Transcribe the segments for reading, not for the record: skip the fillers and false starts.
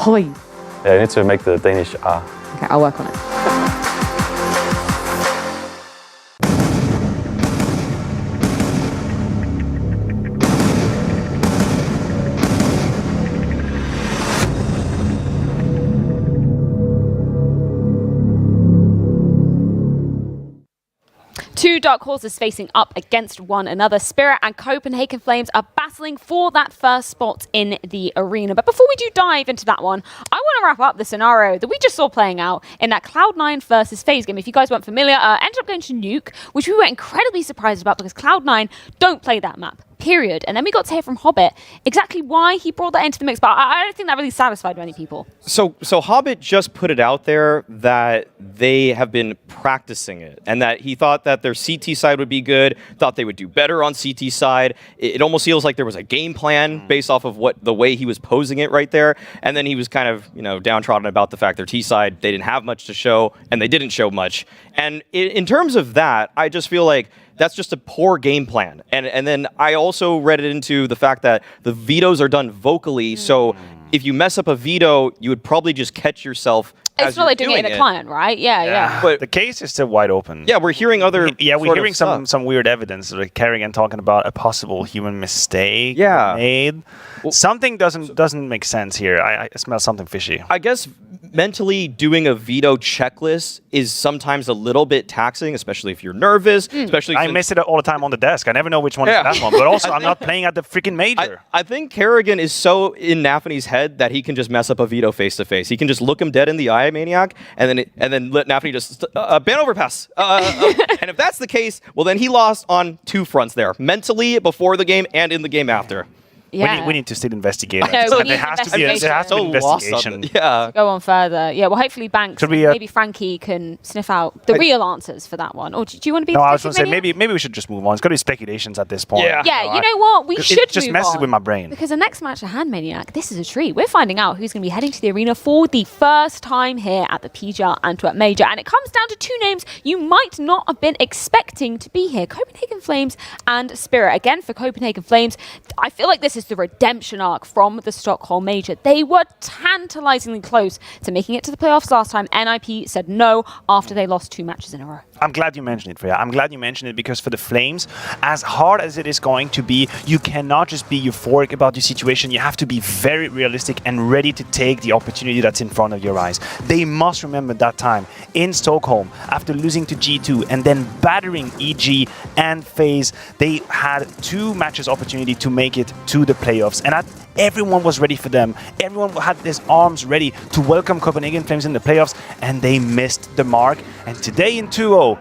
Hoi. Yeah, you need to make the Danish R. Okay, I'll work on it. Two dark horses facing up against one another. Spirit and Copenhagen Flames are battling for that first spot in the arena. But before we do dive into that one, I want to wrap up the scenario that we just saw playing out in that Cloud9 versus FaZe game. If you guys weren't familiar, ended up going to Nuke, which we were incredibly surprised about because Cloud9 don't play that map. Period. And then we got to hear from Hobbit exactly why he brought that into the mix, but I don't think that really satisfied many people. So Hobbit just put it out there that they have been practicing it and that he thought that their CT side would be good, thought they would do better on CT side. It almost feels like there was a game plan based off of the way he was posing it right there. And then he was kind of, downtrodden about the fact their T side, they didn't have much to show and they didn't show much. And in terms of that, I just feel like that's just a poor game plan. And then I also read it into the fact that the vetoes are done vocally. So if you mess up a veto, you would probably just catch yourself. It's not like doing it in a client, right? Yeah. But the case is still wide open. Yeah, we're hearing other. Yeah, we're hearing some weird evidence, like Kerrigan talking about a possible human mistake made. Well, something doesn't make sense here. I smell something fishy. I guess mentally doing a veto checklist is sometimes a little bit taxing, especially if you're nervous. Especially I miss it all the time on the desk. I never know which one is that one. But also, I'm not playing at the freaking major. I think Kerrigan is so in NaFi's head that he can just mess up a veto face to face. He can just look him dead in the eye, Maniac, and then let NaFi just ban overpass. And if that's the case, well, then he lost on two fronts there: mentally before the game and in the game after. Yeah. We need to still investigate. No, there has to be an investigation. Yeah. Go on further. Yeah, well, hopefully Banks, maybe Frankie can sniff out the real answers for that one. Or do you want to be? No, I was going to say maybe we should just move on. It's got to be speculations at this point. Yeah, you know what? We should. It just messes on. with my brain. Because the next match at Hand Maniac, this is a treat. We're finding out who's going to be heading to the arena for the first time here at the PGL Antwerp Major, and it comes down to two names you might not have been expecting to be here: Copenhagen Flames and Spirit. Again, for Copenhagen Flames, I feel like this is the redemption arc from the Stockholm Major. They were tantalizingly close to making it to the playoffs last time. NIP said no after they lost 2 matches in a row. I'm glad you mentioned it, Freya. I'm glad you mentioned it because for the Flames, as hard as it is going to be, you cannot just be euphoric about your situation. You have to be very realistic and ready to take the opportunity that's in front of your eyes. They must remember that time in Stockholm after losing to G2 and then battering EG and FaZe. They had 2 matches opportunity to make it to the playoffs, and everyone was ready for them. Everyone had their arms ready to welcome Copenhagen Flames in the playoffs, and they missed the mark. And today in 2-0,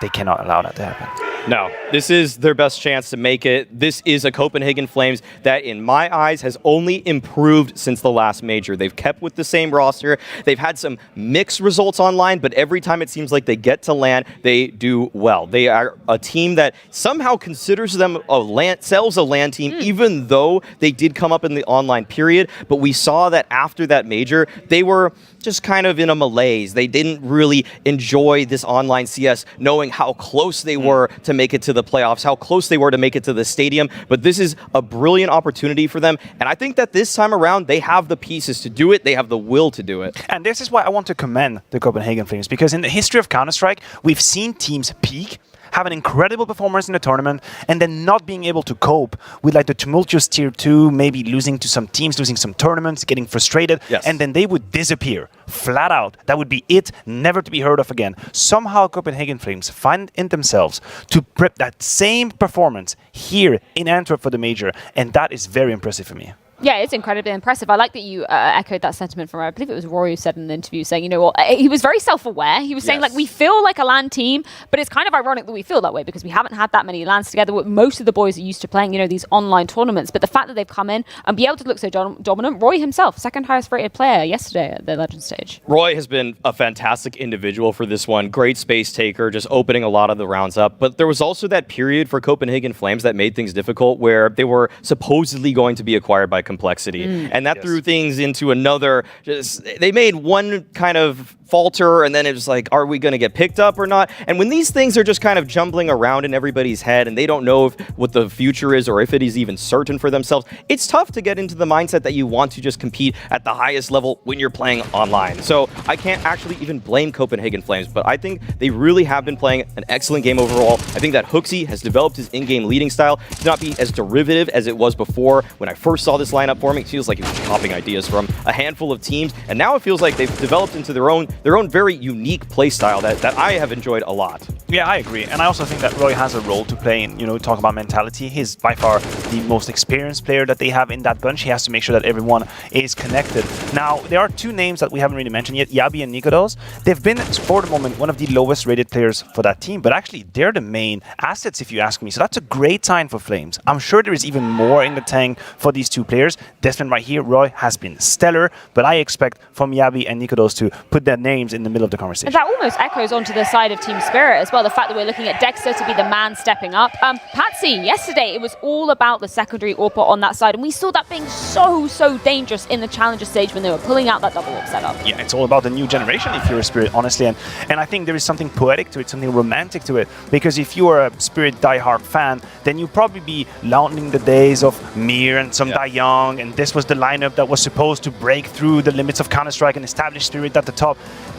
they cannot allow that to happen. No, this is their best chance to make it. This is a Copenhagen Flames that, in my eyes, has only improved since the last major. They've kept with the same roster. They've had some mixed results online, but every time it seems like they get to LAN, they do well. They are a team that somehow considers themselves a LAN team, even though they did come up in the online period. But we saw that after that major, they were just kind of in a malaise. They didn't really enjoy this online CS, knowing how close they were to make it to the playoffs, how close they were to make it to the stadium. But this is a brilliant opportunity for them. And I think that this time around, they have the pieces to do it. They have the will to do it. And this is why I want to commend the Copenhagen Flames, because in the history of Counter-Strike, we've seen teams peak, have an incredible performance in the tournament, and then not being able to cope with like the tumultuous tier 2, maybe losing to some teams, losing some tournaments, getting frustrated, and then they would disappear flat out. That would be it, never to be heard of again. Somehow Copenhagen Flames find in themselves to prep that same performance here in Antwerp for the major, and that is very impressive for me. Yeah, it's incredibly impressive. I like that you echoed that sentiment from, I believe it was Rory who said in an interview, saying, you know what, he was very self-aware. He was saying, like, we feel like a LAN team, but it's kind of ironic that we feel that way because we haven't had that many LANs together. Most of the boys are used to playing, these online tournaments. But the fact that they've come in and be able to look so dominant, Roy himself, second highest rated player yesterday at the Legend stage. Roy has been a fantastic individual for this one. Great space taker, just opening a lot of the rounds up. But there was also that period for Copenhagen Flames that made things difficult where they were supposedly going to be acquired by Complexity. And that threw things into another, they made one kind of falter, and then it was like, are we going to get picked up or not? And when these things are just kind of jumbling around in everybody's head and they don't know what the future is or if it is even certain for themselves, it's tough to get into the mindset that you want to just compete at the highest level when you're playing online. So I can't actually even blame Copenhagen Flames, but I think they really have been playing an excellent game overall. I think that HooXi has developed his in-game leading style to not be as derivative as it was before. When I first saw this lineup forming, it feels like it was copying ideas from a handful of teams, and now it feels like they've developed into their own very unique play style that I have enjoyed a lot. Yeah, I agree. And I also think that Roy has a role to play in, talk about mentality. He's by far the most experienced player that they have in that bunch. He has to make sure that everyone is connected. Now, there are two names that we haven't really mentioned yet, Yabi and niko. They've been, for the moment, one of the lowest rated players for that team, but actually they're the main assets, if you ask me. So that's a great sign for Flames. I'm sure there is even more in the tank for these two players. Desmond right here, Roy, has been stellar, but I expect from Yabi and niko to put their names in the middle of the conversation. And that almost echoes onto the side of Team Spirit as well. The fact that we're looking at Dexter to be the man stepping up. Patsy, yesterday it was all about the secondary AWP on that side, and we saw that being so dangerous in the Challenger stage when they were pulling out that double AWP setup. Yeah, it's all about the new generation if you're a Spirit, honestly, and I think there is something poetic to it, something romantic to it, because if you are a Spirit diehard fan, then you'll probably be launching the days of Mir and some Da Young, and this was the lineup that was supposed to break through the limits of Counter-Strike and establish Spirit at the top.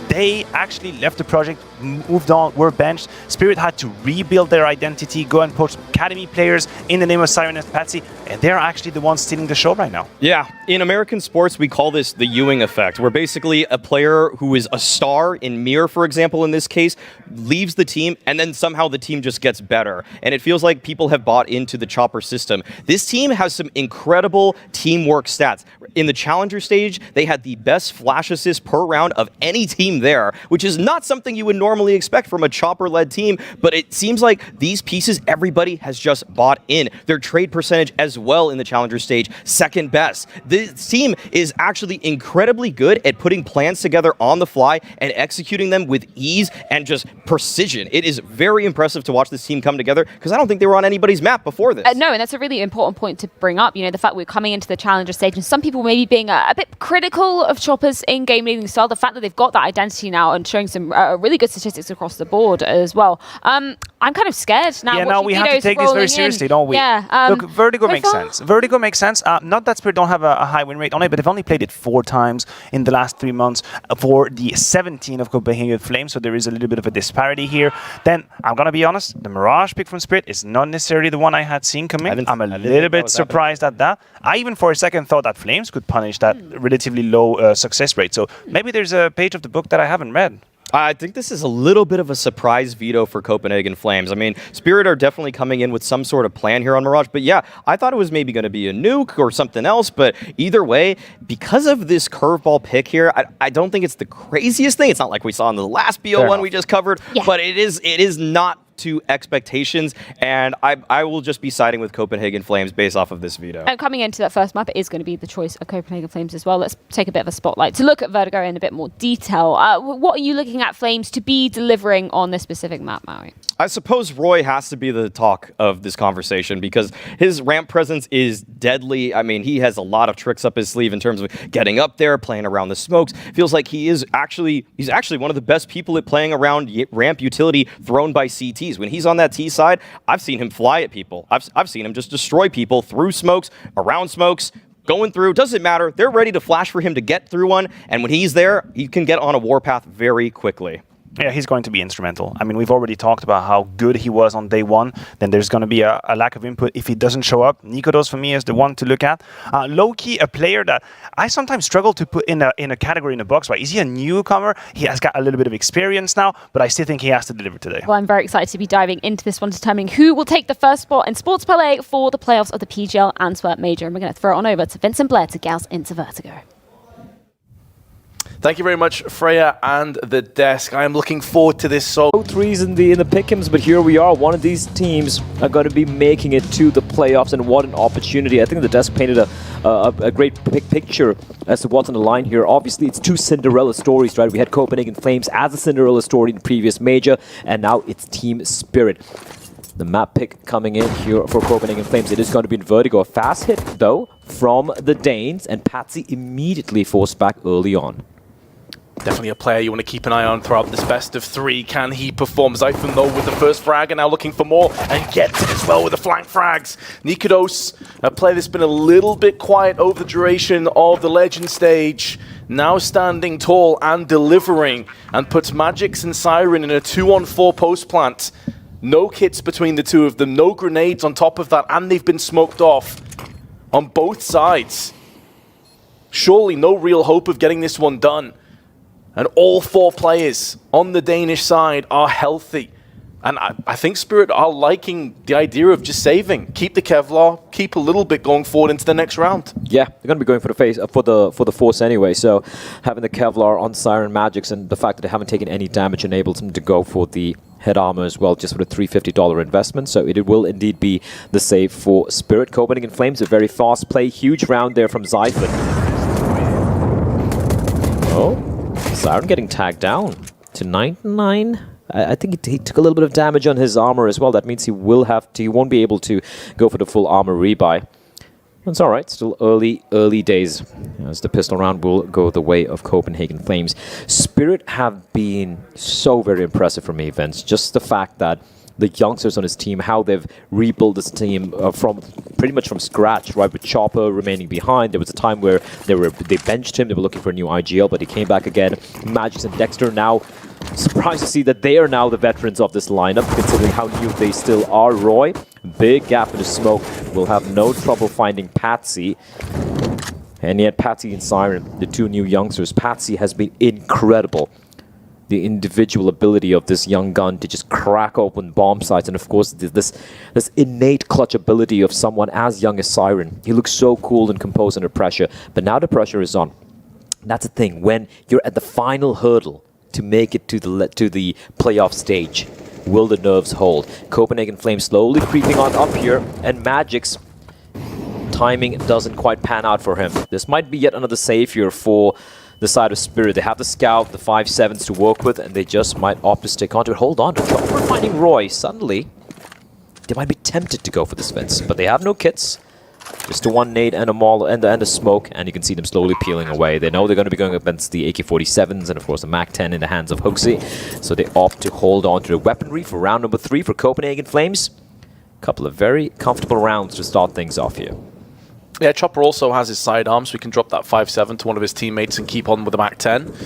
They actually left the project, moved on, were benched. Spirit had to rebuild their identity, go and poach academy players in the name of Siren and Patsy, and they're actually the ones stealing the show right now. Yeah, in American sports, we call this the Ewing effect, where basically a player who is a star in Mir, for example, in this case, leaves the team, and then somehow the team just gets better. And it feels like people have bought into the chopper system. This team has some incredible teamwork stats. In the Challenger stage, they had the best flash assist per round of any team there, which is not something you would normally expect from a chopper-led team, but it seems like these pieces, everybody has just bought in. Their trade percentage as well in the Challenger stage, second best. This team is actually incredibly good at putting plans together on the fly and executing them with ease and just precision. It is very impressive to watch this team come together, because I don't think they were on anybody's map before this. No, and that's a really important point to bring up, the fact we're coming into the Challenger stage, and some people maybe being a bit critical of Chopper's in-game leading style, the fact that they've got that identity now and showing some really good statistics across the board as well. I'm kind of scared now. Yeah, now we have to take this very seriously, don't we? Yeah. Look, Vertigo makes sense. Vertigo makes sense. Not that Spirit don't have a high win rate on it, but they've only played it 4 times in the last 3 months for the 17 of Copenhagen Flames, so there is a little bit of a disparity here. Then, I'm going to be honest, the Mirage pick from Spirit is not necessarily the one I had seen coming. I'm a little bit surprised at that. I even for a second thought that Flames could punish that relatively low success rate. So maybe there's a page of the book that I haven't read. I think this is a little bit of a surprise veto for Copenhagen Flames. I mean, Spirit are definitely coming in with some sort of plan here on Mirage, but yeah, I thought it was maybe going to be a nuke or something else, but either way, because of this curveball pick here, I don't think it's the craziest thing. It's not like we saw in the last BO1 we just covered, but it is not to expectations, and I will just be siding with Copenhagen Flames based off of this veto. And coming into that first map, it is going to be the choice of Copenhagen Flames as well. Let's take a bit of a spotlight to look at Vertigo in a bit more detail. What are you looking at Flames to be delivering on this specific map, Maui? I suppose Roy has to be the talk of this conversation because his ramp presence is deadly. I mean, he has a lot of tricks up his sleeve in terms of getting up there, playing around the smokes. Feels like he's actually one of the best people at playing around ramp utility thrown by CTs. When he's on that T side, I've seen him fly at people. I've seen him just destroy people through smokes, around smokes, going through. Doesn't matter. They're ready to flash for him to get through one. And when he's there, he can get on a warpath very quickly. Yeah, he's going to be instrumental. I mean, we've already talked about how good he was on day one. Then there's going to be a lack of input if he doesn't show up. niko for me is the one to look at. Low-key, a player that I sometimes struggle to put in a category in a box. Right? Is he a newcomer? He has got a little bit of experience now, but I still think he has to deliver today. Well, I'm very excited to be diving into this one, determining who will take the first spot in Sports Parlay for the playoffs of the PGL Antwerp Major. And we're going to throw it on over to Vincent Blair to get us into Vertigo. Thank you very much, Freya and the desk. I am looking forward to this. So both threes in the pick'ems, but here we are. One of these teams are going to be making it to the playoffs, and what an opportunity. I think the desk painted a great picture as to what's on the line here. Obviously, it's two Cinderella stories, right? We had Copenhagen Flames as a Cinderella story in the previous major, and now it's Team Spirit. The map pick coming in here for Copenhagen Flames. It is going to be in Vertigo. A fast hit, though, from the Danes, and Patsy immediately forced back early on. Definitely a player you want to keep an eye on throughout this best of 3. Can he perform? Zyphon, though, with the first frag, and now looking for more, and gets it as well with the flank frags. niko, a player that's been a little bit quiet over the duration of the Legend stage, now standing tall and delivering, and puts Magix and Siren in a 2-on-4 post plant. No kits between the two of them, no grenades on top of that, and they've been smoked off on both sides. Surely no real hope of getting this one done. And all 4 players on the Danish side are healthy. And I think Spirit are liking the idea of just saving. Keep the Kevlar, keep a little bit going forward into the next round. Yeah, they're going to be going for the phase for the force anyway. So having the Kevlar on Siren Magix and the fact that they haven't taken any damage enables them to go for the head armor as well, just for the $350 investment. So it will indeed be the save for Spirit. Copenhagen Flames, a very fast play. Huge round there from Zyphon. Oh. Siren getting tagged down to 99. I think he took a little bit of damage on his armor as well. That means he won't be able to go for the full armor rebuy. It's all right. Still early days, as the pistol round will go the way of Copenhagen Flames. Spirit have been so very impressive for me, Vince. Just the fact that the youngsters on his team, how they've rebuilt this team from pretty much from scratch, right? With Chopper remaining behind. There was a time where they benched him. They were looking for a new IGL, but he came back again. Magix and Dexter now, surprised to see that they are now the veterans of this lineup, considering how new they still are. Roy, big gap in the smoke, will have no trouble finding Patsy. And yet Patsy and Siren, the 2 new youngsters. Patsy has been incredible. The individual ability of this young gun to just crack open bomb sites, and of course this innate clutch ability of someone as young as Siren. He looks so cool and composed under pressure, but now the pressure is on. That's the thing, when you're at the final hurdle to make it to the playoff stage, will the nerves hold? Copenhagen Flames slowly creeping on up here, and Magix, timing doesn't quite pan out for him. This might be yet another save here for the side of Spirit. They have the Scout, the 5.7s to work with, and they just might opt to stick onto it. Hold on, Chopper finding Roy. Suddenly, they might be tempted to go for this fence, but they have no kits. Just a 1 nade and a maul and a smoke, and you can see them slowly peeling away. They know they're going to be going against the AK-47s and of course the MAC-10 in the hands of hoxi, so they opt to hold on to the weaponry for round number 3 for Copenhagen Flames. Couple of very comfortable rounds to start things off here. Yeah, Chopper also has his sidearm, so he can drop that 5.7 to one of his teammates and keep on with the MAC-10,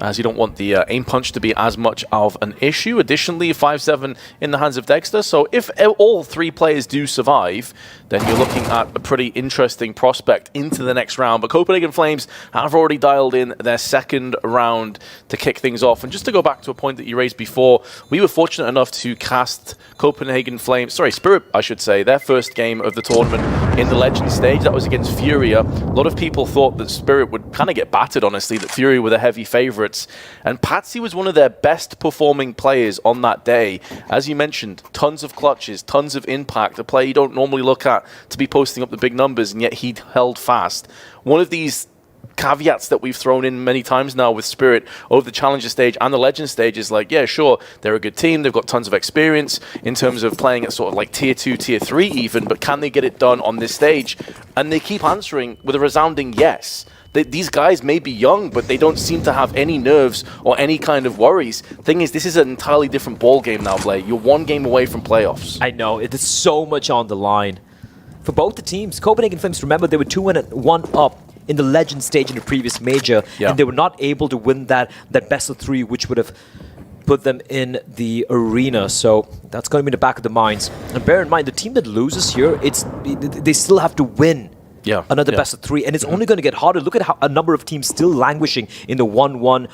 as you don't want the aim punch to be as much of an issue. Additionally, 5.7 in the hands of Dexter, so if all 3 players do survive, then you're looking at a pretty interesting prospect into the next round. But Copenhagen Flames have already dialed in their second round to kick things off. And just to go back to a point that you raised before, we were fortunate enough to cast Spirit, I should say, their first game of the tournament in the Legend stage. That was against Furia. A lot of people thought that Spirit would kind of get battered, honestly, that Furia were the heavy favorites. And Patsy was one of their best performing players on that day. As you mentioned, tons of clutches, tons of impact, a player you don't normally look at to be posting up the big numbers, and yet he held fast. One of these caveats that we've thrown in many times now with Spirit over the Challenger stage and the Legend stage is like, yeah, sure, they're a good team, they've got tons of experience in terms of playing at sort of like tier 2, tier 3 even, but can they get it done on this stage? And they keep answering with a resounding yes. These guys may be young, but they don't seem to have any nerves or any kind of worries. Thing is, this is an entirely different ball game now, Blay. You're 1 game away from playoffs. I know, it is so much on the line for both the teams. Copenhagen Flames, remember, they were 2-1 up in the Legend stage in the previous major, and they were not able to win that best of 3, which would have put them in the arena. So that's going to be in the back of the minds. And bear in mind, the team that loses here, they still have to win another best of 3, and it's only going to get harder. Look at how a number of teams still languishing in the 1-1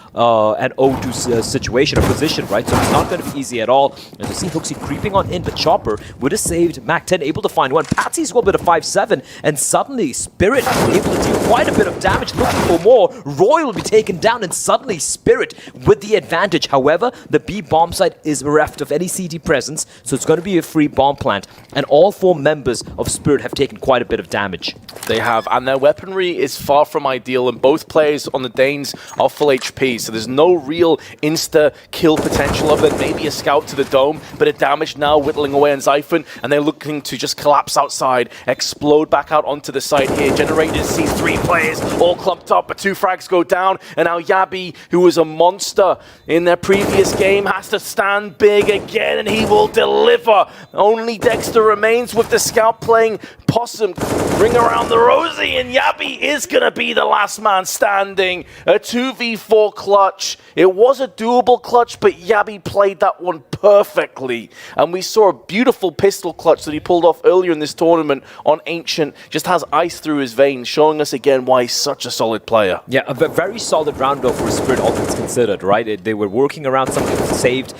and 0-2 situation or position, right? So it's not going to be easy at all. And you see hoxi creeping on in, but Chopper would have saved MAC-10, able to find one. Patsy's got a bit of 5.7, and suddenly Spirit able to deal quite a bit of damage, looking for more. Roy will be taken down, and suddenly Spirit with the advantage. However, the B bomb site is bereft of any CT presence, so it's going to be a free bomb plant, and all 4 members of Spirit have taken quite a bit of damage. They have, and their weaponry is far from ideal, and both players on the Danes are full HP, so there's no real insta-kill potential of it. Maybe a scout to the dome, but a damage now whittling away on Zyphon, and they're looking to just collapse outside, explode back out onto the side here. Generators see 3 players all clumped up, but 2 frags go down, and now Yabi, who was a monster in their previous game, has to stand big again, and he will deliver. Only Dexter remains with the scout playing possum, ring around the rosy, and Yabi is going to be the last man standing. A 2v4 clutch. It was a doable clutch, but Yabi played that one perfectly. And we saw a beautiful pistol clutch that he pulled off earlier in this tournament on Ancient. Just has ice through his veins, showing us again why he's such a solid player. Yeah, a very solid round though for Spirit, all things considered, right? They were working around some saved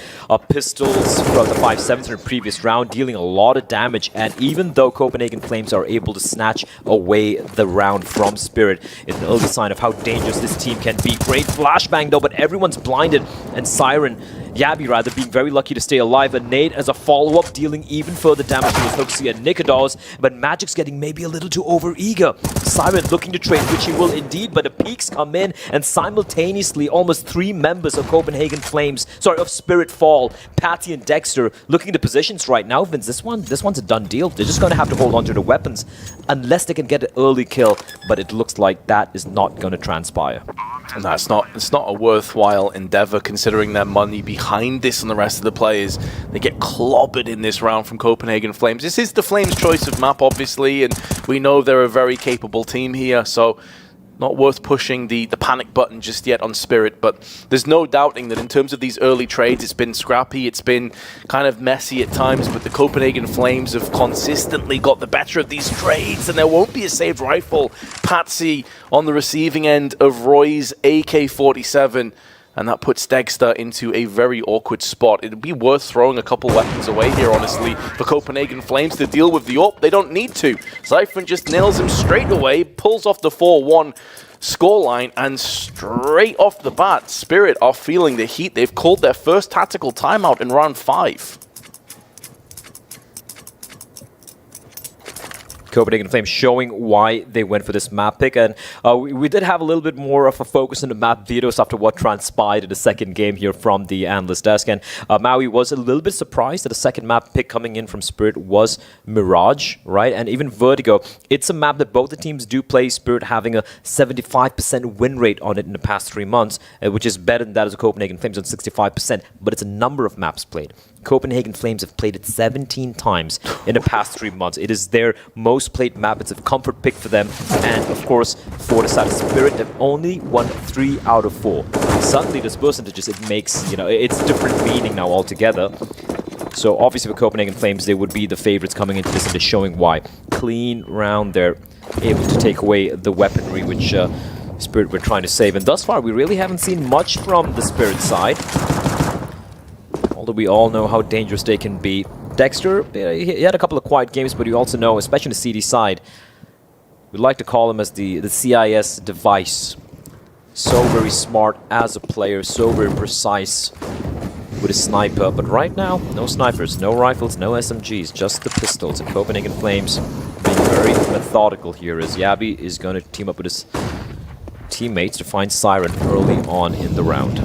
pistols from the 5.7s in the previous round, dealing a lot of damage. And even though Copenhagen Flames are able to snatch away the round from Spirit, it's an early sign of how dangerous this team can be. Great flashbang though, but everyone's blinded, and Siren, Yabi rather, being very lucky to stay alive. And Nate as a follow-up, dealing even further damage to his Hoxie and niko, but Magic's getting maybe a little too over-eager. Siren looking to trade, which he will indeed, but the peaks come in, and simultaneously almost 3 members of Copenhagen Flames, sorry, of Spirit fall. Patty and Dexter looking into positions right now. Vince, this one's a done deal. They're just going to have to hold on to the weapons unless they can get an early kill, but it looks like that is not going to transpire. And it's not a worthwhile endeavor considering their money behind this and the rest of the players. They get clobbered in this round from Copenhagen Flames. This is the Flames' choice of map, obviously, and we know they're a very capable team here, so not worth pushing the panic button just yet on Spirit. But there's no doubting that in terms of these early trades, it's been scrappy, it's been kind of messy at times, but the Copenhagen Flames have consistently got the better of these trades, and there won't be a saved rifle. Patsy on the receiving end of Roy's AK-47, and that puts Dexter into a very awkward spot. It'd be worth throwing a couple weapons away here, honestly, for Copenhagen Flames to deal with the AWP. They don't need to. Zyphon just nails him straight away, pulls off the 4-1 scoreline, and straight off the bat, Spirit are feeling the heat. They've called their first tactical timeout in round 5. Copenhagen Flames showing why they went for this map pick, and we did have a little bit more of a focus on the map vetoes after what transpired in the second game here from the analyst desk, and Maui was a little bit surprised that the second map pick coming in from Spirit was Mirage, right? And even Vertigo. It's a map that both the teams do play, Spirit having a 75% win rate on it in the past 3 months, which is better than that as a Copenhagen Flames on 65%, but it's a number of maps played. Copenhagen Flames have played it 17 times in the past 3 months. It is their most played map. It's a comfort pick for them. And of course, for the side of Spirit, they've only won 3 out of 4. Suddenly, those percentages, it makes, it's different meaning now altogether. So obviously for Copenhagen Flames, they would be the favorites coming into this, and they're showing why. Clean round, they're able to take away the weaponry, which Spirit were trying to save. And thus far, we really haven't seen much from the Spirit side. Although we all know how dangerous they can be. Dexter, he had a couple of quiet games, but you also know, especially on the CD side, we'd like to call him as the CIS device. So very smart as a player, so very precise with a sniper. But right now, no snipers, no rifles, no SMGs, just the pistols. And Copenhagen Flames being very methodical here, as Yabi is going to team up with his teammates to find Siren early on in the round.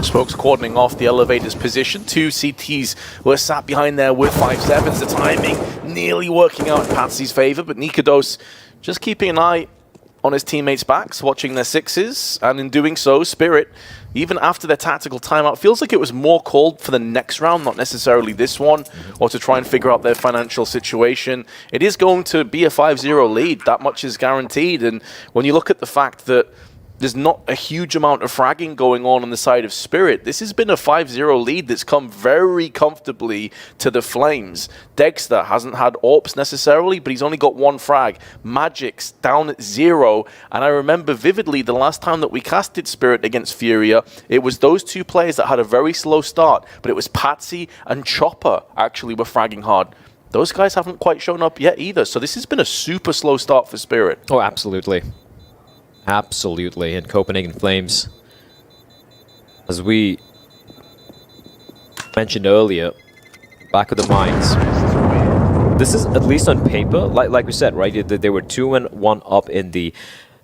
Smokes cordoning off the elevator's position. 2 CTs were sat behind there with 5.7s. The timing nearly working out in Patsy's favor, but niko just keeping an eye on his teammates' backs, watching their 6s, and in doing so, Spirit, even after their tactical timeout, feels like it was more called for the next round, not necessarily this one, or to try and figure out their financial situation. It is going to be a 5-0 lead. That much is guaranteed, and when you look at the fact that there's not a huge amount of fragging going on the side of Spirit, this has been a 5-0 lead that's come very comfortably to the Flames. Dexter hasn't had AWPs necessarily, but he's only got 1 frag. Magic's down at 0, and I remember vividly the last time that we casted Spirit against Furia, it was those 2 players that had a very slow start, but it was Patsy and Chopper actually were fragging hard. Those guys haven't quite shown up yet either, so this has been a super slow start for Spirit. Oh, absolutely. Absolutely. And Copenhagen Flames, as we mentioned earlier, back of the minds, this is at least on paper, like we said, right? They were 2-1 up in the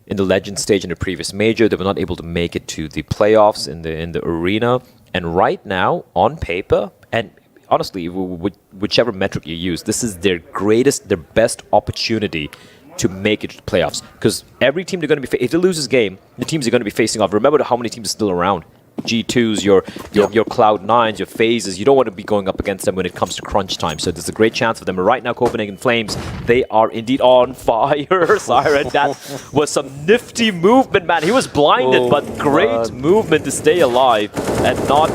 legend stage in the previous major. They were not able to make it to the playoffs in the arena. And right now, on paper, and honestly, whichever metric you use, this is their best opportunity to make it to the playoffs. Because every team they're going to be, if they lose this game, the teams they're going to be facing off. Remember how many teams are still around. G2s, your Cloud9s, your FaZes. You don't want to be going up against them when it comes to crunch time. So there's a great chance for them. And right now, Copenhagen Flames, they are indeed on fire. Siren, that was some nifty movement, man. He was blinded, but great movement to stay alive and not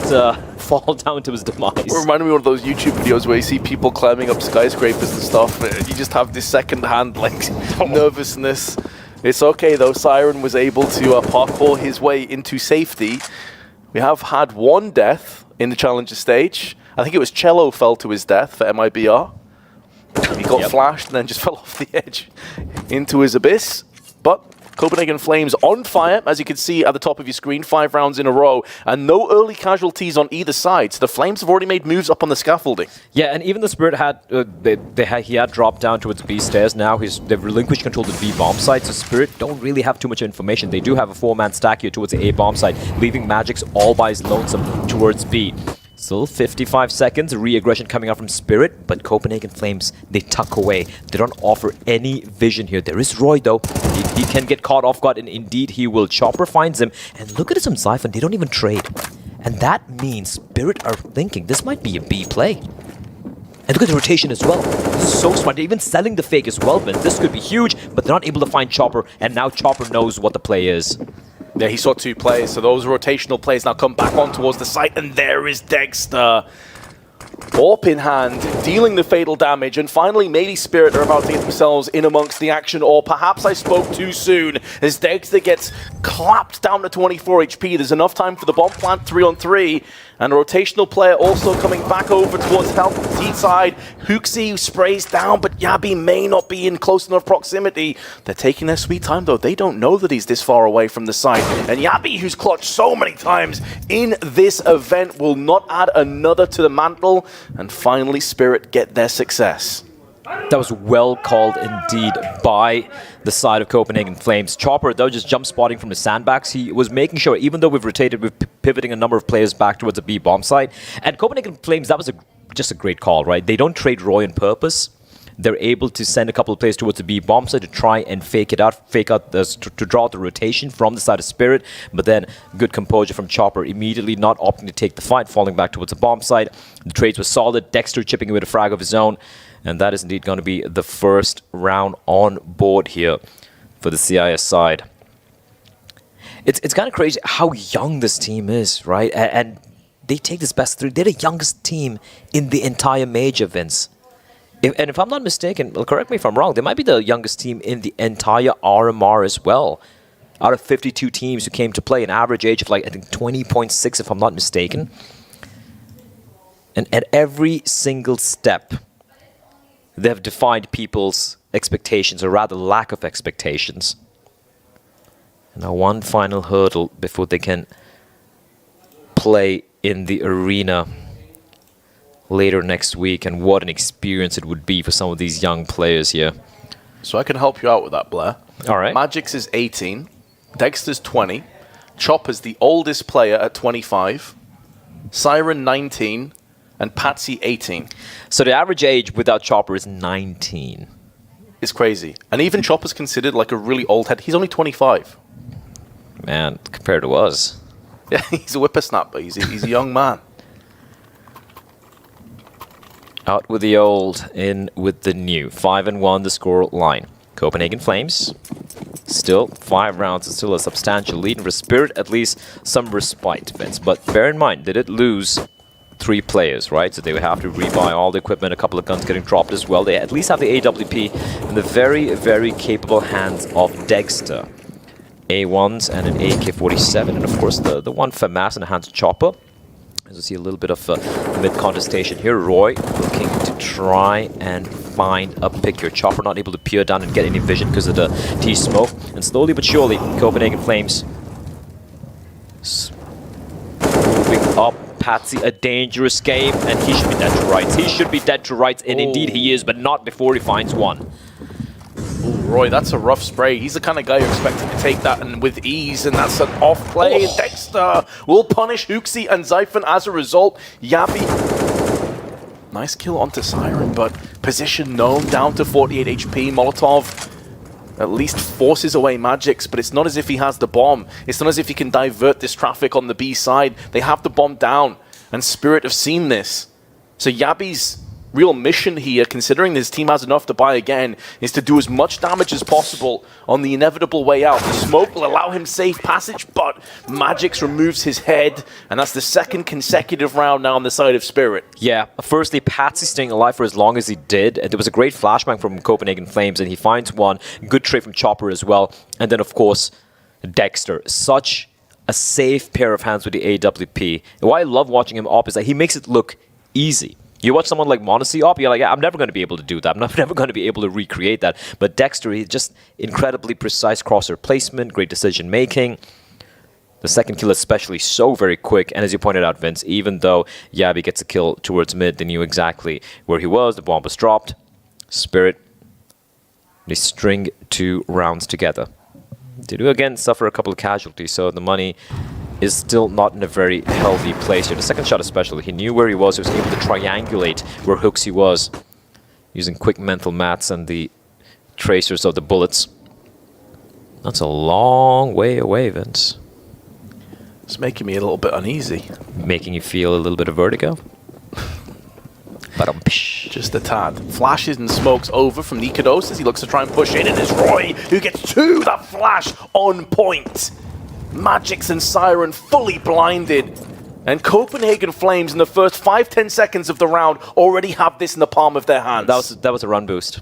fall down to his demise. It reminded me of those YouTube videos where you see people climbing up skyscrapers and stuff. You just have this second-hand nervousness. It's okay though. Siren was able to parkour his way into safety. We have had one death in the Challenger stage. I think it was Cello fell to his death for MIBR. He got flashed and then just fell off the edge into his abyss. But Copenhagen Flames on fire, as you can see at the top of your screen, 5 rounds in a row, and no early casualties on either side. So the Flames have already made moves up on the scaffolding. Yeah, and even the Spirit had, he had dropped down towards the B stairs. Now they've relinquished control to the B bomb site, so Spirit don't really have too much information. They do have a 4-man stack here towards the A bomb site, leaving Magix all by his lonesome towards B. Still 55 seconds, re-aggression coming out from Spirit, but Copenhagen Flames, they tuck away. They don't offer any vision here. There is Roy though. He can get caught off guard, and indeed he will. Chopper finds him, and look at some Zyphon, they don't even trade. And that means Spirit are thinking this might be a B play. And look at the rotation as well. So smart. They're even selling the fake as well, Vince. This could be huge, but they're not able to find Chopper, and now Chopper knows what the play is. Yeah, he saw 2 plays, so those rotational plays now come back on towards the site, and there is Dexter. Warp in hand, dealing the fatal damage, and finally maybe Spirit are about to get themselves in amongst the action, or perhaps I spoke too soon, as Dexter gets clapped down to 24 HP. There's enough time for the bomb plant 3-on-3, and a rotational player also coming back over towards help on the T side. Hooksy sprays down, but Yabi may not be in close enough proximity. They're taking their sweet time though. They don't know that he's this far away from the site. And Yabi, who's clutched so many times in this event, will not add another to the mantle. And finally, Spirit get their success. That was well called indeed by the side of Copenhagen Flames. Chopper, though, just jump spotting from the sandbags. He was making sure, even though we've rotated, we're pivoting a number of players back towards the B bomb site. And Copenhagen Flames, that was just a great call, right? They don't trade Roy on purpose. They're able to send a couple of players towards the B bomb site to try and fake out to draw out the rotation from the side of Spirit. But then good composure from Chopper, immediately not opting to take the fight, falling back towards the bomb site. The trades were solid. Dexter chipping away a frag of his own. And that is indeed going to be the first round on board here for the CIS side. It's kind of crazy how young this team is, right? And they take this best 3. They're the youngest team in the entire major, Vince. And if I'm not mistaken, well, correct me if I'm wrong, they might be the youngest team in the entire RMR as well. Out of 52 teams who came to play, an average age of like, I think 20.6 if I'm not mistaken. And at every single step, they've defined people's expectations, or rather lack of expectations. And now one final hurdle before they can play in the arena later next week, and what an experience it would be for some of these young players here. So I can help you out with that, Blair. All right. Magix is 18, Dexter's 20, Chopper's the oldest player at 25, Siren 19, and Patsy 18. So the average age without Chopper is 19. It's crazy. And even Chopper's considered like a really old head. He's only 25. Man, compared to us. Yeah, he's a whippersnapper. He's a young man. Out with the old, in with the new. 5-1 the score line. Copenhagen Flames, still 5 rounds, is still a substantial lead. And for Spirit, at least some respite, Vince. But bear in mind, they did lose 3 players, right? So they would have to rebuy all the equipment, a couple of guns getting dropped as well. They at least have the AWP in the very, very capable hands of Dexter. A1s and an AK-47, and of course the one FAMAS in the hands of Chopper. As you see a little bit of mid-contestation here. Roy looking to try and find a pick here. Chopper not able to peer down and get any vision because of the T-smoke. And slowly but surely, Copenhagen Flames moving up PaTzi a dangerous game, and he should be dead to rights. He should be dead to rights, and indeed he is, but not before he finds one. Ooh, Roy, that's a rough spray. He's the kind of guy you're expecting to take that and with ease, and that's an off play. Oh. Dexter will punish hoxi and Zyphon as a result. Yabi, nice kill onto Siren, but position known, down to 48 HP. Molotov at least forces away Magix, but it's not as if he has the bomb. It's not as if he can divert this traffic on the B side. They have the bomb down, and Spirit have seen this. So Yabi's real mission here, considering his team has enough to buy again, is to do as much damage as possible on the inevitable way out. The smoke will allow him safe passage, but Magix removes his head, and that's the second consecutive round now on the side of Spirit. Yeah, firstly, PaTzi staying alive for as long as he did. There was a great flashbang from Copenhagen Flames, and he finds one. Good trade from Chopper as well. And then, of course, Dexter. Such a safe pair of hands with the AWP. And why I love watching him op is that he makes it look easy. You watch someone like Monacy op, you're like, yeah, I'm never going to be able to do that. I'm never going to be able to recreate that. But Dexter, he's just incredibly precise crosshair placement, great decision making. The second kill especially so very quick. And as you pointed out, Vince, even though Yabi gets a kill towards mid, they knew exactly where he was. The bomb was dropped. Spirit, they string 2 rounds together. They do again suffer a couple of casualties, so the money is still not in a very healthy place here. The second shot especially, he knew where he was able to triangulate where hoxi was, using quick mental maths and the tracers of the bullets. That's a long way away, Vince. It's making me a little bit uneasy. Making you feel a little bit of vertigo? Just a tad. Flashes and smokes over from niko as he looks to try and push in, and it's Roy who gets 2. That flash on point. Magix and Siren fully blinded. And Copenhagen Flames in the first 5-10 seconds of the round already have this in the palm of their hands. That was a run boost.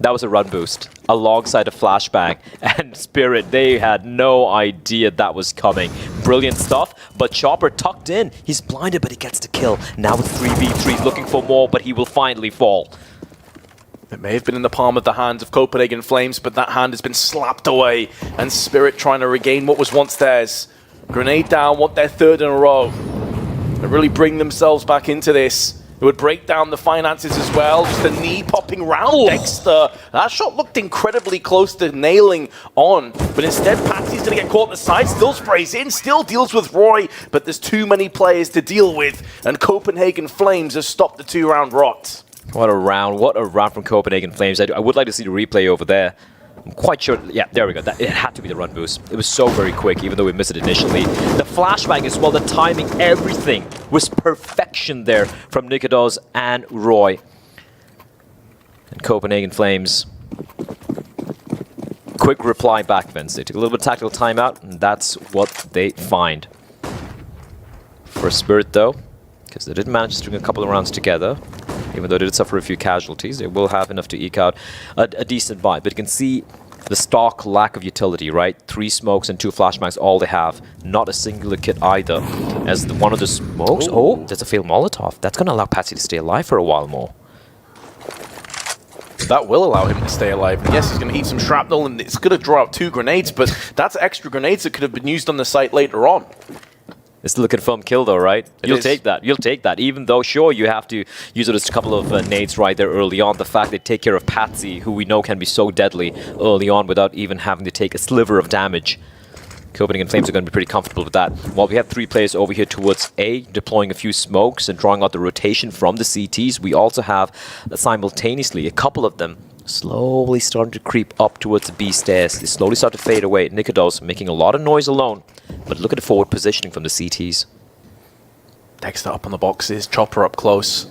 That was a run boost alongside a flashbang. And Spirit, they had no idea that was coming. Brilliant stuff, but Chopper tucked in. He's blinded, but he gets the kill. Now with 3v3, looking for more, but he will finally fall. It may have been in the palm of the hands of Copenhagen Flames, but that hand has been slapped away. And Spirit trying to regain what was once theirs. Grenade down, want their 3rd in a row. They really bring themselves back into this. It would break down the finances as well. Just a knee popping round Dexter. That shot looked incredibly close to nailing on. But instead, PaTzi's going to get caught on the side. Still sprays in, still deals with Roy. But there's too many players to deal with. And Copenhagen Flames have stopped the 2-round rot. What a round from Copenhagen Flames. I would like to see the replay over there. I'm quite sure, yeah, there we go. It had to be the run boost. It was so very quick, even though we missed it initially. The flashbang as well, the timing, everything was perfection there from niko and Roy. And Copenhagen Flames. Quick reply back, Vince. They took a little bit of tactical timeout, and that's what they find. For Spirit, though, because they did manage to string a couple of rounds together. Even though they did suffer a few casualties, they will have enough to eke out a decent buy. But you can see the stark lack of utility, right? 3 smokes and 2 flashbangs, all they have. Not a singular kit either. As one of the smokes... Oh, there's a failed Molotov. That's going to allow PaTzi to stay alive for a while more. That will allow him to stay alive. And yes, he's going to eat some shrapnel, and it's going to draw out 2 grenades, but that's extra grenades that could have been used on the site later on. It's still a confirmed kill though, right? You'll take that. You'll take that. Even though, sure, you have to use it as a couple of nades right there early on. The fact they take care of PaTzi, who we know can be so deadly early on without even having to take a sliver of damage. Copenhagen Flames are going to be pretty comfortable with that. While we have 3 players over here towards A, deploying a few smokes and drawing out the rotation from the CTs, we also have simultaneously a couple of them slowly starting to creep up towards the B stairs. They slowly start to fade away. niko making a lot of noise alone, but look at the forward positioning from the CTs. Dexter up on the boxes, Chopper up close.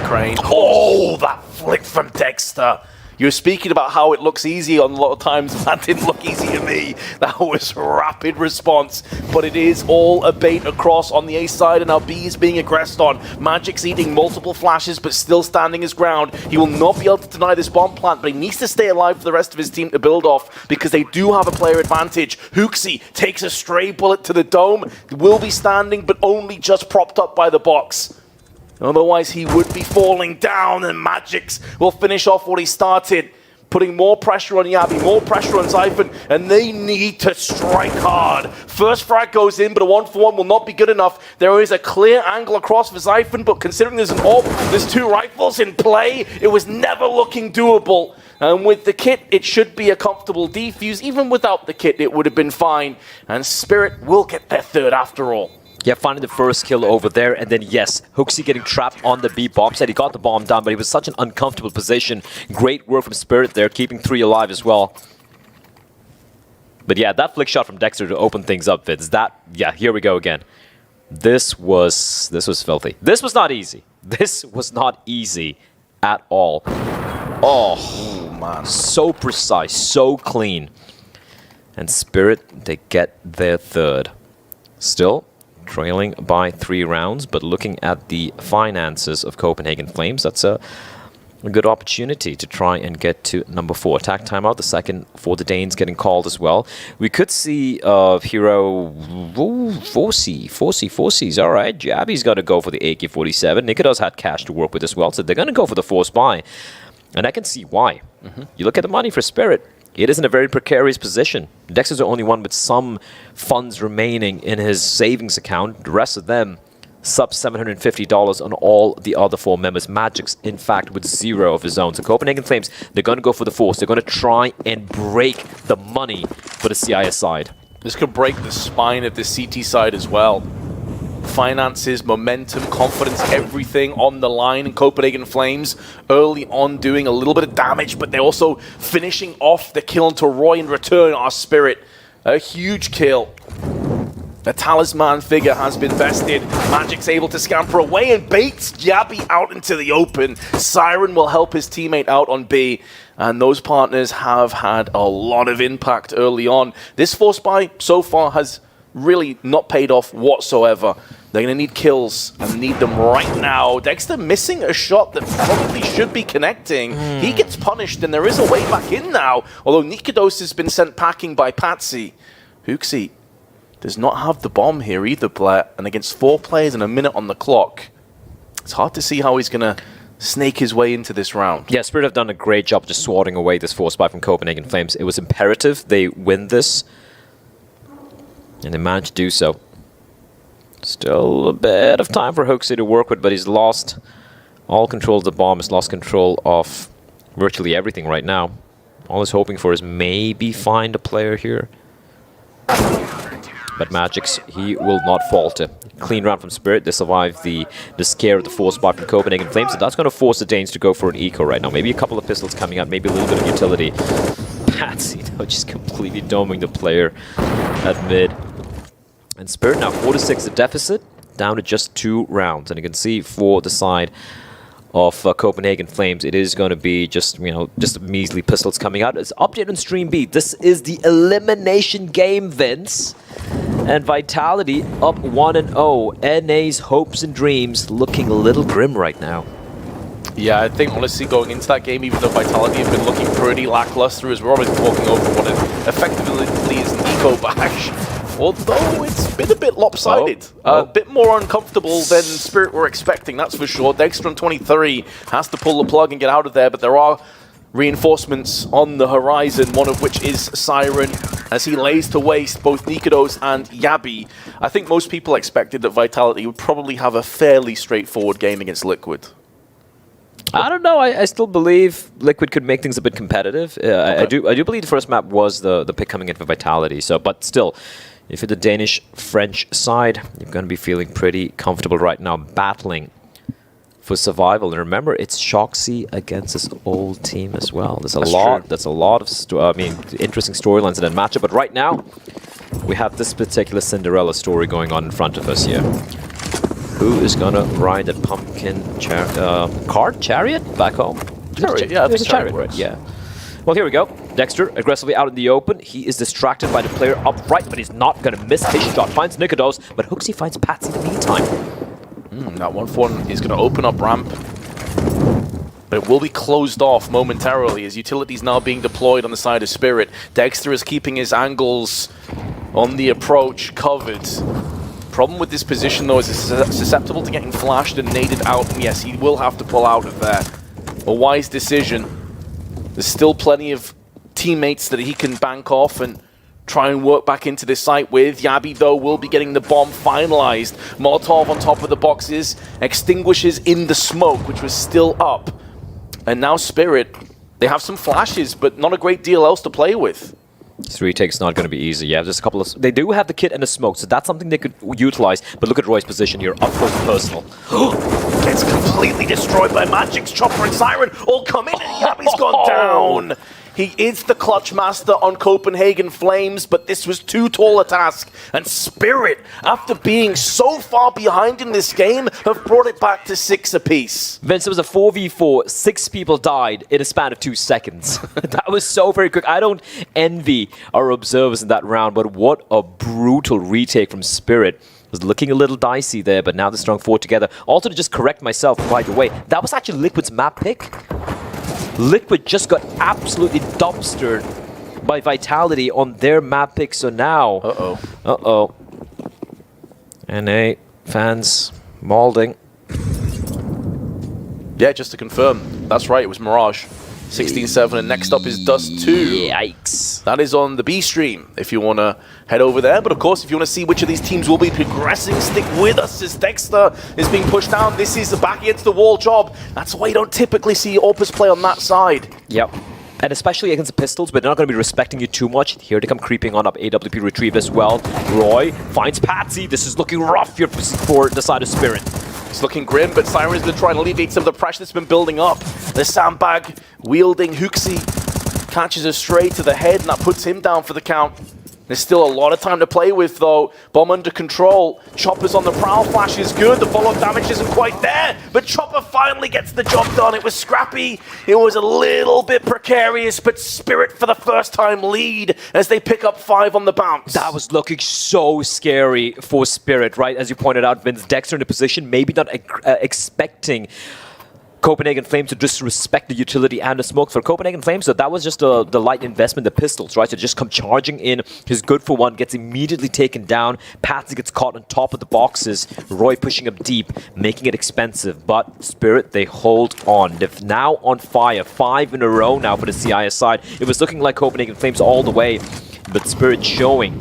Crane. Oh, that flick from Dexter. You were speaking about how it looks easy on a lot of times. That didn't look easy to me. That was rapid response. But it is all a bait across on the A side, and now B is being aggressed on. Magic's eating multiple flashes, but still standing his ground. He will not be able to deny this bomb plant, but he needs to stay alive for the rest of his team to build off, because they do have a player advantage. hoxi takes a stray bullet to the dome. He will be standing, but only just propped up by the box. Otherwise, he would be falling down, and Magix will finish off what he started. putting more pressure on Yabi, more pressure on Zyphon, and they need to strike hard. First frag goes in, but a 1-for-1 will not be good enough. There is a clear angle across for Zyphon, but considering there's an AWP, there's 2 rifles in play, it was never looking doable. And with the kit, it should be a comfortable defuse. Even without the kit, it would have been fine. And Spirit will get their third after all. Yeah, finding the first kill over there, and then yes, HooXi getting trapped on the B bomb site. He got the bomb down, but he was such an uncomfortable position. Great work from Spirit there, keeping 3 alive as well. But yeah, that flick shot from Dexter to open things up, Vince. Yeah, here we go again. This was filthy. This was not easy. This was not easy at all. Oh man, so precise, so clean. And Spirit, they get their third. Still trailing by 3 rounds, but looking at the finances of Copenhagen Flames, that's a good opportunity to try and get to number 4. Attack timeout, the second for the Danes getting called as well. We could see hero forZe's all right. Jabby's got to go for the AK-47. Niko's had cash to work with as well, so they're going to go for the force buy. And I can see why. You look at the money for Spirit. It is in a very precarious position. Dexter's the only one with some funds remaining in his savings account. The rest of them, sub $750 on all the other 4 members. Magic's, in fact, with 0 of his own. So Copenhagen Flames, they're going to go for the force. They're going to try and break the money for the CIS side. This could break the spine of the CT side as well. Finances, momentum, confidence, everything on the line. And Copenhagen Flames early on doing a little bit of damage, but they're also finishing off the kill into Roy in return. Our Spirit, a huge kill. A talisman figure has been vested. Magic's able to scamper away and baits Yabi out into the open. Siren will help his teammate out on B. And those partners have had a lot of impact early on. This force buy so far has really not paid off whatsoever. They're going to need kills and need them right now. Dexter missing a shot that probably should be connecting. He gets punished and there is a way back in now. Although Nikodos has been sent packing by Patsy. HooXi does not have the bomb here either, Blair. And against 4 players and a minute on the clock, it's hard to see how he's going to snake his way into this round. Yeah, Spirit have done a great job just swatting away this force buy from Copenhagen Flames. It was imperative they win this. And they managed to do so. Still a bit of time for HooXi to work with, but he's lost all control of the bomb. He's lost control of virtually everything right now. All he's hoping for is maybe find a player here. But Magic's, he will not falter. Clean round from Spirit. They survive the scare of the force buy from Copenhagen Flames. So that's going to force the Danes to go for an eco right now. Maybe a couple of pistols coming out, maybe a little bit of utility. Patsy, though, just completely doming the player at mid. And Spirit now 4-6 the deficit, down to just 2 rounds. And you can see for the side of Copenhagen Flames, it is going to be just, just measly pistols coming out. It's update on Stream B. This is the elimination game, Vince. And Vitality up 1-0. NA's hopes and dreams looking a little grim right now. Yeah, I think honestly going into that game, even though Vitality have been looking pretty lackluster, as we're always talking over what it effectively is an eco bash. Although it's been a bit lopsided. A bit more uncomfortable than Spirit were expecting, that's for sure. Dexter on 23 has to pull the plug and get out of there, but there are reinforcements on the horizon, one of which is Siren, as he lays to waste both Nikodos and Yabi. I think most people expected that Vitality would probably have a fairly straightforward game against Liquid. I don't know. I still believe Liquid could make things a bit competitive. Okay. I do believe the first map was the pick coming in for Vitality. So, but still, if you're the Danish-French side, you're going to be feeling pretty comfortable right now, battling for survival. And remember, it's shoxy against his old team as well. There's a lot. That's a lot of interesting storylines in that matchup. But right now, we have this particular Cinderella story going on in front of us here. Who is gonna ride a pumpkin cart chariot back home? Chariot, yeah, I think chariot, right? Yeah. Well, here we go. Dexter aggressively out in the open. He is distracted by the player up right, but he's not gonna miss his shot. Finds Nikodos, but HooXi finds Patsy in the meantime. That 1-for-1 is gonna open up ramp, but it will be closed off momentarily as utilities now being deployed on the side of Spirit. Dexter is keeping his angles on the approach covered. Problem with this position, though, is it's susceptible to getting flashed and naded out. And yes, he will have to pull out of there. A wise decision. There's still plenty of teammates that he can bank off and try and work back into this site with. Yabi, though, will be getting the bomb finalized. Molotov on top of the boxes, extinguishes in the smoke, which was still up. And now Spirit, they have some flashes, but not a great deal else to play with. This retake's not going to be easy. Yeah, just a couple of... They do have the kit and the smoke, so that's something they could utilize. But look at Roy's position here, up close and personal. Gets completely destroyed by Magic's Chopper and Siren. All come in, and Yabi's gone down. He is the clutch master on Copenhagen Flames, but this was too tall a task. And Spirit, after being so far behind in this game, have brought it back to 6 apiece. Vince, it was a 4v4. 6 people died in a span of 2 seconds. That was so very quick. I don't envy our observers in that round, but what a brutal retake from Spirit. It was looking a little dicey there, but now the strong 4 together. Also, to just correct myself right away, that was actually Liquid's map pick. Liquid just got absolutely dumpstered by Vitality on their map pick, so now... Uh-oh. NA fans mauling. Yeah, just to confirm, that's right, it was Mirage. 16-7, and next up is Dust 2. Yikes. That is on the B stream, if you want to head over there. But of course, if you want to see which of these teams will be progressing, stick with us as Dexter is being pushed down. This is a back against the wall job. That's why you don't typically see Opus play on that side. Yep. And especially against the Pistols, but they're not going to be respecting you too much. Here they come creeping on up. AWP retrieved as well. Roy finds Patsy. This is looking rough here for the side of Spirit. It's looking grim, but Siren's been trying to alleviate some of the pressure that's been building up. The sandbag wielding Huxi catches a stray to the head, and that puts him down for the count. There's still a lot of time to play with, though. Bomb under control. Chopper's on the prowl. Flash is good. The follow-up damage isn't quite there, but Chopper finally gets the job done. It was scrappy. It was a little bit precarious, but Spirit for the first time lead as they pick up 5 on the bounce. That was looking so scary for Spirit, right? As you pointed out, Vince, Dexter in a position, maybe not expecting Copenhagen Flames to disrespect the utility and the smoke for Copenhagen Flames, so that was just the light investment, the Pistols, right? So just come charging in. He's good for one, gets immediately taken down. Patsy gets caught on top of the boxes. Roy pushing up deep, making it expensive. But Spirit, they hold on. They're now on fire. 5 in a row now for the CIS side. It was looking like Copenhagen Flames all the way, but Spirit showing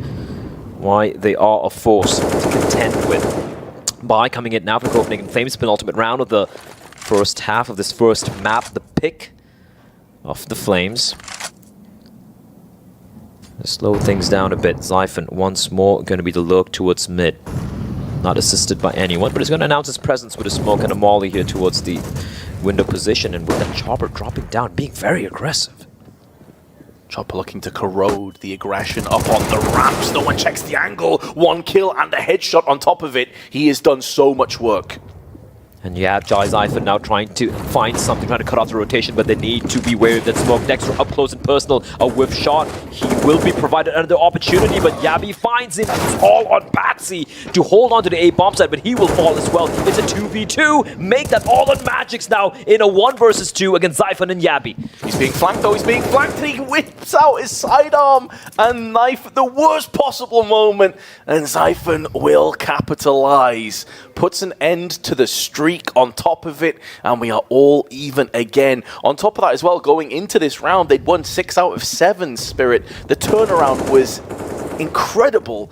why they are a force to contend with. By coming in now for Copenhagen Flames, penultimate round of the first half of this first map, the pick of the Flames. Slow things down a bit. Zyphon once more going to be the lurk towards mid. Not assisted by anyone, but he's going to announce his presence with a smoke and a molly here towards the window position, and with that Chopper dropping down, being very aggressive. Chopper looking to corrode the aggression up on the ramps. No one checks the angle. 1 kill and a headshot on top of it. He has done so much work. And yeah, Zyphon now trying to find something, trying to cut off the rotation, but they need to be wary of that smoke. Dexter up close and personal, a whiff shot. He will be provided another opportunity, but Yabi finds him. It's all on Patsy to hold on to the A bomb side, but he will fall as well. It's a 2v2. Make that all on Magic's now in a 1 versus 2 against Zyphon and Yabi. He's being flanked though, he's being flanked, and he whips out his sidearm and knife at the worst possible moment, and Zyphon will capitalize. Puts an end to the streak on top of it, and we are all even again. On top of that as well, going into this round, they'd won 6 out of 7, Spirit. The turnaround was incredible.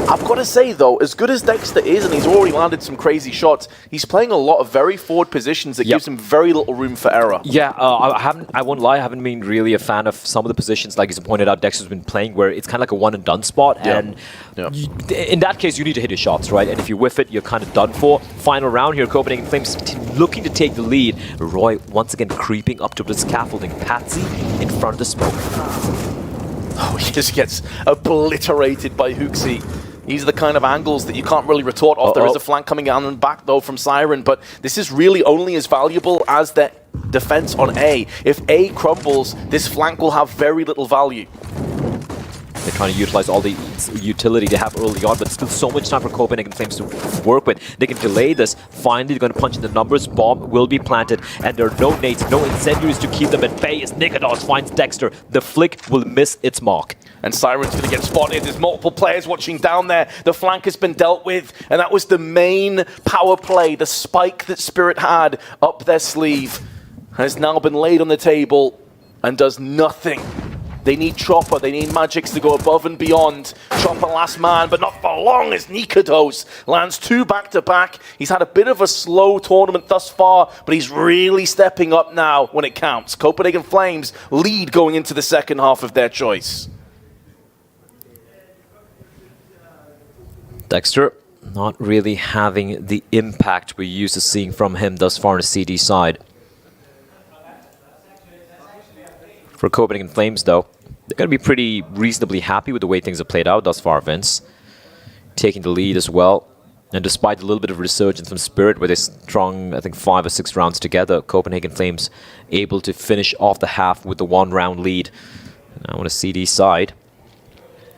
I've got to say, though, as good as Dexter is, and he's already landed some crazy shots, he's playing a lot of very forward positions that gives him very little room for error. Yeah, I won't lie, I haven't been really a fan of some of the positions, like he's pointed out, Dexter's been playing, where it's kind of like a one-and-done spot, and in that case, you need to hit your shots, right? And if you whiff it, you're kind of done for. Final round here, Copenhagen Flames looking to take the lead. Roy once again creeping up to the scaffolding. Patsy in front of the smoke. Oh, he just gets obliterated by Huxi. These are the kind of angles that you can't really retort off. There is a flank coming down and back, though, from Siren, but this is really only as valuable as their defense on A. If A crumbles, this flank will have very little value. They're trying to utilize all the utility they have early on, but still so much time for Copenhagen Flames to work with. They can delay this. Finally, they're going to punch in the numbers. Bomb will be planted, and there are no nades, no incendiaries to keep them at bay as nikodos finds Dexter. The flick will miss its mark. And Siren's going to get spotted. There's multiple players watching down there. The flank has been dealt with, and that was the main power play. The spike that Spirit had up their sleeve has now been laid on the table. and does nothing. They need Chopper, they need Magics to go above and beyond. Chopper last man, but not for long as niko lands 2 back-to-back. He's had a bit of a slow tournament thus far, but he's really stepping up now when it counts. Copenhagen Flames lead going into the second half of their choice. Dexter not really having the impact we're used to seeing from him thus far on the CD side. For Copenhagen Flames, though, they're going to be pretty reasonably happy with the way things have played out thus far, Vince. Taking the lead as well. And despite a little bit of resurgence from Spirit, where they strung, I think, 5 or 6 rounds together, Copenhagen Flames able to finish off the half with the 1-round lead. Now on the CD side,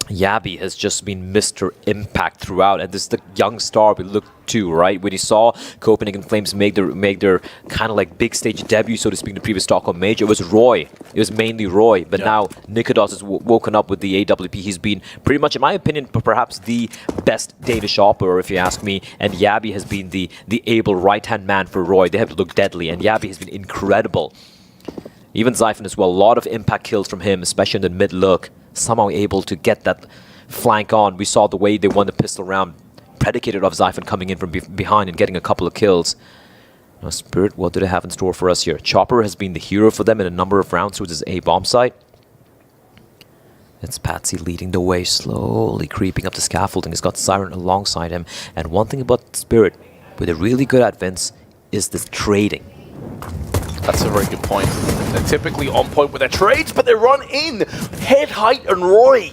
Yabi has just been Mr. Impact throughout, and this is the young star we look to, right? When you saw Copenhagen Flames make their kind of like big stage debut, so to speak, in the previous Stockholm Major, it was Roy. It was mainly Roy, but now niko has woken up with the AWP. He's been pretty much, in my opinion, perhaps the best Danish operator, if you ask me, and Yabi has been the able right-hand man for Roy. They have to look deadly, and Yabi has been incredible. Even Zyphon as well, a lot of impact kills from him, especially in the mid-look. Somehow able to get that flank on. We saw the way they won the pistol round, predicated off Zyphon coming in from behind and getting a couple of kills. Now Spirit, what do they have in store for us here? Chopper has been the hero for them in a number of rounds with his A-bomb site. It's Patsy leading the way, slowly creeping up the scaffolding. He's got Siren alongside him. And one thing about Spirit, where they're really good at, Vince, is this trading. That's a very good point. They're typically on point with their trades, but they run in. Head height and Roy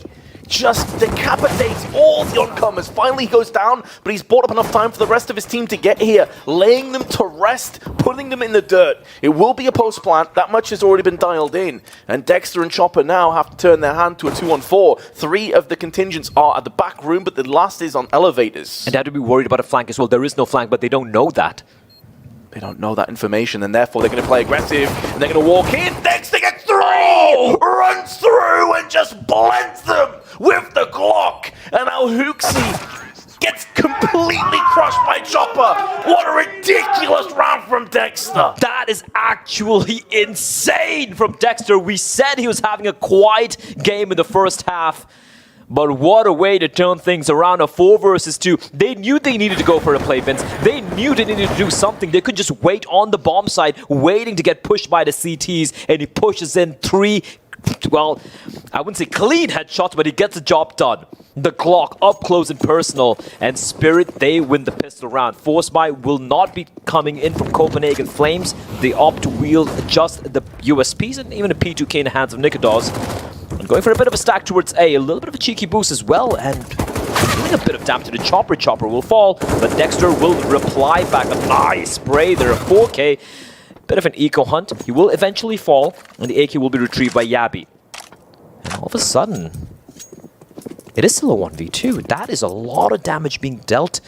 just decapitates all the oncomers. Finally he goes down, but he's bought up enough time for the rest of his team to get here, laying them to rest, putting them in the dirt. It will be a post-plant. That much has already been dialed in. And Dexter and Chopper now have to turn their hand to a 2-on-4. 3 of the contingents are at the back room, but the last is on elevators. And they have to be worried about a flank as well. There is no flank, but they don't know that. They don't know that information, and therefore they're going to play aggressive, and they're going to walk in. Dexter gets 3! Runs through and just blends them with the Glock. And now Hooksy gets completely crushed by Chopper. What a ridiculous round from Dexter. That is actually insane from Dexter. We said he was having a quiet game in the first half. But what a way to turn things around. A 4 versus 2. They knew they needed to go for a play, Vince. They knew they needed to do something. They could just wait on the bomb side, waiting to get pushed by the CTs. And he pushes in 3, well, I wouldn't say clean headshots, but he gets the job done. The Glock up close and personal. And Spirit, they win the pistol round. forZe will not be coming in from Copenhagen Flames. They opt to wield just the USPs and even a P2K in the hands of niko. And going for a bit of a stack towards A little bit of a cheeky boost as well, and doing a bit of damage to the Chopper. Chopper will fall, but Dexter will reply back. A nice spray there, a 4K. Bit of an eco hunt. He will eventually fall, and the AK will be retrieved by Yabi. And all of a sudden, it is still a 1v2. That is a lot of damage being dealt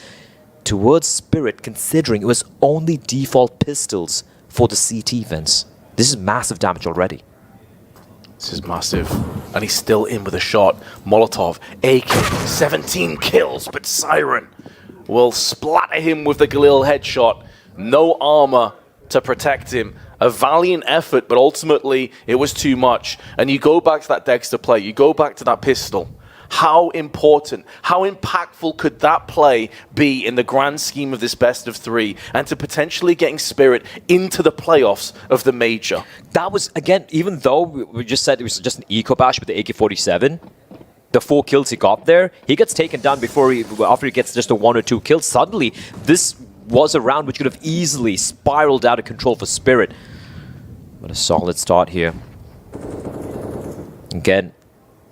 towards Spirit, considering it was only default pistols for the CT, Vince. This is massive damage already. This is massive. And he's still in with a shot. Molotov, AK, 17 kills, but Siren will splatter him with the Galil headshot. No armor to protect him. A valiant effort, but ultimately it was too much. And you go back to that Dexter play, you go back to that pistol. How important, how impactful could that play be in the grand scheme of this best of 3 and to potentially getting Spirit into the playoffs of the Major? That was, again, even though we just said it was just an eco bash with the AK-47, the 4 kills he got there, he gets taken down after he gets just a 1 or 2 kills. Suddenly, this was a round which could have easily spiraled out of control for Spirit. But a solid start here. Again,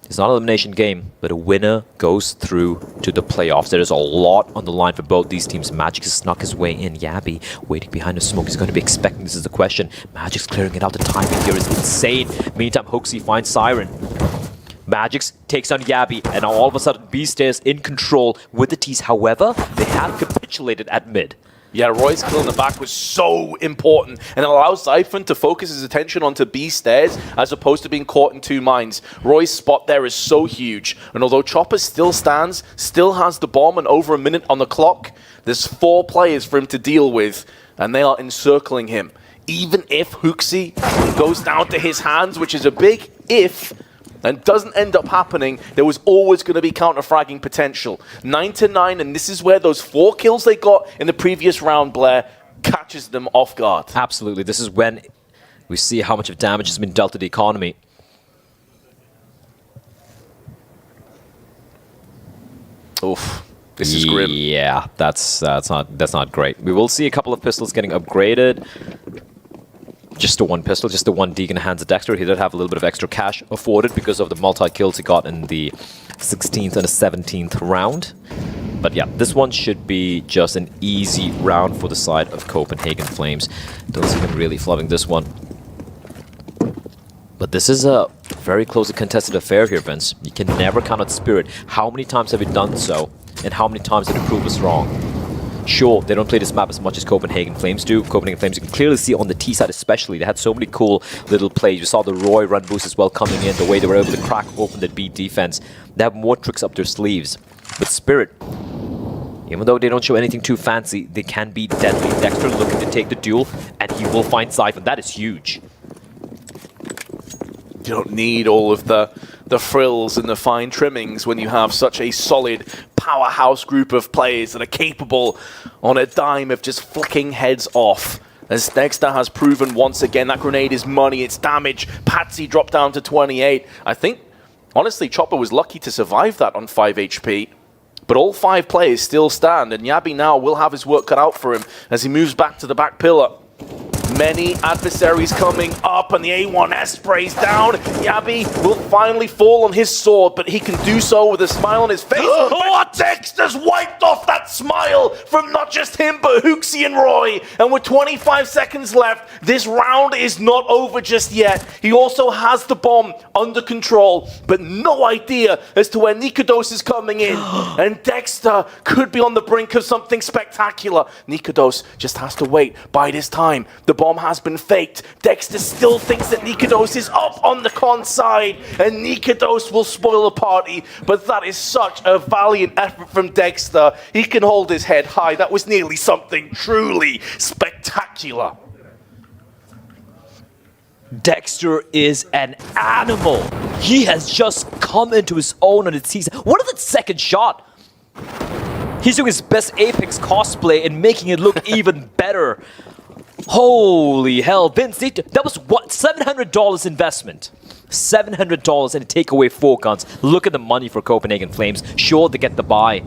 it's not an elimination game, but a winner goes through to the playoffs. There is a lot on the line for both these teams. Magic has snuck his way in. Yabi waiting behind the smoke. He's going to be expecting this is the question. Magic's clearing it out. The timing here is insane. Meantime, Hooksy finds Siren. Magix takes on Yabi, and now all of a sudden Beast is in control with the T's. However, they have capitulated at mid. Yeah, Roy's kill in the back was so important, and it allows Zyphon to focus his attention onto B stairs as opposed to being caught in 2 mines. Roy's spot there is so huge, and although Chopper still stands, still has the bomb and over a minute on the clock, there's 4 players for him to deal with, and they are encircling him. even if hoxie goes down to his hands, which is a big if, and doesn't end up happening, there was always going to be counter-fragging potential. 9-9, and this is where those 4 kills they got in the previous round, Blair, catches them off guard. Absolutely. This is when we see how much of damage has been dealt to the economy. Oof. This is grim. Yeah, that's not great. We will see a couple of pistols getting upgraded. Just the one pistol, just the one Deacon hands of Dexter. He did have a little bit of extra cash afforded because of the multi-kills he got in the 16th and the 17th round. But yeah, this one should be just an easy round for the side of Copenhagen Flames. Don't see them really flubbing this one. But this is a very closely contested affair here, Vince. You can never count out Spirit. How many times have we done so? And how many times did it prove us wrong? Sure, they don't play this map as much as Copenhagen Flames do. Copenhagen Flames, you can clearly see on the T side especially, they had so many cool little plays. You saw the Roy run boost as well coming in, the way they were able to crack open the B defense. They have more tricks up their sleeves. But Spirit, even though they don't show anything too fancy, they can be deadly. Dexter looking to take the duel, and he will find Siphon. That is huge. You don't need all of the frills and the fine trimmings when you have such a solid powerhouse group of players that are capable on a dime of just flicking heads off. As Dexter has proven once again, that grenade is money, it's damage. Patsy dropped down to 28. I think, honestly, Chopper was lucky to survive that on 5 HP. But all 5 players still stand, and Yabi now will have his work cut out for him as he moves back to the back pillar. Many adversaries coming up, and the A1S sprays down. Yabi will finally fall on his sword, but he can do so with a smile on his face. Oh, Dexter's wiped off that smile from not just him, but hoxie and Roy. And with 25 seconds left, this round is not over just yet. He also has the bomb under control, but no idea as to where nikodos is coming in. And Dexter could be on the brink of something spectacular. nikodos just has to wait, bide his time. The bomb has been faked. Dexter still thinks that nikodos is up on the con side, and nikodos will spoil the party, but that is such a valiant effort from Dexter. He can hold his head high. That was nearly something truly spectacular. Dexter is an animal. He has just come into his own on the season. What is that second shot? He's doing his best Apex cosplay and making it look even better. Holy hell, Vince, that was what, $700 investment. $700 and take away 4 guns. Look at the money for Copenhagen Flames. Sure, they get the buy,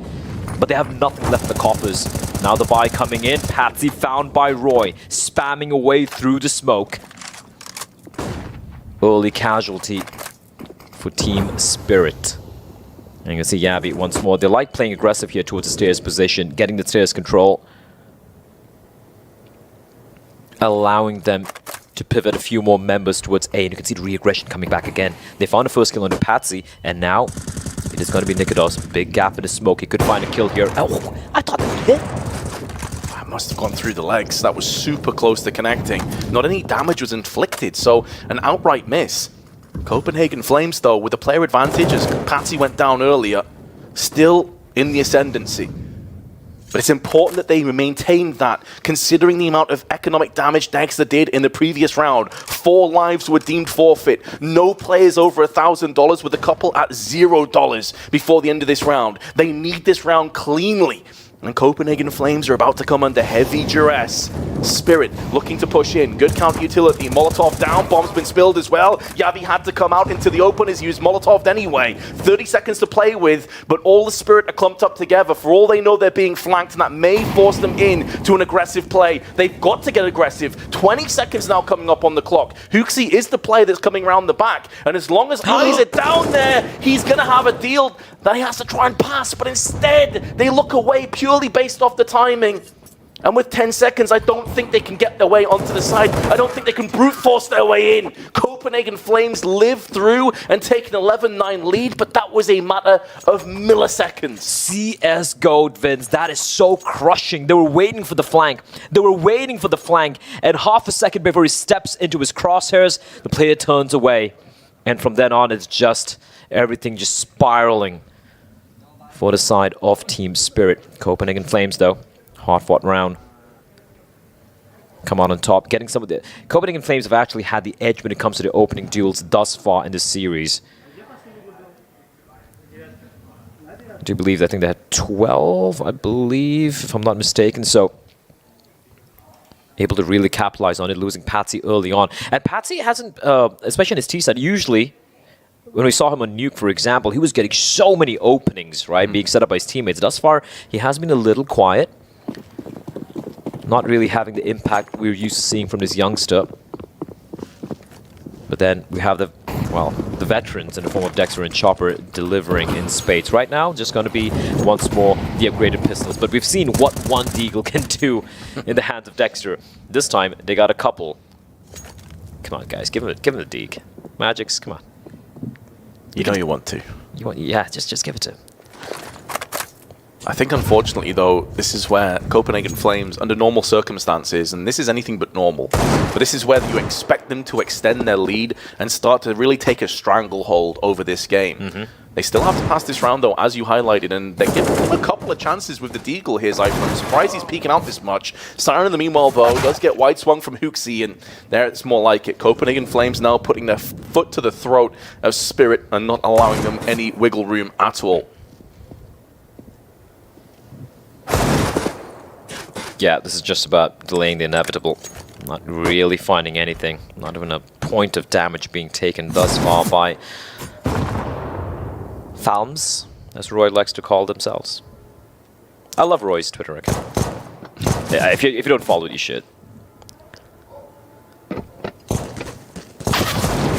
but they have nothing left in the coffers. Now the buy coming in. Patsy found by Roy, spamming away through the smoke. Early casualty for Team Spirit. And you can see Yavi once more. They like playing aggressive here towards the stairs position, getting the stairs control, allowing them to pivot a few more members towards A. And you can see the re-aggression coming back again. They found the first kill on Patsy, and now it is going to be nikodos. Big gap in the smoke. He could find a kill here. Oh, I thought that would hit. That must have gone through the legs. That was super close to connecting. Not any damage was inflicted, so an outright miss. Copenhagen Flames, though, with the player advantage as Patsy went down earlier, still in the ascendancy. But it's important that they maintained that, considering the amount of economic damage Dexter did in the previous round. 4 lives were deemed forfeit. No players over $1,000, with a couple at $0 before the end of this round. They need this round cleanly. And Copenhagen Flames are about to come under heavy duress. Spirit looking to push in. Good counter utility. Molotov down. Bomb's been spilled as well. Yavi had to come out into the open as he used Molotov anyway. 30 seconds to play with, but all the Spirit are clumped up together. For all they know, they're being flanked, and that may force them in to an aggressive play. They've got to get aggressive. 20 seconds now coming up on the clock. hoxie is the player that's coming around the back, and as long as eyes are down there, he's going to have a deal that he has to try and pass, but instead, they look away purely based off the timing. And with 10 seconds, I don't think they can get their way onto the side. I don't think they can brute force their way in. Copenhagen Flames live through and take an 11-9 lead, but that was a matter of milliseconds. CSGO, Vince, that is so crushing. They were waiting for the flank. They were waiting for the flank, and half a second before he steps into his crosshairs, the player turns away. And from then on, it's just everything just spiraling for the side of Team Spirit. Copenhagen Flames, though, hard-fought round. come on top, getting some of the... Copenhagen Flames have actually had the edge when it comes to the opening duels thus far in this series. I do believe, I think they had 12, I believe, if I'm not mistaken, so able to really capitalize on it, losing Patsy early on. And Patsy hasn't, especially in his T side, usually, when we saw him on Nuke, for example, he was getting so many openings, right, being set up by his teammates. Thus far, he has been a little quiet, not really having the impact we're used to seeing from this youngster. But then we have the veterans in the form of Dexter and Chopper delivering in spades. Right now, just going to be once more the upgraded pistols. But we've seen what one Deagle can do in the hands of Dexter. This time, they got a couple. Come on, guys, give him a Deag. Magix, come on. You know you want to. Yeah, just give it to him. I think, unfortunately, though, this is where Copenhagen Flames, under normal circumstances, and this is anything but normal, but this is where you expect them to extend their lead and start to really take a stranglehold over this game. They still have to pass this round, though, as you highlighted, and they're giving them a couple of chances with the Deagle here, Zypher. I'm surprised he's peeking out this much. Siren, in the meanwhile, though, does get wide swung from Hooksy, and there it's more like it. Copenhagen Flames now putting their foot to the throat of Spirit and not allowing them any wiggle room at all. Yeah, this is just about delaying the inevitable. Not really finding anything. Not even a point of damage being taken thus far by Falms, as Roy likes to call themselves. I love Roy's Twitter account. Yeah, if you don't follow it, you should.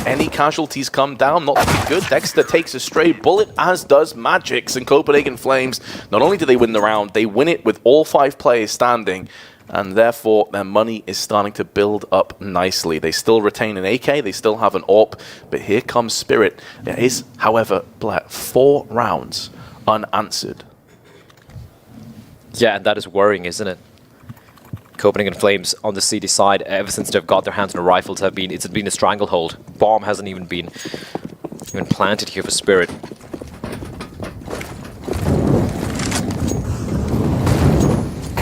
Any casualties come down, not looking good. Dexter takes a stray bullet, as does Magix, and Copenhagen Flames. Not only do they win the round, they win it with all 5 players standing, and therefore their money is starting to build up nicely. They still retain an AK, they still have an AWP, but here comes Spirit. There is, however, 4 rounds unanswered. Yeah, and that is worrying, isn't it? Copenhagen Flames on the CD side, ever since they've got their hands on the rifles, it's been a stranglehold. Bomb hasn't even been planted here for Spirit.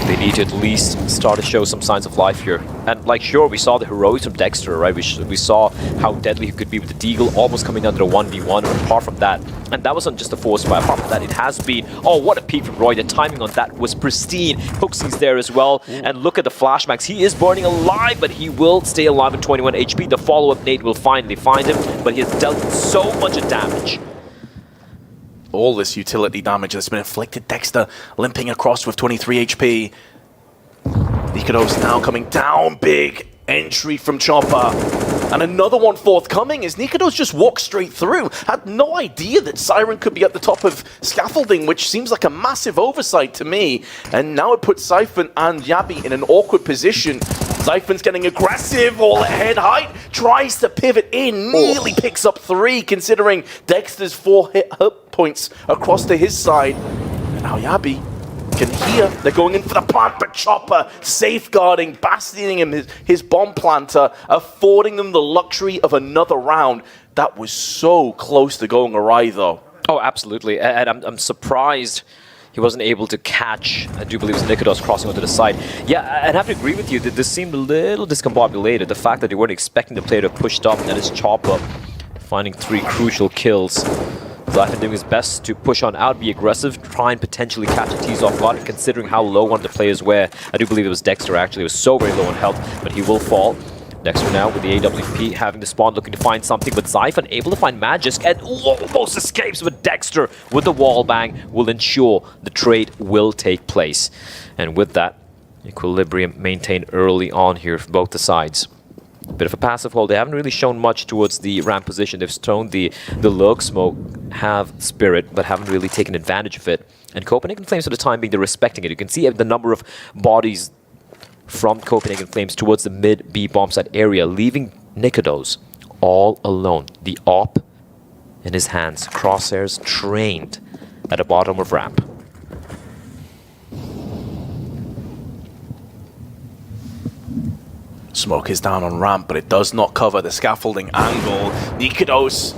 They need to at least start to show some signs of life here. And like, sure, we saw the heroics from Dexter, right? We saw how deadly he could be with the Deagle, almost coming down to the 1v1. And apart from that, and that wasn't just a force fire, apart from that, it has been, oh, what a peek from Roy. The timing on that was pristine. Hooksy's there as well. Ooh. And look at the flashbacks. He is burning alive, but he will stay alive at 21 HP. The follow-up nade will finally find him, but he has dealt so much damage. All this utility damage that's been inflicted. Dexter limping across with 23 HP. niko's now coming down. Big entry from Chopper. And another one forthcoming as niko's just walked straight through. Had no idea that Siren could be at the top of scaffolding, which seems like a massive oversight to me. And now it puts Zyphon and Yabi in an awkward position. Zyphon's getting aggressive, all at head height, tries to pivot in, nearly picks up 3, considering Dexter's 4 hit points across to his side. And now Yabi can hear they're going in for the plant, but Chopper safeguarding, bastioning him, his bomb planter, affording them the luxury of another round. That was so close to going awry, though. Oh, absolutely. And I'm surprised he wasn't able to catch, I do believe it was niko crossing onto the side. Yeah, I'd have to agree with you that this seemed a little discombobulated. The fact that they weren't expecting the player to push up, and that is Chopper finding 3 crucial kills. Zyphon doing his best to push on out, be aggressive, try and potentially catch a tease off guard, considering how low one of the players were. I do believe it was Dexter, actually. It was so very low on health, but he will fall. Dexter now with the AWP having the spawn, looking to find something, but Zyphon able to find Magisk and almost escapes, but Dexter with the wall bang will ensure the trade will take place. And with that, equilibrium maintained early on here for both the sides. A bit of a passive hold. They haven't really shown much towards the ramp position. They've shown the lurk smoke, have Spirit, but haven't really taken advantage of it. And Copenhagen Flames, for the time being, they're respecting it. You can see the number of bodies from Copenhagen Flames towards the mid-B bomb site area, leaving niko's all alone. The AWP in his hands, crosshairs trained at the bottom of ramp. Smoke is down on ramp, but it does not cover the scaffolding angle. niko's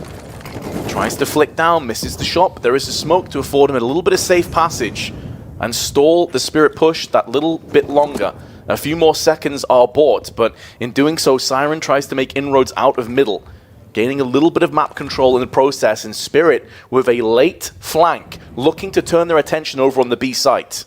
tries to flick down, misses the shot. There is a smoke to afford him a little bit of safe passage and stall the Spirit push that little bit longer. A few more seconds are bought, but in doing so, Siren tries to make inroads out of middle, gaining a little bit of map control in the process, and Spirit with a late flank, looking to turn their attention over on the B site.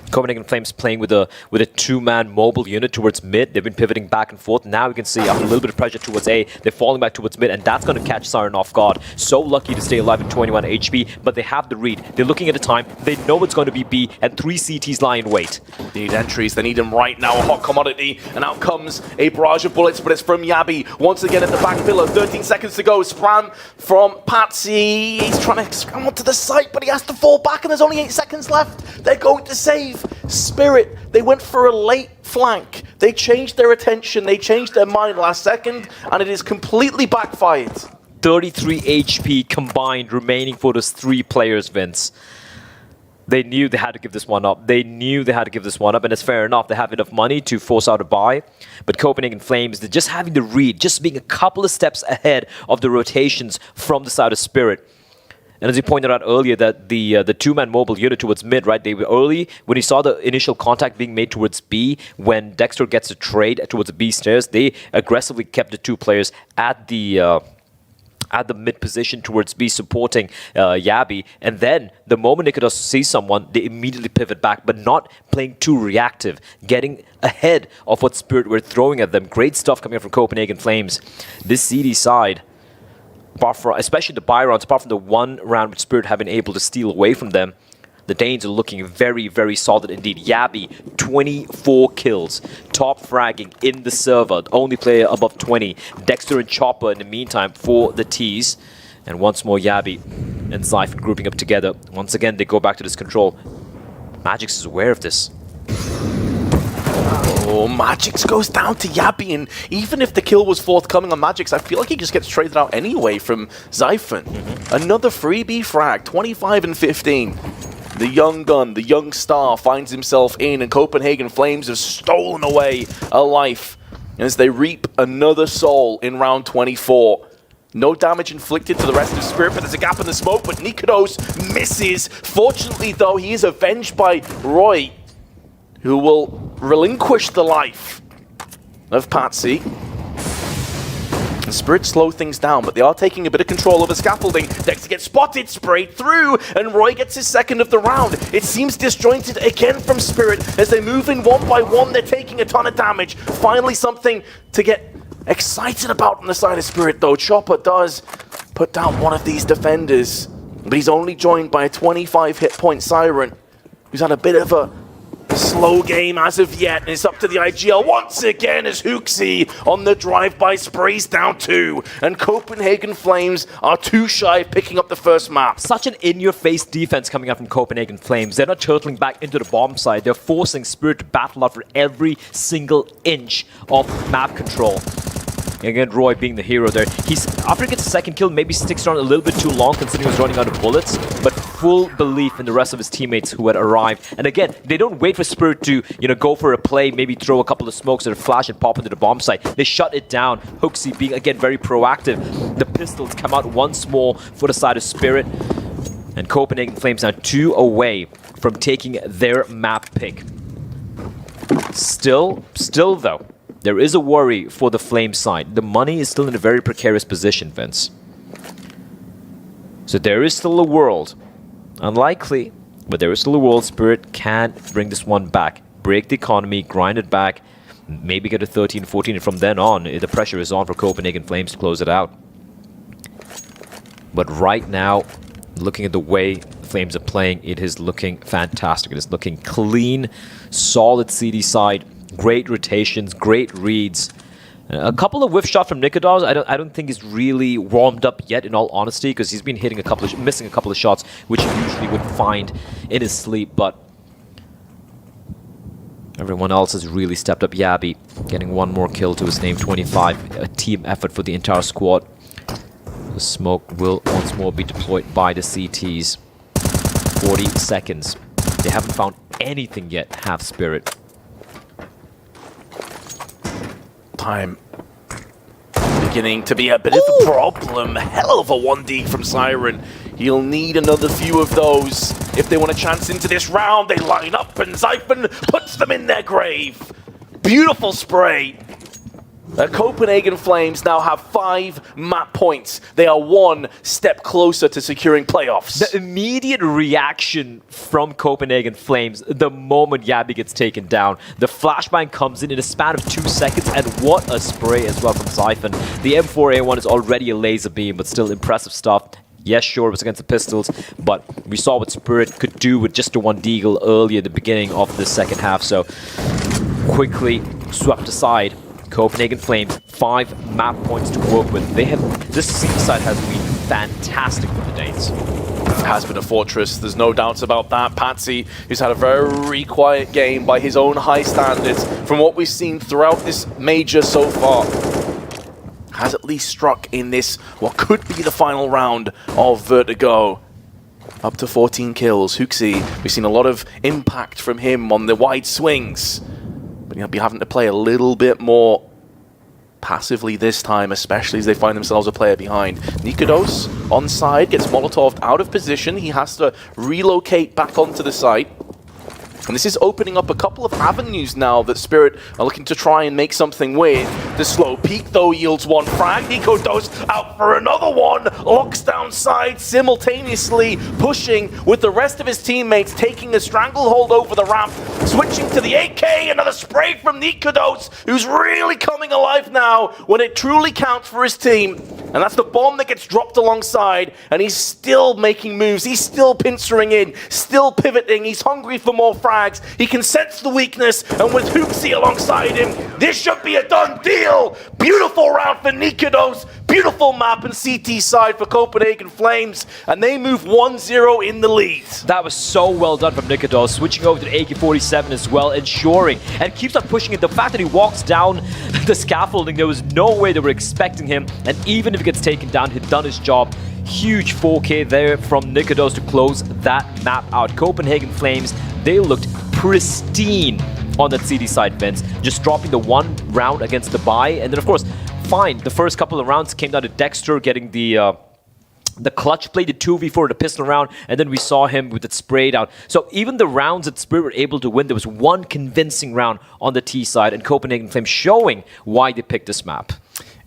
Copenhagen Flames playing with a two-man mobile unit towards mid. They've been pivoting back and forth. Now we can see after a little bit of pressure towards A, they're falling back towards mid, and that's going to catch Siren off guard. So lucky to stay alive at 21 HP, but they have the read. They're looking at the time. They know it's going to be B, and 3 CTs lie in wait. Need entries. They need them right now. A hot commodity, and out comes a barrage of bullets, but it's from Yabi. Once again at the back pillar. 13 seconds to go. Spram from Patsy. He's trying to scramble to the site, but he has to fall back, and there's only 8 seconds left. They're going to save. Spirit, they went for a late flank. They changed their attention, they changed their mind last second, and it is completely backfired. 33 HP combined remaining for those 3 players, Vince. They knew they had to give this one up. They knew they had to give this one up, and it's fair enough. They have enough money to force out a buy. But Copenhagen Flames, they're just having the read, just being a couple of steps ahead of the rotations from the side of Spirit. And as you pointed out earlier, that the two-man mobile unit towards mid, right? They were early when you saw the initial contact being made towards B. When Dexter gets a trade towards the B stairs, they aggressively kept the 2 players at the mid position towards B, supporting Yabi. And then the moment niko sees someone, they immediately pivot back, but not playing too reactive, getting ahead of what Spirit were throwing at them. Great stuff coming from Copenhagen Flames. This CD side, especially the buy rounds, apart from the one round which Spirit have been able to steal away from them, the Danes are looking very, very solid indeed. Yabi, 24 kills, top fragging in the server, the only player above 20. Dexter and Chopper in the meantime for the T's. And once more Yabi and Zyphon grouping up together. Once again, they go back to this control. Magix is aware of this. Oh, Magix goes down to Yabi, and even if the kill was forthcoming on Magix, I feel like he just gets traded out anyway from Zyphon. Another freebie frag, 25 and 15. The young gun, the young star finds himself in, and Copenhagen Flames have stolen away a life as they reap another soul in round 24. No damage inflicted to the rest of Spirit, but there's a gap in the smoke, but niko misses. Fortunately, though, he is avenged by Roy, who will relinquish the life of Patsy. And Spirit slow things down, but they are taking a bit of control over scaffolding. Dexter gets spotted, sprayed through, and Roy gets his second of the round. It seems disjointed again from Spirit as they move in one by one. They're taking a ton of damage. Finally something to get excited about on the side of Spirit, though. Chopper does put down one of these defenders, but he's only joined by a 25 hit point Siren, who's had a bit of a slow game as of yet, and it's up to the IGL once again as Hooksy on the drive-by sprays down 2, and Copenhagen Flames are too shy of picking up the first map. Such an in-your-face defense coming out from Copenhagen Flames. They're not turtling back into the bomb side. They're forcing Spirit to battle out for every single inch of map control. Again, Roy being the hero there. After he gets a second kill, maybe sticks around a little bit too long considering he's running out of bullets, but full belief in the rest of his teammates who had arrived. And again, they don't wait for Spirit to, go for a play, maybe throw a couple of smokes or a flash and pop into the bomb site. They shut it down. Hooksy being, again, very proactive. The pistols come out once more for the side of Spirit. And Copenhagen Flames now 2 away from taking their map pick. Still though, there is a worry for the Flame side. The money is still in a very precarious position, Vince. So there is still a world, unlikely, but there is still a world Spirit can bring this one back. Break the economy, grind it back, maybe get to 13, 14, and from then on, the pressure is on for Copenhagen Flames to close it out. But right now, looking at the way Flames are playing, it is looking fantastic. It is looking clean, solid CD side. Great rotations, great reads. A couple of whiff shots from niko. I don't think he's really warmed up yet, in all honesty, because he's been missing a couple of shots, which he usually would find in his sleep. But everyone else has really stepped up. Yabi getting one more kill to his name, 25. A team effort for the entire squad. The smoke will once more be deployed by the CTs. 40 seconds. They haven't found anything yet, half Spirit. Time beginning to be a bit of a problem. Hell of a 1D from Siren. He'll need another few of those. if they want a chance into this round. They line up and Zyphon puts them in their grave. Beautiful spray. The Copenhagen Flames now have 5 map points. They are 1 step closer to securing playoffs. The immediate reaction from Copenhagen Flames the moment Yabi gets taken down. The flashbang comes in a span of 2 seconds, and what a spray as well from Zyphon. The M4A1 is already a laser beam, but still impressive stuff. Yes, sure, it was against the Pistols, but we saw what Spirit could do with just the 1 deagle earlier at the beginning of the second half, so quickly swept aside. Copenhagen Flames, 5 map points to work with. This side has been fantastic for the Danes. It has been a fortress, there's no doubts about that. Patsy, who's had a very quiet game by his own high standards, from what we've seen throughout this major so far, has at least struck in this, what could be the final round of Vertigo. Up to 14 kills. Huxi, we've seen a lot of impact from him on the wide swings. But he'll be having to play a little bit more passively this time, especially as they find themselves a player behind. nikodos on side, gets Molotov'd out of position. He has to relocate back onto the site. And this is opening up a couple of avenues now that Spirit are looking to try and make something with. The slow peak, though, yields 1 frag. nikodos out for another one. Locks down side, simultaneously pushing with the rest of his teammates, taking a stranglehold over the ramp. Switching to the AK, another spray from nikodos, who's really coming alive now when it truly counts for his team. And that's the bomb that gets dropped alongside, and he's still making moves. He's still pincering in, still pivoting. He's hungry for more frags. He can sense the weakness, and with Huxi alongside him, this should be a done deal. Beautiful round for nikodos. Beautiful map and CT side for Copenhagen Flames, and they move 1-0 in the lead. That was so well done from nikodos, switching over to the AK-47 as well, ensuring, and keeps on pushing it. The fact that he walks down the scaffolding, there was no way they were expecting him, and even if he gets taken down, he'd done his job. Huge 4K there from nikodos to close that map out. Copenhagen Flames, they looked pristine on that CD side, Vince, just dropping the 1 round against the buy, and then of course, fine, the first couple of rounds came down to Dexter getting the clutch play, the 2v4, the pistol round, and then we saw him with it sprayed out. So even the rounds that Spirit were able to win, there was 1 convincing round on the T side, and Copenhagen Flames showing why they picked this map.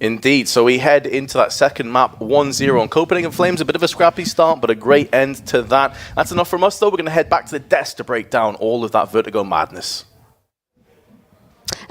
Indeed, so we head into that second map 1-0 on Copenhagen Flames. A bit of a scrappy start, but a great end to that. That's enough from us, though. We're going to head back to the desk to break down all of that Vertigo madness.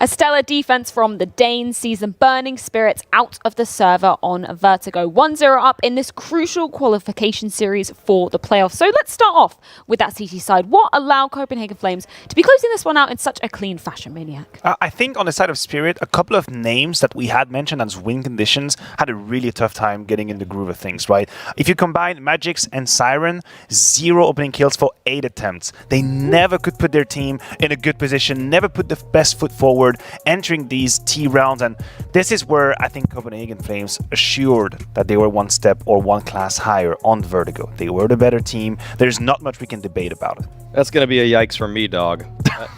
A stellar defense from the Danes sees them burning Spirits out of the server on Vertigo. 1-0 up in this crucial qualification series for the playoffs. So let's start off with that CT side. What allowed Copenhagen Flames to be closing this one out in such a clean fashion, Maniac? I think on the side of Spirit, a couple of names that we had mentioned as win conditions had a really tough time getting in the groove of things, right? If you combine Magix and Siren, 0 opening kills for 8 attempts. They never could put their team in a good position, never put the best foot forward entering these T rounds, and this is where I think Copenhagen Flames assured that they were 1 step or 1 class higher on Vertigo. They were the better team. There's not much we can debate about it. That's going to be a yikes from me, dog.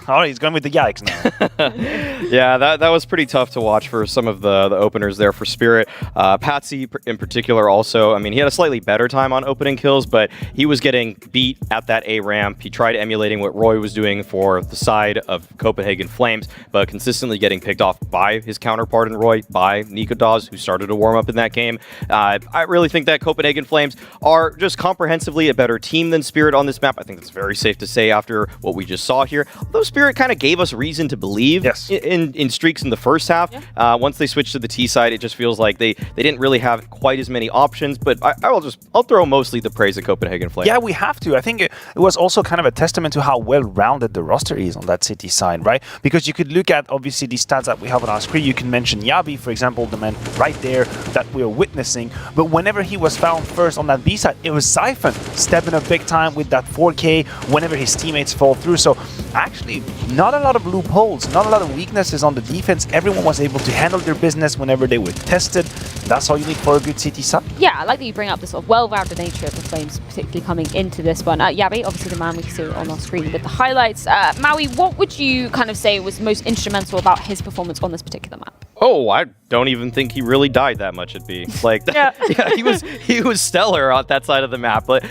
Oh, he's going with the yikes now. Yeah, that was pretty tough to watch for some of the openers there for Spirit. Patsy in particular also, I mean, he had a slightly better time on opening kills, but he was getting beat at that A ramp. He tried emulating what Roy was doing for the side of Copenhagen Flames, but consistently getting picked off by his counterpart in Roy, by nikodos, who started to warm up in that game. I really think that Copenhagen Flames are just comprehensively a better team than Spirit on this map. I think that's very safe to say after what we just saw here. Although Spirit kind of gave us reason to believe in streaks in the first half. Yeah. Once they switched to the T side, it just feels like they didn't really have quite as many options, but I'll throw mostly the praise at Copenhagen Flames. Yeah, we have to. I think it was also kind of a testament to how well-rounded the roster is on that City side, right? Because you could look at, obviously, the stats that we have on our screen. You can mention Yabi, for example, the man right there that we're witnessing. But whenever he was found first on that B side, it was Zyphon stepping up big time with that 4K whenever his teammates fall through. So actually, not a lot of loopholes, not a lot of weaknesses on the defense. Everyone was able to handle their business whenever they were tested. That's all you need for a good CT side. Yeah, I like that you bring up the sort of well-rounded nature of the Flames, particularly coming into this one. Yabi, obviously the man we can see on our screen with the highlights. Maui, what would you kind of say was most instrumental about his performance on this particular map? Oh, I don't even think he really died that much at B. Like, yeah, he was stellar on that side of the map. But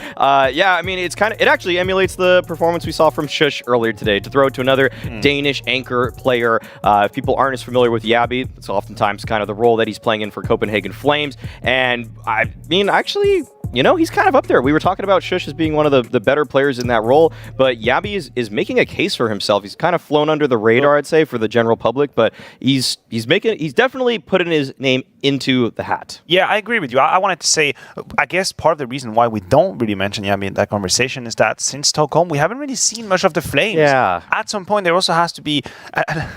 yeah, I mean, it actually emulates the performance we saw from Shush earlier today. To throw it to another Danish anchor player, if people aren't as familiar with Yabi, it's oftentimes kind of the role that he's playing in for Copenhagen Flames. And I mean, actually, you know, he's kind of up there. We were talking about Shush as being one of the better players in that role, but Yabi is making a case for himself. He's kind of flown under the radar, I'd say, for the general public, but he's definitely putting his name into the hat. Yeah, I agree with you. I wanted to say, I guess part of the reason why we don't really mention Yabi in that conversation is that since Stockholm, we haven't really seen much of the Flames. Yeah. At some point, there also has to be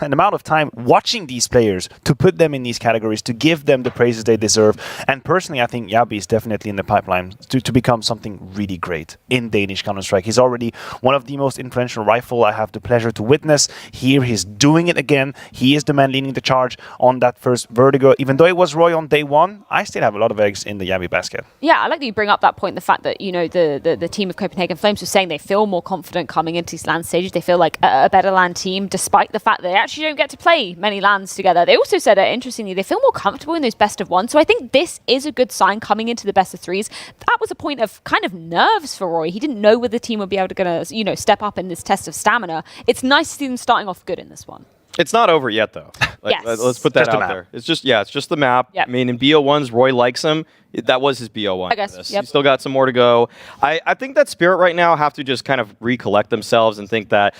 an amount of time watching these players to put them in these categories, to give them the praises they deserve. And personally, I think Yabi is definitely in the pipeline to become something really great in Danish Counter-Strike. He's already one of the most influential rifle I have the pleasure to witness. Here, he's doing it again. He is the man leading the charge on that first Vertigo. Even though it was Roy on day one, I still have a lot of eggs in the Yabi basket. Yeah, I like that you bring up that point, the fact that, you know, the team of Copenhagen Flames was saying they feel more confident coming into these LAN stages. They feel like a better LAN team, despite the fact that they actually don't get to play many LANs together. They also said, interestingly, they feel more comfortable in those best of one. So I think this is a good sign coming into the best of threes. That was a point of kind of nerves for Roy. He didn't know whether the team would be able to, you know, step up in this test of stamina. It's nice to see them starting off good in this one. It's not over yet, though. Yes. Let's put that Just out there. It's just the map. Yep. I mean, in BO1s, Roy likes him. That was his BO1. I guess, yep. He's still got some more to go. I think that Spirit right now have to just kind of recollect themselves and think that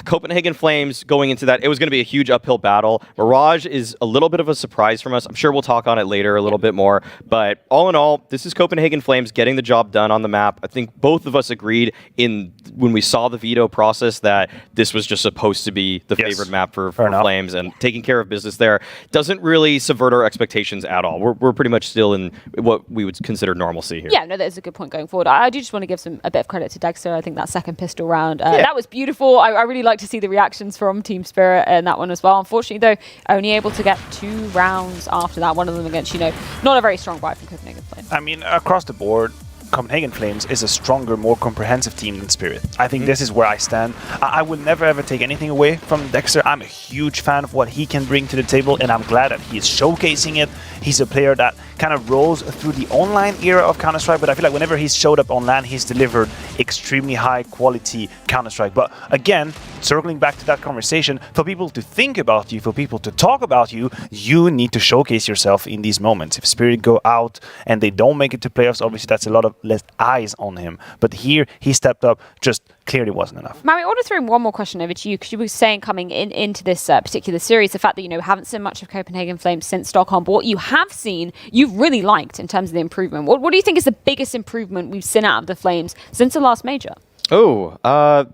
Copenhagen Flames going into that, it was going to be a huge uphill battle. Mirage is a little bit of a surprise from us. I'm sure we'll talk on it later a little bit more. But all in all, this is Copenhagen Flames getting the job done on the map. I think both of us agreed when we saw the veto process that this was just supposed to be the favored map for Flames, and taking care of business there doesn't really subvert our expectations at all. We're pretty much still in what we would consider normalcy here. Yeah, no, that is a good point going forward. I do just want to give a bit of credit to Dexter. I think that second pistol round, that was beautiful. I really like to see the reactions from Team Spirit in that one as well. Unfortunately, though, only able to get 2 rounds after that. One of them against, you know, not a very strong buy from Copenhagen Flames. I mean, across the board, Copenhagen Flames is a stronger, more comprehensive team than Spirit. I think this is where I stand. I would never ever take anything away from Dexter. I'm a huge fan of what he can bring to the table, and I'm glad that he's showcasing it. He's a player that kind of rose through the online era of Counter-Strike, but I feel like whenever he's showed up on LAN, he's delivered extremely high quality Counter-Strike. But again, circling back to that conversation, for people to think about you, for people to talk about you, you need to showcase yourself in these moments. If Spirit go out and they don't make it to playoffs, obviously that's a lot of less eyes on him. But here, he stepped up, just clearly wasn't enough. Mary, I want to throw in one more question over to you, because you were saying coming into this particular series, the fact that, you know, haven't seen much of Copenhagen Flames since Stockholm, but what you have seen, you've really liked in terms of the improvement. What do you think is the biggest improvement we've seen out of the Flames since the last major? Oh,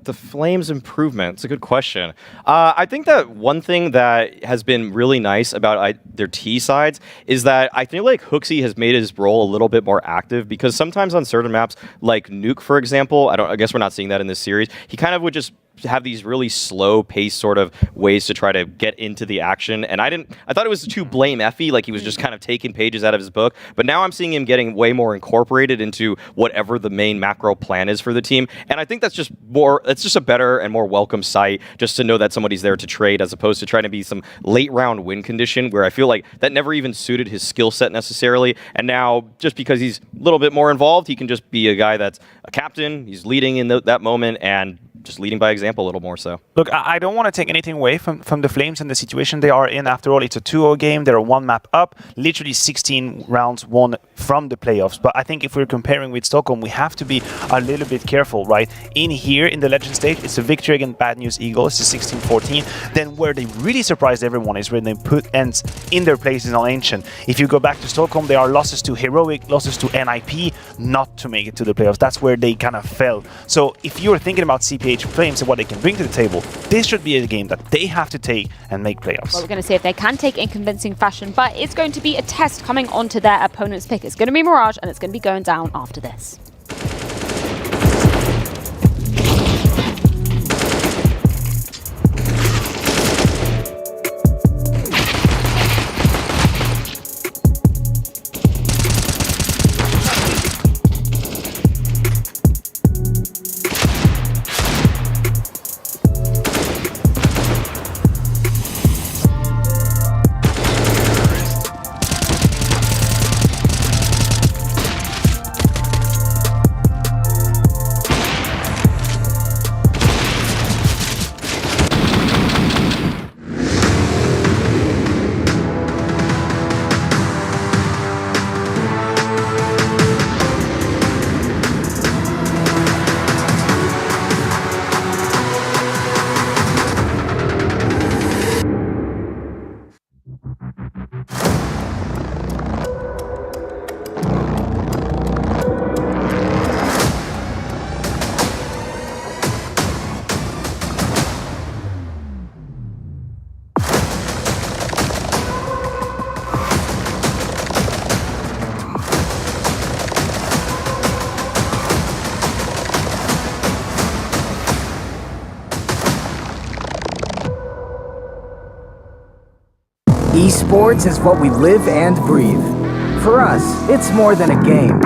the Flames improvement. It's a good question. I think that one thing that has been really nice about their T sides is that I feel like Hooksy has made his role a little bit more active, because sometimes on certain maps, like Nuke, for example, I guess we're not seeing that in this series, he kind of would just have these really slow pace sort of ways to try to get into the action, and I thought it was too blame Effie, like he was just kind of taking pages out of his book, but now I'm seeing him getting way more incorporated into whatever the main macro plan is for the team, and I think that's just a better and more welcome sight, just to know that somebody's there to trade, as opposed to trying to be some late round win condition, where I feel like that never even suited his skill set necessarily, and now just because he's a little bit more involved, he can just be a guy that's a captain, he's leading in that moment, and just leading by example a little more so. Look, I don't want to take anything away from the Flames and the situation they are in. After all, it's a 2-0 game. They're 1 map up. Literally 16 rounds won from the playoffs. But I think if we're comparing with Stockholm, we have to be a little bit careful, right? In here, in the Legend stage, it's a victory against Bad News Eagles. It's a 16-14. Then where they really surprised everyone is when they put Ence in their places on Ancient. If you go back to Stockholm, there are losses to Heroic, losses to NIP, not to make it to the playoffs. That's where they kind of fell. So if you're thinking about CPH Flames and what they can bring to the table, this should be a game that they have to take and make playoffs. Well, we're going to see if they can take in convincing fashion, but it's going to be a test coming onto their opponent's pick. It's going to be Mirage, and it's going to be going down after this. Esports is what we live and breathe. For us, it's more than a game.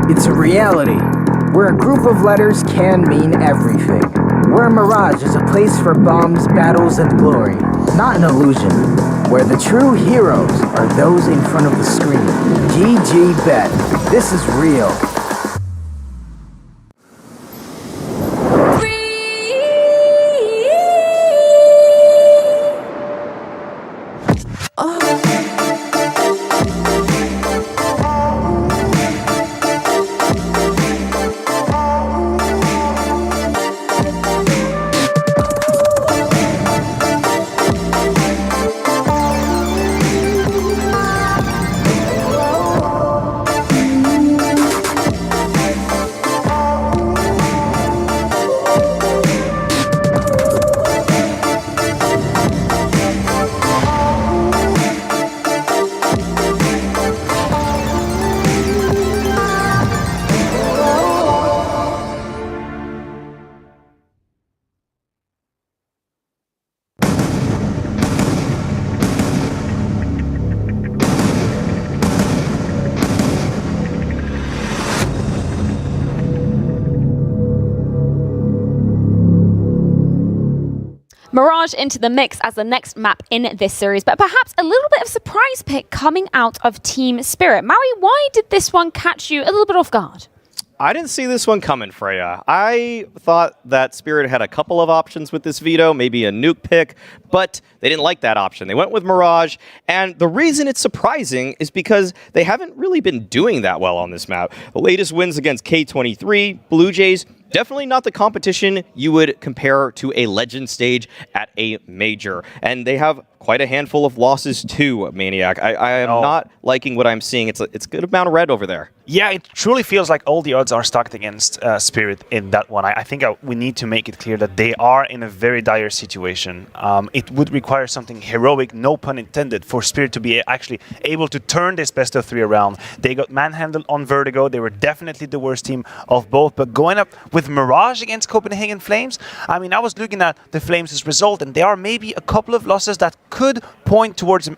It's a reality, where a group of letters can mean everything. Where Mirage is a place for bombs, battles, and glory, not an illusion. Where the true heroes are those in front of the screen. GG Bet. This is real. Mirage into the mix as the next map in this series, but perhaps a little bit of surprise pick coming out of Team Spirit. Maui, why did this one catch you a little bit off guard? I didn't see this one coming, Freya. I thought that Spirit had a couple of options with this veto, maybe a nuke pick, but they didn't like that option. They went with Mirage, and the reason it's surprising is because they haven't really been doing that well on this map. The latest wins against K23, Blue Jays, definitely not the competition you would compare to a legend stage at a major. And they have quite a handful of losses too, Maniac. I am not liking what I'm seeing. It's a good amount of red over there. Yeah, it truly feels like all the odds are stacked against Spirit in that one. I think we need to make it clear that they are in a very dire situation. It would require something heroic, no pun intended, for Spirit to be actually able to turn this best of 3 around. They got manhandled on Vertigo. They were definitely the worst team of both. But going up with Mirage against Copenhagen Flames, I mean, I was looking at the Flames' result, and there are maybe a couple of losses that could point towards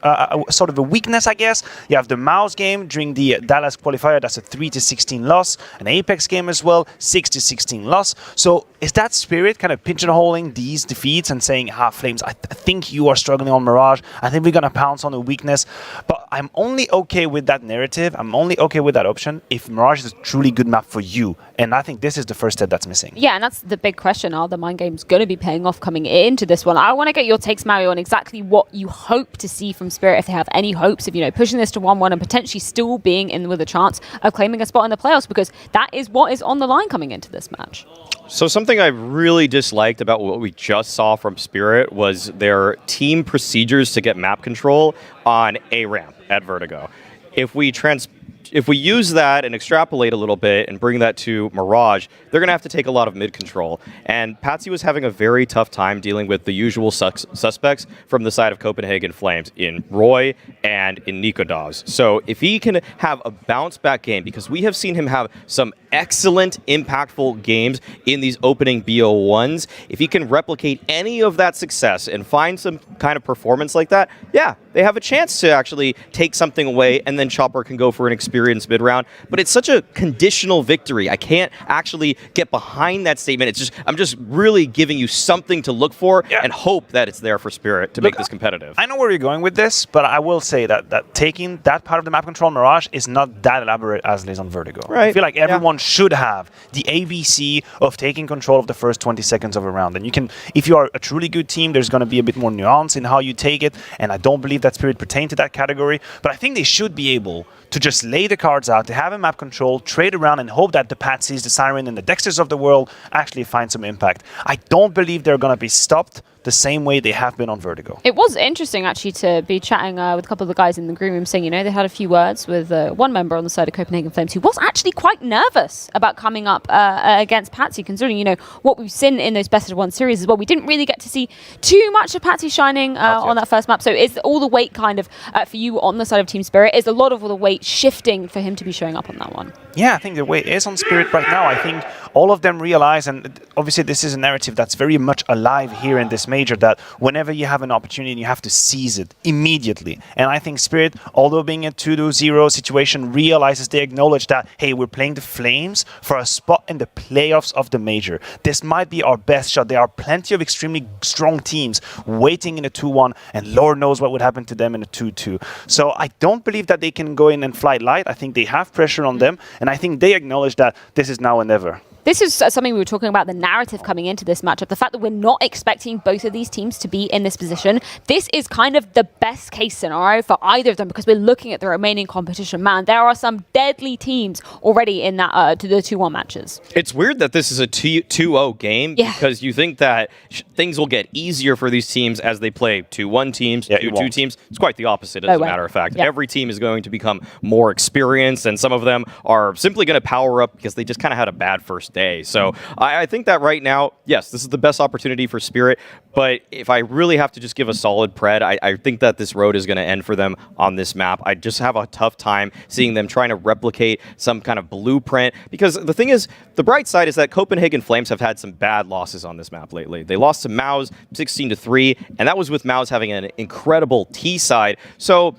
sort of a weakness, I guess. You have the Mouse game during the Dallas qualifier. That's a 3-16 loss. An Apex game as well, 6-16 loss. So is that Spirit kind of pigeonholing these defeats and saying, Flames, I think you are struggling on Mirage. I think we're going to pounce on a weakness. But I'm only okay with that narrative. I'm only okay with that option if Mirage is a truly good map for you. And I think this is the first step that's missing. Yeah, and that's the big question. Are the mind games going to be paying off coming into this one? I want to get your takes, Mario, on exactly what you hope to see from Spirit, if they have any hopes of, pushing this to 1-1 and potentially still being in with a chance of claiming a spot in the playoffs, because that is what is on the line coming into this match. So something I really disliked about what we just saw from Spirit was their team procedures to get map control on A ramp at Vertigo. If we use that and extrapolate a little bit and bring that to Mirage, they're going to have to take a lot of mid control. And Patsy was having a very tough time dealing with the usual suspects from the side of Copenhagen Flames in Roy and in niko. So if he can have a bounce back game, because we have seen him have some excellent, impactful games in these opening BO1s, if he can replicate any of that success and find some kind of performance like that, yeah, they have a chance to actually take something away, and then Chopper can go for an experienced mid-round. But it's such a conditional victory. I can't actually get behind that statement. I'm just really giving you something to look for and hope that it's there for Spirit to make this competitive. I know where you're going with this, but I will say that taking that part of the map control Mirage is not that elaborate as it is on Vertigo. Right. I feel like everyone should have the ABC of taking control of the first 20 seconds of a round. And you can, if you are a truly good team, there's going to be a bit more nuance in how you take it. And I don't believe that Spirit pertain to that category. But I think they should be able to just lay the cards out, to have a map control, trade around, and hope that the Patsies, the Siren, and the Dexters of the world actually find some impact. I don't believe they're going to be stopped the same way they have been on Vertigo. It was interesting, actually, to be chatting with a couple of the guys in the green room saying, they had a few words with one member on the side of Copenhagen Flames who was actually quite nervous about coming up against Patsy, considering, what we've seen in those best of one series as well. We didn't really get to see too much of Patsy shining on that first map. So is all the weight kind of for you on the side of Team Spirit? Is a lot of the weight shifting for him to be showing up on that one? Yeah, I think the weight is on Spirit right now. I think all of them realize, and obviously this is a narrative that's very much alive here in this major, that whenever you have an opportunity, you have to seize it immediately. And I think Spirit, although being a 2-0 situation, realizes, they acknowledge that, hey, we're playing the Flames for a spot in the playoffs of the major. This might be our best shot. There are plenty of extremely strong teams waiting in a 2-1, and Lord knows what would happen to them in a 2-2. So I don't believe that they can go in and fly light. I think they have pressure on them, and I think they acknowledge that this is now or never. This is something we were talking about, the narrative coming into this matchup. The fact that we're not expecting both of these teams to be in this position. This is kind of the best case scenario for either of them, because we're looking at the remaining competition. Man, there are some deadly teams already in that to the 2-1 matches. It's weird that this is a 2-0 game, because you think that things will get easier for these teams as they play 2-1 teams, 2-2 teams. It's quite the opposite, as a matter of fact. Every team is going to become more experienced, and some of them are simply going to power up because they just kind of had a bad first day. So I think that right now, yes, this is the best opportunity for Spirit, but if I really have to just give a solid pred, I think that this road is going to end for them on this map. I just have a tough time seeing them trying to replicate some kind of blueprint, because the thing is, the bright side is that Copenhagen Flames have had some bad losses on this map lately. They lost to Mouse 16-3, and that was with Mouse having an incredible T side. So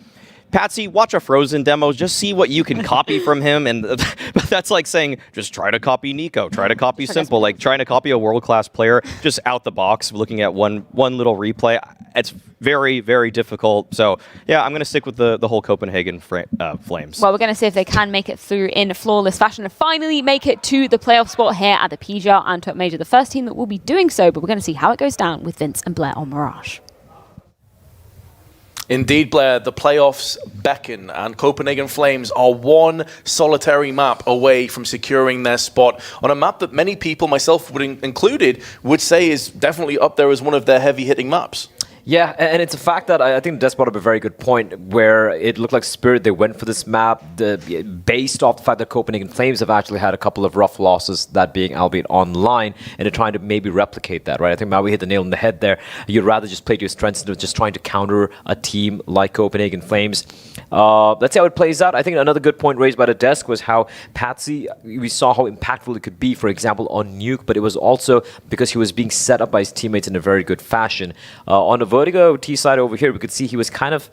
Patsy, watch a Frozen demo, just see what you can copy from him, and that's like saying, just try to copy niko, try to copy Simple, like trying to copy a world-class player just out the box, looking at one little replay. It's very, very difficult. So, yeah, I'm going to stick with the whole Copenhagen Flames. Well, we're going to see if they can make it through in flawless fashion and finally make it to the playoff spot here at the PGL Antwerp Major, the first team that will be doing so, but we're going to see how it goes down with Vince and Blair on Mirage. Indeed, Blair, the playoffs beckon, and Copenhagen Flames are one solitary map away from securing their spot on a map that many people, myself included, would say is definitely up there as one of their heavy-hitting maps. Yeah, and it's a fact that I think Des brought up a very good point, where it looked like Spirit, they went for this map based off the fact that Copenhagen Flames have actually had a couple of rough losses, that being albeit online, and they're trying to maybe replicate that, right? I think Maui hit the nail on the head there. You'd rather just play to your strengths than just trying to counter a team like Copenhagen Flames. Let's see how it plays out. I think another good point raised by the desk was how Patsy, we saw how impactful it could be, for example, on Nuke, but it was also because he was being set up by his teammates in a very good fashion. On a Vertigo T side over here, we could see he was kind of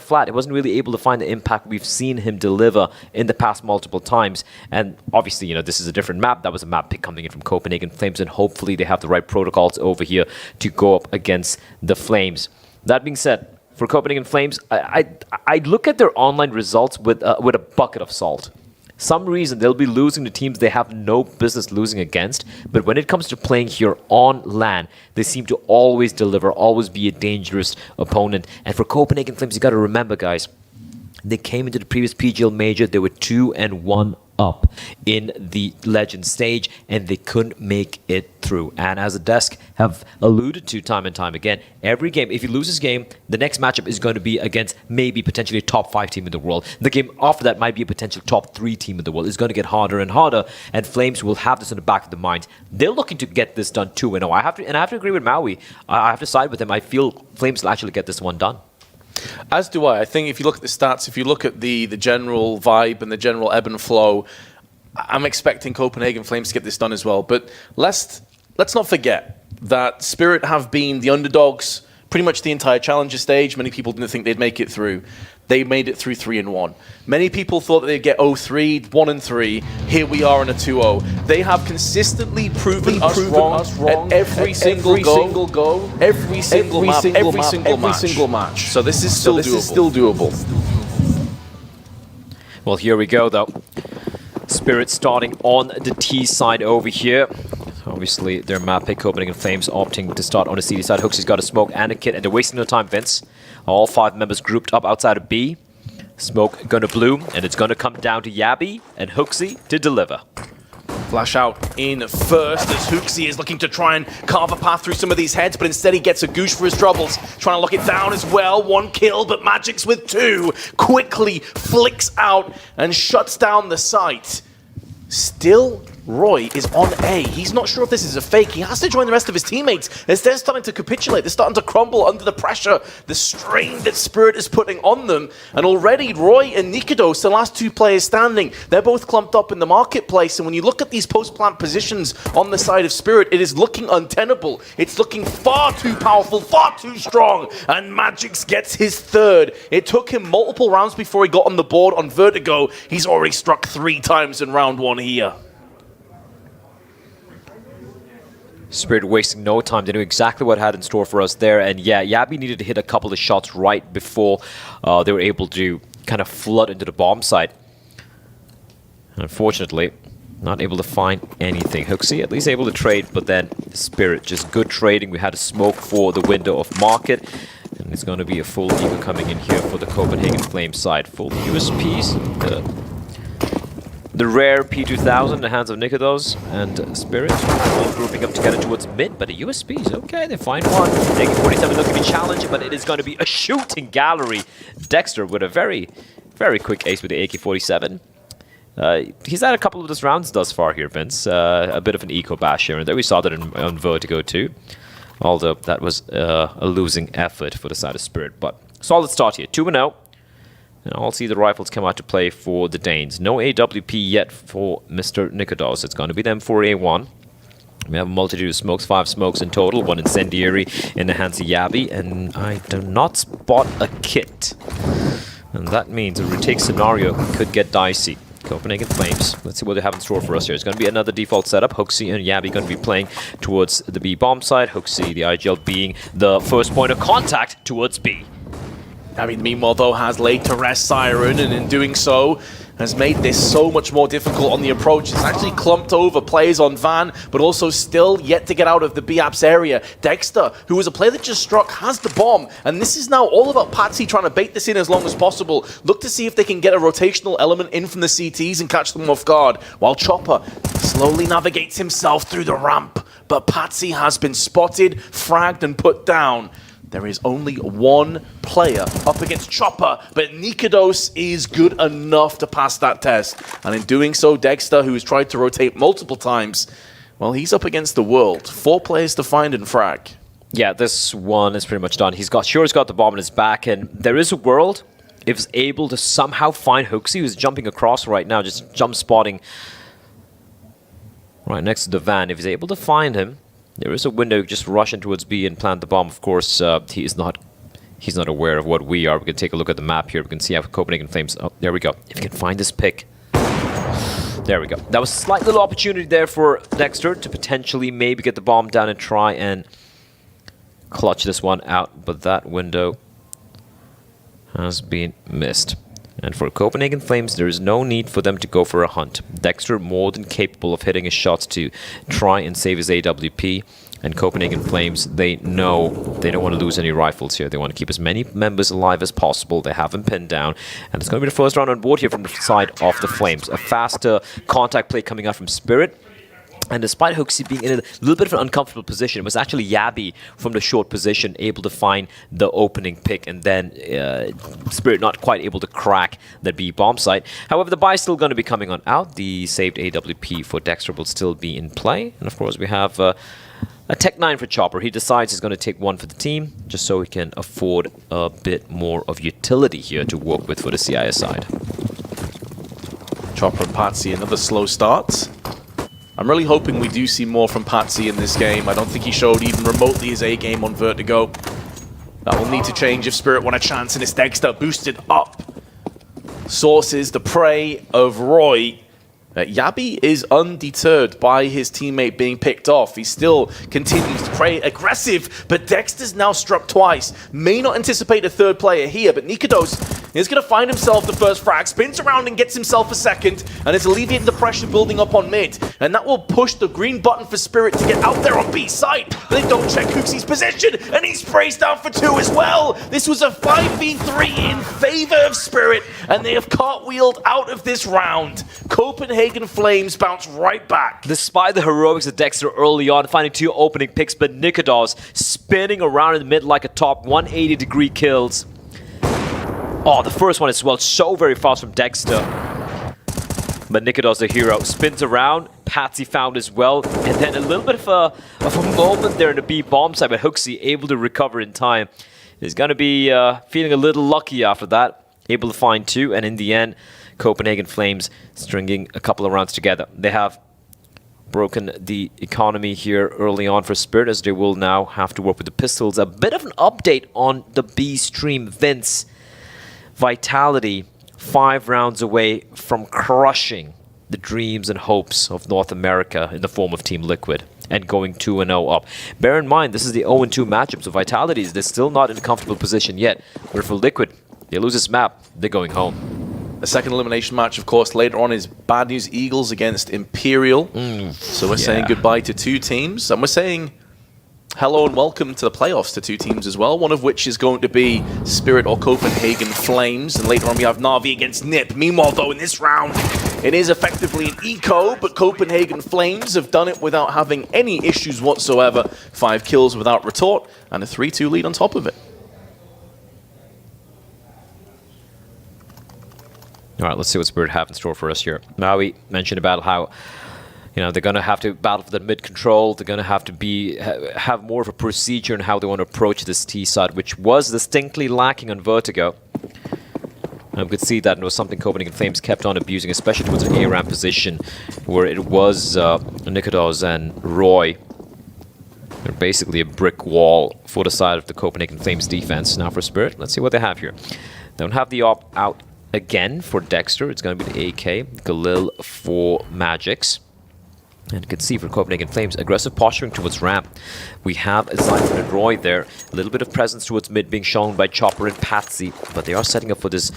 flat. He wasn't really able to find the impact we've seen him deliver in the past multiple times. And obviously, you know, this is a different map. That was a map pick coming in from Copenhagen Flames, and hopefully they have the right protocols over here to go up against the Flames. That being said, for Copenhagen Flames, I look at their online results with a bucket of salt. Some reason they'll be losing to teams they have no business losing against, but when it comes to playing here on LAN, they seem to always deliver, always be a dangerous opponent. And for Copenhagen Flames, you got to remember, guys, they came into the previous PGL Major, they were 2-1 up in the Legend stage, and they couldn't make it through. And as the desk have alluded to time and time again, every game, if you lose this game, the next matchup is going to be against maybe potentially a top 5 team in the world. The game after that might be a potential top 3 team in the world. It's going to get harder and harder, and Flames will have this in the back of their minds. They're looking to get this done 2-0. I have to agree with Maui. I have to side with them. I feel Flames will actually get this one done. As do I. I think if you look at the stats, if you look at the general vibe and the general ebb and flow, I'm expecting Copenhagen Flames to get this done as well. But let's not forget that Spirit have been the underdogs pretty much the entire Challenger stage. Many people didn't think they'd make it through. They made it through 3-1. Many people thought that they'd get 0-3, 1-3. Here we are in a 2-0. They have consistently proven us wrong at every single go, every single map, every single match. So this is still doable. Well, here we go, though. Spirit starting on the T side over here. Obviously, their map pick, Copenhagen Flames, opting to start on the CD side. Huxey's got a smoke and a kit, and they're wasting no time, Vince. All 5 members grouped up outside of B. Smoke gonna bloom, and it's gonna come down to Yabby and Huxey to deliver. Flash out in first as Huxey is looking to try and carve a path through some of these heads, but instead he gets a goosh for his troubles. Trying to lock it down as well. 1 kill, but Magic's with 2. Quickly flicks out and shuts down the site. Still Roy is on A. He's not sure if this is a fake. He has to join the rest of his teammates as they're starting to capitulate. They're starting to crumble under the pressure, the strain that Spirit is putting on them. And already Roy and niko, the last two players standing, they're both clumped up in the marketplace. And when you look at these post-plant positions on the side of Spirit, it is looking untenable. It's looking far too powerful, far too strong. And Magix gets his third. It took him multiple rounds before he got on the board on Vertigo. He's already struck 3 times in round 1 here. Spirit wasting no time. They knew exactly what had in store for us there. And yeah, Yabi needed to hit a couple of shots right before they were able to kind of flood into the bomb site. Unfortunately, not able to find anything. xantares at least able to trade, but then Spirit, just good trading. We had a smoke for the window of market. And it's going to be a full eco coming in here for the Copenhagen Flames side. Full USPs. The rare P2000 in the hands of niko and Spirit, all grouping up together towards mid, but the USPs, okay, they find one. AK-47 looking to be challenging, but it is going to be a shooting gallery. Dexter with a very, very quick ace with the AK-47. He's had a couple of those rounds thus far here, Vince. A bit of an eco bash here, and there we saw that on Vertigo too. Although that was a losing effort for the side of Spirit, but solid start here, 2-0. And I'll see the rifles come out to play for the Danes. No AWP yet for Mr. niko. It's going to be them for A1. We have a multitude of smokes, 5 smokes in total, 1 incendiary in the hands of Yabi, and I do not spot a kit. And that means a retake scenario could get dicey. Copenhagen Flames. Let's see what they have in store for us here. It's going to be another default setup. xantares and Yabi going to be playing towards the B bomb side. xantares, the IGL, being the first point of contact towards B. Navi, meanwhile, though, has laid to rest Siren, and in doing so, has made this so much more difficult on the approach. It's actually clumped over players on Van, but also still yet to get out of the B-Apps area. Dexter, who was a player that just struck, has the bomb, and this is now all about Patsy trying to bait this in as long as possible. Look to see if they can get a rotational element in from the CTs and catch them off guard, while Chopper slowly navigates himself through the ramp. But Patsy has been spotted, fragged, and put down. There is only one player up against Chopper, but niko is good enough to pass that test. And in doing so, Dexter, who has tried to rotate multiple times, well, he's up against the world. 4 players to find and frag. Yeah, this one is pretty much done. He's got the bomb in his back, and there is a world if he's able to somehow find xantares, who's jumping across right now, just jump spotting right next to the van. If he's able to find him, there is a window just rushing towards B and plant the bomb. Of course, he's not aware of what we are. We can take a look at the map here. We can see how Copenhagen Flames... Oh, there we go. If you can find this pick. There we go. That was a slight little opportunity there for Dexter to potentially maybe get the bomb down and try and clutch this one out. But that window has been missed. And for Copenhagen Flames, there is no need for them to go for a hunt. Dexter more than capable of hitting his shots to try and save his AWP. And Copenhagen Flames, they know they don't want to lose any rifles here. They want to keep as many members alive as possible. They have him pinned down. And it's going to be the first round on board here from the side of the Flames. A faster contact play coming out from Spirit. And despite xantares being in a little bit of an uncomfortable position, it was actually Yabi from the short position able to find the opening pick, and then Spirit not quite able to crack the B bomb site. However, the buy is still going to be coming on out. The saved AWP for Dexter will still be in play. And of course, we have a Tech 9 for Chopper. He decides he's going to take 1 for the team, just so he can afford a bit more of utility here to work with for the CIS side. Chopper and Patsy, another slow start. I'm really hoping we do see more from Patsy in this game. I don't think he showed even remotely his A game on Vertigo. That will need to change if Spirit want a chance, and it's Dexter boosted up. Sources the prey of Roy. Yabi is undeterred by his teammate being picked off. He still continues to play aggressive, but Dexter's now struck twice. May not anticipate a third player here, but niko is going to find himself the first frag, spins around and gets himself a second, and it's alleviating the pressure building up on mid. And that will push the green button for Spirit to get out there on B side. They don't check xantares' position, and he sprays down for 2 as well. This was a 5v3 in favor of Spirit, and they have cartwheeled out of this round. Copenhagen Flames bounce right back. Despite the heroics of Dexter early on, finding 2 opening picks, but niko spinning around in the mid like a top, 180-degree kills. Oh, the first one as well, so very fast from Dexter. But niko's the hero. Spins around. Patsy found as well. And then a little bit of a moment there in the B bomb side, but HooXi able to recover in time. He's going to be feeling a little lucky after that. Able to find 2, and in the end, Copenhagen Flames stringing a couple of rounds together. They have broken the economy here early on for Spirit, as they will now have to work with the pistols. A bit of an update on the B stream. Vince, Vitality, 5 rounds away from crushing the dreams and hopes of North America in the form of Team Liquid and going 2-0 up. Bear in mind, this is the 0-2 matchup, so Vitality is still not in a comfortable position yet. But for Liquid, they lose this map, they're going home. The second elimination match, of course, later on is Bad News Eagles against Imperial. So we're saying goodbye to 2 teams, and we're saying hello and welcome to the playoffs to 2 teams as well, one of which is going to be Spirit or Copenhagen Flames, and later on we have NaVi against NiP. Meanwhile, though, in this round, it is effectively an eco, but Copenhagen Flames have done it without having any issues whatsoever. 5 kills without retort, and a 3-2 lead on top of it. All right, let's see what Spirit have in store for us here. Maui mentioned about how, you know, they're going to have to battle for the mid control. They're going to have to have more of a procedure in how they want to approach this T side, which was distinctly lacking on Vertigo. And we could see that it was something Copenhagen Flames kept on abusing, especially towards an A-Ram position, where it was niko's and Roy. They're basically a brick wall for the side of the Copenhagen Flames defense. Now for Spirit, let's see what they have here. They don't have the op out again for Dexter. It's going to be the AK. Galil for Magix. And you can see for Copenhagen Flames, aggressive posturing towards ramp. We have Zypher and Roy there. A little bit of presence towards mid being shown by Chopper and Patsy. But they are setting up for this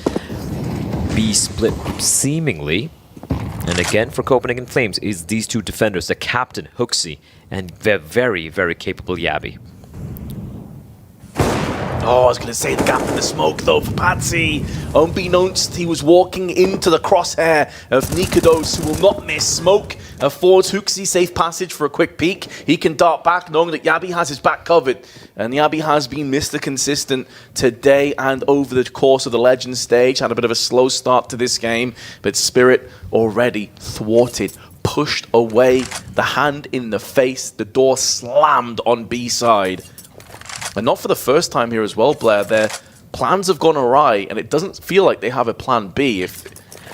B split, seemingly. And again, for Copenhagen Flames, is these 2 defenders, the captain, HooXi, and the very, very capable Yabi. Oh, I was going to say the gap in the smoke, though, for Patsy. Unbeknownst, he was walking into the crosshair of niko's, who will not miss. Smoke affords HooXi safe passage for a quick peek. He can dart back, knowing that Yabi has his back covered. And Yabi has been Mr. Consistent today and over the course of the Legends stage. Had a bit of a slow start to this game, but Spirit already thwarted, pushed away, the hand in the face, the door slammed on B side. And not for the first time here as well, Blair. Their plans have gone awry, and it doesn't feel like they have a plan B. If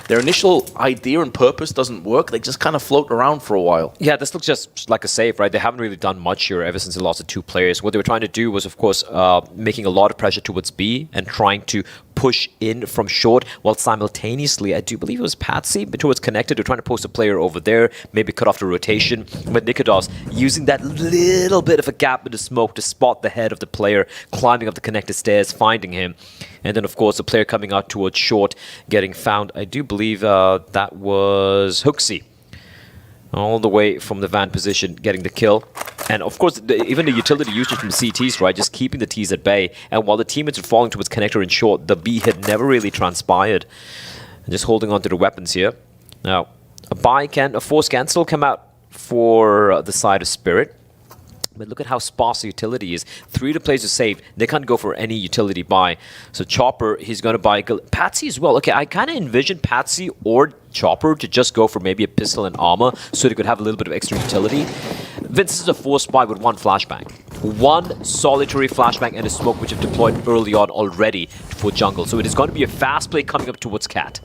their initial idea and purpose doesn't work, they just kind of float around for a while. Yeah, this looks just like a save, right? They haven't really done much here ever since they lost the 2 players. What they were trying to do was, of course, making a lot of pressure towards B and trying to push in from short, while simultaneously, I do believe it was Patsy, but towards connected, they're trying to post a player over there, maybe cut off the rotation. But niko's using that little bit of a gap in the smoke to spot the head of the player, climbing up the connected stairs, finding him. And then, of course, the player coming out towards short, getting found. I do believe that was HooXi. All the way from the van position, getting the kill. And of course, even the utility usage from the CTs, right? Just keeping the Ts at bay. And while the teammates are falling towards connector and short, the B hit never really transpired. And just holding on to the weapons here. Now, a force can still come out for the side of Spirit. But look at how sparse the utility is. 3 to plays are saved. They can't go for any utility buy. So Chopper, he's going to buy Patsy as well. Okay, I kind of envisioned Patsy or Chopper to just go for maybe a pistol and armor so they could have a little bit of extra utility. Vince is a force buy with 1 flashbang. 1 solitary flashbang and a smoke which have deployed early on already for jungle. So it is going to be a fast play coming up towards Cat.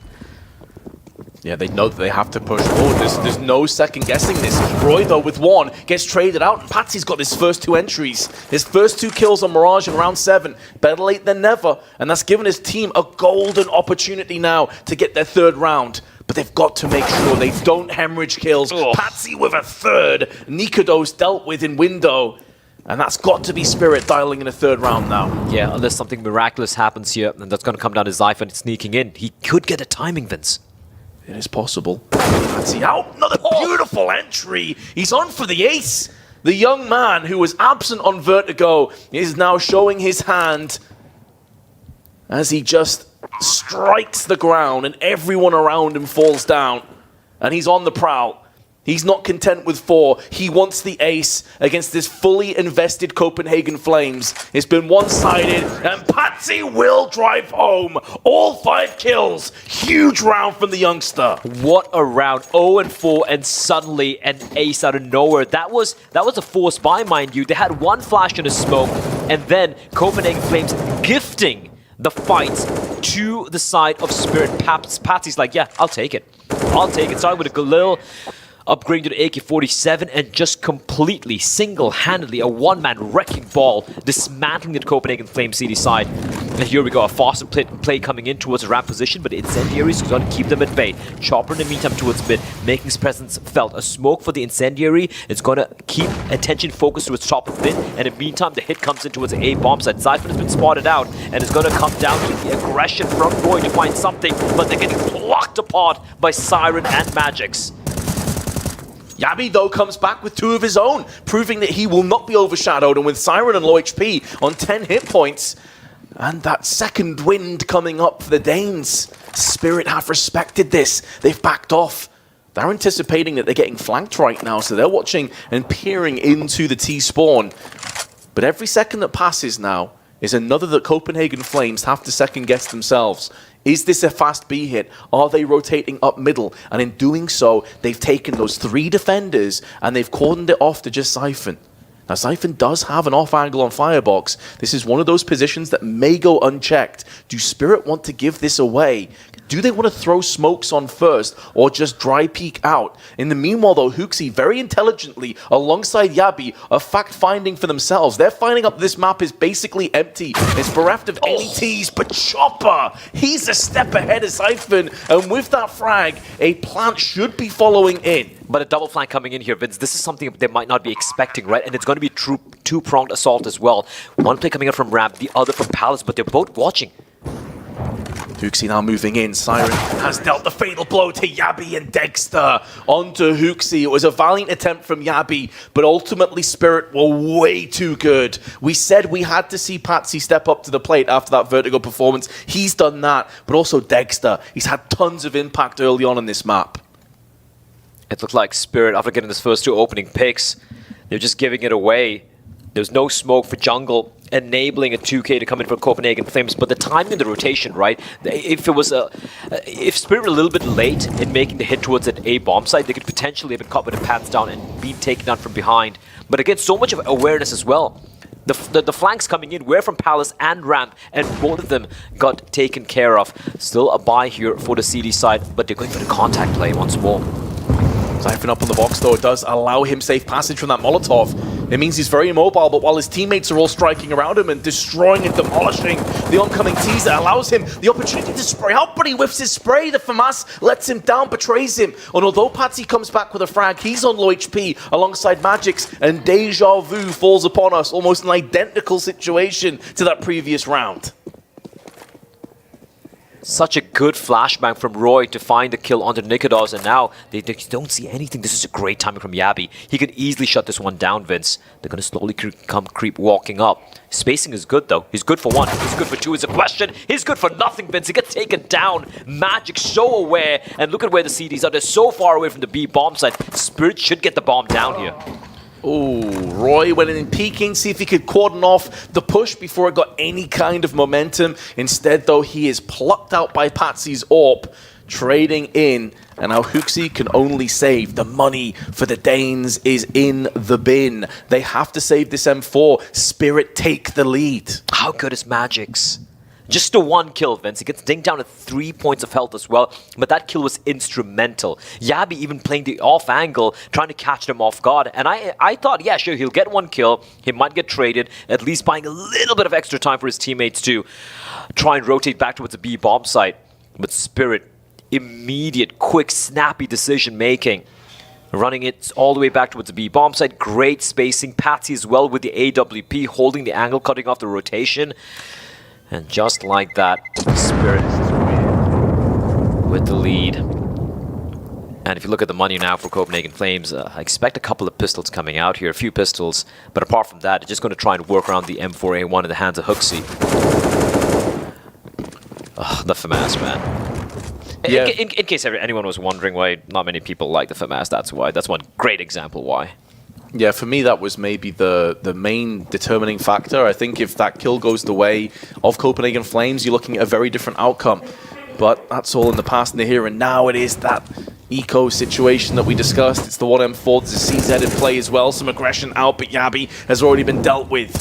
Yeah, they know that they have to push forward. There's no second guessing this. Roy, though, with 1, gets traded out, and Patsy's got his first 2 entries. His first 2 kills on Mirage in round 7. Better late than never. And that's given his team a golden opportunity now to get their 3rd round. But they've got to make sure they don't hemorrhage kills. Patsy with a 3rd. niko's dealt with in window. And that's got to be Spirit dialing in a 3rd round now. Yeah, unless something miraculous happens here, and that's going to come down to Zypher sneaking in. He could get a timing, Vince. It is possible. Patsy out. Another beautiful entry. He's on for the ace. The young man who was absent on Vertigo is now showing his hand as he just strikes the ground and everyone around him falls down. And he's on the prowl. He's not content with 4. He wants the ace against this fully invested Copenhagen Flames. It's been one-sided, and Patsy will drive home. All 5 kills. Huge round from the youngster. What a round. 0-4, and suddenly an ace out of nowhere. That was a forced buy, mind you. They had one flash in a smoke, and then Copenhagen Flames gifting the fights to the side of Spirit. Patsy's like, yeah, I'll take it. I'll take it. Started with a Galil, upgrading to the AK-47, and just completely, single-handedly, a one-man wrecking ball, dismantling the Copenhagen Flame CD side. And here we go, a forced play coming in towards a ramp position, but Incendiaries is going to keep them at bay. Chopper in the meantime towards mid, making his presence felt. A smoke for the Incendiary. It's going to keep attention focused towards top of mid, and in the meantime, the hit comes in towards the A bomb side. Zyphon has been spotted out, and it's going to come down to the aggression from Roy to find something, but they're getting blocked apart by Siren and Magix. Yabi, though, comes back with 2 of his own, proving that he will not be overshadowed, and with Siren and low HP on 10 hit points, and that second wind coming up for the Danes. Spirit have respected this. They've backed off. They're anticipating that they're getting flanked right now, so they're watching and peering into the T-spawn. But every second that passes now is another that Copenhagen Flames have to second-guess themselves. Is this a fast B hit? Are they rotating up middle? And in doing so, they've taken those 3 defenders and they've cordoned it off to just Zyphon. Now, Zyphon does have an off angle on Firebox. This is one of those positions that may go unchecked. Do Spirit want to give this away? Do they want to throw smokes on first or just dry peek out? In the meanwhile, though, HooXi very intelligently, alongside Yabi, are fact-finding for themselves. They're finding out this map is basically empty. It's bereft of any T's, but Chopper, he's a step ahead of Zyphon, and with that frag, a plant should be following in. But a double flank coming in here, Vince. This is something they might not be expecting, right? And it's going to be a true 2-pronged assault as well. One play coming out from Ramp, the other from Palace, but they're both watching. HooXi now moving in. Siren has dealt the fatal blow to Yabi and Dexter. Onto HooXi. It was a valiant attempt from Yabi, but ultimately Spirit were way too good. We said we had to see Patsy step up to the plate after that Vertigo performance. He's done that, but also Dexter. He's had tons of impact early on in this map. It looked like Spirit, after getting his first 2 opening picks, they're just giving it away. There's no smoke for jungle, enabling a 2K to come in for Copenhagen Flames. But the timing in the rotation, right? If it was if Spirit were a little bit late in making the hit towards that A bomb site, they could potentially have been caught with the pants down and been taken down from behind. But again, so much of awareness as well. The flanks coming in were from Palace and Ramp, and both of them got taken care of. Still a buy here for the CD side, but they're going for the contact play once more. Zyphon up on the box, though. It does allow him safe passage from that Molotov. It means he's very immobile, but while his teammates are all striking around him and destroying and demolishing the oncoming teaser, allows him the opportunity to spray out, but he whiffs his spray. The FAMAS lets him down, betrays him. And although Patsy comes back with a frag, he's on low HP alongside Magix, and Deja Vu falls upon us. Almost an identical situation to that previous round. Such a good flashbang from Roy to find the kill onto Nikodos, and now they don't see anything. This is a great timing from Yabi. He could easily shut this one down, Vince. They're going to slowly creep walking up. Spacing is good, though. He's good for 1. He's good for 2 is a question. He's good for nothing, Vince. He gets taken down. Magic so aware, and look at where the CDs are. They're so far away from the B bomb site. Spirit should get the bomb down here. Oh, Roy went in peeking, see if he could cordon off the push before it got any kind of momentum. Instead, though, he is plucked out by Patsy's AWP, trading in. And now HooXi can only save. The money for the Danes is in the bin. They have to save this M4. Spirit take the lead. How good is Magix? Just the 1 kill, Vince. He gets dinged down to 3 points of health as well, but that kill was instrumental. Yabi even playing the off angle, trying to catch them off guard, and I thought, yeah, sure, he'll get 1 kill, he might get traded, at least buying a little bit of extra time for his teammates to try and rotate back towards the B bomb site. But Spirit, immediate, quick, snappy decision making. Running it all the way back towards the B bomb site, great spacing. Patsy as well with the AWP, holding the angle, cutting off the rotation. And just like that, Spirit with the lead. And if you look at the money now for Copenhagen Flames, I expect a couple of pistols coming out here, a few pistols. But apart from that, they're just going to try and work around the M4A1 in the hands of HooXi. The FAMAS, man. Yeah. In case anyone was wondering why not many people like the FAMAS, that's why. That's one great example why. Yeah, for me, that was maybe the main determining factor. I think if that kill goes the way of Copenhagen Flames, you're looking at a very different outcome. But that's all in the past and the here and now. It is that eco situation that we discussed. It's the 1M forZe, the CZ in play as well. Some aggression out, but Yabi has already been dealt with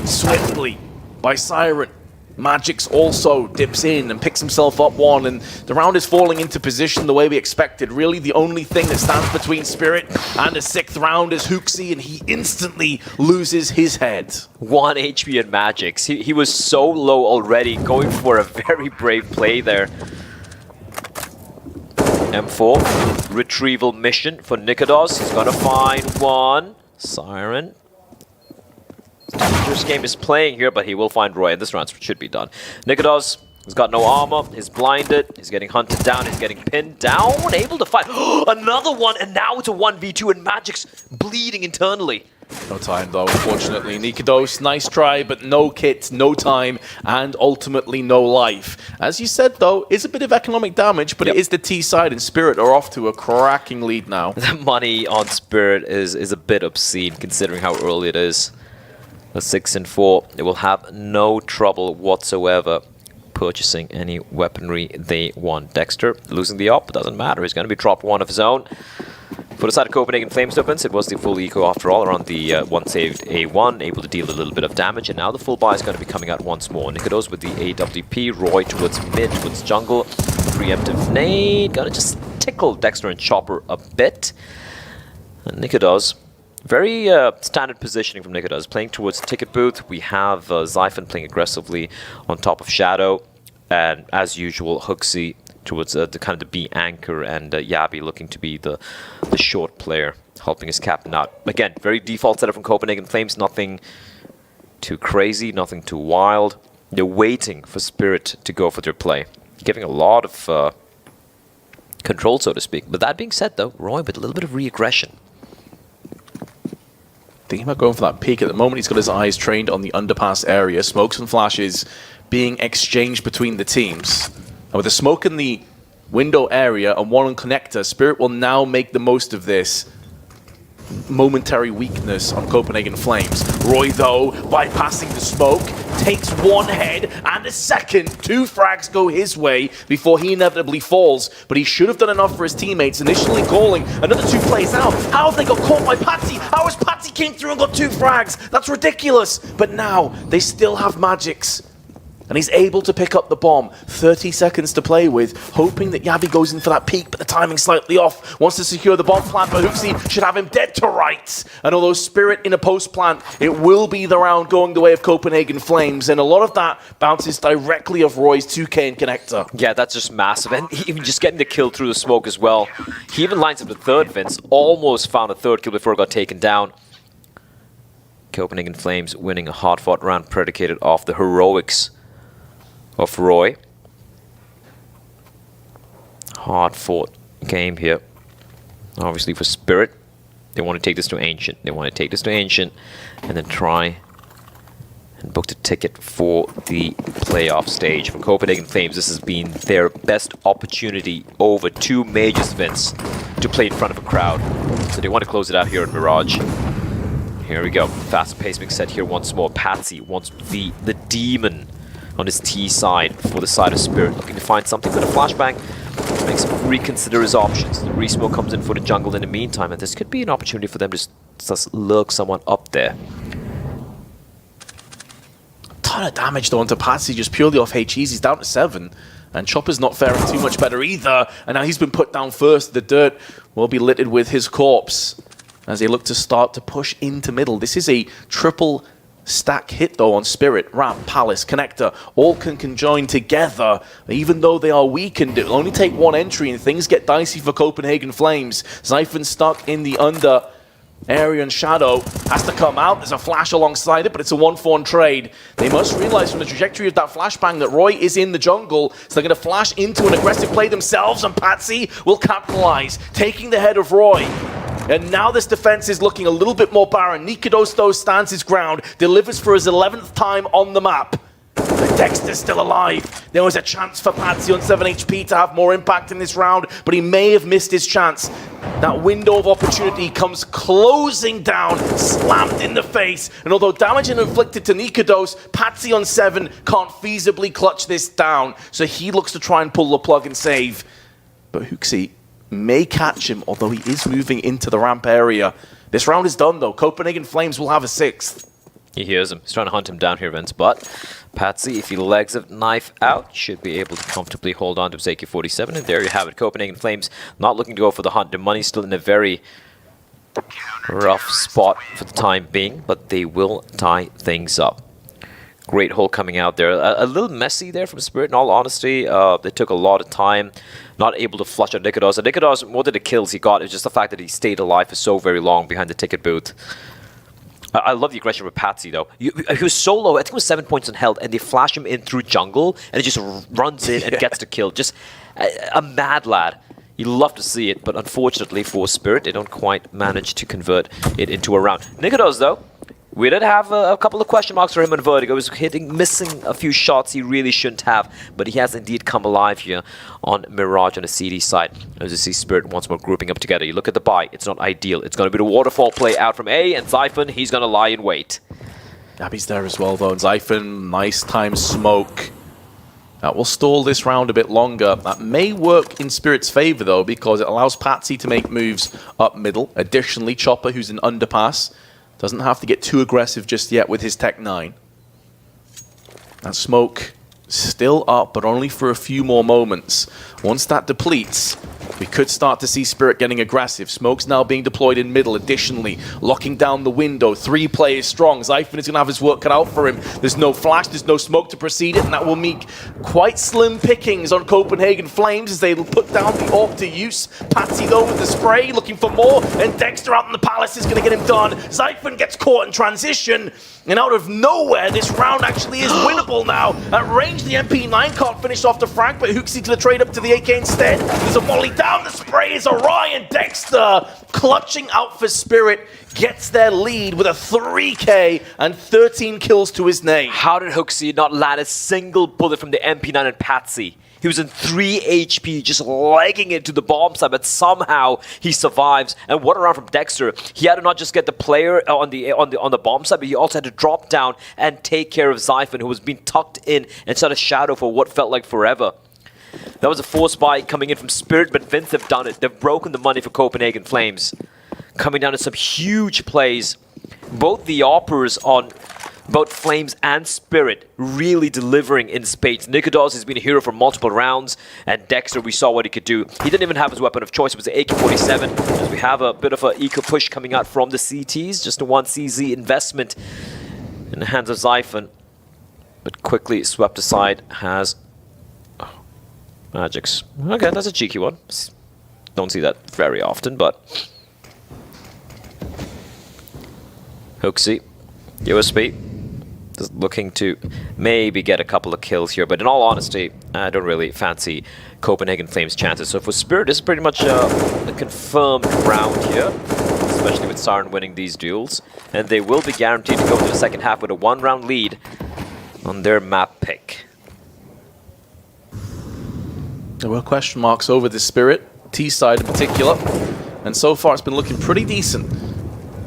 swiftly by Siren. Magix also dips in and picks himself up one, and the round is falling into position the way we expected. Really, the only thing that stands between Spirit and a 6th round is hoxi, and he instantly loses his head. 1 HP in Magix. He was so low already, going for a very brave play there. M4, retrieval mission for nikodos. He's gonna find one. Siren. Dangerous game is playing here, but he will find Roy, and this round should be done. nikodos has got no armor, he's blinded, he's getting hunted down, he's getting pinned down, able to fight. Another one, and now it's a 1v2, and Magic's bleeding internally. No time though, unfortunately. nikodos, nice try, but no kit, no time, and ultimately no life. As you said though, it's a bit of economic damage, but it is the T side, and Spirit are off to a cracking lead now. The money on Spirit is a bit obscene, considering how early it is. A 6 and 4, they will have no trouble whatsoever purchasing any weaponry they want. Dexter losing the op, doesn't matter, he's going to be dropped one of his own. For the side of Copenhagen Flames opens, it was the full eco after all, around the one saved A1, able to deal a little bit of damage, and now the full buy is going to be coming out once more. nikodos with the AWP, Roy towards mid, towards jungle, preemptive nade, gonna just tickle Dexter and Chopper a bit. And nikodos, very standard positioning from nikodos, playing towards ticket booth. We have Zyphon playing aggressively on top of Shadow, and as usual, hoxi towards the kind of the B anchor, and Yabi looking to be the short player, helping his captain out. Again, very default setup from Copenhagen Flames, nothing too crazy, nothing too wild. They're waiting for Spirit to go for their play, giving a lot of control, so to speak. But that being said, though, Roy with a little bit of re-aggression. Thinking about going for that peek. At the moment, he's got his eyes trained on the underpass area. Smokes and flashes being exchanged between the teams. And with the smoke in the window area and one on connector, Spirit will now make the most of this momentary weakness on Copenhagen Flames. Roy, though, bypassing the smoke, takes one head and a second. 2 frags go his way before he inevitably falls, but he should have done enough for his teammates, initially calling another 2 plays out. How have they got caught by Patsy? How has Patsy came through and got 2 frags? That's ridiculous. But now they still have Magix, and he's able to pick up the bomb. 30 seconds to play with, hoping that Yabi goes in for that peek, but the timing's slightly off. Wants to secure the bomb plant, but hoxi should have him dead to rights. And although Spirit in a post plant, it will be the round going the way of Copenhagen Flames, and a lot of that bounces directly off Roy's 2K and connector. Yeah, that's just massive, and even just getting the kill through the smoke as well. He even lines up the 3rd Vince, almost found a 3rd kill before it got taken down. Copenhagen Flames winning a hard-fought round predicated off the heroics of Roy. Hard-fought game here. Obviously for Spirit, they want to take this to Ancient. They want to take this to Ancient and then try and book the ticket for the playoff stage. For Copenhagen Flames, this has been their best opportunity over 2 majors events to play in front of a crowd. So they want to close it out here in Mirage. Here we go. Fast pace being set here once more. Patsy wants the demon on his T side for the side of Spirit, looking to find something with a flashbang, makes him reconsider his options. The re-smoke comes in for the jungle in the meantime, and this could be an opportunity for them to just lurk someone up there. Ton of damage though onto Patsy, just purely off HEs. He's down to 7, and Chopper's not faring too much better either, and now he's been put down first. The dirt will be littered with his corpse as they look to start to push into middle. This is a triple stack hit though on Spirit, Ramp, Palace, Connector, all can conjoin together. Even though they are weakened, it'll only take 1 entry and things get dicey for Copenhagen Flames. Zyphon stuck in the under area, and Shadow has to come out. There's a flash alongside it, but it's a 1-for-1 trade. They must realize from the trajectory of that flashbang that Roy is in the jungle, so they're going to flash into an aggressive play themselves, and Patsy will capitalize, taking the head of Roy. And now this defense is looking a little bit more barren. nikodos, though, stands his ground, delivers for his 11th time on the map. But Dexter's still alive. There was a chance for PGL on 7 HP to have more impact in this round, but he may have missed his chance. That window of opportunity comes closing down, slammed in the face. And although damage is inflicted to niko, PGL on 7 can't feasibly clutch this down. So he looks to try and pull the plug and save. But hoxi may catch him, although he is moving into the ramp area. This round is done, though. Copenhagen Flames will have a 6th. He hears him. He's trying to hunt him down here, Vince, but PGL, if he legs a knife out, should be able to comfortably hold on to his AK-47. And there you have it. Copenhagen Flames not looking to go for the hunt. Their money's still in a very rough spot for the time being, but they will tie things up. Great hole coming out there. A little messy there from Spirit, in all honesty. They took a lot of time, not able to flush out niko. And niko, more than the kills he got, it's just the fact that he stayed alive for so very long behind the ticket booth. I love the aggression with PGL, though. He was so low, I think it was 7 points in health, and they flash him in through jungle, and he just runs in and gets the kill. Just a mad lad. You love to see it, but unfortunately for Spirit, they don't quite manage to convert it into a round. niko, though, we did have a couple of question marks for him on Vertigo. He was missing a few shots he really shouldn't have, but he has indeed come alive here on Mirage on the CD side. As you see Spirit once more grouping up together. You look at the buy, it's not ideal. It's going to be the waterfall play out from A, and Zyphon, he's going to lie in wait. Gabby's there as well, though, and Zyphon, nice time smoke. That will stall this round a bit longer. That may work in Spirit's favor, though, because it allows PGL to make moves up middle. Additionally, Chopper, who's in underpass, doesn't have to get too aggressive just yet with his Tech 9. That smoke still up, but only for a few more moments. Once that depletes, we could start to see Spirit getting aggressive. Smoke's now being deployed in middle. Additionally, locking down the window. 3 players strong. Zyphon is going to have his work cut out for him. There's no flash, there's no smoke to precede it, and that will make quite slim pickings on Copenhagen Flames as they put down the AWP to use. PGL, though, with the spray, looking for more, and Dexter out in the palace is going to get him done. Zyphon gets caught in transition, and out of nowhere, this round actually is winnable now. At range, the MP9 can't finish off the frag, but hoxi to the trade up to the AK instead. There's a volley down, the spray is awry, and Dexter, clutching out for Spirit, gets their lead with a 3K and 13 kills to his name. How did hoxi not land a single bullet from the MP9 and PGL? He was in 3 HP, just legging it to the bomb side, but somehow he survives. And what a round from Dexter. He had to not just get the player on the bomb side, but he also had to drop down and take care of Zyphon, who was being tucked in inside a shadow for what felt like forever. That was a force buy coming in from Spirit, but Vince have done it. They've broken the money for Copenhagen Flames. Coming down to some huge plays. Both the AWPers on both Flames and Spirit really delivering in spades. niko has been a hero for multiple rounds, and Dexter, we saw what he could do. He didn't even have his weapon of choice. It was the AK-47, as we have a bit of an eco push coming out from the CTs. Just a 1 CZ investment in the hands of Zyphon, but quickly swept aside has Magix. Okay, that's a cheeky one. Don't see that very often, but hoxi, USP, just looking to maybe get a couple of kills here, but in all honesty, I don't really fancy Copenhagen Flames' chances. So for Spirit, this is pretty much a confirmed round here, especially with Siren winning these duels, and they will be guaranteed to go to the second half with a 1-round lead on their map pick. There were question marks over the Spirit, T side in particular, and so far it's been looking pretty decent.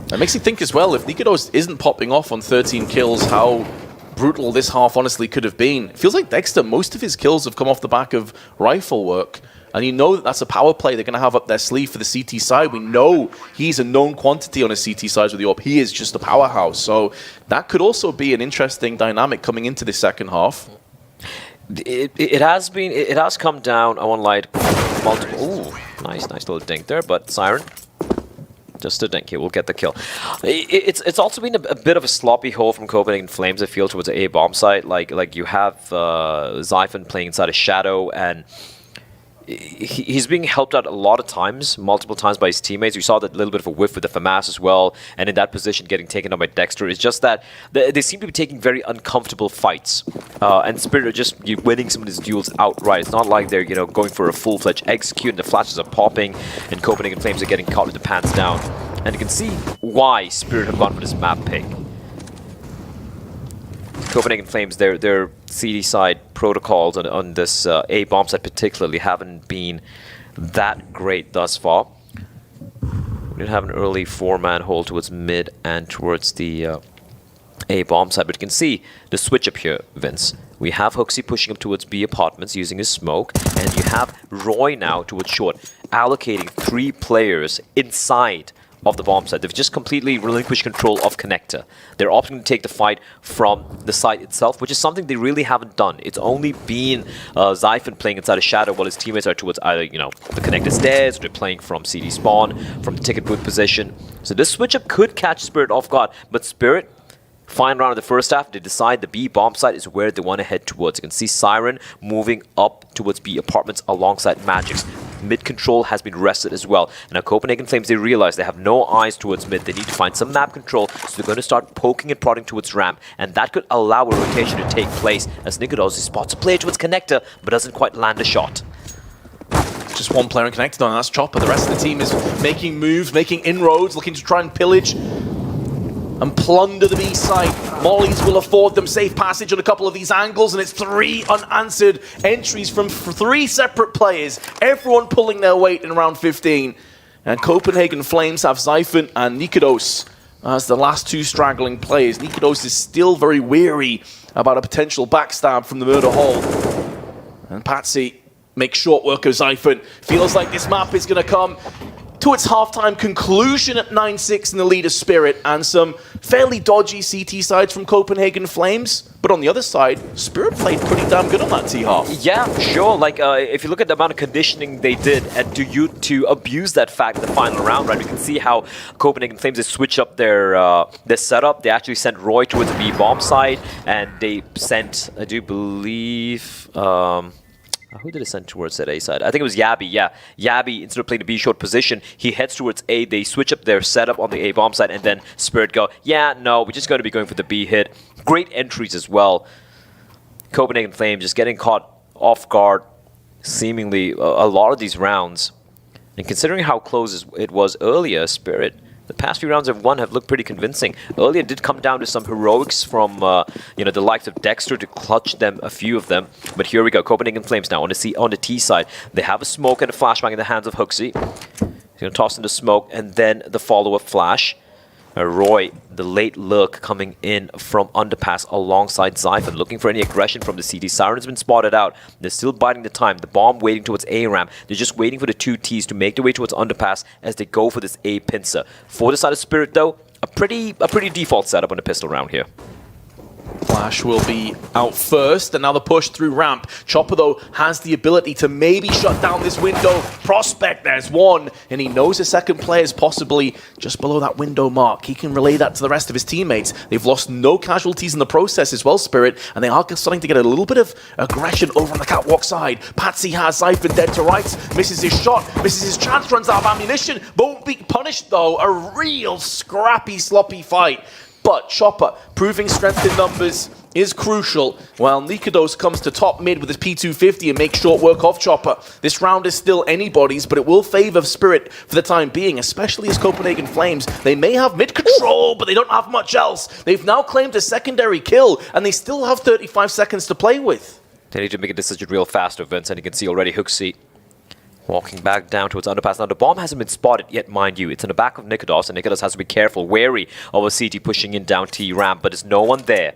That makes you think as well, if niko isn't popping off on 13 kills, how brutal this half honestly could have been. It feels like Dexter, most of his kills have come off the back of rifle work, and you know that that's a power play they're going to have up their sleeve for the CT side. We know he's a known quantity on his CT side with the AWP. He is just a powerhouse, so that could also be an interesting dynamic coming into this second half. It has come down, I won't lie, multiple. Ooh, nice little dink there, but Siren, just a dink here, we'll get the kill. It's also been a bit of a sloppy hole from Copenhagen Flames, I feel, towards the A bomb site. Like you have Zyphon playing inside a shadow, and he's being helped out a lot of times, multiple times by his teammates. We saw that little bit of a whiff with the FAMAS as well, and in that position getting taken on by Dexter. It's just that they seem to be taking very uncomfortable fights, and Spirit are just winning some of these duels outright. It's not like they're going for a full-fledged execute, and the flashes are popping, and Copenhagen Flames are getting caught with the pants down. And you can see why Spirit have gone for this map pick. Copenhagen Flames, their CD side protocols on this A bomb side particularly haven't been that great thus far. We did have an early 4-man hold towards mid and towards the A bomb side, but you can see the switch up here, Vince. We have xantares pushing up towards B apartments using his smoke, and you have Roy now towards short, allocating 3 players inside of the bomb site. They've just completely relinquished control of connector. They're opting to take the fight from the site itself, which is something they really haven't done. It's only been Zyphon playing inside a shadow while his teammates are towards either, you know, the connector stairs, or they're playing from CD spawn, from the ticket booth position. So this switch up could catch Spirit off guard, but Spirit, fine round of the first half, they decide the B bomb site is where they want to head towards. You can see Siren moving up towards B apartments alongside Magic's. Mid control has been rested as well. And now Copenhagen Flames, they realize they have no eyes towards mid. They need to find some map control, so they're going to start poking and prodding towards ramp, and that could allow a rotation to take place as niko spots a player towards connector, but doesn't quite land a shot. Just one player connected on, that's Chopper. The rest of the team is making moves, making inroads, looking to try and pillage and plunder the B site. Mollies will afford them safe passage on a couple of these angles, and it's 3 unanswered entries from 3 separate players, everyone pulling their weight in round 15. And Copenhagen Flames have Zyphon and niko as the last 2 straggling players. niko is still very weary about a potential backstab from the murder hole. And Patsy makes short work of Zyphon. Feels like this map is going to come to its halftime conclusion at 9-6 in the lead of Spirit, and some fairly dodgy CT sides from Copenhagen Flames. But on the other side, Spirit played pretty damn good on that T-half. Yeah, sure. Like, if you look at the amount of conditioning they did and to abuse that fact in the final round, right? We can see how Copenhagen Flames, they switch up their setup. They actually sent Roy towards the B bomb side, and they sent, I do believe, who did it send towards that A side? I think it was Yabi, yeah. Yabi, instead of playing the B short position, he heads towards A. They switch up their setup on the A bomb side, and then Spirit go, yeah, no, we're just going to be going for the B hit. Great entries as well. Copenhagen Flames just getting caught off guard seemingly a lot of these rounds. And considering how close it was earlier, Spirit, the past few rounds of one have looked pretty convincing. Earlier it did come down to some heroics from you know, the likes of Dexter to clutch them, a few of them. But here we go, Copenhagen Flames now on the T side. They have a smoke and a flashbang in the hands of xantares. He's going to toss in the smoke and then the follow-up flash. Roy, the late look coming in from underpass alongside Zyphon, looking for any aggression from the CT. Siren has been spotted out. They're still biding the time. The bomb waiting towards A ramp. They're just waiting for the 2 Ts to make their way towards underpass as they go for this A pincer. For the side of Spirit, though, a pretty default setup on the pistol round here. Flash will be out first, and now the push through ramp. Chopper, though, has the ability to maybe shut down this window. Prospect, there's one, and he knows the second player is possibly just below that window mark. He can relay that to the rest of his teammates. They've lost no casualties in the process as well, Spirit, and they are starting to get a little bit of aggression over on the catwalk side. Patsy has Zyphon dead to rights, misses his shot, misses his chance, runs out of ammunition. Won't be punished, though. A real scrappy, sloppy fight. But Chopper, proving strength in numbers is crucial, while niko comes to top mid with his P250 and makes short work of Chopper. This round is still anybody's, but it will favor Spirit for the time being, especially as Copenhagen Flames. They may have mid control, but they don't have much else. They've now claimed a secondary kill, and they still have 35 seconds to play with. They need to make a decision real fast, Vince, and you can see already xantares walking back down towards underpass. Now, the bomb hasn't been spotted yet, mind you. It's in the back of niko, and niko has to be careful, wary of a CT pushing in down T ramp, but there's no one there.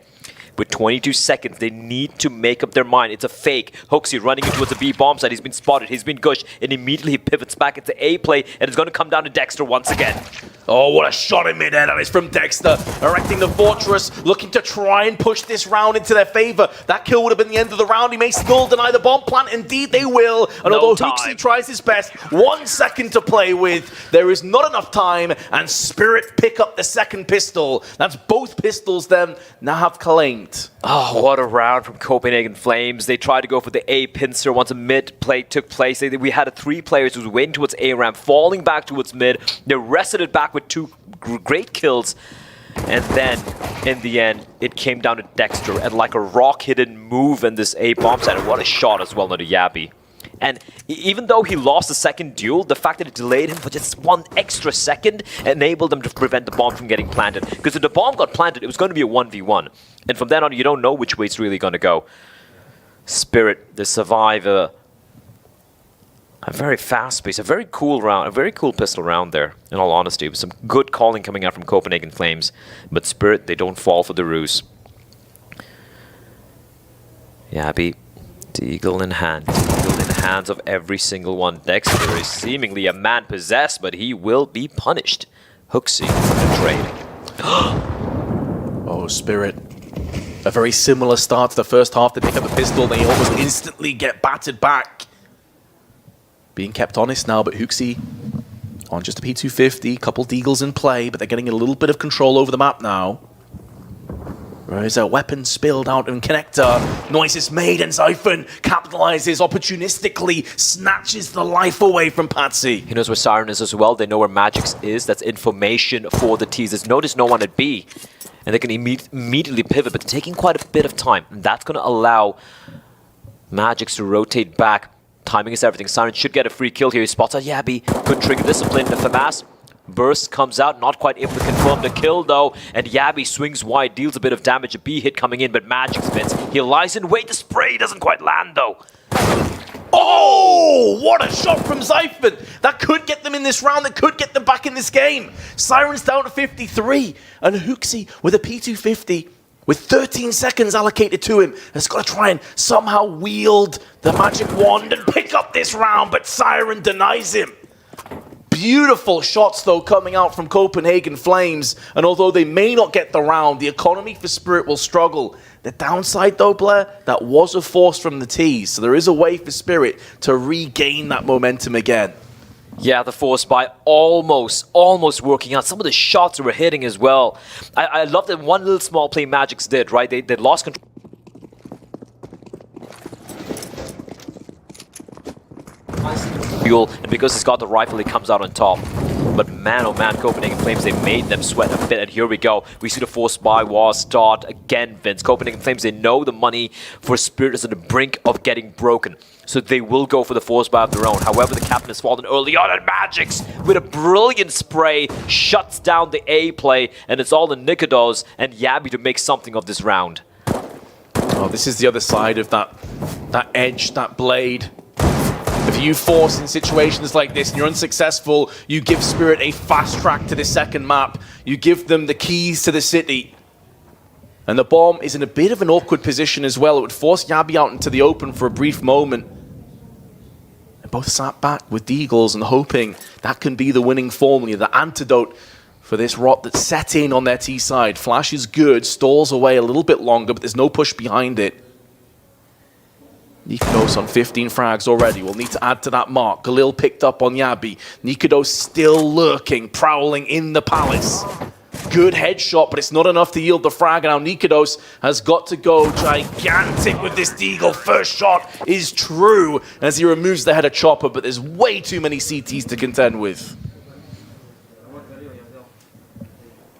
With 22 seconds, they need to make up their mind. It's a fake. xantares running into towards the B bomb side. He's been spotted. He's been gushed. And immediately he pivots back into A play. And it's going to come down to Dexter once again. Oh, what a shot in mid-air. That is from Dexter. Erecting the fortress, looking to try and push this round into their favor. That kill would have been the end of the round. He may still deny the bomb plant. Indeed, they will. And no although time. xantares tries his best, 1 second to play with, there is not enough time. And Spirit pick up the second pistol. That's both pistols them now have claimed. Oh, what a round from Copenhagen Flames. They tried to go for the A pincer once a mid play took place. We had 3 players who was waiting towards A ramp, falling back towards mid. They wrested it back with 2 great kills. And then, in the end, it came down to Dexter and like a rock-hidden move in this A bomb site. What a shot as well, not a Yabi. And even though he lost the second duel, the fact that it delayed him for just 1 extra second enabled them to prevent the bomb from getting planted. Because if the bomb got planted, it was going to be a 1v1. And from then on, you don't know which way it's really going to go. Spirit, the survivor. A very fast-paced, a very cool round, a very cool pistol round there, in all honesty. With some good calling coming out from Copenhagen Flames. But Spirit, they don't fall for the ruse. Yabby, Deagle in hand. Deagle in the hands of every single one. Dexter is seemingly a man possessed, but he will be punished. Hooksy for the trade. Oh, Spirit. A very similar start to the first half. They pick up the pistol, they almost instantly get battered back. Being kept honest now, but Hooksy on just a P250, couple Deagles in play, but they're getting a little bit of control over the map now. There's a weapon spilled out in Connector. Noise is made, and Zyphon capitalizes opportunistically, snatches the life away from Patsy. He knows where Siren is as well. They know where Magix is. That's information for the teasers. Notice no one at B. And they can immediately pivot, but taking quite a bit of time. And that's going to allow Magix to rotate back. Timing is everything. Siren should get a free kill here. He spots out Yabby. Good trigger discipline. The FAMAS burst comes out. Not quite able to confirm the kill though. And Yabby swings wide. Deals a bit of damage. A B hit coming in. But Magix spins. He lies in wait. The spray doesn't quite land though. Oh, what a shot from Zyphon. That could get them in this round. That could get them back in this game. Siren's down to 53. And Hooksy with a P250. With 13 seconds allocated to him, has got to try and somehow wield the magic wand and pick up this round, but Siren denies him. Beautiful shots, though, coming out from Copenhagen Flames, and although they may not get the round, the economy for Spirit will struggle. The downside, though, Blair, that was a force from the T's, so there is a way for Spirit to regain that momentum again. Yeah, the force by almost working out. Some of the shots were hitting as well. I love that one little small play Magix did, right? They lost control. And because he's got the rifle, he comes out on top. But man, oh man, Copenhagen Flames, they made them sweat a bit. And here we go. We see the force buy war start again, Vince. Copenhagen Flames, they know the money for Spirit is on the brink of getting broken. So they will go for the force buy of their own. However, the captain has fallen early on, and Magix, with a brilliant spray, shuts down the A play. And it's all the Nikodos and Yabby to make something of this round. Oh, this is the other side of that edge, that blade. If you force in situations like this and you're unsuccessful, you give Spirit a fast track to the second map. You give them the keys to the city. And the bomb is in a bit of an awkward position as well. It would force Yabby out into the open for a brief moment. And both sat back with Deagles and hoping that can be the winning formula, the antidote for this rot that's set in on their T side. Flash is good, stalls away a little bit longer, but there's no push behind it. Nikodos on 15 frags already. We'll need to add to that mark. Galil picked up on Yabby. Nikodos still lurking, prowling in the palace. Good headshot, but it's not enough to yield the frag. And now Nikodos has got to go gigantic with this Deagle. First shot is true as he removes the head of Chopper, but there's way too many CTs to contend with.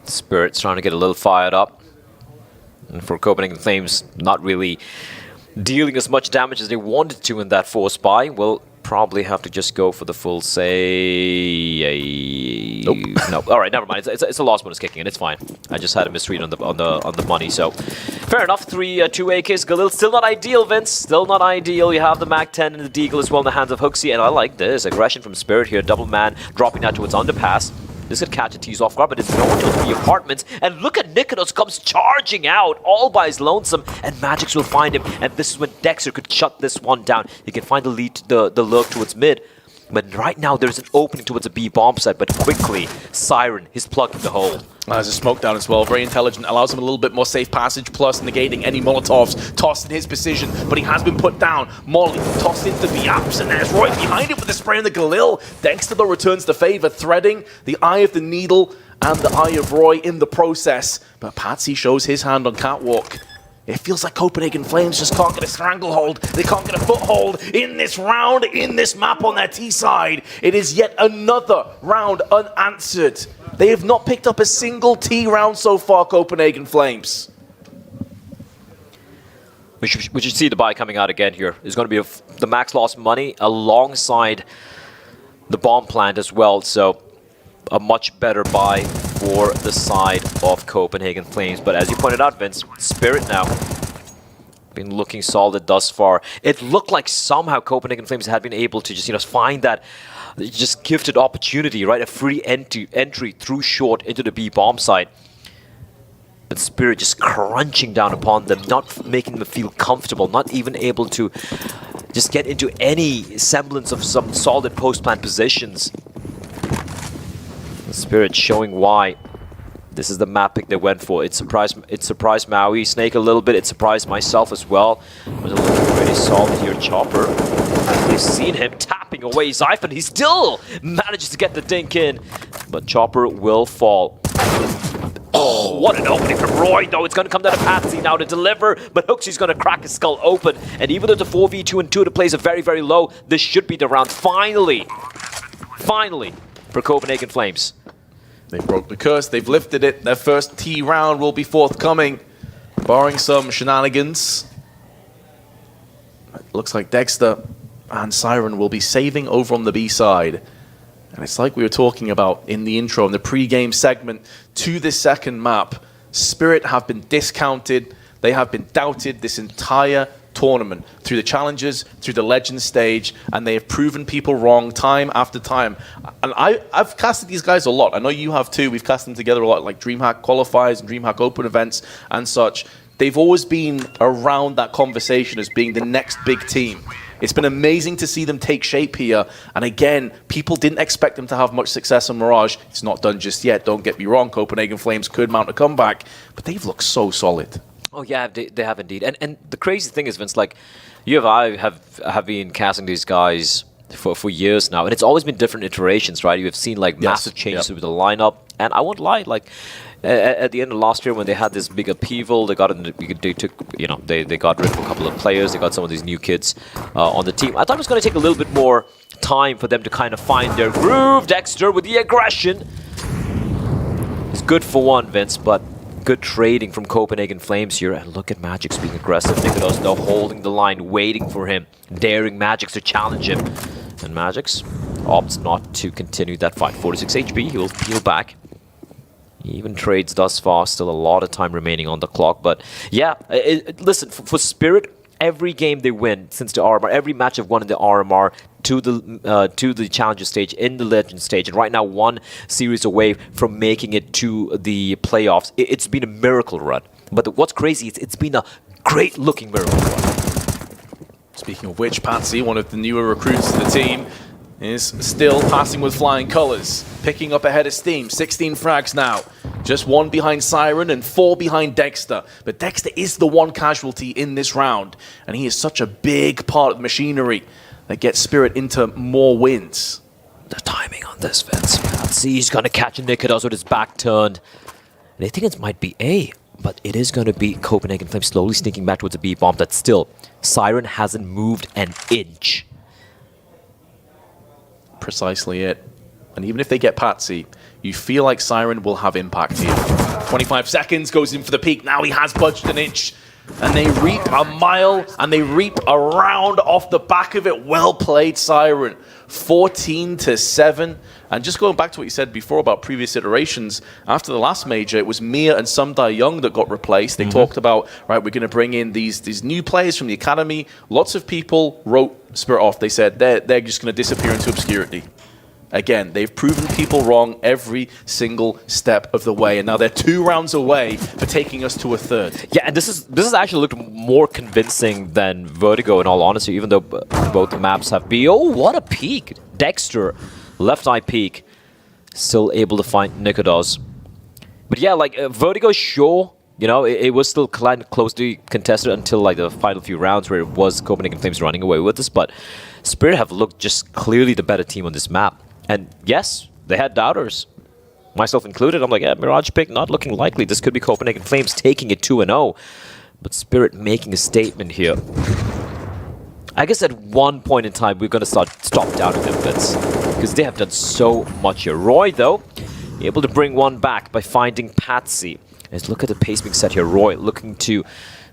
Spirit's trying to get a little fired up. And for Copenhagen Flames, not really dealing as much damage as they wanted to in that force buy. We'll probably have to just go for the full save. Nope. No. All right, never mind. It's a lost bonus kicking in. It's fine. I just had a misread on the money. So fair enough. 2 AKs. Galil still not ideal, Vince. Still not ideal. You have the Mac 10 and the Deagle as well in the hands of Hooksy, and I like this aggression from Spirit here. Double man dropping that towards underpass. This could catch a tease off guard, but it's no one to the apartments. And look at Nikodos comes charging out all by his lonesome, and Magix will find him. And this is when Dexter could shut this one down. He can find the lead, the lurk towards mid. But right now there's an opening towards a B bomb site, but quickly Siren is plugging the hole. There's a smoke down as well. Very intelligent. Allows him a little bit more safe passage, plus negating any Molotovs tossed in his precision. But he has been put down. Molly tossed into the apps, and there's Roy behind it with the spray in the Galil. Dexter though returns the favor, threading the eye of the needle and the eye of Roy in the process. But Patsy shows his hand on Catwalk. It feels like Copenhagen Flames just can't get a stranglehold. They can't get a foothold in this round, in this map on their T side. It is yet another round unanswered. They have not picked up a single T round so far, Copenhagen Flames. we should see the buy coming out again here. It's going to be the max lost money alongside the bomb plant as well. So a much better buy for the side of Copenhagen Flames. But as you pointed out, Vince, Spirit now been looking solid thus far. It looked like somehow Copenhagen Flames had been able to just find that just gifted opportunity, right? A free entry through short into the B bomb site. But Spirit just crunching down upon them, not making them feel comfortable, not even able to just get into any semblance of some solid post-plant positions. The Spirit showing why this is the map pick they went for. It surprised Maui, Snake a little bit. It surprised myself as well. It was looking pretty solid here, Chopper. And we've seen him tapping away Zyphon. He still manages to get the dink in, but Chopper will fall. Oh, what an opening from Roy, though. It's going to come down to Patsy now to deliver, but Hooksy's going to crack his skull open. And even though the 4v2 and 2, the plays are very, very low, this should be the round. Finally, for Copenhagen Flames. They broke the curse, they've lifted it. Their first T round will be forthcoming, barring some shenanigans. It looks like Dexter and Siren will be saving over on the B side. And it's like we were talking about in the intro, in the pre-game segment to this second map. Spirit have been discounted, they have been doubted this entire tournament, through the challenges, through the legend stage, and they have proven people wrong time after time. And I've casted these guys a lot. I know you have too. We've casted them together a lot, like DreamHack qualifiers and DreamHack Open events and such. They've always been around that conversation as being the next big team. It's been amazing to see them take shape here. And again, people didn't expect them to have much success on Mirage. It's not done just yet, don't get me wrong. Copenhagen Flames could mount a comeback, but they've looked so solid. Oh yeah, they have indeed. And the crazy thing is, Vince, like, you and I have been casting these guys for years now, and it's always been different iterations, right? You have seen like massive changes with the lineup, and I won't lie, like at the end of last year when they had this big upheaval, they got they got rid of a couple of players, they got some of these new kids on the team. I thought it was going to take a little bit more time for them to kind of find their groove. Dexter with the aggression. It's good for one, Vince, but good trading from Copenhagen Flames here. And look at Magix being aggressive. Nicolas now holding the line, waiting for him, daring Magix to challenge him. And Magix opts not to continue that fight. 46 HP, he will peel back. Even trades thus far, still a lot of time remaining on the clock. But yeah, listen, for Spirit, every game they win since the RMR, every match they've won in the RMR to the challenger stage, in the legend stage, and right now one series away from making it to the playoffs. It's been a miracle run. But what's crazy is it's been a great looking miracle run. Speaking of which, Patsy, one of the newer recruits to the team, is still passing with flying colors, picking up ahead of Steam. 16 frags now. Just 1 behind Siren and 4 behind Dexter. But Dexter is the one casualty in this round, and he is such a big part of the machinery that gets Spirit into more wins. The timing on this, Vince. Patsy's going to catch Nicolas with his back turned. And I think it might be A, but it is going to be Copenhagen Flames slowly sneaking back towards the B bomb. That still, Siren hasn't moved an inch. Precisely it. And even if they get Patsy, you feel like Siren will have impact here. 25 seconds, goes in for the peak. Now he has budged an inch. And they reap a mile, and they reap a round off the back of it. Well played, Siren. 14-7. And just going back to what you said before about previous iterations, after the last major, it was Mia and Sumdai Young that got replaced. They talked about, right, we're going to bring in these new players from the academy. Lots of people wrote Spirit off. They said they're just going to disappear into obscurity. Again, they've proven people wrong every single step of the way, and now they're 2 rounds away for taking us to a 3rd. Yeah, and this is actually looked more convincing than Vertigo, in all honesty, even though both the maps have B. Oh, what a peek! Dexter, left eye peek, still able to find Nicolas. But yeah, like Vertigo, sure, you know, it was still closely contested until like the final few rounds where it was Copenhagen Flames running away with this, but Spirit have looked just clearly the better team on this map. And yes, they had doubters, myself included. I'm like, yeah, Mirage pick not looking likely. This could be Copenhagen Flames taking it 2-0. But Spirit making a statement here. I guess at one point in time, we're going to stop doubting them, Vince, because they have done so much here. Roy, though, able to bring one back by finding Patsy. Let's look at the pace being set here. Roy looking to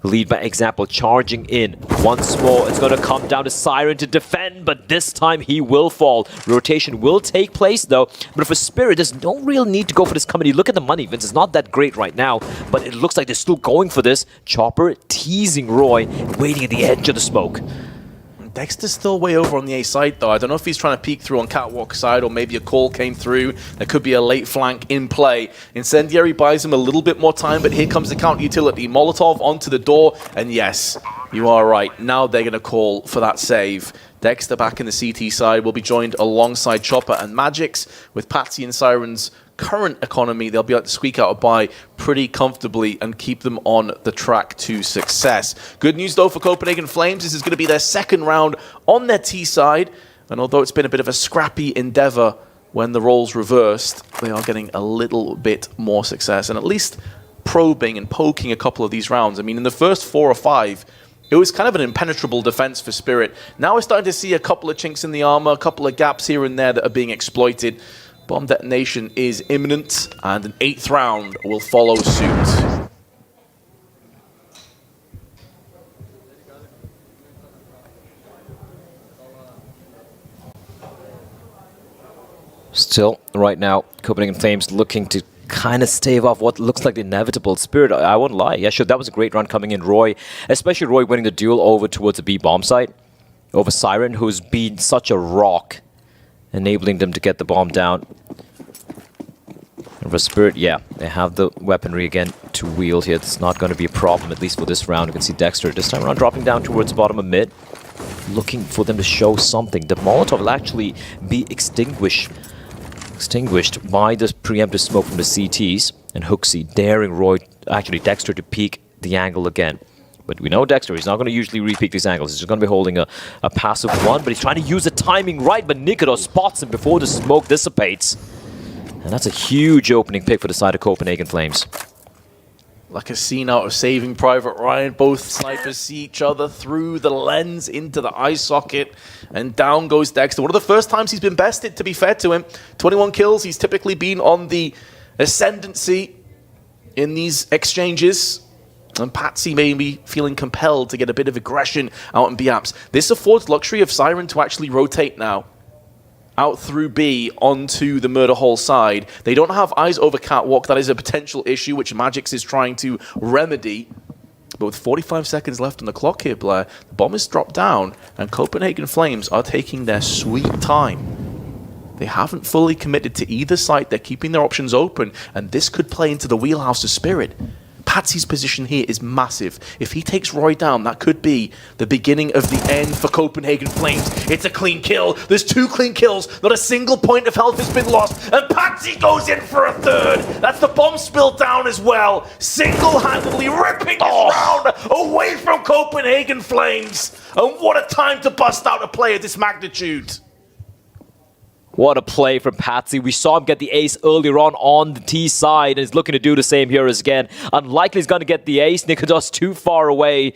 Lead by example, charging in. Once more, it's going to come down to Siren to defend, but this time he will fall. Rotation will take place though, but for Spirit, there's no real need to go for this company. Look at the money, Vince. It's not that great right now, but it looks like they're still going for this. Chopper teasing Roy, waiting at the edge of the smoke. Dexter's still way over on the A side though. I don't know if he's trying to peek through on Catwalk side or maybe a call came through. There could be a late flank in play. Incendiary buys him a little bit more time, but here comes the counter utility. Molotov onto the door, and yes, you are right. Now they're going to call for that save. Dexter back in the CT side will be joined alongside Chopper and Magix. With Patsy and Siren's current economy, they'll be able to squeak out a bye pretty comfortably and keep them on the track to success. Good news though for Copenhagen Flames, this is going to be their second round on their T side, and although it's been a bit of a scrappy endeavor when the roles reversed, they are getting a little bit more success and at least probing and poking a couple of these rounds. I mean, in the first 4 or 5, it was kind of an impenetrable defense for Spirit. Now we're starting to see a couple of chinks in the armor, a couple of gaps here and there that are being exploited. Bomb detonation is imminent, and an 8th round will follow suit. Still, right now, Copenhagen Flames looking to kind of stave off what looks like the inevitable. Spirit, I won't lie. Yeah, sure, that was a great run coming in. Roy, especially Roy winning the duel over towards the B bomb site over Siren, who's been such a rock, enabling them to get the bomb down. And for Spirit, yeah, they have the weaponry again to wield here. It's not going to be a problem, at least for this round. You can see Dexter this time around dropping down towards the bottom of mid, looking for them to show something. The Molotov will actually be extinguished by the preemptive smoke from the CTs, and Hooksy daring Roy, actually Dexter, to peek the angle again. But we know Dexter, he's not going to usually re-peek these angles. He's just going to be holding a passive one, but he's trying to use the timing right, but niko spots him before the smoke dissipates. And that's a huge opening pick for the side of Copenhagen Flames. Like a scene out of Saving Private Ryan, both snipers see each other through the lens into the eye socket, and down goes Dexter. One of the first times he's been bested, to be fair to him. 21 kills, he's typically been on the ascendancy in these exchanges. And Patsy may be feeling compelled to get a bit of aggression out in B-apps. This affords luxury of Siren to actually rotate now out through B onto the Murder Hall side. They don't have eyes over Catwalk. That is a potential issue which Magix is trying to remedy. But with 45 seconds left on the clock here, Blair, the bomb is dropped down, and Copenhagen Flames are taking their sweet time. They haven't fully committed to either side. They're keeping their options open, and this could play into the wheelhouse of Spirit. Patsy's position here is massive. If he takes Roy down, that could be the beginning of the end for Copenhagen Flames. It's a clean kill. There's 2 clean kills. Not a single point of health has been lost. And Patsy goes in for a 3rd. That's the bomb spill down as well. Single-handedly ripping this round away from Copenhagen Flames. And what a time to bust out a play of this magnitude. What a play from Patsy. We saw him get the ace earlier on the T side, and he's looking to do the same here again. Unlikely he's going to get the ace. niko too far away.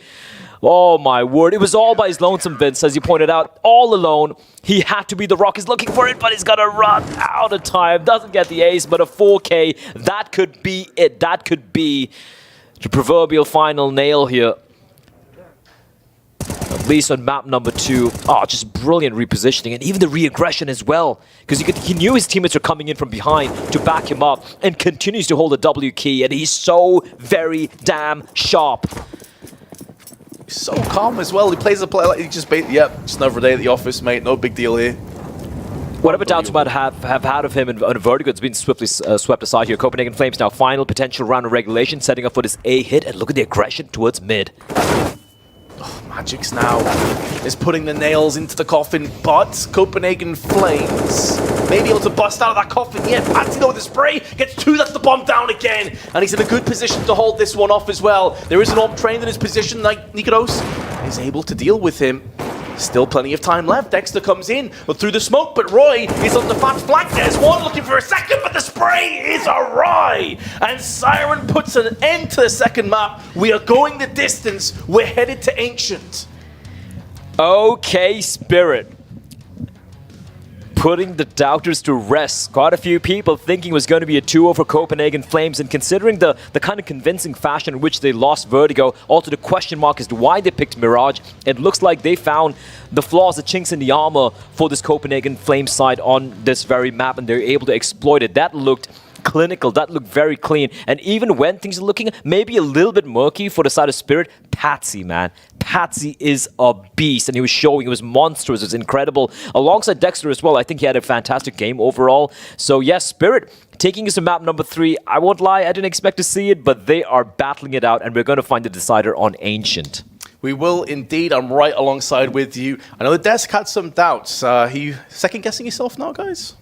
Oh my word. It was all by his lonesome, Vince, as you pointed out. All alone. He had to be the rock. He's looking for it, but he's going to run out of time. Doesn't get the ace, but a 4K. That could be it. That could be the proverbial final nail here. At least on map number 2. Oh, just brilliant repositioning, and even the re-aggression as well. Because he knew his teammates were coming in from behind to back him up, and continues to hold a W key, and he's so very damn sharp. So calm as well. He plays a play like he just, just another day at the office, mate. No big deal here. Whatever doubts we might have had of him in Vertigo, it's been swiftly swept aside here. Copenhagen Flames now final potential round of regulation, setting up for this A hit, and look at the aggression towards mid. Magix now is putting the nails into the coffin, but Copenhagen Flames may be able to bust out of that coffin yet. Patsy though with the spray, gets 2, that's the bomb down again, and he's in a good position to hold this one off as well. There is an AWP trained in his position, like niko is able to deal with him. Still plenty of time left. Dexter comes in through the smoke, but Roy is on the fat flank. There's one looking for a second, but the spray is awry. And Siren puts an end to the second map. We are going the distance. We're headed to Ancient. Okay, Spirit. putting the doubters to rest. Quite a few people thinking it was going to be a 2-0 for Copenhagen Flames, and considering the kind of convincing fashion in which they lost Vertigo, also the question mark as to why they picked Mirage, it looks like they found the flaws, the chinks in the armor for this Copenhagen Flames side on this very map, and they're able to exploit it. That looked clinical, that looked very clean. And even when things are looking maybe a little bit murky for the side of Spirit, Patsy, man. Patsy is a beast, and he was showing, it was monstrous, it was incredible. Alongside Dexter as well, I think he had a fantastic game overall. So yes, Spirit taking us to map number 3. I won't lie, I didn't expect to see it, but they are battling it out, and we're going to find the decider on Ancient. We will indeed. I'm right alongside with you. I know the desk had some doubts. Are you second-guessing yourself now, guys?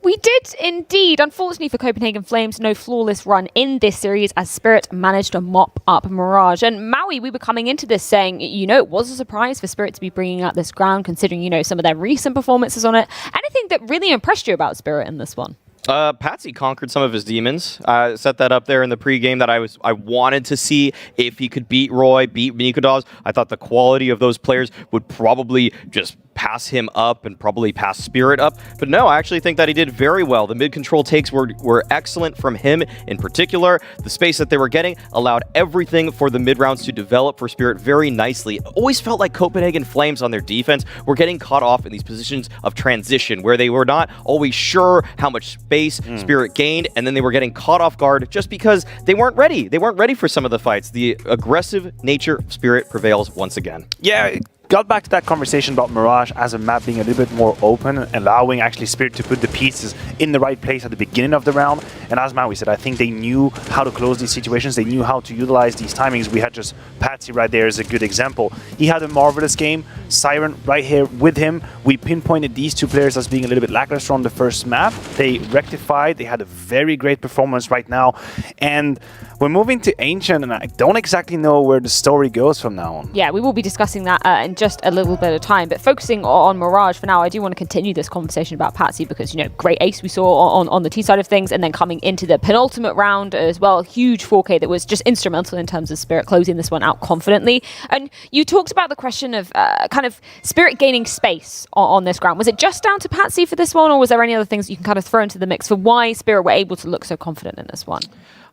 We did indeed. Unfortunately for Copenhagen Flames, no flawless run in this series as Spirit managed to mop up Mirage. And Maui, we were coming into this saying, you know, it was a surprise for Spirit to be bringing out this ground, considering, you know, some of their recent performances on it. Anything that really impressed you about Spirit in this one? Patsy conquered some of his demons. Set that up there in the pregame that I wanted to see if he could beat Roy, beat Nikodovs. I thought the quality of those players would probably just pass him up and probably pass Spirit up. But no, I actually think that he did very well. The mid-control takes were excellent from him in particular. The space that they were getting allowed everything for the mid-rounds to develop for Spirit very nicely. It always felt like Copenhagen Flames on their defense were getting caught off in these positions of transition where they were not always sure how much space Spirit gained, and then they were getting caught off guard just because they weren't ready. They weren't ready for some of the fights. The aggressive nature of Spirit prevails once again. Yeah, got back to that conversation about Mirage as a map being a little bit more open, allowing actually Spirit to put the pieces in the right place at the beginning of the round. And as Maui said, I think they knew how to close these situations. They knew how to utilize these timings. We had just Patsy right there as a good example. He had a marvelous game. Siren right here with him. We pinpointed these two players as being a little bit lackluster on the first map. They rectified. They had a very great performance right now. And we're moving to Ancient, and I don't exactly know where the story goes from now on. Yeah, we will be discussing that in just a little bit of time. But focusing on Mirage for now, I do want to continue this conversation about Patsy because, you know, great ace we saw on the T side of things, and then coming into the penultimate round as well, huge 4K that was just instrumental in terms of Spirit closing this one out confidently. And you talked about the question of kind of Spirit gaining space on this ground. Was it just down to Patsy for this one, or was there any other things that you can kind of throw into the mix for why Spirit were able to look so confident in this one?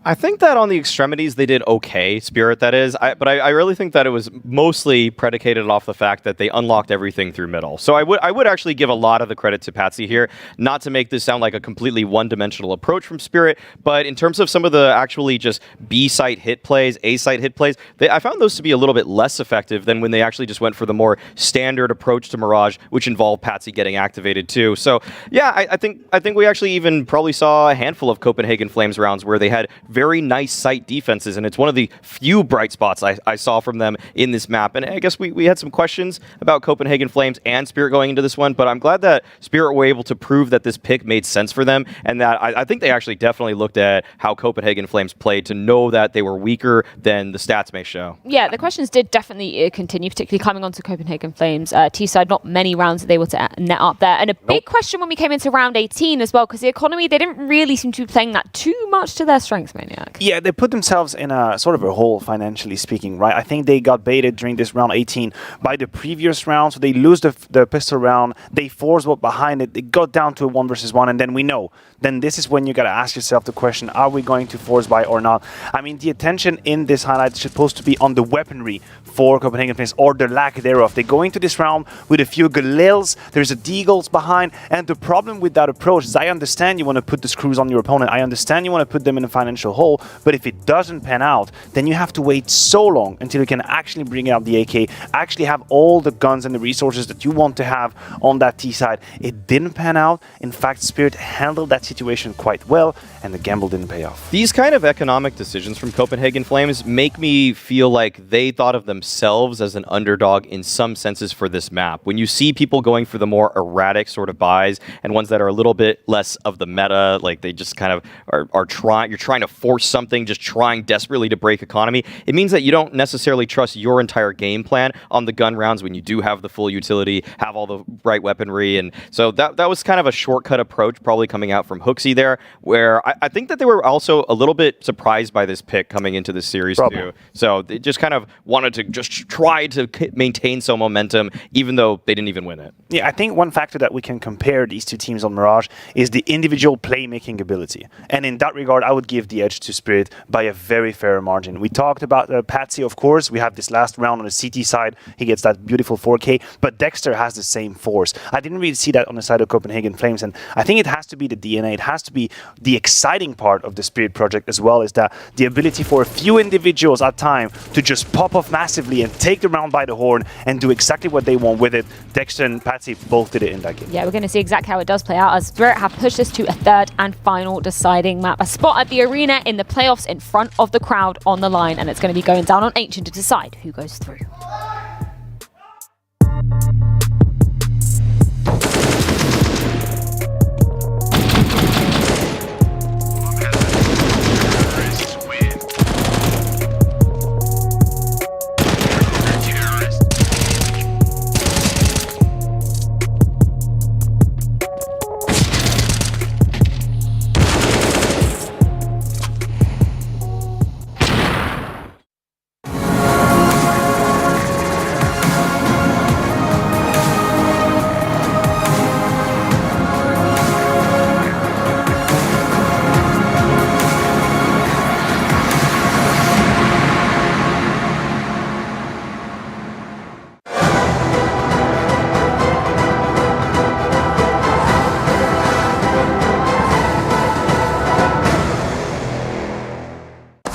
I think that on the extremities they did okay, Spirit that is, but I really think that it was mostly predicated off the fact that they unlocked everything through middle. So I would actually give a lot of the credit to Patsy here, not to make this sound like a completely one-dimensional approach from Spirit, but in terms of some of the actually just B-site hit plays, A-site hit plays, I found those to be a little bit less effective than when they actually just went for the more standard approach to Mirage, which involved Patsy getting activated too. So yeah, I think we actually even probably saw a handful of Copenhagen Flames rounds where they had very nice site defenses, and it's one of the few bright spots I saw from them in this map. And I guess we had some questions about Copenhagen Flames and Spirit going into this one, but I'm glad that Spirit were able to prove that this pick made sense for them, and that I think they actually definitely looked at how Copenhagen Flames played to know that they were weaker than the stats may show. Yeah, the questions did definitely continue, particularly coming onto Copenhagen Flames. T-side, not many rounds that they were to net up there. And a big question when we came into round 18 as well, because the economy, they didn't really seem to be playing that too much to their strengths, Maniac. Yeah, they put themselves in a sort of a hole financially speaking, right? I think they got baited during this round 18 by the previous round, so they lose the pistol round, they force what behind it, they got down to a 1 versus 1, and then we know. Then this is when you gotta ask yourself the question, are we going to force buy or not? I mean, the attention in this highlight is supposed to be on the weaponry for Copenhagen Flames, or the lack thereof. They go into this round with a few Galils, there's a Deagles behind, and the problem with that approach is I understand you want to put the screws on your opponent, I understand you want to put them in a financial hole, but if it doesn't pan out, then you have to wait so long until you can actually bring out the AK, actually have all the guns and the resources that you want to have on that T side. It didn't pan out. In fact, Spirit handled that situation quite well, and the gamble didn't pay off. These kind of economic decisions from Copenhagen Flames make me feel like they thought of themselves as an underdog in some senses for this map. When you see people going for the more erratic sort of buys and ones that are a little bit less of the meta, like they just kind of are trying, you're trying to force something, just trying desperately to break economy, it means that you don't necessarily trust your entire game plan on the gun rounds when you do have the full utility, have all the right weaponry, and so that was kind of a shortcut approach probably coming out from from HooXi there, where I think that they were also a little bit surprised by this pick coming into this series too. So they just kind of wanted to just try to maintain some momentum, even though they didn't even win it. Yeah, I think one factor that we can compare these two teams on Mirage is the individual playmaking ability. And in that regard, I would give the edge to Spirit by a very fair margin. We talked about Patsy, of course. We have this last round on the CT side. He gets that beautiful 4K, but Dexter has the same force. I didn't really see that on the side of Copenhagen Flames, and I think it has to be the DNA. It has to be the exciting part of the Spirit project as well, is that the ability for a few individuals at time to just pop off massively and take the round by the horn and do exactly what they want with it. Dexter and Patsy both did it in that game. Yeah, we're going to see exactly how it does play out as Spirit have pushed this to a third and final deciding map. A spot at the arena in the playoffs in front of the crowd on the line, and it's going to be going down on Ancient to decide who goes through.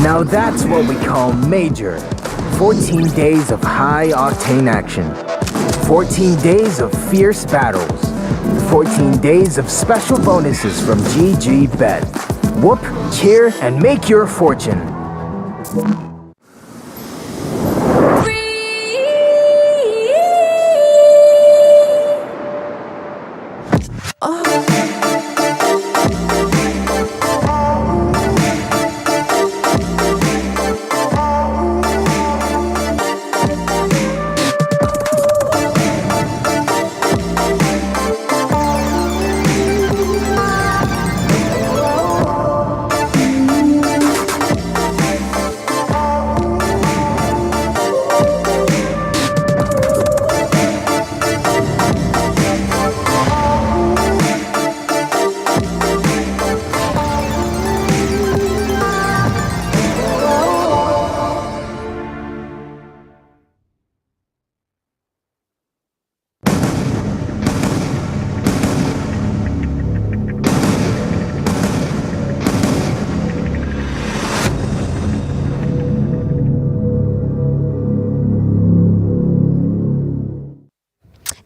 Now that's what we call Major. 14 days of high-octane action. 14 days of fierce battles. 14 days of special bonuses from GG Bet. Whoop, cheer, and make your fortune.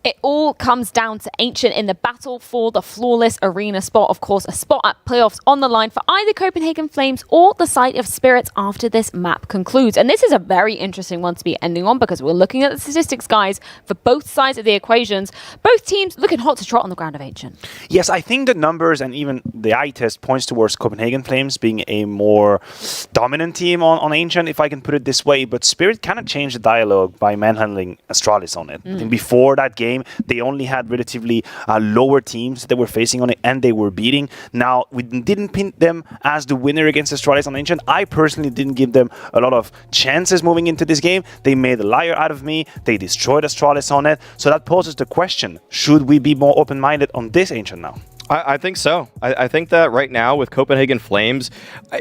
It all comes down to Ancient in the battle for the flawless arena spot. Of course, a spot at playoffs on the line for either Copenhagen Flames or the side of Spirits after this map concludes. And this is a very interesting one to be ending on because we're looking at the statistics, guys, for both sides of the equations. Both teams looking hot to trot on the ground of Ancient. Yes, I think the numbers and even the eye test points towards Copenhagen Flames being a more dominant team on Ancient, if I can put it this way. But Spirit kind of changed the dialogue by manhandling Astralis on it. I think before that game, they only had relatively lower teams that they were facing on it, and they were beating. Now, we didn't pin them as the winner against Astralis on Ancient. I personally didn't give them a lot of chances moving into this game. They made a liar out of me. They destroyed Astralis on it. So that poses the question, should we be more open-minded on this Ancient now? I think so. I think that right now with Copenhagen Flames,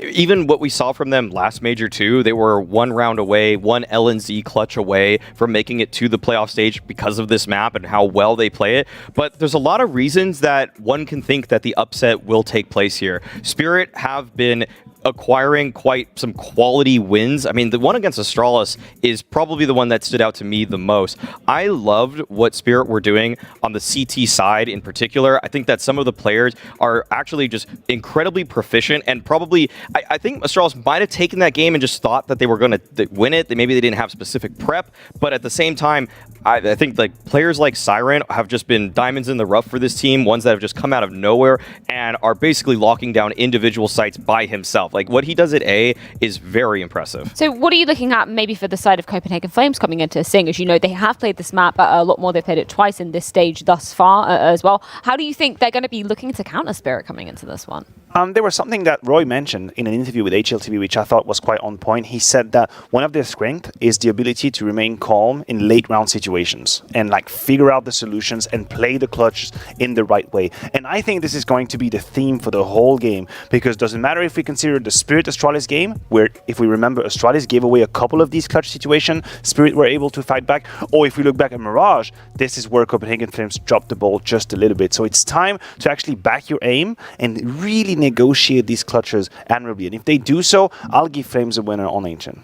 even what we saw from them last Major 2, they were one round away, one LNZ clutch away from making it to the playoff stage because of this map and how well they play it. But there's a lot of reasons that one can think that the upset will take place here. Spirit have been acquiring quite some quality wins. I mean, the one against Astralis is probably the one that stood out to me the most. I loved what Spirit were doing on the CT side in particular. I think that some of the players are actually just incredibly proficient, and probably, I think Astralis might have taken that game and just thought that they were going to win it. Maybe they didn't have specific prep, but at the same time, I think like players like Siren have just been diamonds in the rough for this team, ones that have just come out of nowhere and are basically locking down individual sites by himself. stuff. Like, what he does at A is very impressive. So what are you looking at maybe for the side of Copenhagen Flames coming into Sing? As you know, they have played this map a lot more. They've played it twice in this stage thus far as well. How do you think they're going to be looking to counter Spirit coming into this one? There was something that Roy mentioned in an interview with HLTV, which I thought was quite on point. He said that one of their strengths is the ability to remain calm in late round situations and like figure out the solutions and play the clutches in the right way. And I think this is going to be the theme for the whole game, because it doesn't matter if we consider the Spirit Astralis game, where if we remember Astralis gave away a couple of these clutch situations, Spirit were able to fight back, or if we look back at Mirage, this is where Copenhagen Flames dropped the ball just a little bit. So it's time to actually back your aim and really negotiate these clutches admirably. And if they do so, I'll give Flames a winner on Ancient.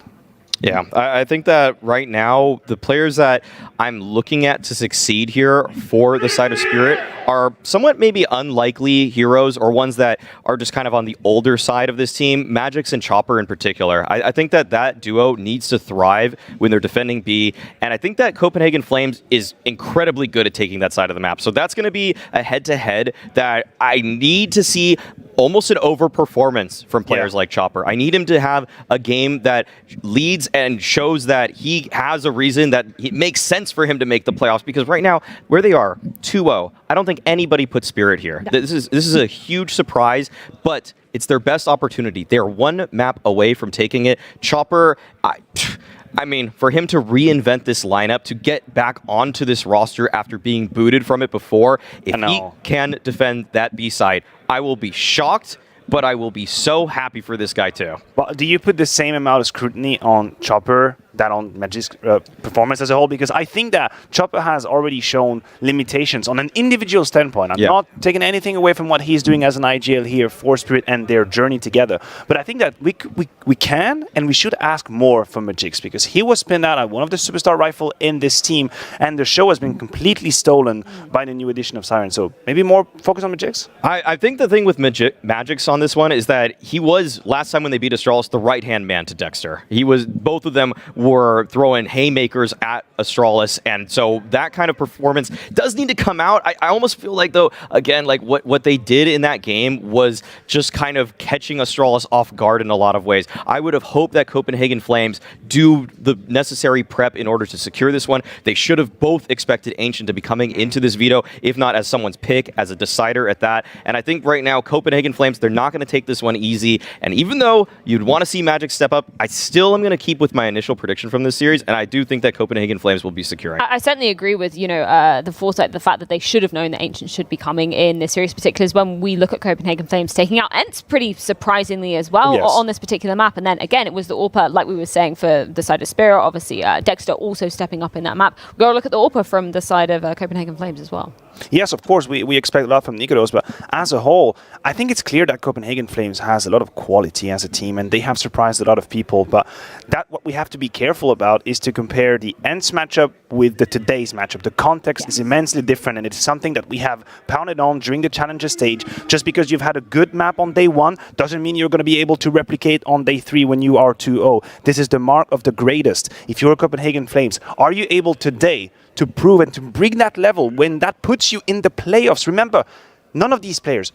Yeah, I think that right now, the players that I'm looking at to succeed here for the side of Spirit are somewhat maybe unlikely heroes, or ones that are just kind of on the older side of this team, Magix and Chopper in particular. I think that that duo needs to thrive when they're defending B, and I think that Copenhagen Flames is incredibly good at taking that side of the map. So that's going to be a head-to-head that I need to see almost an overperformance from players like Chopper. I need him to have a game that leads and shows that he has a reason, that it makes sense for him to make the playoffs, because right now, where they are, 2-0, I don't think anybody put Spirit here. No. This is a huge surprise, but it's their best opportunity. They're one map away from taking it. Chopper, I mean, for him to reinvent this lineup, to get back onto this roster after being booted from it before, if he can defend that B side, I will be shocked, but I will be so happy for this guy too. Well, do you put the same amount of scrutiny on Chopper that on Magic's performance as a whole? Because I think that Chopper has already shown limitations on an individual standpoint. I'm not taking anything away from what he's doing as an IGL here for Spirit and their journey together. But I think that we can and we should ask more from Magix, because he was pinned out at one of the superstar rifle in this team, and the show has been completely stolen by the new edition of Siren. So maybe more focus on Magix? I think the thing with Magix on this one is that he was, last time when they beat Astralis, the right-hand man to Dexter. He was, both of them were throwing haymakers at Astralis, and so that kind of performance does need to come out. I almost feel like, though, again, like what they did in that game was just kind of catching Astralis off guard in a lot of ways. I would have hoped that Copenhagen Flames do the necessary prep in order to secure this one. They should have both expected Ancient to be coming into this veto, if not as someone's pick, as a decider at that. And I think right now, Copenhagen Flames, they're not going to take this one easy. And even though you'd want to see Magic step up, I still am going to keep with my initial prediction from this series, and I do think that Copenhagen Flames will be securing. I certainly agree with, the foresight, the fact that they should have known that Ancient should be coming in this series, particularly is when we look at Copenhagen Flames taking out Ence pretty surprisingly as well on this particular map. And then again, it was the AWPer, like we were saying, for the side of Spirit, obviously Dexter also stepping up in that map. We've got to look at the AWPer from the side of Copenhagen Flames as well. Yes, of course, we expect a lot from niko, but as a whole, I think it's clear that Copenhagen Flames has a lot of quality as a team, and they have surprised a lot of people. But what we have to be careful about is to compare the Ence matchup with the today's matchup. The context is immensely different, and it's something that we have pounded on during the challenger stage. Just because you've had a good map on day 1 doesn't mean you're going to be able to replicate on day 3 when you are 2-0. This is the mark of the greatest. If you're Copenhagen Flames, are you able today to prove and to bring that level when that puts you in the playoffs? Remember, none of these players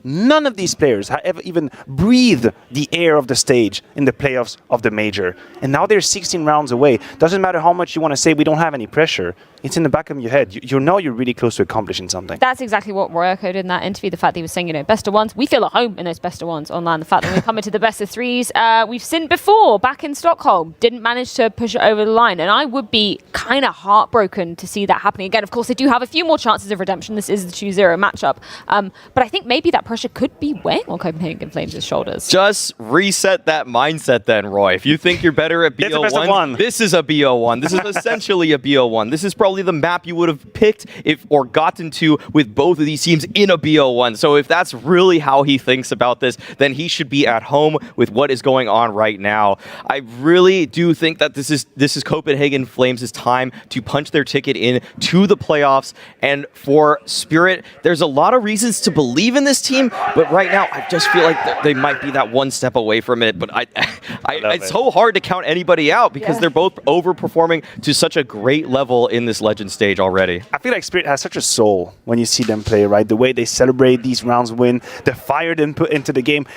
have ever even breathed the air of the stage in the playoffs of the major. And now they're 16 rounds away. Doesn't matter how much you want to say we don't have any pressure. It's in the back of your head. You know you're really close to accomplishing something. That's exactly what Roy echoed in that interview. The fact that he was saying, best of ones. We feel at home in those best of ones online. The fact that we come into the best of threes. We've seen before back in Stockholm. Didn't manage to push it over the line. And I would be kind of heartbroken to see that happening again. Of course, they do have a few more chances of redemption. This is the 2-0 matchup. But I think maybe that pressure could be weighing on Copenhagen Flames' shoulders. Just reset that mindset then, Roy. If you think you're better at BO1, this is a BO1. This is essentially a BO1. This is probably the map you would have picked or gotten to with both of these teams in a BO1. So if that's really how he thinks about this, then he should be at home with what is going on right now. I really do think that this is Copenhagen Flames' time to punch their ticket in to the playoffs. And for Spirit, there's a lot of reasons to believe in this team, but right now I just feel like they might be that one step away from it. But it's so hard to count anybody out because they're both overperforming to such a great level in this Legend stage already. I feel like Spirit has such a soul when you see them play, right? The way they celebrate these rounds win, the fire they put into the game.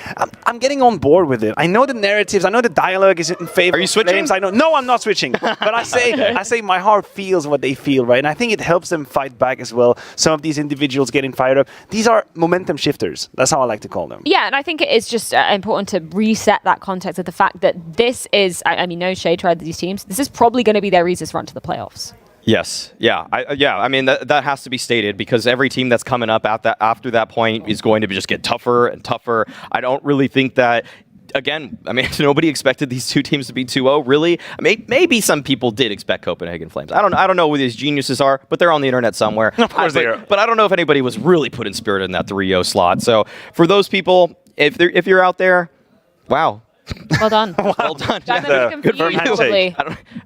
I'm getting on board with it. I know the narratives, I know the dialogue is in favor Are you of switching? Flames. I know. No, I'm not switching. But I say my heart feels what they feel, right? And I think it helps them fight back as well. Some of these individuals getting fired up. These are momentum shifters. That's how I like to call them. Yeah, and I think it is just important to reset that context of the fact that this is, I mean, no shade toward these teams. This is probably going to be their easiest run to the playoffs. Yes, yeah, I mean that has to be stated because every team that's coming up after that point is going to just get tougher and tougher. I don't really think that. Again, I mean, nobody expected these two teams to be 2-0, really. I mean, maybe some people did expect Copenhagen Flames. I don't know who these geniuses are, but they're on the internet somewhere. Of course they are. But I don't know if anybody was really putting Spirit in that 3-0 slot. So for those people, if you're out there, wow. Well done. Well done. Good for you, probably.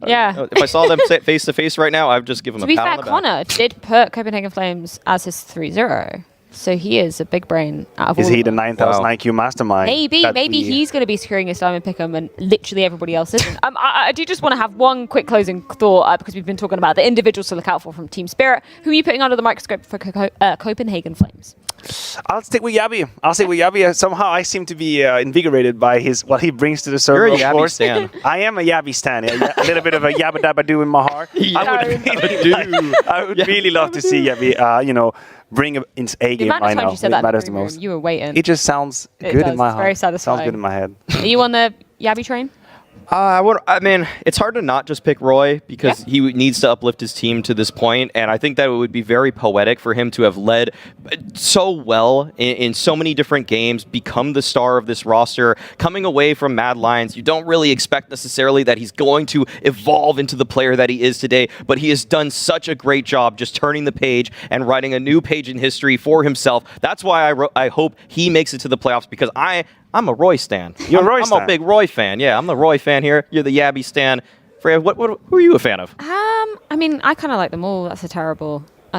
Yeah. If I saw them face to face right now, I'd just give them To a be pat fair, on the back. Connor did put Copenhagen Flames as his 3-0. So he is a big brain out of all Is he of the them. 9,000 IQ mastermind? Maybe he's going to be securing his Diamond Pick'em and literally everybody else isn't. I do just want to have one quick closing thought because we've been talking about the individuals to look out for from Team Spirit. Who are you putting under the microscope for Copenhagen Flames? I'll stick with Yabi. Somehow I seem to be invigorated by what he brings to the server. You're a of Yabi course. stan. I am a Yabi stan. A little bit of a Yabba Dabba Doo in my heart. I would really love to see Yabi, bring its A game right now. It matters the most. You were waiting. It just sounds good in my heart. Very satisfying. Sounds good in my head. Are you on the Yabi train? I mean, it's hard to not just pick Roy because he needs to uplift his team to this point, and I think that it would be very poetic for him to have led so well in so many different games, become the star of this roster, coming away from Mad Lions. You don't really expect necessarily that he's going to evolve into the player that he is today, but he has done such a great job just turning the page and writing a new page in history for himself. That's why I hope he makes it to the playoffs because I'm a Roy stan. I'm a big Roy fan. Yeah, I'm the Roy fan here. You're the Yabi stan. Freya, who are you a fan of? I mean, I kind of like them all. That's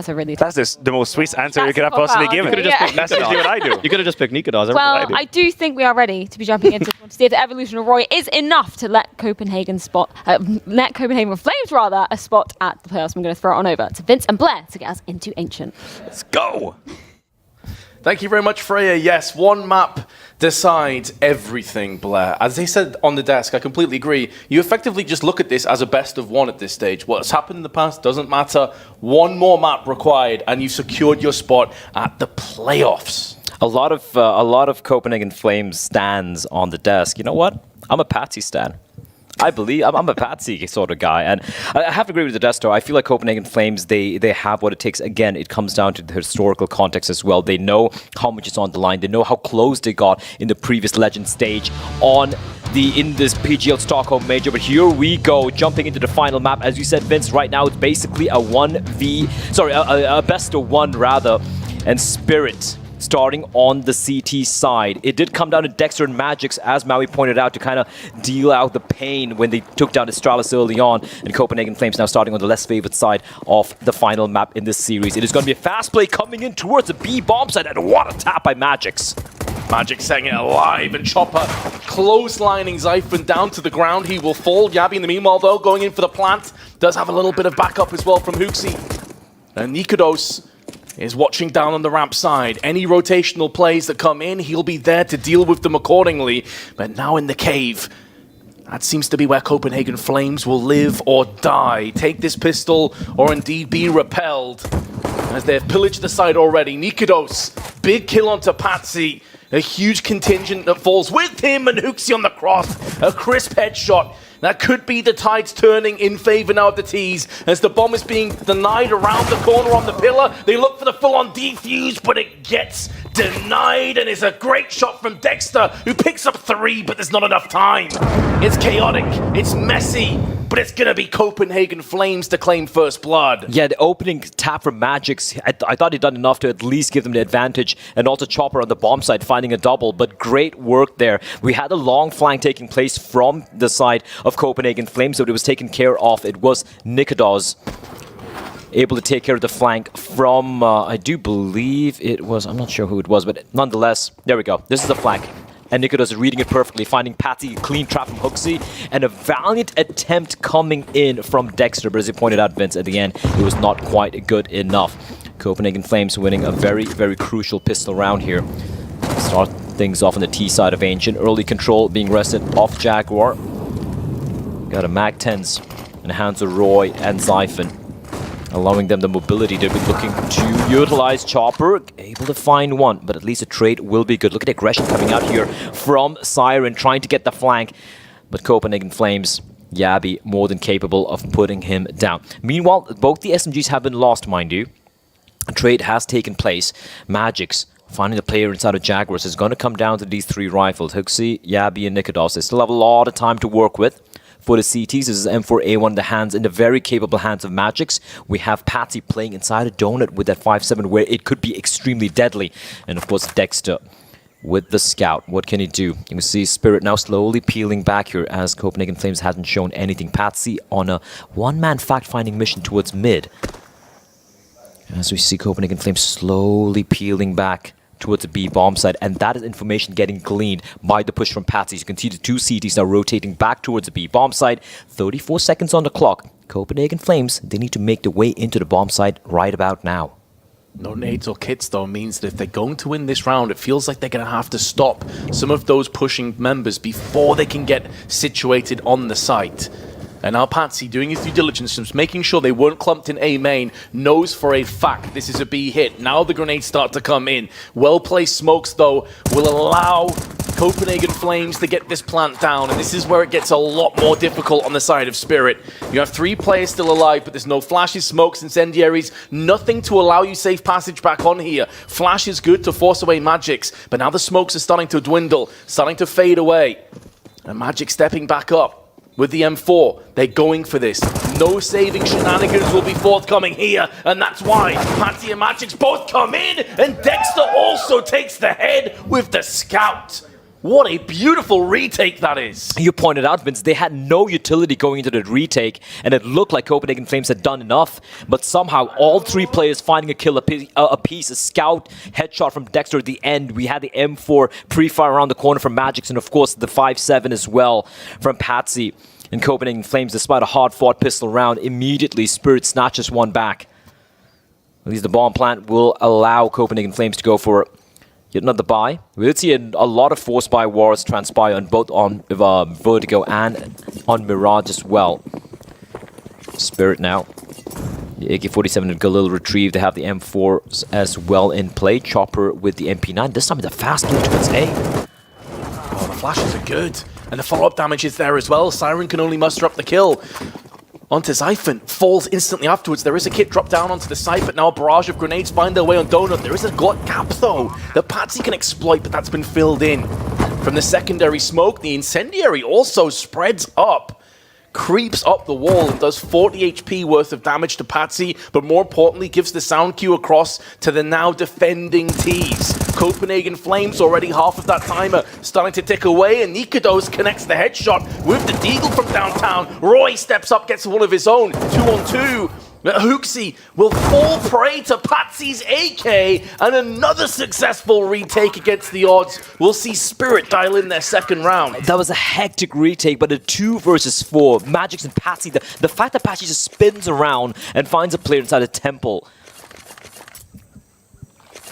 a really That's the most sweet answer you could have That's possibly the given. cop-out. Yeah. That's usually what I do. You could have just picked Nikodas. Well, I do think we are ready to be jumping into to see if the evolution of Roy is enough to let Copenhagen Flames a spot at the playoffs. I'm going to throw it on over to Vince and Blair to get us into Ancient. Let's go. Thank you very much, Freya. Yes, one map decides everything, Blair. As they said on the desk, I completely agree. You effectively just look at this as a best of one at this stage. What's happened in the past doesn't matter. One more map required, and you've secured your spot at the playoffs. A lot of Copenhagen Flames stands on the desk. You know what? I'm a Patsy stan. I believe I'm a Patsy sort of guy, and I have to agree with the desk. I feel like Copenhagen Flames they have what it takes. Again, it comes down to the historical context as well. They know how much is on the line. They know how close they got in the previous Legend stage in this PGL Stockholm Major. But here we go, jumping into the final map. As you said, Vince, right now it's basically a best of one rather, and Spirit starting on the CT side. It did come down to Dexter and Magix, as Maui pointed out, to kind of deal out the pain when they took down Astralis early on, and Copenhagen Flames now starting on the less favored side of the final map in this series. It is going to be a fast play coming in towards the B bomb side, and what a tap by Magix. Magic setting it alive, and Chopper closelining Zyphon down to the ground. He will fall. Yabi in the meanwhile, though, going in for the plant. Does have a little bit of backup as well from Huxi. And Nikodos is watching down on the ramp side. Any rotational plays that come in, he'll be there to deal with them accordingly. But now in the cave, that seems to be where Copenhagen Flames will live or die. Take this pistol or indeed be repelled. As they've pillaged the site already. Nikodos, big kill onto Patsy. A huge contingent that falls with him, and Huxi on the cross. A crisp headshot. That could be the tides turning in favor now of the T's as the bomb is being denied around the corner on the pillar. They look for the full-on defuse, but it gets denied, and it's a great shot from Dexter, who picks up 3, but there's not enough time. It's chaotic, it's messy, but it's going to be Copenhagen Flames to claim first blood. Yeah, the opening tap from Magix, I thought he'd done enough to at least give them the advantage, and also Chopper on the bomb side finding a double, but great work there. We had a long flank taking place from the side of Copenhagen Flames, so it was taken care of. It was Nikodos. able to take care of the flank from, I do believe it was, I'm not sure who it was, but nonetheless, there we go. This is the flank. And niko is reading it perfectly, finding Patty, clean trap from xantares, and a valiant attempt coming in from Dexter. But as you pointed out, Vince, at the end, it was not quite good enough. Copenhagen Flames winning a very, very crucial pistol round here. Start things off on the T side of Ancient. Early control being rested off Jaguar. Got a Mag-10s in the hands of Roy and Zyphon, allowing them the mobility they've been looking to utilize. Chopper able to find one, but at least a trade will be good. Look at the aggression coming out here from Siren, trying to get the flank, but Copenhagen Flames, Yabi more than capable of putting him down. Meanwhile, both the SMGs have been lost, mind you. A trade has taken place. Magic's finding the player inside of Jaguars is going to come down to these three rifles. xantares, Yabi, and niko. They still have a lot of time to work with. For the CTs, this is M4A1 in the hands, in the very capable hands of Magic's. We have Patsy playing inside a donut with that 5-7 where it could be extremely deadly. And of course, Dexter with the scout. What can he do? You can see Spirit now slowly peeling back here as Copenhagen Flames hasn't shown anything. Patsy on a one-man fact-finding mission towards mid. As we see Copenhagen Flames slowly peeling back towards the B bomb side, and that is information getting gleaned by the push from Patsy. You can see the two CTs now rotating back towards the B bomb side. 34 seconds on the clock. Copenhagen Flames, they need to make their way into the bomb side right about now. No nades or kits, though, means that if they're going to win this round, it feels like they're going to have to stop some of those pushing members before they can get situated on the site. And now Patsy, doing his due diligence, just making sure they weren't clumped in A main, knows for a fact this is a B hit. Now the grenades start to come in. Well-placed smokes, though, will allow Copenhagen Flames to get this plant down. And this is where it gets a lot more difficult on the side of Spirit. You have 3 players still alive, but there's no flashes, smokes, incendiaries, nothing to allow you safe passage back on here. Flash is good to force away Magic's, but now the smokes are starting to dwindle, starting to fade away. And Magic stepping back up. With the M4, they're going for this. No saving shenanigans will be forthcoming here, and that's why Patsy and Magic's both come in, and Dexter also takes the head with the scout. What a beautiful retake that is. You pointed out, Vince, they had no utility going into the retake, and it looked like Copenhagen Flames had done enough, but somehow all 3 players finding a kill apiece. A scout headshot from Dexter at the end. We had the M4 pre-fire around the corner from Magic's, and of course the 5-7 as well from Patsy. And Copenhagen Flames, despite a hard-fought pistol round, immediately Spirit snatches one back. At least the bomb plant will allow Copenhagen Flames to go for yet another buy. We did see a lot of force buy wars transpire on both on Vertigo and on Mirage as well. Spirit now. The AK-47 and Galil retrieved. They have the M4 as well in play. Chopper with the MP9. This time with a fast move towards A. Oh, the flashes are good. And the follow-up damage is there as well. Siren can only muster up the kill. Onto Zyphon, falls instantly afterwards. There is a kit drop down onto the site, but now a barrage of grenades find their way on Donut. There is a gap, though, that Patsy can exploit, but that's been filled in. From the secondary smoke, the incendiary also spreads up, creeps up the wall, and does 40 HP worth of damage to Patsy, but more importantly, gives the sound cue across to the now defending T's. Copenhagen Flames already half of that timer starting to tick away, and niko connects the headshot with the deagle from downtown. Roy steps up, gets one of his own, 2-on-2. xantares will fall prey to Patsy's AK, and another successful retake against the odds. We'll see Spirit dial in their second round. That was a hectic retake, but a 2 versus 4. Magic's and Patsy, the fact that Patsy just spins around and finds a player inside a temple.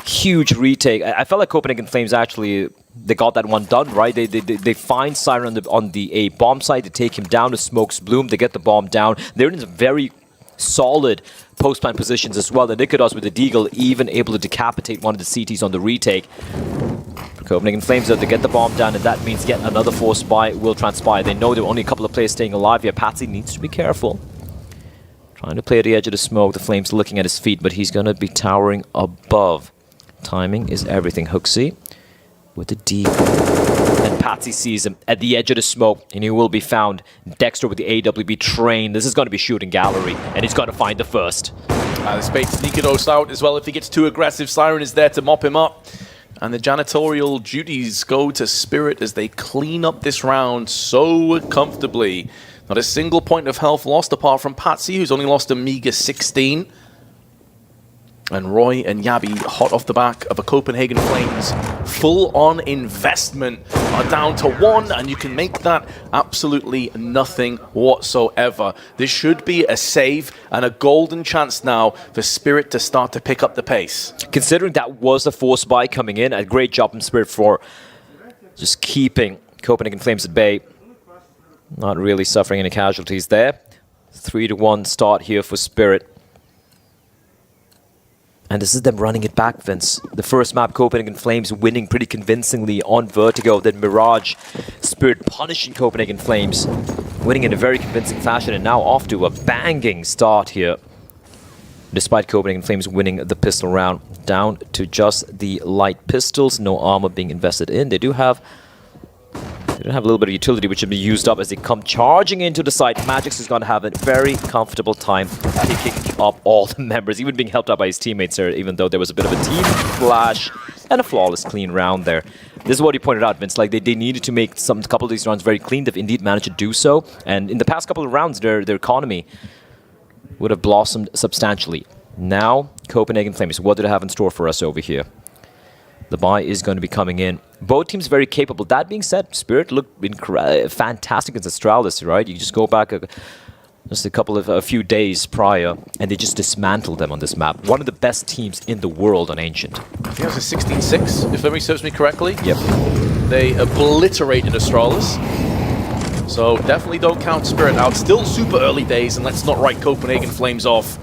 Huge retake. I felt like Copenhagen Flames actually, they got that one done, right? They find Siren on the A bomb site, they take him down to Smokes Bloom, they get the bomb down. They're in a very solid post-plant positions as well. The niko with the deagle even able to decapitate one of the CTs on the retake. Copenhagen Flames, though, to get the bomb down, and that means yet another force buy will transpire. They know there are only a couple of players staying alive here. Patsy needs to be careful. Trying to play at the edge of the smoke. The Flames looking at his feet, but he's going to be towering above. Timing is everything. xantares with the deagle. And Patsy sees him at the edge of the smoke, and he will be found. Dexter with the AWB train. This is going to be shooting gallery, and he's got to find the first. This baits niko out as well. If he gets too aggressive, Siren is there to mop him up. And the janitorial duties go to Spirit as they clean up this round so comfortably. Not a single point of health lost apart from Patsy, who's only lost a meager 16. And Roy and Yabi, hot off the back of a Copenhagen Flames full-on investment, are down to 1, and you can make that absolutely nothing whatsoever. This should be a save and a golden chance now for Spirit to start to pick up the pace. Considering that was a force buy coming in, a great job from Spirit for just keeping Copenhagen Flames at bay. Not really suffering any casualties there. 3-1 start here for Spirit. And this is them running it back, Vince. The first map, Copenhagen Flames winning pretty convincingly on Vertigo. Then Mirage, Spirit punishing Copenhagen Flames, winning in a very convincing fashion. And now off to a banging start here. Despite Copenhagen Flames winning the pistol round, down to just the light pistols. No armor being invested in. They do have a little bit of utility, which will be used up as they come charging into the site. Magix is going to have a very comfortable time picking up all the members, even being helped out by his teammates there, even though there was a bit of a team flash and a flawless clean round there. This is what he pointed out, Vince. Like they needed to make a couple of these rounds very clean. They've indeed managed to do so. And in the past couple of rounds, their economy would have blossomed substantially. Now, Copenhagen Flames, what do they have in store for us over here? The buy is going to be coming in. Both teams very capable. That being said, Spirit looked fantastic against Astralis, right? You just go back just a few days prior, and they just dismantled them on this map. One of the best teams in the world on Ancient. I think it was a 16-6, if memory serves me correctly. Yep. They obliterated Astralis. So definitely don't count Spirit out. Still super early days, and let's not write Copenhagen Flames off.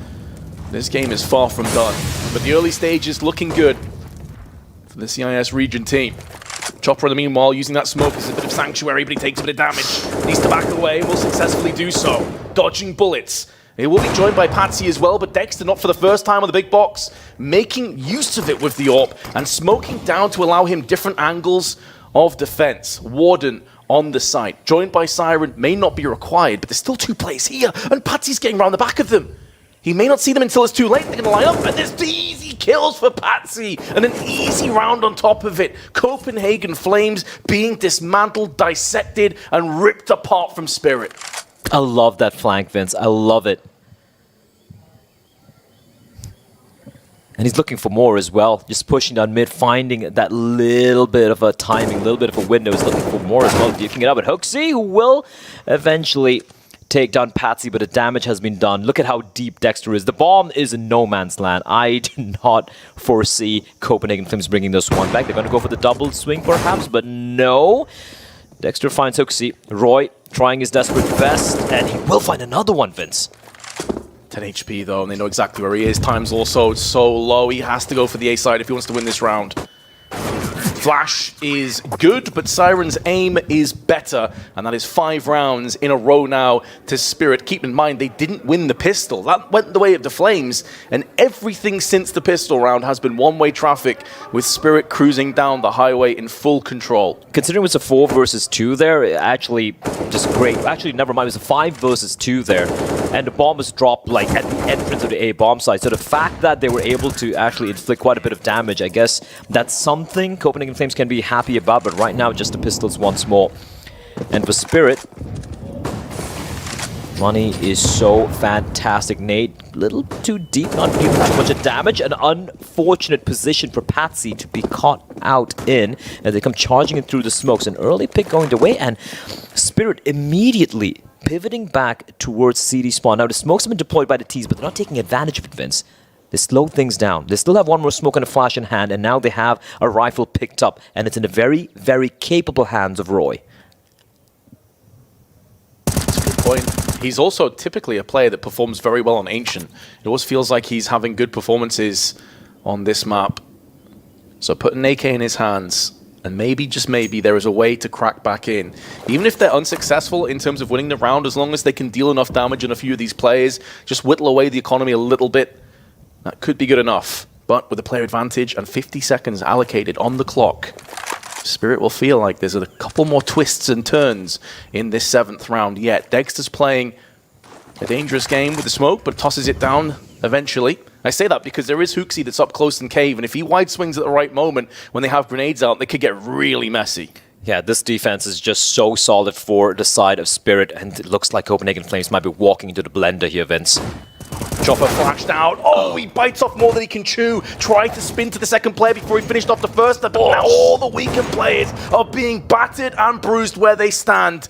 This game is far from done. But the early stage is looking good for the CIS region team. Chopper, in the meanwhile, using that smoke as a bit of sanctuary, but he takes a bit of damage. Needs to back away, will successfully do so. Dodging bullets. He will be joined by Patsy as well, but Dexter, not for the first time on the big box, making use of it with the AWP and smoking down to allow him different angles of defense. Warden on the site, joined by Siren, may not be required, but there's still 2 players here, and Patsy's getting around the back of them. He may not see them until it's too late. They're going to line up, and there's the easy kills for Patsy, and an easy round on top of it. Copenhagen Flames being dismantled, dissected, and ripped apart from Spirit. I love that flank, Vince. I love it. And he's looking for more as well. Just pushing down mid, finding that little bit of a timing, little bit of a window. He's looking for more as well. Duking it up at xantares, who will eventually take down Patsy, but the damage has been done. Look at how deep Dexter is. The bomb is in no man's land. I do not foresee Copenhagen Flames bringing this one back. They're going to go for the double swing perhaps, but no. Dexter finds xantares. Roy trying his desperate best, and he will find another one, Vince. 10 HP though, and they know exactly where he is. Time's also so low. He has to go for the A side if he wants to win this round. Flash is good, but Siren's aim is better, and that is 5 rounds in a row now to Spirit. Keep in mind, they didn't win the pistol. That went the way of the Flames, and everything since the pistol round has been one-way traffic, with Spirit cruising down the highway in full control. Considering it was a 4 versus 2 there, actually just great. Actually, never mind, it was a 5 versus 2 there, and the bomb was dropped like at the entrance of the A bomb site. So the fact that they were able to actually inflict quite a bit of damage, I guess that's something Copenhagen Flames can be happy about, but right now just the pistols once more. And for Spirit, money is so fantastic. Nade, a little too deep, not giving too much of damage. An unfortunate position for Patsy to be caught out in as they come charging in through the smokes. An early pick going the way, and Spirit immediately pivoting back towards CD spawn. Now the smokes have been deployed by the T's, but they're not taking advantage of it, Vince. They slowed things down. They still have one more smoke and a flash in hand, and now they have a rifle picked up, and it's in the very, very capable hands of Roy. That's a good point. He's also typically a player that performs very well on Ancient. It always feels like he's having good performances on this map. So put an AK in his hands, and maybe, just maybe, there is a way to crack back in. Even if they're unsuccessful in terms of winning the round, as long as they can deal enough damage on a few of these players, just whittle away the economy a little bit, that could be good enough. But with a player advantage and 50 seconds allocated on the clock, Spirit will feel like there's a couple more twists and turns in this 7th round yet. Dexter's playing a dangerous game with the smoke, but tosses it down eventually. I say that because there is xantares that's up close in cave, and if he wide swings at the right moment when they have grenades out, they could get really messy. Yeah, this defense is just so solid for the side of Spirit, and it looks like Copenhagen Flames might be walking into the blender here, Vince. Chopper flashed out. Oh, he bites off more than he can chew. Tried to spin to the second player before he finished off the first, but now all the weaker players are being battered and bruised where they stand.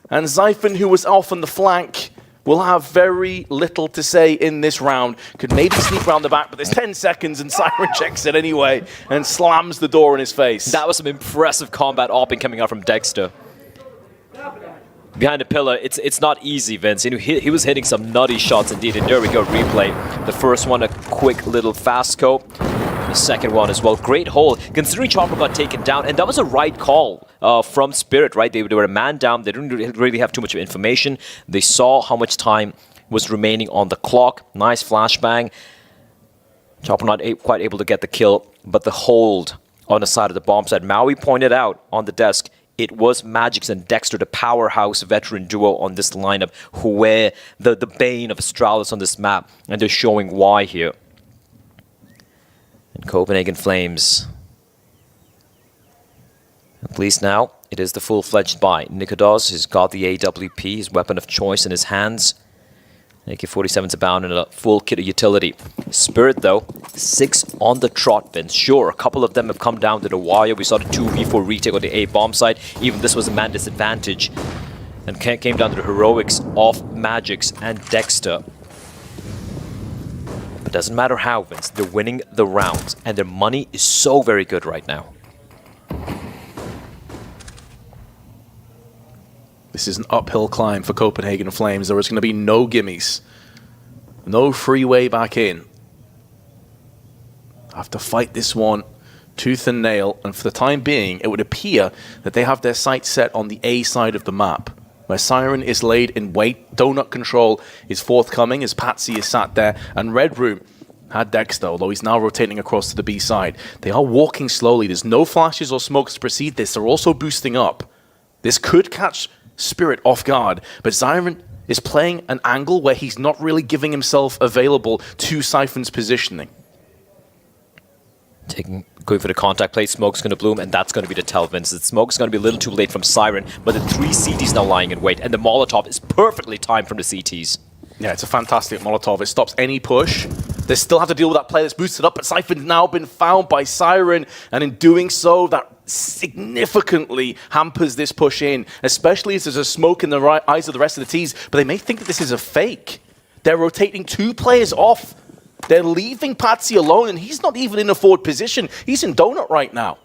And Zyphon, who was off on the flank, will have very little to say in this round. Could maybe sneak around the back, but there's 10 seconds and Siren checks it anyway and slams the door in his face. That was some impressive combat opping coming out from Dexter. Behind the pillar, it's not easy, Vince. You know, he was hitting some nutty shots indeed, and there we go, replay. The first one, a quick little fast scope. The second one as well. Great hold, considering Chopper got taken down, and that was a right call from Spirit, right? They were a man down. They didn't really have too much of information. They saw how much time was remaining on the clock. Nice flashbang. Chopper not quite able to get the kill, but the hold on the side of the bomb side. Maui pointed out on the desk, it was Magix and Dexter, the powerhouse veteran duo on this lineup, who were the bane of Astralis on this map, and they're showing why here. And Copenhagen Flames, at least now, it is the full-fledged buy. Nikodos has got the AWP, his weapon of choice in his hands. AK-47's abound in a full kit of utility. Spirit, though, 6 on the trot, Vince. Sure, a couple of them have come down to the wire. We saw the 2v4 retake on the A bomb side. Even this was a man disadvantage. And came down to the heroics of Magix and Dexter. But doesn't matter how, Vince. They're winning the rounds. And their money is so very good right now. This is an uphill climb for Copenhagen Flames. There is going to be no gimmies. No free way back in. Have to fight this one tooth and nail. And for the time being, it would appear that they have their sights set on the A side of the map, where Siren is laid in wait. Donut control is forthcoming as Patsy is sat there. And Red Room had Dexter, although he's now rotating across to the B side. They are walking slowly. There's no flashes or smokes to precede this. They're also boosting up. This could catch Spirit off guard, but Siren is playing an angle where he's not really giving himself available to Siphon's positioning. Going for the contact play, Smoke's going to bloom, and that's going to be the tell, Vince. The Smoke's going to be a little too late from Siren, but the 3 CTs now lying in wait, and the Molotov is perfectly timed from the CTs. Yeah, it's a fantastic Molotov. It stops any push. They still have to deal with that player that's boosted up, but Siphon's now been found by Siren, and in doing so, that significantly hampers this push in, especially as there's a smoke in the eyes of the rest of the Ts, but they may think that this is a fake. They're rotating 2 players off. They're leaving Patsy alone, and he's not even in a forward position. He's in Donut right now.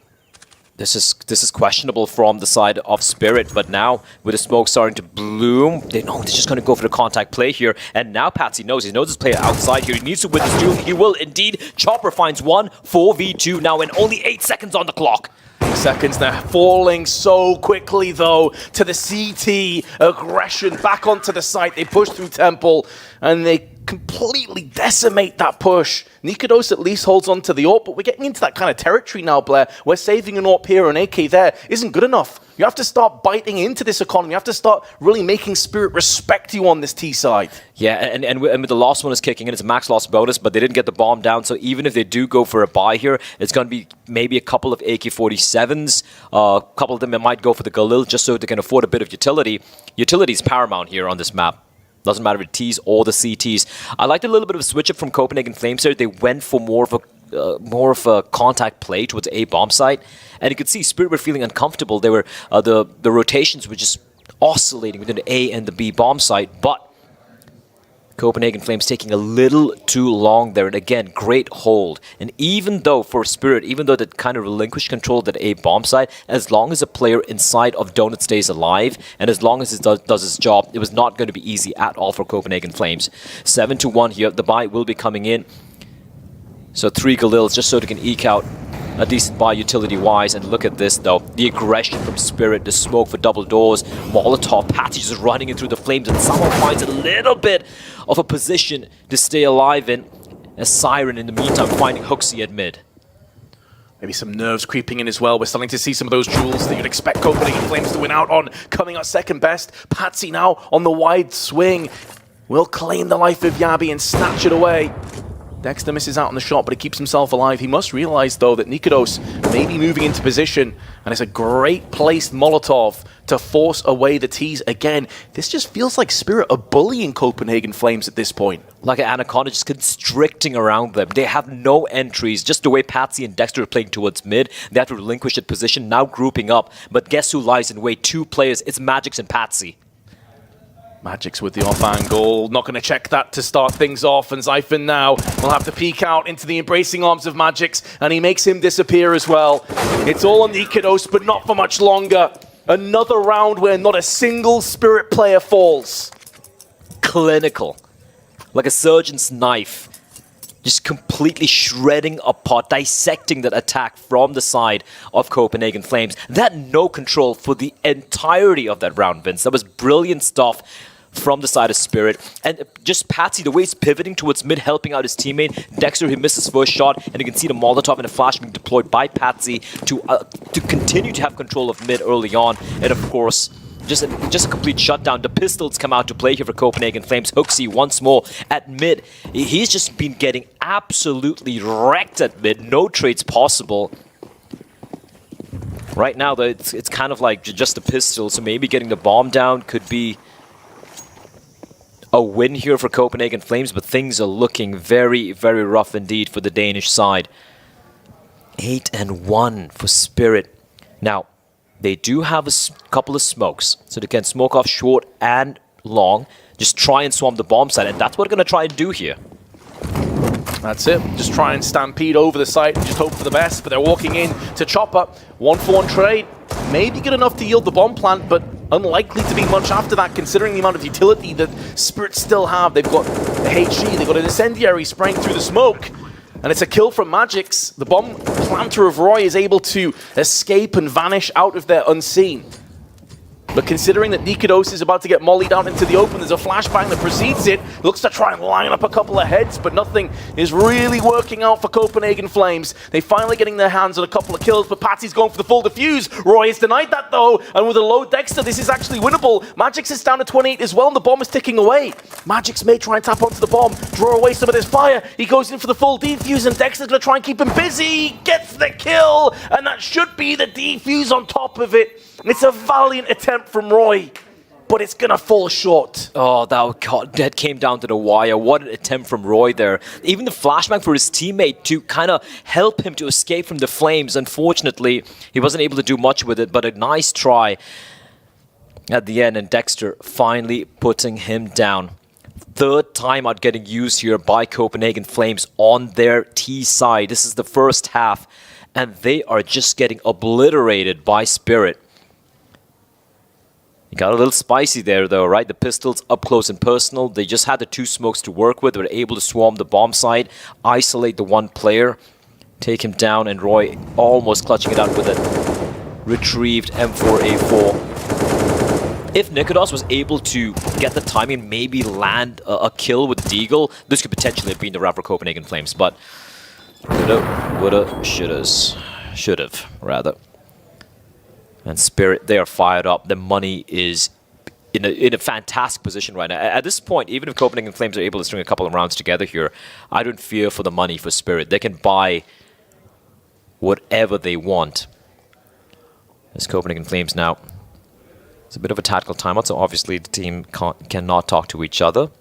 This is questionable from the side of Spirit, but now with the smoke starting to bloom, they know they're just going to go for the contact play here. And now Patsy knows this player outside here. He needs to win this duel. He will indeed. Chopper finds 1 4v2 now, and only 8 seconds on the clock. Seconds, they're falling so quickly though to the CT aggression back onto the site. They push through Temple and they completely decimate that push. Nikodos at least holds on to the AWP, but we're getting into that kind of territory now, Blair, where saving an AWP here and AK there isn't good enough. You have to start biting into this economy. You have to start really making Spirit respect you on this T side. Yeah, and with the last one is kicking in, it's a max loss bonus, but they didn't get the bomb down, so even if they do go for a buy here, it's going to be maybe a couple of AK-47s. A couple of them might go for the Galil just so they can afford a bit of utility. Utility is paramount here on this map. Doesn't matter if it's Ts or the CTs. I liked a little bit of a switch up from Copenhagen Flames here. They went for more of a contact play towards A bomb site, and you could see Spirit were feeling uncomfortable. They were the rotations were just oscillating within the A and the B bomb site, but Copenhagen Flames taking a little too long there, and again, great hold. And even though for Spirit, even though they kind of relinquished control of that A bomb site, as long as a player inside of Donut stays alive, and as long as it does his job, it was not going to be easy at all for Copenhagen Flames. 7-1 here, the buy will be coming in. So 3 Galils just so they can eke out a decent buy utility-wise. And look at this, though. The aggression from Spirit, the smoke for double doors. Molotov, Patty just running in through the flames, and someone finds a little bit of a position to stay alive in. As Siren, in the meantime, finding Hooksy at mid. Maybe some nerves creeping in as well. We're starting to see some of those duels that you'd expect Copenhagen Flames to win out on. Coming out second best. Patsy now on the wide swing. Will claim the life of Yabi and snatch it away. Dexter misses out on the shot, but he keeps himself alive. He must realize, though, that nikodos may be moving into position, and it's a great placed Molotov to force away the T's again. This just feels like Spirit are bullying Copenhagen Flames at this point. Like an anaconda just constricting around them. They have no entries. Just the way Patsy and Dexter are playing towards mid, they have to relinquish that position, now grouping up. But guess who lies in wait? 2 players. It's Magix and Patsy. Magix with the off angle, not going to check that to start things off, and Zyphon now will have to peek out into the embracing arms of Magix, and he makes him disappear as well. It's all on nikodos, but not for much longer. Another round where not a single Spirit player falls. Clinical. Like a surgeon's knife. Just completely shredding apart, dissecting that attack from the side of Copenhagen Flames. That no control for the entirety of that round, Vince. That was brilliant stuff from the side of Spirit. And just Patsy, the way he's pivoting towards mid, helping out his teammate. Dexter, he missed his first shot, and you can see the Molotov and the flash being deployed by Patsy to continue to have control of mid early on. And of course, just a complete shutdown. The pistols come out to play here for Copenhagen Flames. Hooksy once more at mid. He's just been getting absolutely wrecked at mid. No trades possible. Right now, though, it's kind of like just the pistol, so maybe getting the bomb down could be a win here for Copenhagen Flames, but things are looking very, very rough indeed for the Danish side. 8-1 for Spirit. Now, they do have a couple of smokes, so they can smoke off short and long. Just try and swarm the bomb site, and that's what they're going to try and do here. That's it. Just try and stampede over the site and just hope for the best. But they're walking in to Chopper. 1-for-1 trade. Maybe good enough to yield the bomb plant, but unlikely to be much after that, considering the amount of utility that Spirits still have. They've got the HG, they've got an incendiary spraying through the smoke. And it's a kill from Magix. The bomb planter of Roy is able to escape and vanish out of there unseen. But considering that nikodos is about to get mollied out into the open, there's a flashbang that precedes it. Looks to try and line up a couple of heads, but nothing is really working out for Copenhagen Flames. They finally getting their hands on a couple of kills, but Patsy's going for the full defuse. Roy has denied that though, and with a low Dexter, this is actually winnable. Magix is down to 28 as well, and the bomb is ticking away. Magix may try and tap onto the bomb, draw away some of this fire. He goes in for the full defuse, and Dexter's going to try and keep him busy. Gets the kill, and that should be the defuse on top of it. It's a valiant attempt from Roy, but it's going to fall short. Oh, that came down to the wire. What an attempt from Roy there. Even the flashbang for his teammate to kind of help him to escape from the flames. Unfortunately, he wasn't able to do much with it, but a nice try at the end, and Dexter finally putting him down. Third timeout getting used here by Copenhagen Flames on their T side. This is the first half, and they are just getting obliterated by Spirit. Got a little spicy there though, right? The pistols up close and personal. They just had the 2 smokes to work with. They were able to swarm the bomb site, isolate the 1 player, take him down, and Roy almost clutching it out with a retrieved M4A4. If nikodos was able to get the timing, maybe land a kill with Deagle, this could potentially have been the round for Copenhagen Flames, but woulda, should've, rather. And Spirit, they are fired up. The money is in a fantastic position right now. At this point, even if Copenhagen Flames are able to string a couple of rounds together here, I don't fear for the money for Spirit. They can buy whatever they want. As Copenhagen Flames now, it's a bit of a tactical timeout, so obviously the team cannot talk to each other.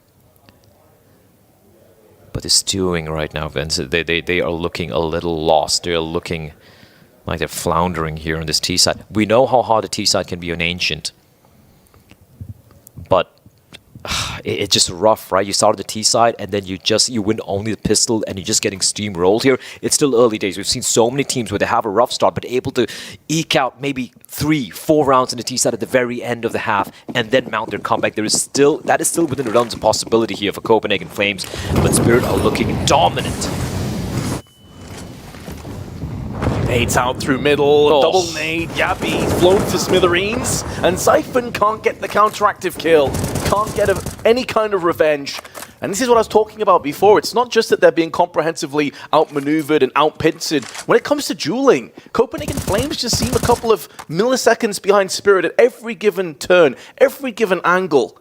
But they're stewing right now, Vince. They are looking a little lost. They're looking like they're floundering here on this T side. We know how hard a T side can be on Ancient, but it's just rough, right? You start at the T side and then you win only the pistol and you're just getting steamrolled here. It's still early days. We've seen so many teams where they have a rough start but able to eke out maybe 3-4 rounds in the T side at the very end of the half and then mount their comeback. That is still within the realms of possibility here for Copenhagen Flames, but Spirit are looking dominant. Nades out through middle, double nade, Yabi flown to smithereens, and Zyphon can't get the counteractive kill, can't get any kind of revenge. And this is what I was talking about before. It's not just that they're being comprehensively outmaneuvered and outpincered. When it comes to dueling, Copenhagen Flames just seem a couple of milliseconds behind Spirit at every given turn, every given angle.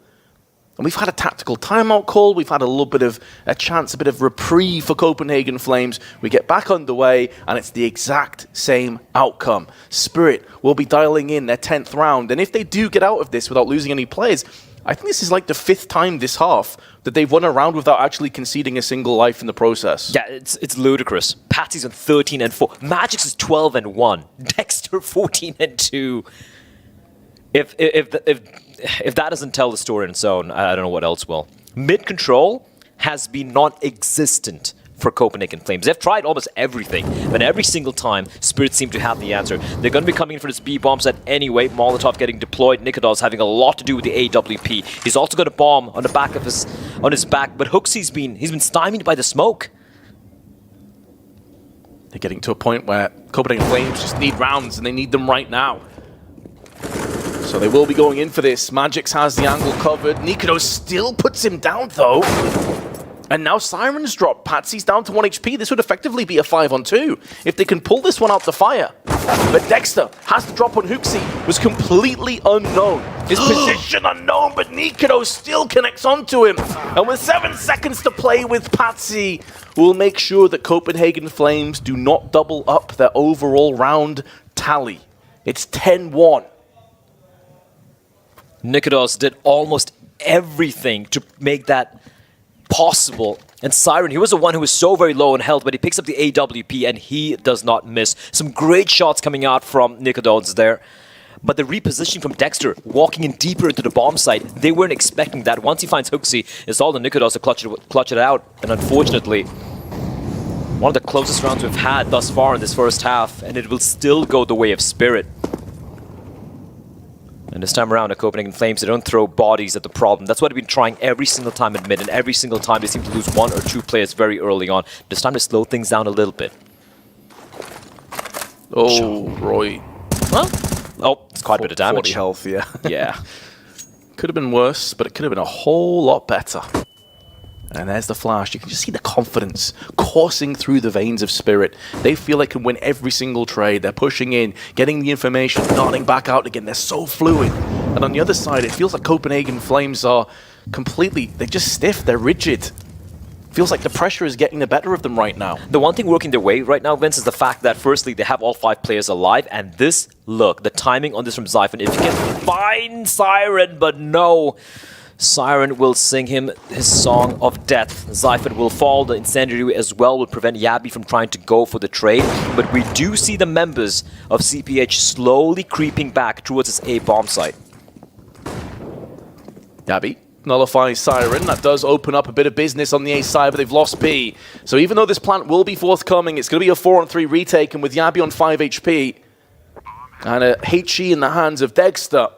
And we've had a tactical timeout call. We've had a little bit of a chance, a bit of reprieve for Copenhagen Flames. We get back underway, and it's the exact same outcome. Spirit will be dialing in their 10th round. And if they do get out of this without losing any players, I think this is like the 5th time this half that they've won a round without actually conceding a single life in the process. Yeah, it's ludicrous. Patsy's on 13-4. Magic's is 12-1. Dexter 14-2. If that doesn't tell the story on its own, I don't know what else will. Mid control has been non-existent for Copenhagen Flames. They've tried almost everything, but every single time, Spirit seem to have the answer. They're going to be coming in for this B-bomb set anyway. Molotov getting deployed. niko's having a lot to do with the AWP. He's also got a bomb on the back of his back, but HooXi's been stymied by the smoke. They're getting to a point where Copenhagen Flames just need rounds, and they need them right now. So they will be going in for this. Magix has the angle covered. niko still puts him down, though. And now Siren's dropped. Patsy's down to 1 HP. This would effectively be a 5-on-2 if they can pull this one out the fire. But Dexter has the drop on HooXi. Was completely unknown. His position unknown, but niko still connects onto him. And with 7 seconds to play with Patsy, we'll make sure that Copenhagen Flames do not double up their overall round tally. It's 10-1. niko's did almost everything to make that possible. And Siren, he was the one who was so very low in health, but he picks up the AWP and he does not miss. Some great shots coming out from niko there. But the repositioning from Dexter, walking in deeper into the bomb site, they weren't expecting that. Once he finds HooXi, it's all the niko to clutch it out. And unfortunately, one of the closest rounds we've had thus far in this first half, and it will still go the way of Spirit. And this time around, at Copenhagen Flames, they don't throw bodies at the problem. That's what they've been trying every single time at mid, and every single time they seem to lose 1 or 2 players very early on. It's time to slow things down a little bit. Oh, Roy. Well, oh, it's quite a bit of damage. 40 health, yeah. Yeah. Could have been worse, but it could have been a whole lot better. And there's the flash. You can just see the confidence coursing through the veins of Spirit. They feel they can win every single trade. They're pushing in, getting the information, darting back out again. They're so fluid. And on the other side, it feels like Copenhagen Flames are completely... They're just stiff. They're rigid. Feels like the pressure is getting the better of them right now. The one thing working their way right now, Vince, is the fact that firstly, they have all 5 players alive. And this, look, the timing on this from Zyphon. If you can find Siren, but no... Siren will sing him his song of death. Zyphon will fall. The incendiary as well will prevent Yabi from trying to go for the trade. But we do see the members of CPH slowly creeping back towards this A bomb site. Yabi nullifies Siren. That does open up a bit of business on the A side, but they've lost B. So even though this plant will be forthcoming, it's going to be a 4-on-3 retake, and with Yabi on 5 HP and a HE in the hands of Dexter,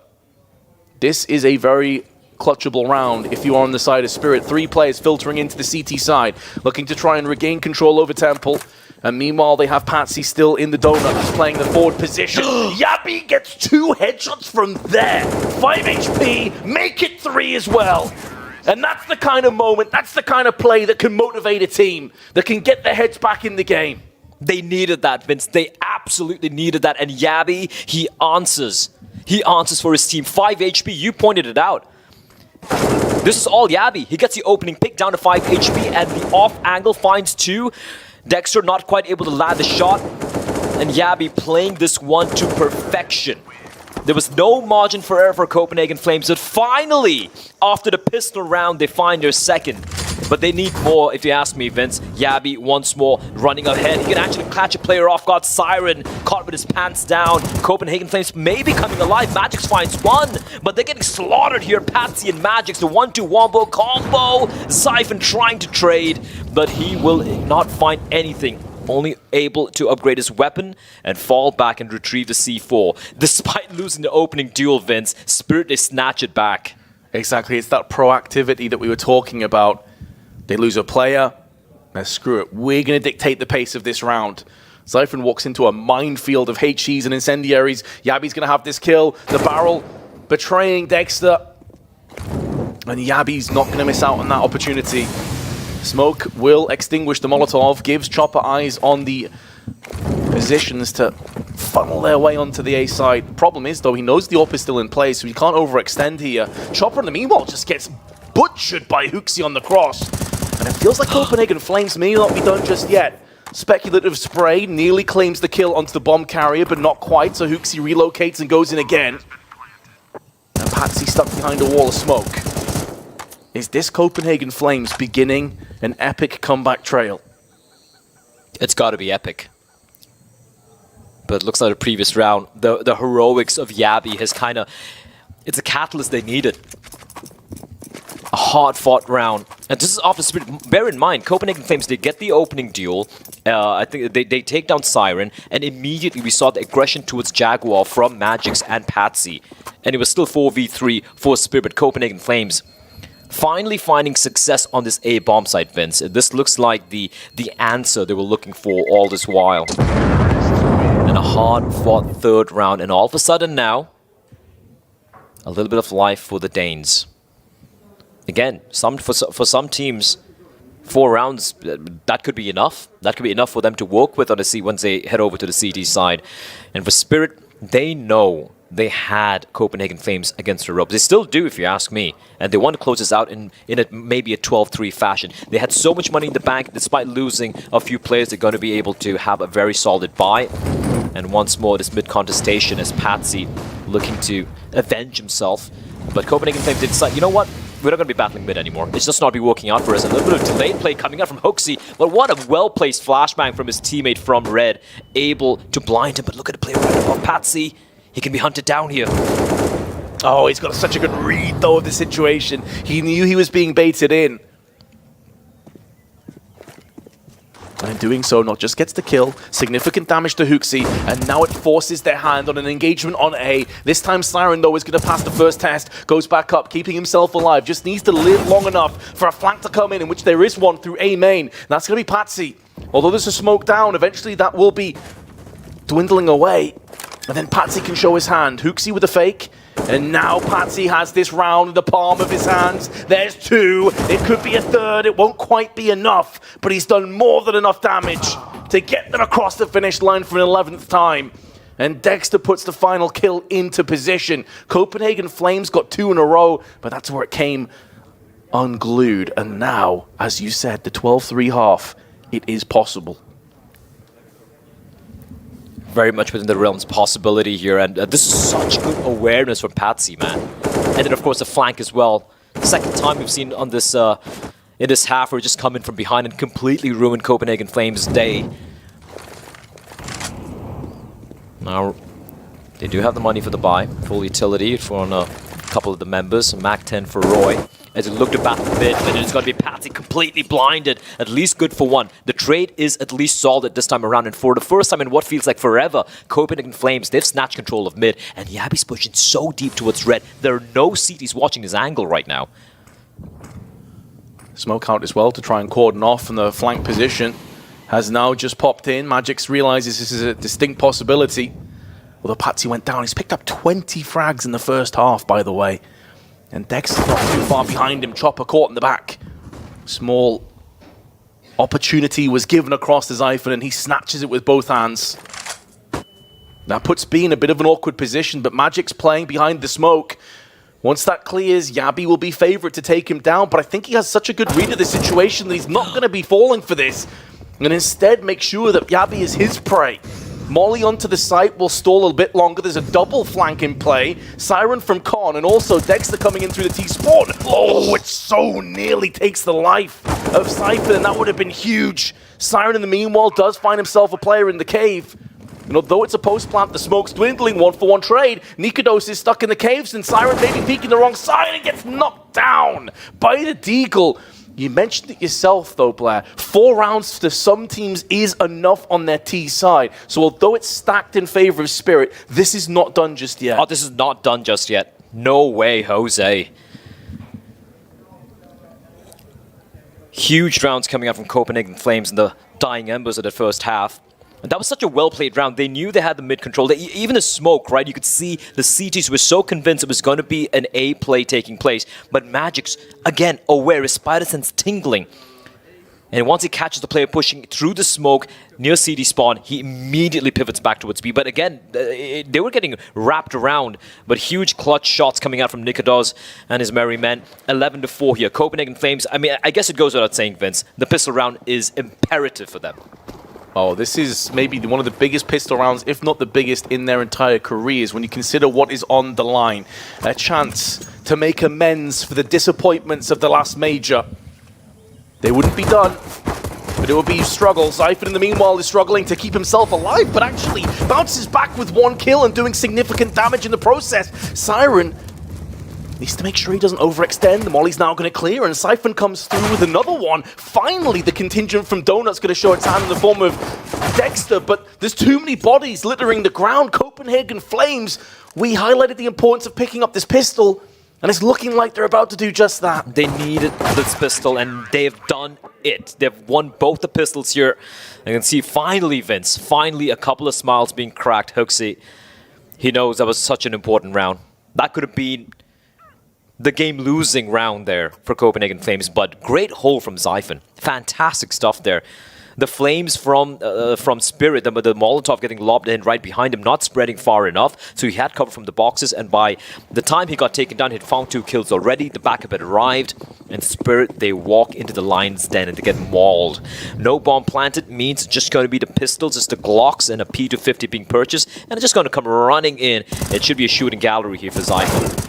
this is a very clutchable round if you are on the side of Spirit. 3 players filtering into the CT side, looking to try and regain control over Temple. And meanwhile, they have Patsy still in the donut, just playing the forward position. Yabi gets 2 headshots from there. 5 HP, make it 3 as well. And that's the kind of moment, that's the kind of play that can motivate a team, that can get their heads back in the game. They needed that, Vince. They absolutely needed that. And Yabi, he answers. He answers for his team. 5 HP, you pointed it out. This is all Yabi. He gets the opening pick down to 5 HP, and the off angle finds 2. Dexter not quite able to land the shot, and Yabi playing this one to perfection. There was no margin for error for Copenhagen Flames, but finally, after the pistol round, they find their second. But they need more, if you ask me, Vince. Yabi once more running ahead. He can actually catch a player off guard. Siren caught with his pants down. Copenhagen Flames may be coming alive. Magix finds 1, but they're getting slaughtered here. Patsy and Magix, the 1-2 wombo combo. Zyphon trying to trade, but he will not find anything. Only able to upgrade his weapon and fall back and retrieve the C4. Despite losing the opening duel, Vince, Spirit, they snatch it back. Exactly, it's that proactivity that we were talking about. They lose a player, screw it, we're going to dictate the pace of this round. Zyphon walks into a minefield of HEs and incendiaries. Yabi's going to have this kill. The barrel betraying Dexter. And Yabi's not going to miss out on that opportunity. Smoke will extinguish the Molotov, gives Chopper eyes on the positions to funnel their way onto the A side. Problem is, though, he knows the AWP is still in place, so he can't overextend here. Chopper, in the meanwhile, just gets butchered by hoxie on the cross. And it feels like Copenhagen Flames may not be done just yet. Speculative spray nearly claims the kill onto the bomb carrier, but not quite, so hoxie relocates and goes in again. And Patsy stuck behind a wall of smoke. Is this Copenhagen Flames beginning an epic comeback trail? It's got to be epic. But it looks like the previous round, the heroics of Yabi has kind of... It's a catalyst they needed. A hard-fought round. And this is off the Spirit. Bear in mind, Copenhagen Flames, they get the opening duel. I think they take down Siren. And immediately we saw the aggression towards Jaguar from Magix and Patsy. And it was still 4v3 for Spirit, but Copenhagen Flames finally finding success on this A bomb site, Vince. This looks like the answer they were looking for all this while. And a hard-fought third round. And all of a sudden now, a little bit of life for the Danes. Again, for some teams, 4 rounds, that could be enough. That could be enough for them to work with on the C once they head over to the CT side. And for Spirit, they know they had Copenhagen Flames against the ropes. They still do, if you ask me. And they want to close this out in maybe a 12-3 fashion. They had so much money in the bank, despite losing a few players, they're going to be able to have a very solid buy. And once more, this mid-contestation as Patsy looking to avenge himself. But Copenhagen Flames did decide, you know what? We're not going to be battling mid anymore. It's just not be working out for us. A little bit of delayed play coming out from hoxie. But what a well-placed flashbang from his teammate from Red. Able to blind him. But look at the play of Patsy. He can be hunted down here. Oh, he's got such a good read, though, of the situation. He knew he was being baited in. And in doing so, not just gets the kill, significant damage to hoxie, and now it forces their hand on an engagement on A. This time Siren, though, is going to pass the first test, goes back up, keeping himself alive, just needs to live long enough for a flank to come in which there is one through A main. And that's going to be Patsy. Although there's a smoke down, eventually that will be dwindling away. And then Patsy can show his hand. hoxie with a fake. And now Patsy has this round in the palm of his hands. There's 2. It could be a 3rd. It won't quite be enough. But he's done more than enough damage to get them across the finish line for an 11th time. And Dexter puts the final kill into position. Copenhagen Flames got 2 in a row, but that's where it came unglued. And now, as you said, the 12-3 half, it is possible. Very much within the realm's possibility here, and this is such good awareness from Patsy, man. And then, of course, the flank as well. Second time we've seen on this in this half where we just come in from behind and completely ruin Copenhagen Flames' day. Now, they do have the money for the buy, full utility for a couple of the members. Mac 10 for Roy. As he looked to battle mid, but it's going to be Patsy completely blinded. At least good for one. The trade is at least solid this time around. And for the first time in what feels like forever, Copenhagen Flames, they've snatched control of mid. And Yabi's pushing so deep towards red. There are no CTs watching this angle right now. Smoke out as well to try and cordon off from the flank position. Has now just popped in. Magix realizes this is a distinct possibility. Although Patsy went down. He's picked up 20 frags in the first half, by the way. And Dex not too far behind him. Chopper caught in the back. Small opportunity was given across the Zyphon, and he snatches it with both hands. That puts B in a bit of an awkward position, but Magic's playing behind the smoke. Once that clears, Yabi will be favourite to take him down, but I think he has such a good read of the situation that he's not going to be falling for this, and instead make sure that Yabi is his prey. Molly onto the site will stall a little bit longer. There's a double flank in play. Siren from Con, and also Dexter coming in through the T-spawn. Oh, it so nearly takes the life of Cypher, and that would have been huge. Siren, in the meanwhile, does find himself a player in the cave. And although it's a post-plant, the smoke's dwindling, 1-for-1 trade. Nikodos is stuck in the caves, and Siren maybe peeking the wrong side and gets knocked down by the Deagle. You mentioned it yourself, though, Blair. 4 rounds to some teams is enough on their T side. So although it's stacked in favor of Spirit, this is not done just yet. Oh, this is not done just yet. No way, Jose. Huge rounds coming out from Copenhagen Flames in the dying embers of the first half. And that was such a well-played round. They knew they had the mid-control. Even the smoke, right? You could see the CTs were so convinced it was going to be an A play taking place. But Magic's, again, aware. His spider sense tingling. And once he catches the player pushing through the smoke near CD spawn, he immediately pivots back towards B. But again, they were getting wrapped around. But huge clutch shots coming out from niko and his merry men. 11-4 here. Copenhagen Flames, I mean, I guess it goes without saying, Vince, the pistol round is imperative for them. Oh, this is maybe one of the biggest pistol rounds, if not the biggest in their entire careers, when you consider what is on the line. A chance to make amends for the disappointments of the last major. They wouldn't be done, but it would be a struggle. Zyphon, in the meanwhile, is struggling to keep himself alive, but actually bounces back with 1 kill and doing significant damage in the process. Siren needs to make sure he doesn't overextend. The molly's now going to clear, and Zyphon comes through with another one. Finally, the contingent from Donut's going to show its hand in the form of Dexter, but there's too many bodies littering the ground. Copenhagen Flames, we highlighted the importance of picking up this pistol, and it's looking like they're about to do just that. They needed this pistol, and they've done it. They've won both the pistols here. You can see finally, Vince, finally a couple of smiles being cracked. xantares, he knows that was such an important round. That could have been the game-losing round there for Copenhagen Flames, but great hold from Zyphon. Fantastic stuff there. The flames from Spirit, the Molotov getting lobbed in right behind him, not spreading far enough, so he had cover from the boxes, and by the time he got taken down, he'd found 2 kills already. The backup had arrived, and Spirit, they walk into the lion's den and they get mauled. No bomb planted means it's just going to be the pistols, just the Glocks and a P250 being purchased, and it's just going to come running in. It should be a shooting gallery here for Zyphon.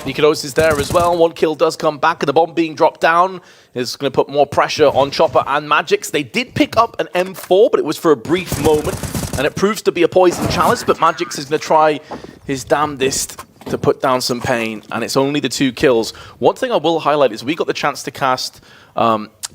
niko is there as well. 1 kill does come back, and the bomb being dropped down is going to put more pressure on Chopper and Magix. They did pick up an M4, but it was for a brief moment, and it proves to be a poison chalice, but Magix is going to try his damnedest to put down some pain, and it's only the 2 kills. One thing I will highlight is we got the chance to cast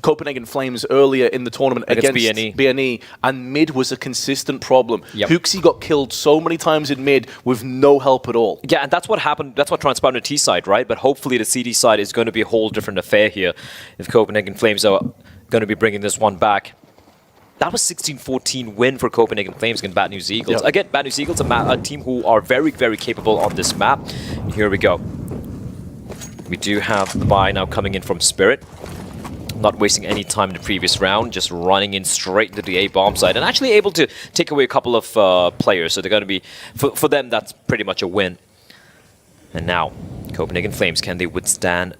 Copenhagen Flames earlier in the tournament against BNE, and mid was a consistent problem. Yep. xantares got killed so many times in mid with no help at all. Yeah, and that's what happened. That's what transpired on the T side, right? But hopefully the CD side is going to be a whole different affair here if Copenhagen Flames are going to be bringing this one back. That was 16-14 win for Copenhagen Flames against Bad News Eagles. Yep. Again, Bad News Eagles, a team who are very, very capable on this map. And here we go. We do have the buy now coming in from Spirit. Not wasting any time in the previous round, just running in straight into the A-bomb side and actually able to take away a couple of players. So they're going to be, for them, that's pretty much a win. And now, Copenhagen Flames, can they withstand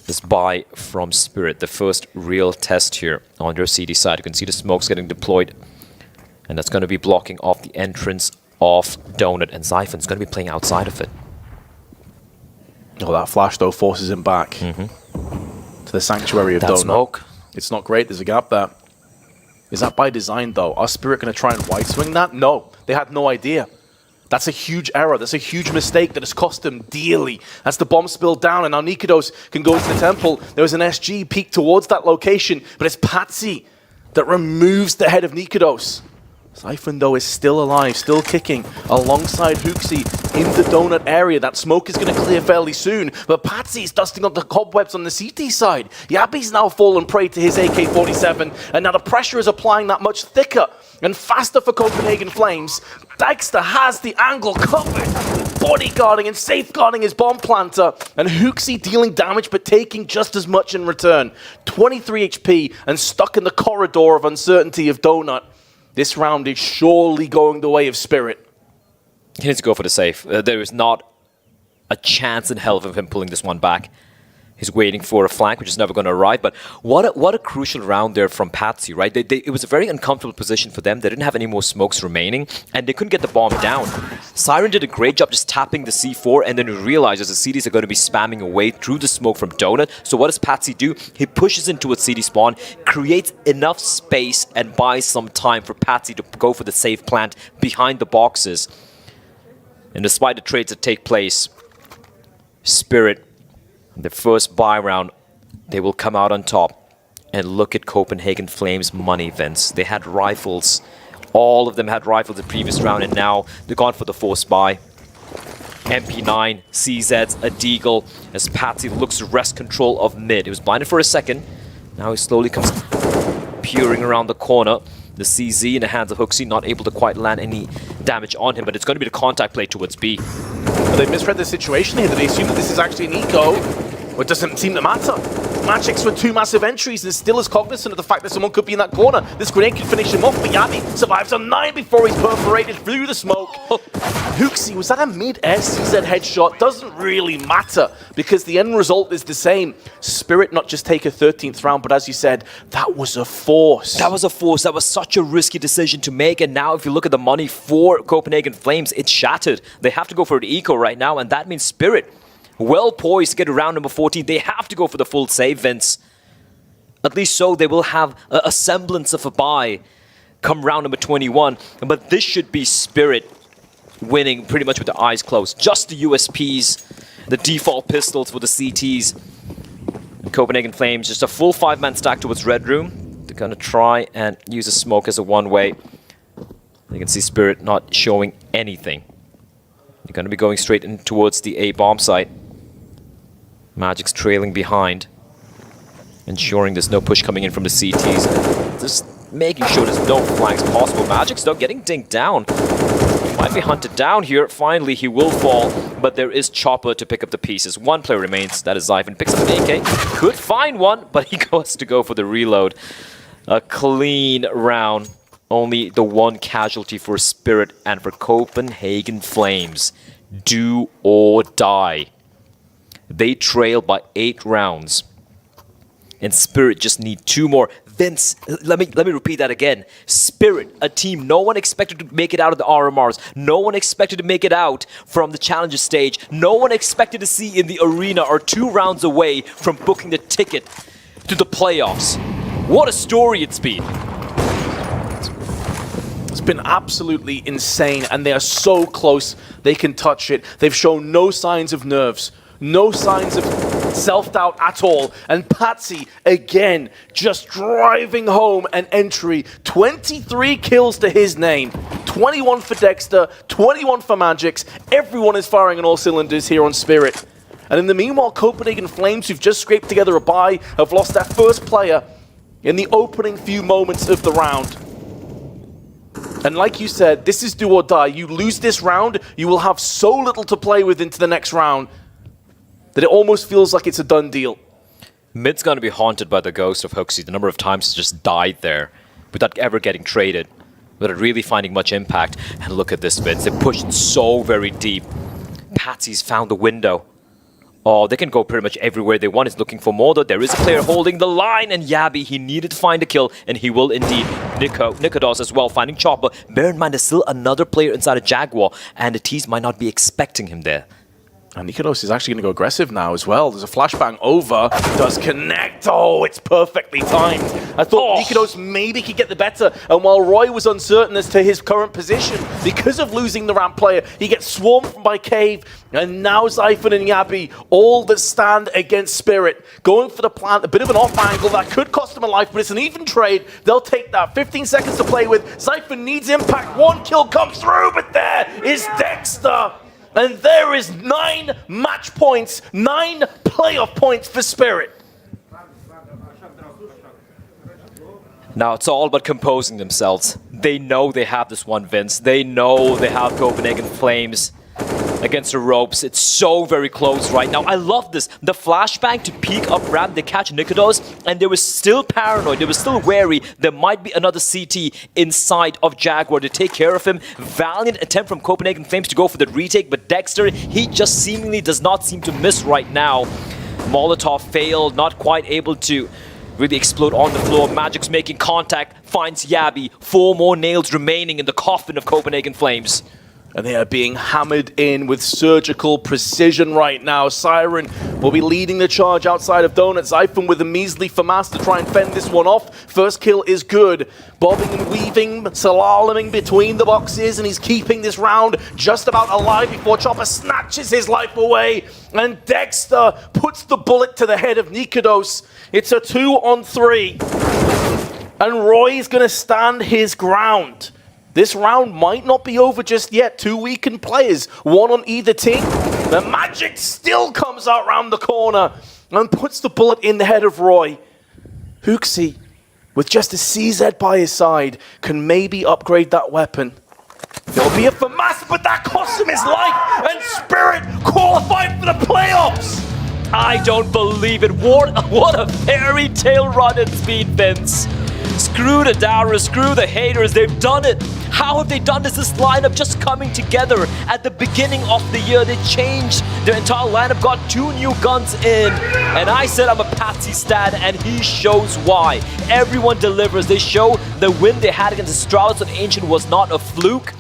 this buy from Spirit? The first real test here on their CD side. You can see the smokes getting deployed, and that's going to be blocking off the entrance of Donut, and Zyphon's going to be playing outside of it. Oh, that flash, though, forces him back. The sanctuary of That Donut. smoke. It's not great. There's a gap there. Is that by design, though? Are Spirit going to try and white swing that? No. They had no idea. That's a huge error. That's a huge mistake that has cost them dearly. As the bomb spilled down, and now niko can go into the temple. There was an SG peek towards that location, but it's Patsy that removes the head of niko. Zyphon, though, is still alive, still kicking alongside xantares in the Donut area. That smoke is going to clear fairly soon, but Patsy's dusting up the cobwebs on the CT side. Yabi's now fallen prey to his AK-47, and now the pressure is applying that much thicker and faster for Copenhagen Flames. Dexter has the angle covered, bodyguarding and safeguarding his bomb planter, and xantares dealing damage but taking just as much in return. 23 HP and stuck in the corridor of uncertainty of Donut. This round is surely going the way of Spirit. He needs to go for the safe. There is not a chance in hell of him pulling this one back. He's waiting for a flank, which is never going to arrive. But what a crucial round there from Patsy, right? It was a very uncomfortable position for them. They didn't have any more smokes remaining, and they couldn't get the bomb down. Siren did a great job just tapping the C4, and then he realizes the CDs are going to be spamming away through the smoke from Donut. So what does Patsy do? He pushes into a CD spawn, creates enough space, and buys some time for Patsy to go for the safe plant behind the boxes. And despite the trades that take place, Spirit, the first buy round, they will come out on top. And look at Copenhagen Flames' money, Vince. They had rifles. All of them had rifles the previous round, and now they're gone for the forced buy. MP9, CZs, a Deagle, as Patsy looks to wrest control of mid. He was blinded for a second. Now he slowly comes peering around the corner. The CZ in the hands of xantares, not able to quite land any damage on him, but it's going to be the contact play towards B. Well, they misread the situation here. They assume that this is actually niko, but it doesn't seem to matter. Magic's with 2 massive entries and still is cognizant of the fact that someone could be in that corner. This grenade can finish him off, but Yabi survives on 9 before he's perforated through the smoke. Huxi, was that a mid-air CZ headshot? Doesn't really matter because the end result is the same. Spirit not just take a 13th round, but as you said, that was a force. That was a force. That was such a risky decision to make. And now if you look at the money for Copenhagen Flames, it's shattered. They have to go for the eco right now, and that means Spirit, well poised to get to round number 14. They have to go for the full save, Vince. At least so they will have a semblance of a bye come round number 21. But this should be Spirit winning pretty much with their eyes closed. Just the USPs, the default pistols for the CTs. And Copenhagen Flames, just a full 5-man stack towards Red Room. They're going to try and use a smoke as a one-way. You can see Spirit not showing anything. They're going to be going straight in towards the A bomb site. Magic's trailing behind, ensuring there's no push coming in from the CTs. Just making sure there's no flanks possible. Magic's though getting dinked down. Might be hunted down here. Finally, he will fall, but there is Chopper to pick up the pieces. 1 player remains. That is Zyphon. Picks up an AK. Could find one, but he goes to go for the reload. A clean round. Only the 1 casualty for Spirit and for Copenhagen Flames. Do or die. They trail by 8 rounds. And Spirit just need 2 more. Vince, let me repeat that again. Spirit, a team no one expected to make it out of the RMRs. No one expected to make it out from the Challenger stage. No one expected to see in the arena are 2 rounds away from booking the ticket to the playoffs. What a story it's been. It's been absolutely insane, and they are so close they can touch it. They've shown no signs of nerves, no signs of self-doubt at all. And Patsy, again, just driving home an entry. 23 kills to his name. 21 for Dexter, 21 for Magix. Everyone is firing on all cylinders here on Spirit. And in the meanwhile, Copenhagen Flames, who've just scraped together a bye, have lost their first player in the opening few moments of the round. And like you said, this is do or die. You lose this round, you will have so little to play with into the next round that it almost feels like it's a done deal. Mid's going to be haunted by the ghost of Huxi. The number of times he's just died there without ever getting traded, without really finding much impact. And look at this, Vince. They pushed so very deep. Patsy's found the window. Oh, they can go pretty much everywhere they want. He's looking for more, though. There is a player holding the line, and Yabi, he needed to find a kill, and he will indeed. Niko does as well, finding Chopper. Bear in mind, there's still another player inside a Jaguar, and the T's might not be expecting him there. And Nikodos is actually going to go aggressive now as well. There's a flashbang over. Does connect. Oh, it's perfectly timed. I thought Nikodos maybe could get the better. And while Roy was uncertain as to his current position, because of losing the ramp player, he gets swarmed by Cave. And now Zyphon and Yabi, all that stand against Spirit. Going for the plant, a bit of an off angle that could cost him a life, but it's an even trade. They'll take that. 15 seconds to play with. Zyphon needs impact. 1 kill comes through, but there is Dexter. And there is 9 match points, 9 playoff points for Spirit. Now it's all about composing themselves. They know they have this one, Vince. They know they have Copenhagen Flames against the ropes. It's so very close right now. I love this. The flashbang to peek up ramp, they catch Nikodos, and they were still paranoid. They were still wary. There might be another CT inside of Jaguar to take care of him. Valiant attempt from Copenhagen Flames to go for the retake, but Dexter, he just seemingly does not seem to miss right now. Molotov failed, not quite able to really explode on the floor. Magic's making contact, finds Yabi. 4 more nails remaining in the coffin of Copenhagen Flames. And they are being hammered in with surgical precision right now. Siren will be leading the charge outside of Donut. Zyphon with a measly FAMAS to try and fend this one off. First kill is good. Bobbing and weaving, slaloming between the boxes, and he's keeping this round just about alive before Chopper snatches his life away. And Dexter puts the bullet to the head of Nikodos. It's a 2-on-3. And Roy's going to stand his ground. This round might not be over just yet. 2 weakened players, 1 on either team. The Magic still comes out round the corner and puts the bullet in the head of Roy. Huxi, with just a CZ by his side, can maybe upgrade that weapon. There'll be a FAMAS, but that costs him his life, and Spirit qualified for the playoffs. I don't believe it. What a fairy tale run it's been, Vince. Screw the doubters, screw the haters, they've done it. How have they done this? This lineup just coming together at the beginning of the year. They changed their entire lineup, got 2 new guns in. And I said I'm a Patsy stan, and he shows why. Everyone delivers. They show the win they had against Astralis and Ancient was not a fluke.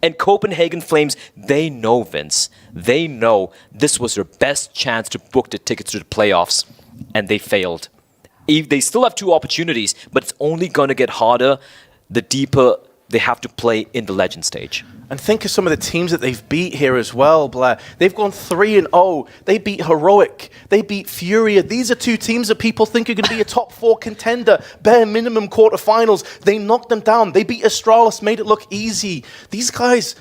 And Copenhagen Flames, they know, Vince. They know this was their best chance to book the tickets to the playoffs. And they failed. They still have 2 opportunities, but it's only going to get harder the deeper they have to play in the legend stage. And think of some of the teams that they've beat here as well, Blair. They've gone 3-0. They beat Heroic. They beat Furia. These are 2 teams that people think are going to be a top 4 contender, bare minimum quarterfinals. They knocked them down. They beat Astralis, made it look easy. These guys,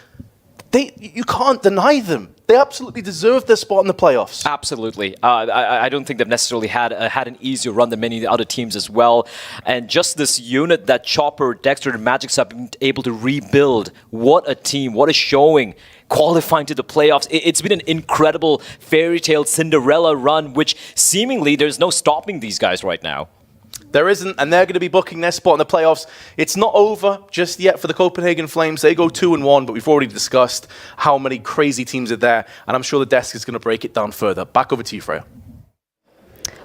you can't deny them. They absolutely deserve their spot in the playoffs. Absolutely. I don't think they've necessarily had an easier run than many of the other teams as well. And just this unit that Chopper, Dexter, and Magic have been able to rebuild. What a team. What a showing. Qualifying to the playoffs. It's been an incredible fairy tale Cinderella run, which seemingly there's no stopping these guys right now. There isn't, and they're going to be booking their spot in the playoffs. It's not over just yet for the Copenhagen Flames. They go 2-1, but we've already discussed how many crazy teams are there, and I'm sure the desk is going to break it down further. Back over to you, Freya.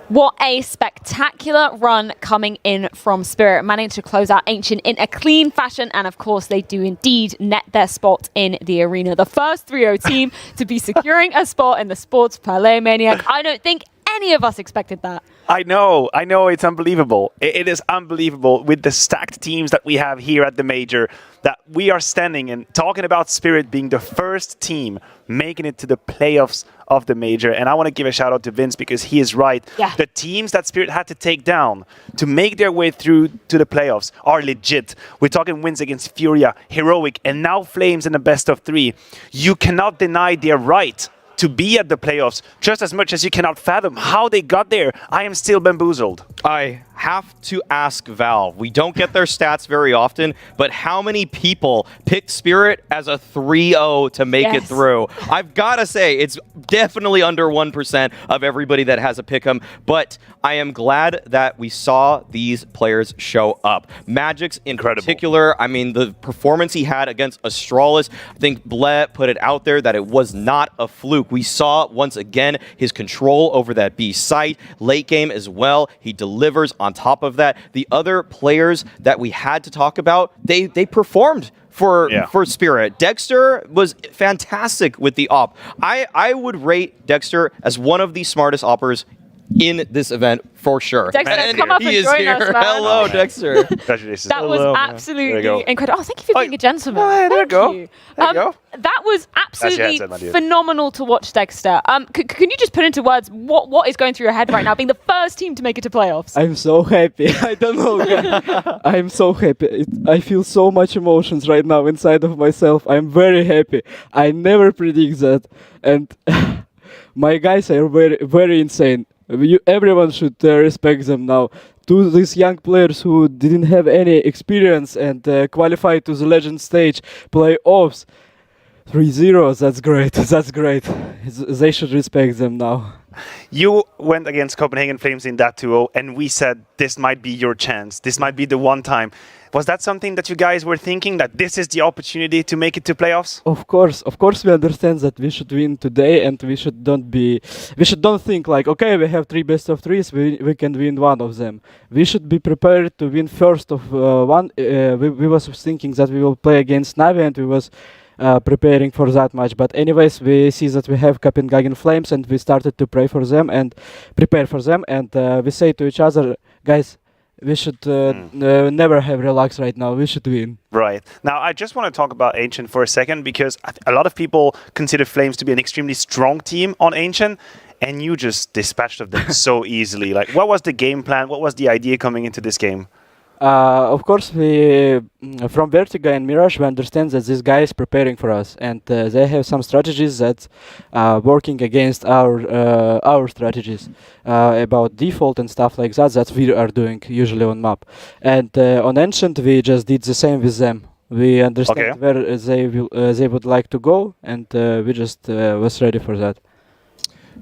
What a spectacular run coming in from Spirit, managing to close out Ancient in a clean fashion. And of course, they do indeed net their spot in the arena. The first 3-0 team to be securing a spot in the Sports Parlay Maniac. I don't think any of us expected that. I know, it's unbelievable. It is unbelievable with the stacked teams that we have here at the Major, that we are standing and talking about Spirit being the first team making it to the playoffs of the Major. And I want to give a shout out to Vince because he is right. Yeah. The teams that Spirit had to take down to make their way through to the playoffs are legit. We're talking wins against Furia, Heroic, and now Flames in the best of 3. You cannot deny their right to be at the playoffs just as much as you cannot fathom how they got there. I am still bamboozled. I have to ask Valve. We don't get their stats very often, but how many people picked Spirit as a 3-0 to make it through? I've got to say, it's definitely under 1% of everybody that has a pick'em, but I am glad that we saw these players show up. Magic's in particular, I mean, the performance he had against Astralis, I think Bled put it out there that it was not a fluke. We saw, once again, his control over that B site, late game as well. He delivers on top of that. The other players that we had to talk about, they performed for Spirit. Dexter was fantastic with the op. I would rate Dexter as one of the smartest oppers in this event for sure. Dexter, come up and join us, man. Hello, Dexter. That was absolutely incredible. Oh, thank you for being a gentleman. Oh, there you go. That was absolutely phenomenal to watch, Dexter. Can you just put into words what is going through your head right now, being the first team to make it to playoffs? I'm so happy. I don't know. I'm so happy. I feel so much emotions right now inside of myself. I'm very happy. I never predict that. And my guys are very, very insane. Everyone should respect them now. To these young players who didn't have any experience and qualified to the legend stage playoffs, 3-0, that's great. That's great. They should respect them now. You went against Copenhagen Flames in that 2-0, and we said this might be your chance. This might be the one time. Was that something that you guys were thinking, that this is the opportunity to make it to playoffs? Of course we understand that we should win today, and we should don't think like, okay, we have 3 best of 3s, we can win one of them. We should be prepared to win first of one. We was thinking that we will play against NaVi, and we was preparing for that match. But anyways, we see that we have Copenhagen Flames, and we started to pray for them and prepare for them, and we say to each other, guys, we should never have relax right now. We should win. Right. Now, I just want to talk about Ancient for a second, because a lot of people consider Flames to be an extremely strong team on Ancient, and you just dispatched of them so easily. Like, what was the game plan? What was the idea coming into this game? Of course, we from Vertigo and Mirage, we understand that this guy is preparing for us, and they have some strategies that are working against our strategies about default and stuff like that we are doing usually on map. And on Ancient, we just did the same with them. We understand where they would like to go, and we just was ready for that.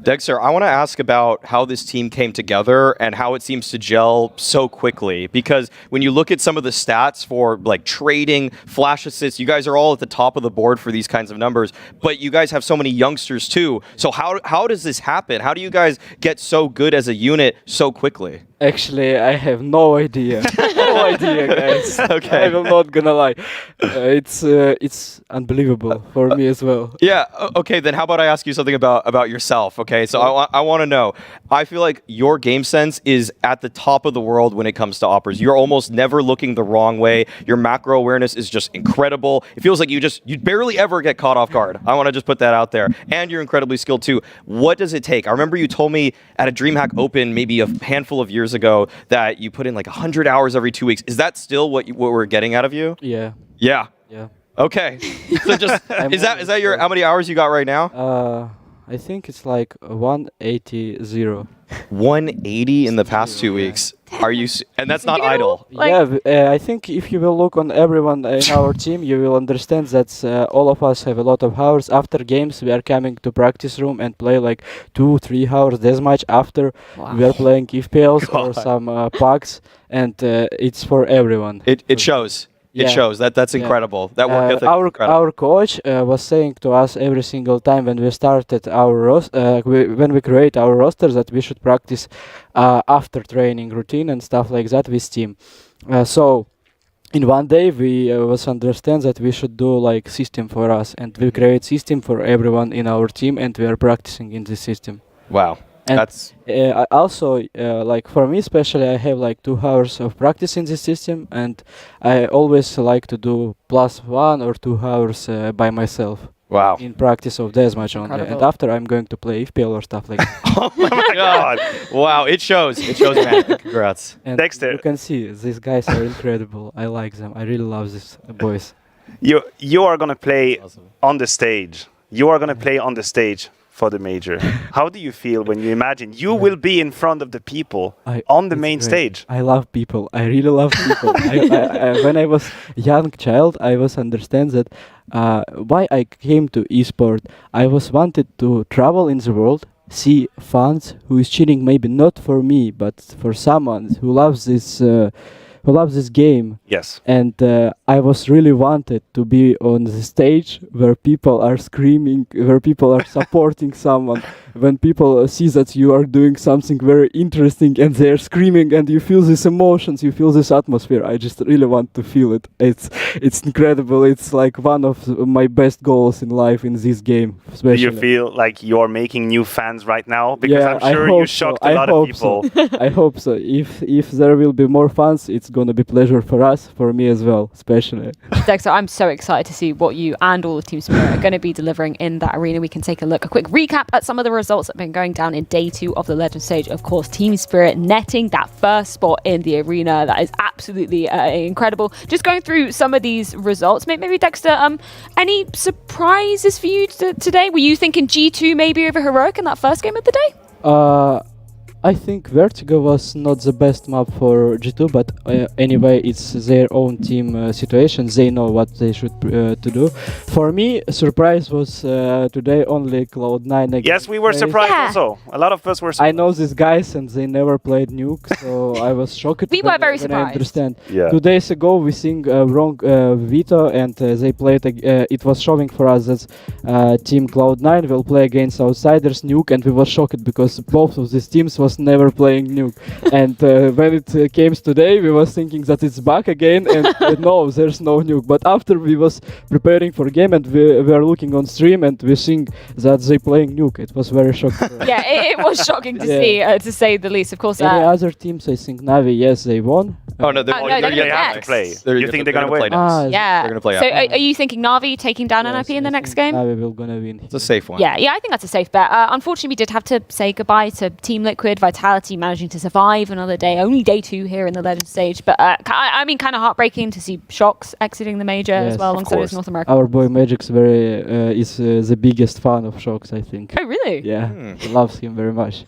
Dexter, I want to ask about how this team came together and how it seems to gel so quickly. Because when you look at some of the stats for like trading, flash assists, you guys are all at the top of the board for these kinds of numbers. But you guys have so many youngsters too. So how does this happen? How do you guys get so good as a unit so quickly? Actually, I have no idea. No idea, guys. Okay. I'm not gonna lie. It's unbelievable for me as well. Yeah. Okay. Then how about I ask you something about yourself? Okay. So I want to know. I feel like your game sense is at the top of the world when it comes to operas. You're almost never looking the wrong way. Your macro awareness is just incredible. It feels like you barely ever get caught off guard. I want to just put that out there. And you're incredibly skilled too. What does it take? I remember you told me at a DreamHack Open maybe a handful of years ago that you put in like 100 hours every 2 weeks. Is that still what we're getting out of you? Yeah. Yeah. Yeah. Okay. So just is that your how many hours you got right now? I think it's like 180. 180 in the past 2 weeks. Are you? And that's not idle. I think if you will look on everyone in our team, you will understand that all of us have a lot of hours. After games, we are coming to practice room and play like 2-3 hours deathmatch. After we are playing FPLs or some pucks, and it's for everyone. It shows. It shows. That's incredible. That work ethic is incredible. Our coach was saying to us every single time when we started our when we create our rosters that we should practice after training routine and stuff like that with team. So in one day we was understand that we should do like system for us, and we create system for everyone in our team, and we are practicing in this system. Wow. And that's I also like for me especially, I have like 2 hours of practice in this system, and I always like to do +1 or 2 hours by myself. Wow. In practice of deathmatch only, and after I'm going to play FPL or stuff like that. Oh my God! Wow, it shows. It shows, man. Congrats. And Dexter, you can see these guys are incredible. I like them. I really love these boys. you are gonna play on the stage. You are gonna play on the stage for the major. How do you feel when you imagine you will be in front of the people on the main stage? I love people. I really love people. When I was young child, I was understand that why I came to esport. I was wanted to travel in the world, see fans who is cheating, maybe not for me, but for someone who loves this game. Yes. And I was really wanted to be on the stage where people are screaming, where people are supporting someone, when people see that you are doing something very interesting and they're screaming and you feel these emotions, you feel this atmosphere. I just really want to feel it. It's incredible. It's like one of my best goals in life in this game. Especially. Do you feel like you're making new fans right now? Because yeah, I'm sure you shocked a lot of people. I hope so. If there will be more fans, it's gonna be pleasure for us, for me as well, especially. Dexter, I'm so excited to see what you and all of Team Spirit are going to be delivering in that arena. We can take a look, a quick recap at some of the results that have been going down in day 2 of the Legend stage. Of course, Team Spirit netting that first spot in the arena. That is absolutely incredible. Just going through some of these results. Maybe Dexter, any surprises for you today? Were you thinking G2 maybe over Heroic in that first game of the day? I think Vertigo was not the best map for G2, but anyway, it's their own team situation. They know what they should to do. For me, surprise was today only Cloud9 again. Yes, we were surprised also. A lot of us were surprised. I know these guys and they never played Nuke, so I was shocked. We were very surprised. I understand. Yeah. 2 days ago, we sing wrong Vito, and they played. It was showing for us that Team Cloud9 will play against Outsiders Nuke, and we were shocked because both of these teams was never playing Nuke. And when it came today, we was thinking that it's back again, and no, there's no Nuke. But after we was preparing for game and we were looking on stream and we think that they playing Nuke, it was very shocking. Yeah, it was shocking to see, to say the least. Of course. Any other teams, I think NaVi, yes, they won. Oh no, they're they have to play. You think they're gonna win? Yeah. They're gonna play. So are you thinking NaVi taking down NIP in the next game? NaVi will gonna win. It's a safe one. Yeah, I think that's a safe bet. Unfortunately, we did have to say goodbye to Team Liquid, Vitality managing to survive another day. Only day 2 here in the Legend stage, but I mean, kind of heartbreaking to see shox exiting the major as well alongside his North America. Our boy Magic's is the biggest fan of shox, I think. Oh, really? Yeah, he loves him very much.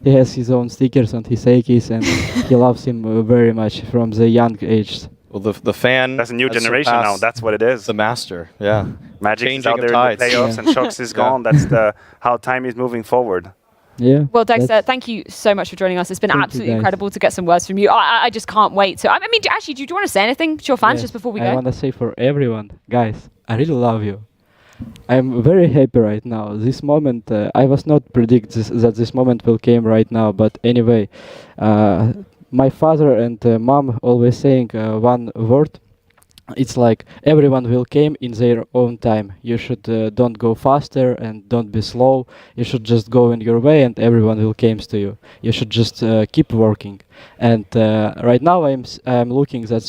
He has his own stickers on his Akis, and he loves him very much from the young age. Well, the fan. That's a new generation now. That's what it is. The master. Yeah. Magic is Changing out there in the playoffs, and shox is gone. That's how time is moving forward. Yeah. Well, Dexter, thank you so much for joining us. It's been absolutely incredible to get some words from you. I just can't wait. So, I mean, actually, do you want to say anything to your fans just before we go? I want to say for everyone, guys, I really love you. I'm very happy right now. This moment, I was not predict that this moment will come right now. But anyway, my father and mom always saying one word. It's like everyone will come in their own time. You should don't go faster and don't be slow. You should just go in your way and everyone will come to you. You should just keep working. And right now I'm looking that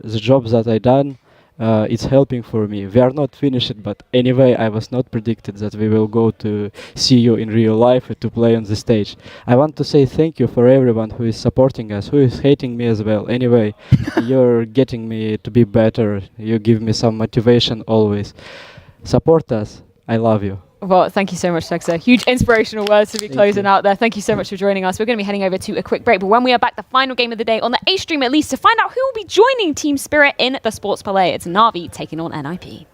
the job that I done, it's helping for me. We are not finished, but anyway, I was not predicted that we will go to see you in real life to play on the stage. I want to say thank you for everyone who is supporting us, who is hating me as well. Anyway, you're getting me to be better. You give me some motivation always. Support us. I love you. Well, thank you so much, Dexter. Huge inspirational words to be closing out there. Thank you so much for joining us. We're going to be heading over to a quick break, but when we are back, the final game of the day on the A stream at least, to find out who will be joining Team Spirit in the Sports Palais. It's NaVi taking on NIP.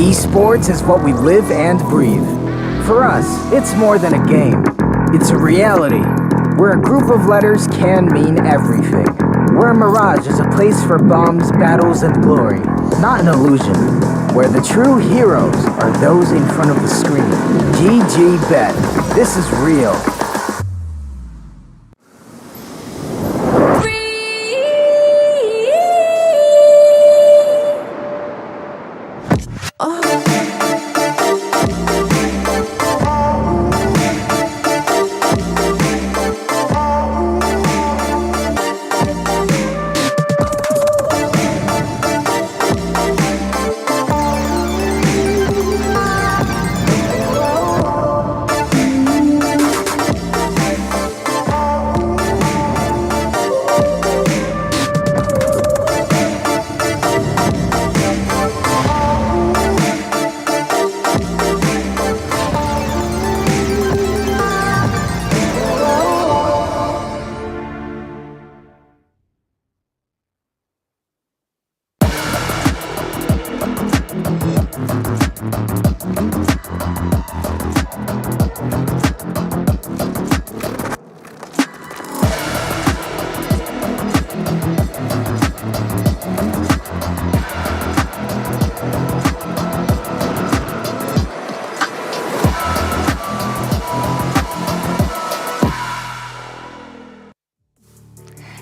Esports is what we live and breathe. For us, it's more than a game. It's a reality, where a group of letters can mean everything. Where Mirage is a place for bombs, battles, and glory, not an illusion. Where the true heroes are those in front of the screen. GG Bet. This is real.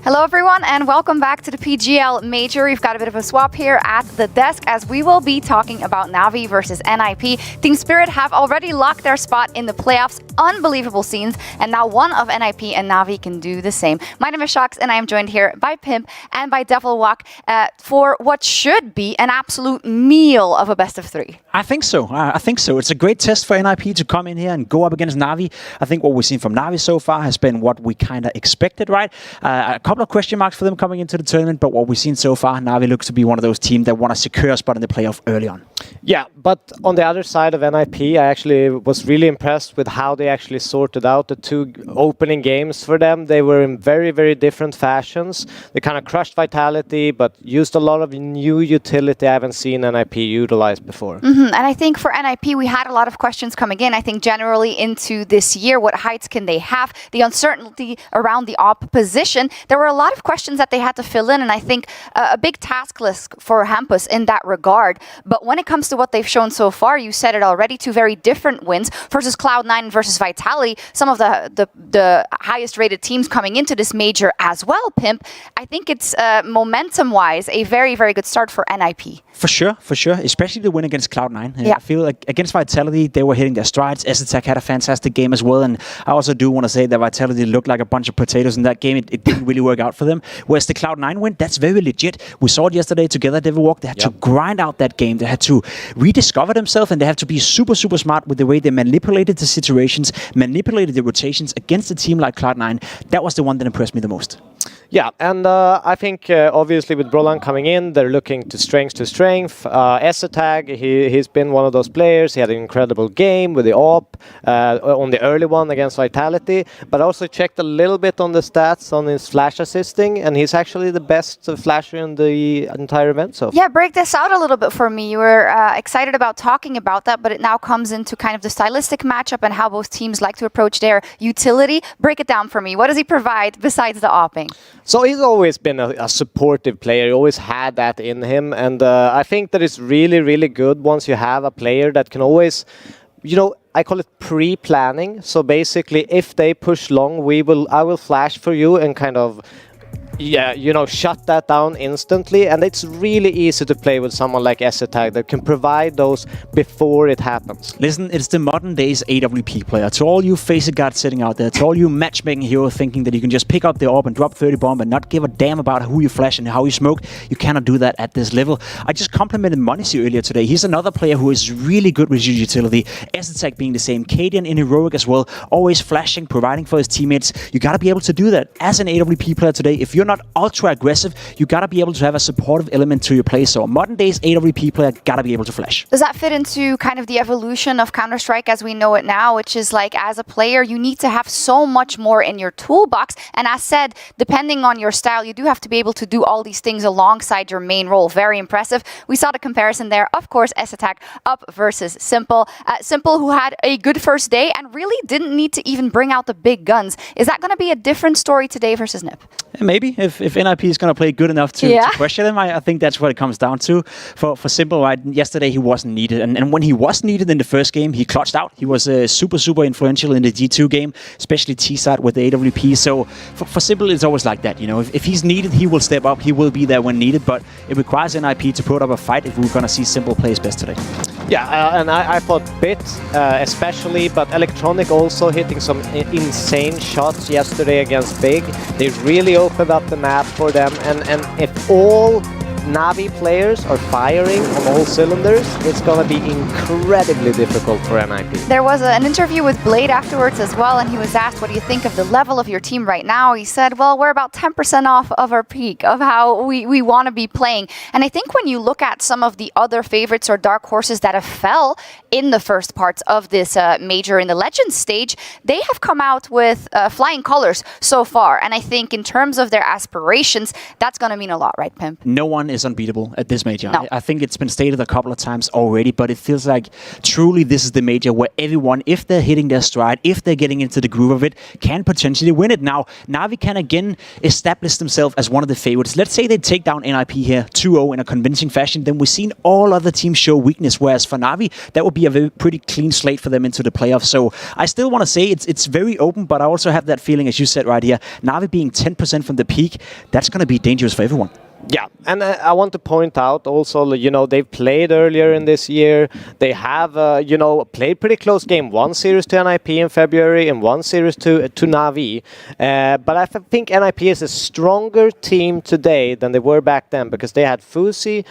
Hello everyone and welcome back to the PGL Major. We've got a bit of a swap here at the desk as we will be talking about NaVi versus NIP. Team Spirit have already locked their spot in the playoffs. Unbelievable scenes, and now one of NIP and NaVi can do the same. My name is Shox and I am joined here by Pimp and by Devilwalk for what should be an absolute meal of a best of three. I think so. It's a great test for NIP to come in here and go up against NaVi. I think what we've seen from NaVi so far has been what we kind of expected, right? A couple of question marks marks for them coming into the tournament, but what we've seen so far, NaVi looks to be one of those teams that want to secure a spot in the playoff early on. Yeah, but on the other side of NIP, I actually was really impressed with how they actually sorted out the 2 opening games for them. They were in very, very different fashions. They kind of crushed Vitality, but used a lot of new utility I haven't seen NIP utilize before. And I think for NIP, we had a lot of questions coming in. I think generally into this year, what heights can they have? The uncertainty around the op position. There were a lot of questions that they had to fill in, and I think a big task list for Hampus in that regard. But when it comes to what they've shown so far, you said it already, 2 very different wins versus Cloud9 versus Vitality, some of the highest rated teams coming into this major as well, Pimp. I think it's momentum-wise a very, very good start for NIP. For sure, especially the win against Cloud9. Yeah. I feel like against Vitality, they were hitting their strides. xantares had a fantastic game as well, and I also do want to say that Vitality looked like a bunch of potatoes in that game. It didn't really work out for them. Whereas the Cloud9 win, that's very legit. We saw it yesterday together, Devil Walk. They had to grind out that game. They had to rediscover themselves, and they have to be super, super smart with the way they manipulated the situations, manipulated the rotations against a team like Cloud9. That was the one that impressed me the most. Yeah, and I think obviously with Brolan coming in, they're looking to strength to strength. xantares, he's been one of those players. He had an incredible game with the AWP on the early one against Vitality, but also checked a little bit on the stats on his flash assisting, and he's actually the best flasher in the entire event. So yeah, break this out a little bit for me. You were excited about talking about that, but it now comes into kind of the stylistic matchup and how both teams like to approach their utility. Break it down for me. What does he provide besides the AWPing? So he's always been a supportive player. He always had that in him. And I think that it's really, really good once you have a player that can always, you know, I call it pre-planning. So basically, if they push long, I will flash for you and kind of, yeah, you know, shut that down instantly. And it's really easy to play with someone like xantares that can provide those before it happens. Listen, it's the modern days AWP player. To all you FaZe guards sitting out there, to all you matchmaking heroes thinking that you can just pick up the AWP and drop 30 bomb and not give a damn about who you flash and how you smoke, you cannot do that at this level. I just complimented Monisi earlier today. He's another player who is really good with his utility. xantares being the same. Cadian in Heroic as well. Always flashing, providing for his teammates. You got to be able to do that. As an AWP player today, if you're not ultra aggressive, you gotta be able to have a supportive element to your play. So a modern days AWP player gotta be able to flash. Does that fit into kind of the evolution of Counter-Strike as we know it now, which is like as a player you need to have so much more in your toolbox, and as said, depending on your style, you do have to be able to do all these things alongside your main role. Very impressive. We saw the comparison there, of course, xantares up versus Simple. Simple, who had a good first day and really didn't need to even bring out the big guns. Is that going to be a different story today versus Nip? Maybe, if NIP is going to play good enough to pressure them, I think that's what it comes down to. For Simple, right, yesterday he wasn't needed. And when he was needed in the first game, he clutched out. He was super, super influential in the G2 game, especially T-side with the AWP. So for Simple, it's always like that. You know, if he's needed, he will step up. He will be there when needed. But it requires NIP to put up a fight if we're going to see Simple play his best today. Yeah, and I thought Bit especially, but Electronic also hitting some insane shots yesterday against Big. They really opened up the map for them, and if all NaVi players are firing on all cylinders, it's going to be incredibly difficult for NIP. There was an interview with Blade afterwards as well, and he was asked, what do you think of the level of your team right now? He said, well, we're about 10% off of our peak of how we want to be playing. And I think when you look at some of the other favorites or dark horses that have fell in the first parts of this major in the Legends stage, they have come out with flying colors so far. And I think in terms of their aspirations, that's going to mean a lot, right, Pimp? No one is unbeatable at this major. No. I think it's been stated a couple of times already, but it feels like truly this is the major where everyone, if they're hitting their stride, if they're getting into the groove of it, can potentially win it. Now, NaVi can again establish themselves as one of the favorites. Let's say they take down NIP here 2-0 in a convincing fashion, then we've seen all other teams show weakness, whereas for NaVi, that would be a very pretty clean slate for them into the playoffs. So I still want to say it's very open, but I also have that feeling, as you said right here, NaVi being 10% from the peak, that's going to be dangerous for everyone. Yeah, and I want to point out also, you know, they've played earlier in this year. They have, you know, played pretty close game. One series to NIP in February and one series to NaVi. But I think NIP is a stronger team today than they were back then because they had FaZe,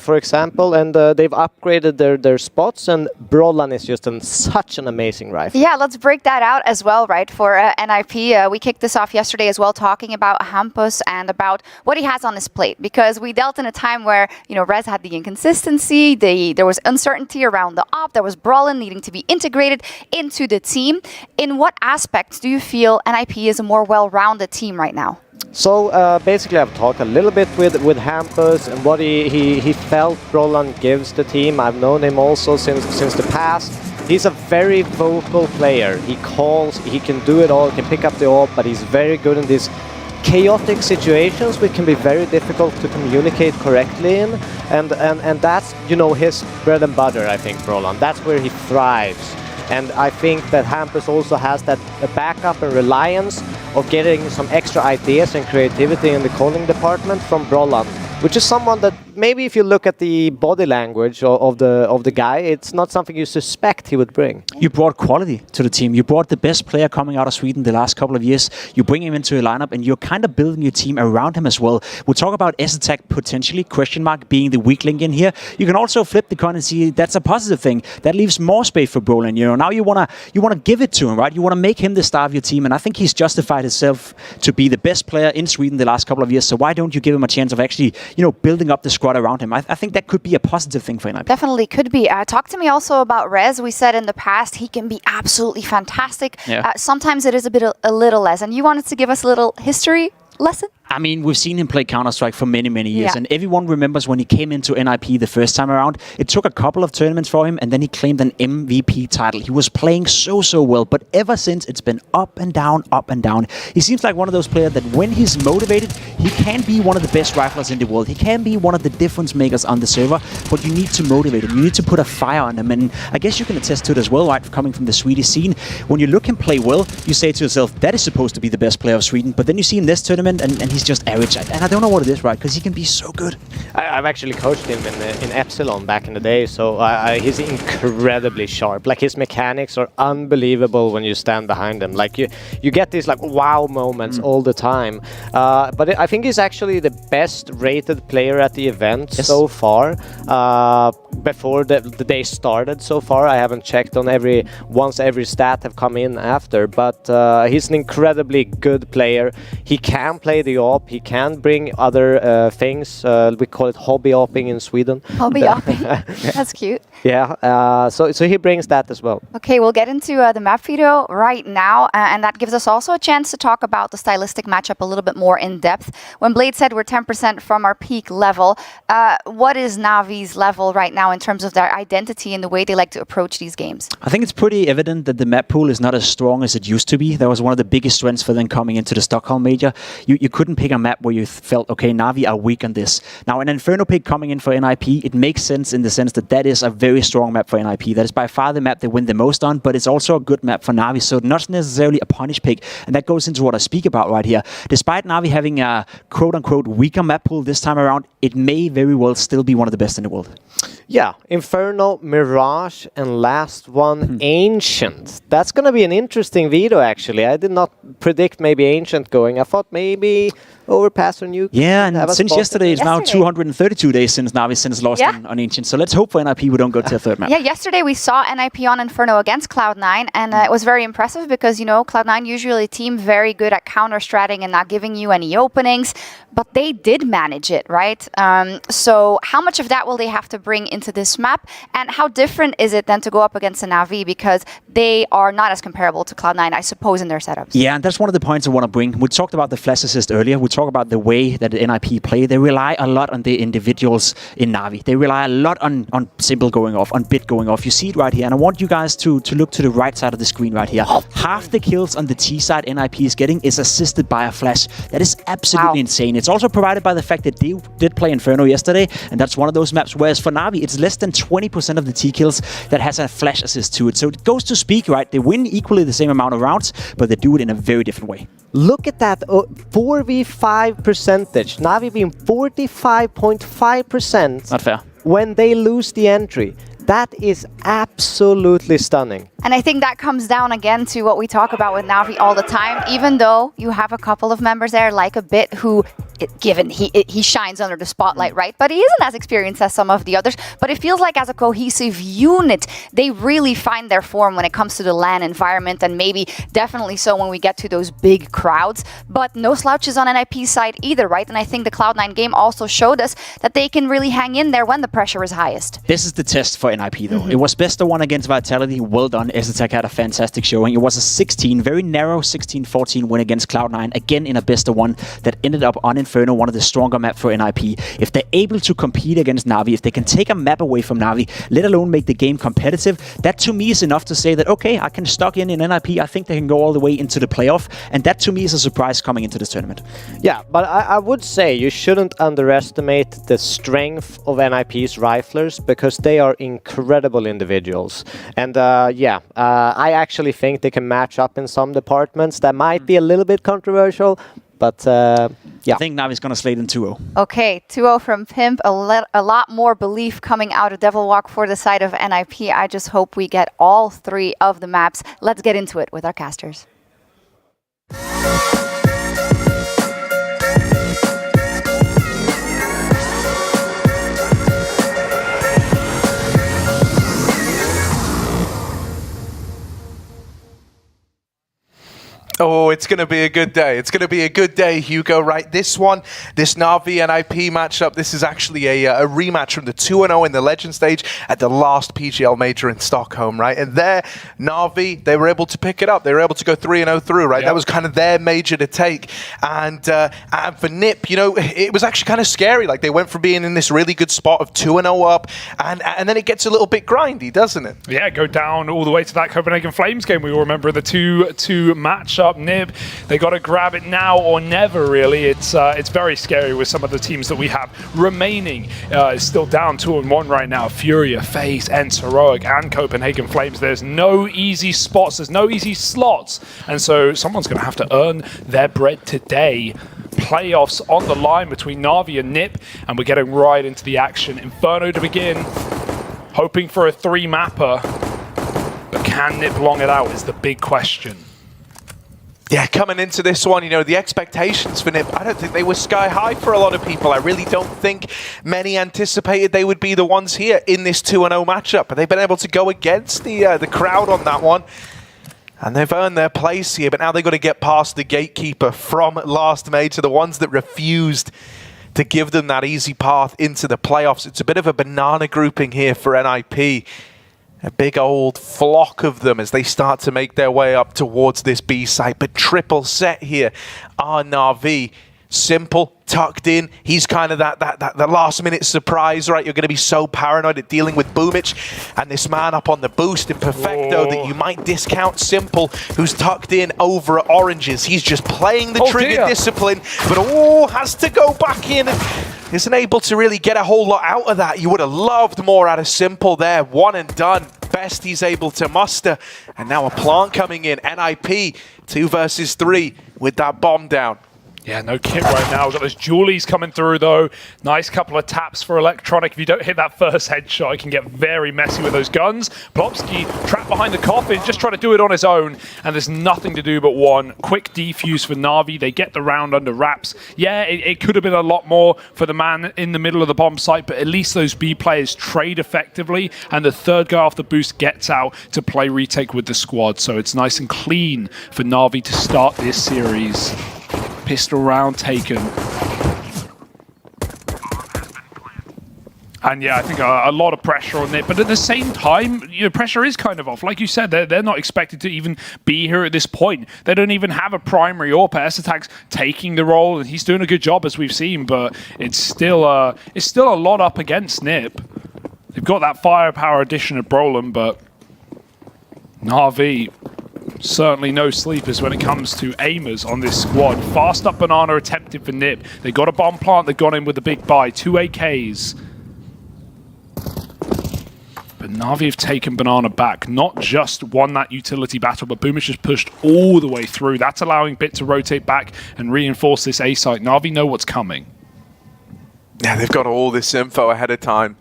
for example, and they've upgraded their spots. And Brolan is just such an amazing rifle. Yeah, let's break that out as well, right? For NIP, we kicked this off yesterday as well, talking about Hampus and about what he has on his plate, because we dealt in a time where, you know, Rez had the inconsistency, there was uncertainty around the op, there was Brolan needing to be integrated into the team. In what aspects do you feel NIP is a more well-rounded team right now? So basically I've talked a little bit with Hampus and what he felt Brolan gives the team. I've known him also since the past. He's a very vocal player. He calls, he can do it all, he can pick up the orb, but he's very good in these chaotic situations which can be very difficult to communicate correctly in, and that's, you know, his bread and butter, I think, Brolan. That's where he thrives. And I think that Hampus also has that backup and reliance of getting some extra ideas and creativity in the calling department from Brolan, which is someone that maybe if you look at the body language of the guy, it's not something you suspect he would bring. You brought quality to the team. You brought the best player coming out of Sweden the last couple of years. You bring him into a lineup and you're kind of building your team around him as well. We'll talk about S-Attack potentially, question mark, being the weak link in here. You can also flip the coin and see that's a positive thing. That leaves more space for Brolan. You know, now you wanna give it to him, right? You wanna make him the star of your team, and I think he's justified himself to be the best player in Sweden the last couple of years. So why don't you give him a chance of actually, you know, building up the squad around him? I think that could be a positive thing for NIP. Definitely could be. Talk to me also about Rez. We said in the past he can be absolutely fantastic. Yeah. Sometimes it is a little less. And you wanted to give us a little history lesson? I mean, we've seen him play Counter-Strike for many, many years, Yeah. and everyone remembers when he came into NIP the first time around. It took a couple of tournaments for him, and then he claimed an MVP title. He was playing so well, but ever since, it's been up and down, up and down. He seems like one of those players that when he's motivated, he can be one of the best riflers in the world. He can be one of the difference makers on the server, but you need to motivate him. You need to put a fire on him, and I guess you can attest to it as well, right, coming from the Swedish scene. When you look him play well, you say to yourself, that is supposed to be the best player of Sweden, but then you see him this tournament, and he's just average. And I don't know what it is, right? Because he can be so good. I've actually coached him in Epsilon back in the day, so he's incredibly sharp. Like, his mechanics are unbelievable when you stand behind him. Like, you get these like wow moments all the time. But I think he's actually the best rated player at the event so far. Before the day started so far, I haven't checked on every stat have come in after, but he's an incredibly good player. He can play the op, he can bring other things. We call it hobby opping in Sweden. Hobby opping. That's cute. Yeah, so he brings that as well. Okay, we'll get into the map video right now, and that gives us also a chance to talk about the stylistic matchup a little bit more in depth. When Blade said we're 10% from our peak level, what is NaVi's level right now in terms of their identity and the way they like to approach these games? I think it's pretty evident that the map pool is not as strong as it used to be. That was one of the biggest strengths for them coming into the Stockholm Major. You couldn't pick a map where you felt, okay, NaVi are weak on this. Now, an Inferno pick coming in for NIP, it makes sense in the sense that that is a very strong map for NIP. That is by far the map they win the most on, but it's also a good map for NaVi, so not necessarily a punish pick. And that goes into what I speak about right here. Despite NaVi having a quote-unquote weaker map pool this time around, it may very well still be one of the best in the world. Yeah, Inferno, Mirage, and last one, Ancient. That's going to be an interesting video, actually. I did not predict maybe Ancient going. I thought maybe Overpass or Nuke. Yeah, and since yesterday, it's now 232 days since NaVi since lost on Ancient. So let's hope for NIP we don't go to a third map. Yeah, yesterday we saw NIP on Inferno against Cloud9, and it was very impressive because, you know, Cloud9 usually a team very good at counter-stratting and not giving you any openings, but they did manage it, right? So how much of that will they have to bring into this map, and how different is it then to go up against a NaVi, because they are not as comparable to Cloud9, I suppose, in their setups? Yeah, and that's one of the points I want to bring. We talked about the flash assist earlier. We talked about the way that the NIP play. They rely a lot on the individuals in NaVi. They rely a lot on Simple going going off, on bit going off. You see it right here, and I want you guys to look to the right side of the screen right here. Half the kills on the T side NIP is getting is assisted by a flash. That is absolutely insane. It's also provided by the fact that they did play Inferno yesterday, and that's one of those maps, whereas for NaVi, it's less than 20% of the T kills that has a flash assist to it. So it goes to speak, right? They win equally the same amount of rounds, but they do it in a very different way. Look at that 4v5 percentage. NaVi being 45.5%. Not fair. When they lose the entry. That is absolutely stunning. And I think that comes down again to what we talk about with NaVi all the time. Even though you have a couple of members there, like a bit who, given he shines under the spotlight, right? But he isn't as experienced as some of the others. But it feels like as a cohesive unit, they really find their form when it comes to the LAN environment, and maybe definitely so when we get to those big crowds. But no slouches on NIP's side either, right? And I think the Cloud9 game also showed us that they can really hang in there when the pressure is highest. This is the test for NIP though. It was best of one against Vitality. Well done. Exotech had a fantastic showing. It was a 16, very narrow 16-14 win against Cloud9, again in a best of one that ended up on Inferno, one of the stronger maps for NIP. If they're able to compete against NaVi, if they can take a map away from NaVi, let alone make the game competitive, that to me is enough to say that, okay, I can stock in NIP. I think they can go all the way into the playoff, and that to me is a surprise coming into this tournament. Yeah, but I would say you shouldn't underestimate the strength of NIP's riflers, because they are incredible individuals. And I actually think they can match up in some departments. That might be a little bit controversial, but yeah. I think NaVi's going to slate in 2-0. Okay, 2-0 from Pimp. A lot more belief coming out of Devil Walk for the side of NIP. I just hope we get all 3 of the maps. Let's get into it with our casters. Oh, it's going to be a good day. It's going to be a good day, Hugo, right? This one, this NaVi and IP matchup, this is actually a rematch from the 2-0 in the Legend stage at the last PGL Major in Stockholm, right? And there, NaVi, they were able to pick it up. They were able to go 3-0 through, right? Yep. That was kind of their major to take. And for NIP, you know, it was actually kind of scary. Like, they went from being in this really good spot of 2-0 up, and then it gets a little bit grindy, doesn't it? Yeah, go down all the way to that Copenhagen Flames game. We all remember the 2-2 matchup. Nib, they got to grab it now or never, really. It's very scary with some of the teams that we have remaining. It's still down 2-1 right now. Furia, FaZe, Ence, Heroic, and Copenhagen Flames. There's no easy spots. There's no easy slots. And so someone's going to have to earn their bread today. Playoffs on the line between NaVi and NIP, and we're getting right into the action. Inferno to begin, hoping for a 3-mapper. But can NIP long it out is the big question. Yeah, coming into this one, you know, the expectations for NIP, I don't think they were sky high for a lot of people. I really don't think many anticipated they would be the ones here in this 2-0 matchup. But they've been able to go against the crowd on that one. And they've earned their place here, but now they've got to get past the gatekeeper from last major, the ones that refused to give them that easy path into the playoffs. It's a bit of a banana grouping here for NIP. A big old flock of them as they start to make their way up towards this B site. But triple set here are NaVi. Simple, tucked in. He's kind of that last minute surprise, right? You're going to be so paranoid at dealing with Boomich and this man up on the boost in Perfecto that you might discount Simple, who's tucked in over at Oranges. He's just playing the trigger discipline, but has to go back in and isn't able to really get a whole lot out of that. You would have loved more out of Simple there. One and done. Best he's able to muster. And now a plant coming in. NIP 2 versus 3 with that bomb down. Yeah, no kit right now. We've got those Julies coming through, though. Nice couple of taps for Electronic. If you don't hit that first headshot, it can get very messy with those guns. Plopsky trapped behind the coffin, just trying to do it on his own, and there's nothing to do but one. Quick defuse for NaVi. They get the round under wraps. Yeah, it could have been a lot more for the man in the middle of the bomb site, but at least those B players trade effectively, and the third guy off the boost gets out to play retake with the squad. So it's nice and clean for NaVi to start this series. Pistol round taken. And yeah, I think a lot of pressure on it. But at the same time, you know, pressure is kind of off. Like you said, they're not expected to even be here at this point. They don't even have a primary AWP. Exotech's taking the role, and he's doing a good job, as we've seen. But it's still a lot up against NIP. They've got that firepower addition of Brolin, but NaVi certainly no sleepers when it comes to aimers on this squad. Fast up banana attempted for Nip. They got a bomb plant, they've gone in with a big buy. 2 AKs. But NaVi have taken banana back. Not just won that utility battle, but Boomich has pushed all the way through. That's allowing Bit to rotate back and reinforce this A site. NaVi know what's coming. Yeah, they've got all this info ahead of time.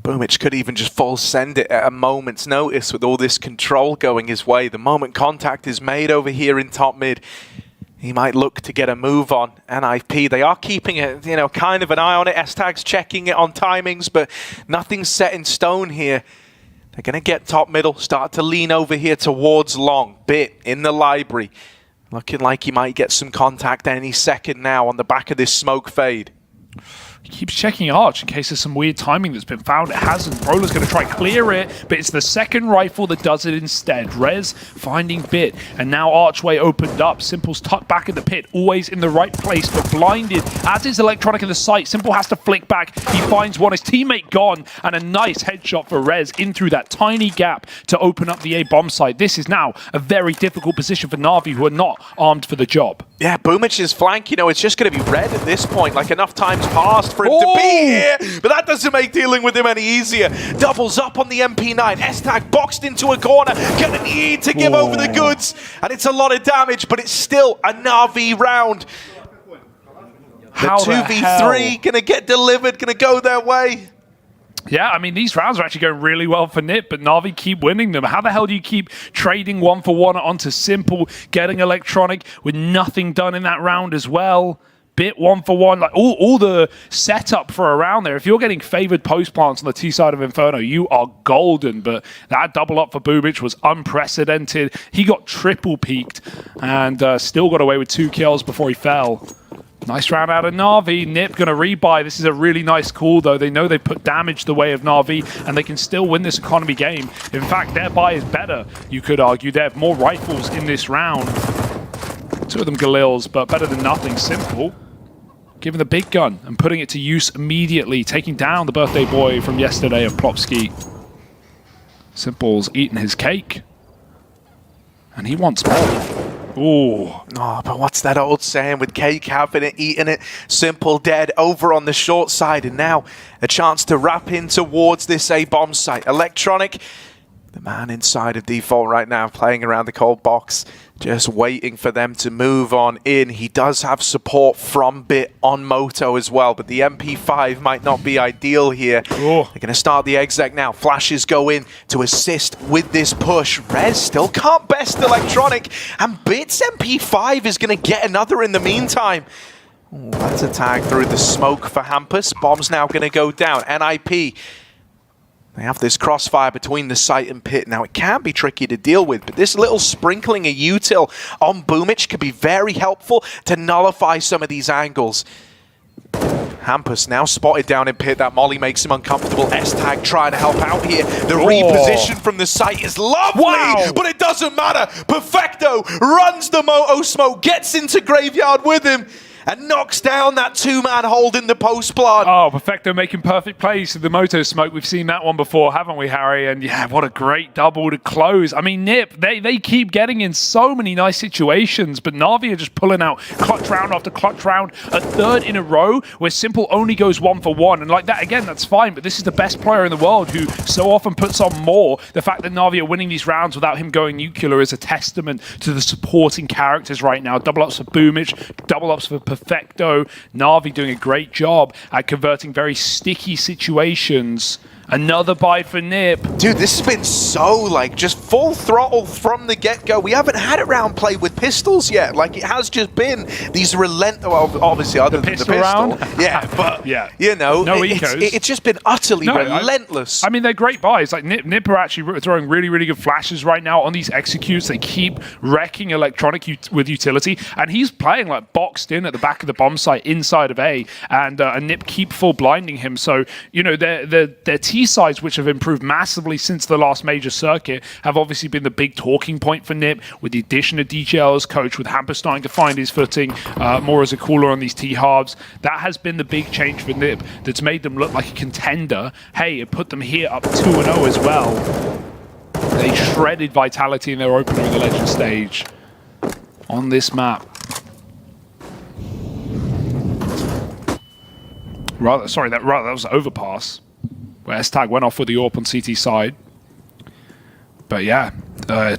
Boomich could even just full send it at a moment's notice with all this control going his way. The moment contact is made over here in top mid, he might look to get a move on. NIP, they are keeping it, you know, kind of an eye on it. S-Tag's checking it on timings, but nothing's set in stone here. They're going to get top middle, start to lean over here towards long. Bit in the library. Looking like he might get some contact any second now on the back of this smoke fade. He keeps checking Arch in case there's some weird timing that's been found. It hasn't. Brola's going to try clear it, but it's the second rifle that does it instead. Rez finding Bit, and now Archway opened up. Simple's tucked back in the pit, always in the right place, but blinded, as is Electronic in the site. Simple has to flick back. He finds one, his teammate gone, and a nice headshot for Rez in through that tiny gap to open up the A bomb site. This is now a very difficult position for NaVi, who are not armed for the job. Yeah, Boomich's flank, you know, it's just going to be red at this point. Like, enough time's passed for him to be here, but that doesn't make dealing with him any easier. Doubles up on the MP9. S-Tag boxed into a corner. Gonna need to give over the goods, and it's a lot of damage, but it's still a NaVi round. How the 2v3 gonna get delivered, gonna go their way. Yeah, I mean, these rounds are actually going really well for Nip, but NaVi keep winning them. How the hell do you keep trading 1-for-1 onto Simple, getting Electronic with nothing done in that round as well? Bit 1-for-1, like all the setup for a round there. If you're getting favored post plants on the T side of Inferno, you are golden. But that double up for Boomich was unprecedented. He got triple peaked and still got away with 2 kills before he fell. Nice round out of NaVi. Nip going to rebuy. This is a really nice call, though. They know they put damage the way of NaVi, and they can still win this economy game. In fact, their buy is better, you could argue. They have more rifles in this round. 2 of them Galils, but better than nothing. Simple giving the big gun and putting it to use immediately, taking down the birthday boy from yesterday of Plopsky. Simple's eating his cake, and he wants more. Ooh. Oh, but what's that old saying with cake, having it, eating it, Simple dead over on the short side, and now a chance to wrap in towards this A bomb site. Electronic, the man inside of default right now, playing around the cold box, just waiting for them to move on in. He does have support from Bit on Moto as well, but the MP5 might not be ideal here. Ooh. They're going to start the exec now. Flashes go in to assist with this push. Rez still can't best Electronic, and Bit's MP5 is going to get another in the meantime. Ooh, that's a tag through the smoke for Hampus. Bomb's now going to go down. NIP. They have this crossfire between the site and pit. Now, it can be tricky to deal with, but this little sprinkling of util on Boomich could be very helpful to nullify some of these angles. Hampus now spotted down in pit. That molly makes him uncomfortable. S-Tag trying to help out here. The reposition from the site is lovely, but it doesn't matter. Perfecto runs the Moto smoke, gets into Graveyard with him, and knocks down that 2-man hold in the post plant. Oh, Perfecto making perfect plays to the Moto smoke. We've seen that one before, haven't we, Harry? And yeah, what a great double to close. I mean, Nip, they keep getting in so many nice situations, but NaVi are just pulling out clutch round after clutch round, a third in a row where Simple only goes 1-for-1. And like that, again, that's fine, but this is the best player in the world who so often puts on more. The fact that NaVi are winning these rounds without him going nuclear is a testament to the supporting characters right now. Double ups for Boomich, double ups for Perfecto. NaVi doing a great job at converting very sticky situations. Another buy for Nip. Dude, this has been so, like, just full throttle from the get-go. We haven't had a round play with pistols yet. Like, it has just been these relentless, well, obviously, other than the pistol. Round? Yeah, but, yeah. You know, no it's just been utterly relentless. I mean, they're great buys. Like, Nip are actually throwing really, really good flashes right now on these executes. They keep wrecking Electronic with utility, and he's playing, like, boxed in at the back of the bomb site inside of A, and Nip keep full blinding him. So, you know, their team CT sides, which have improved massively since the last major circuit, have obviously been the big talking point for NiP, with the addition of DJL as coach, with Hamper starting to find his footing more as a cooler on these T-halves. That has been the big change for NiP that's made them look like a contender. Hey, it put them here up 2-0 as well. They shredded Vitality in their opener in the Legend stage on this map. That was an overpass where S-Tag went off with the AWP on CT side. But yeah,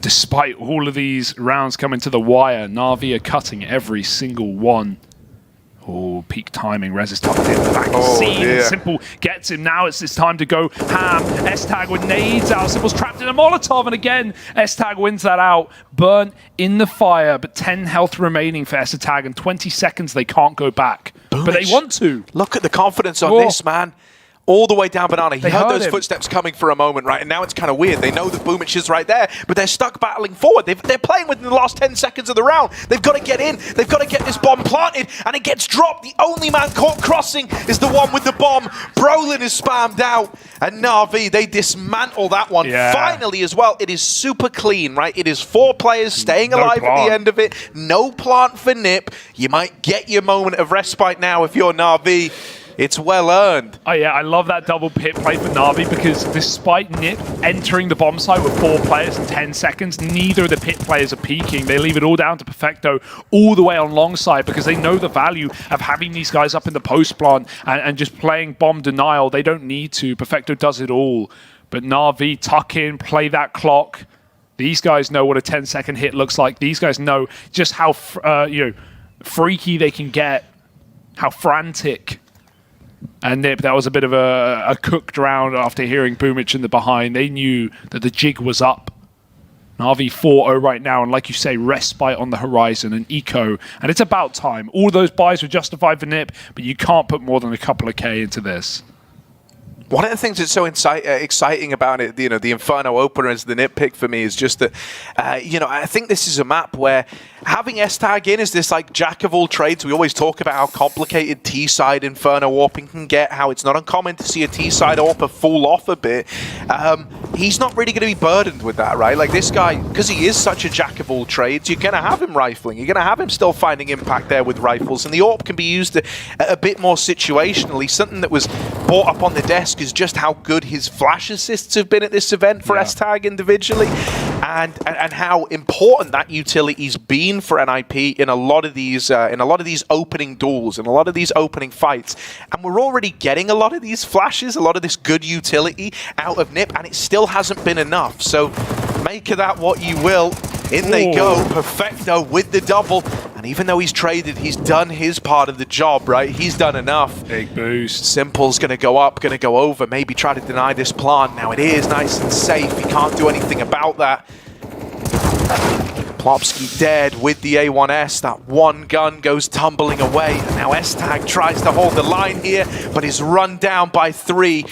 despite all of these rounds coming to the wire, NaVi are cutting every single one. Oh, peak timing. Rez is tucked in the back of scene. Simple gets him. Now it's time to go ham. S-Tag with nades out. Simple's trapped in a Molotov, and again, S-Tag wins that out. Burnt in the fire, but 10 health remaining for S-Tag, and 20 seconds they can't go back. But they want to. Look at the confidence on this, man. All the way down Banana. He heard those him. footsteps coming for a moment, right? And now it's kind of weird. They know that Boomich is right there, but they're stuck battling forward. They're playing within the last 10 seconds of the round. They've got to get in. They've got to get this bomb planted, and it gets dropped. The only man caught crossing is the one with the bomb. Brolin is spammed out, and NaVi, they dismantle that one. Finally as well. It is super clean, right? It is 4 players staying alive at the end of it. No plant for NiP. You might get your moment of respite now if you're NaVi. It's well earned. Oh yeah, I love that double pit play for NaVi, because despite NiP entering the bomb site with 4 players in 10 seconds, neither of the pit players are peeking. They leave it all down to Perfecto all the way on long side, because they know the value of having these guys up in the post plant and just playing bomb denial. They don't need to. Perfecto does it all. But NaVi tuck in, play that clock. These guys know what a 10-second hit looks like. These guys know just how freaky they can get, how frantic. And NiP, that was a bit of a cooked round after hearing Boomich in the behind. They knew that the jig was up. NaVi 4-0 right now, and like you say, respite on the horizon, and eco. And it's about time. All those buys were justified for NiP, but you can't put more than a couple of K into this. One of the things that's so exciting about it, the Inferno opener as the NiP pick for me is just that, I think this is a map where having S-Tag in is this like jack of all trades. We always talk about how complicated T-side Inferno warping can get, how it's not uncommon to see a T-side AWPer fall off a bit. He's not really going to be burdened with that, right? Like this guy, because he is such a jack of all trades, you're going to have him rifling. You're going to have him still finding impact there with rifles, and the AWP can be used a bit more situationally. Something that was brought up on the desk is just how good his flash assists have been at this event for S-Tag individually, and how important that utility's been for NIP in a lot of these opening duels and a lot of these opening fights. And we're already getting a lot of these flashes, a lot of this good utility out of NiP, and it still hasn't been enough. So make of that what you will. In they go, Perfecto with the double. And even though he's traded, he's done his part of the job, right? He's done enough. Big boost. Simple's going to go up, going to go over, maybe try to deny this plant. Now it is nice and safe. He can't do anything about that. Plopsky dead with the A1S. That one gun goes tumbling away. And now S-Tag tries to hold the line here, but is run down by 3.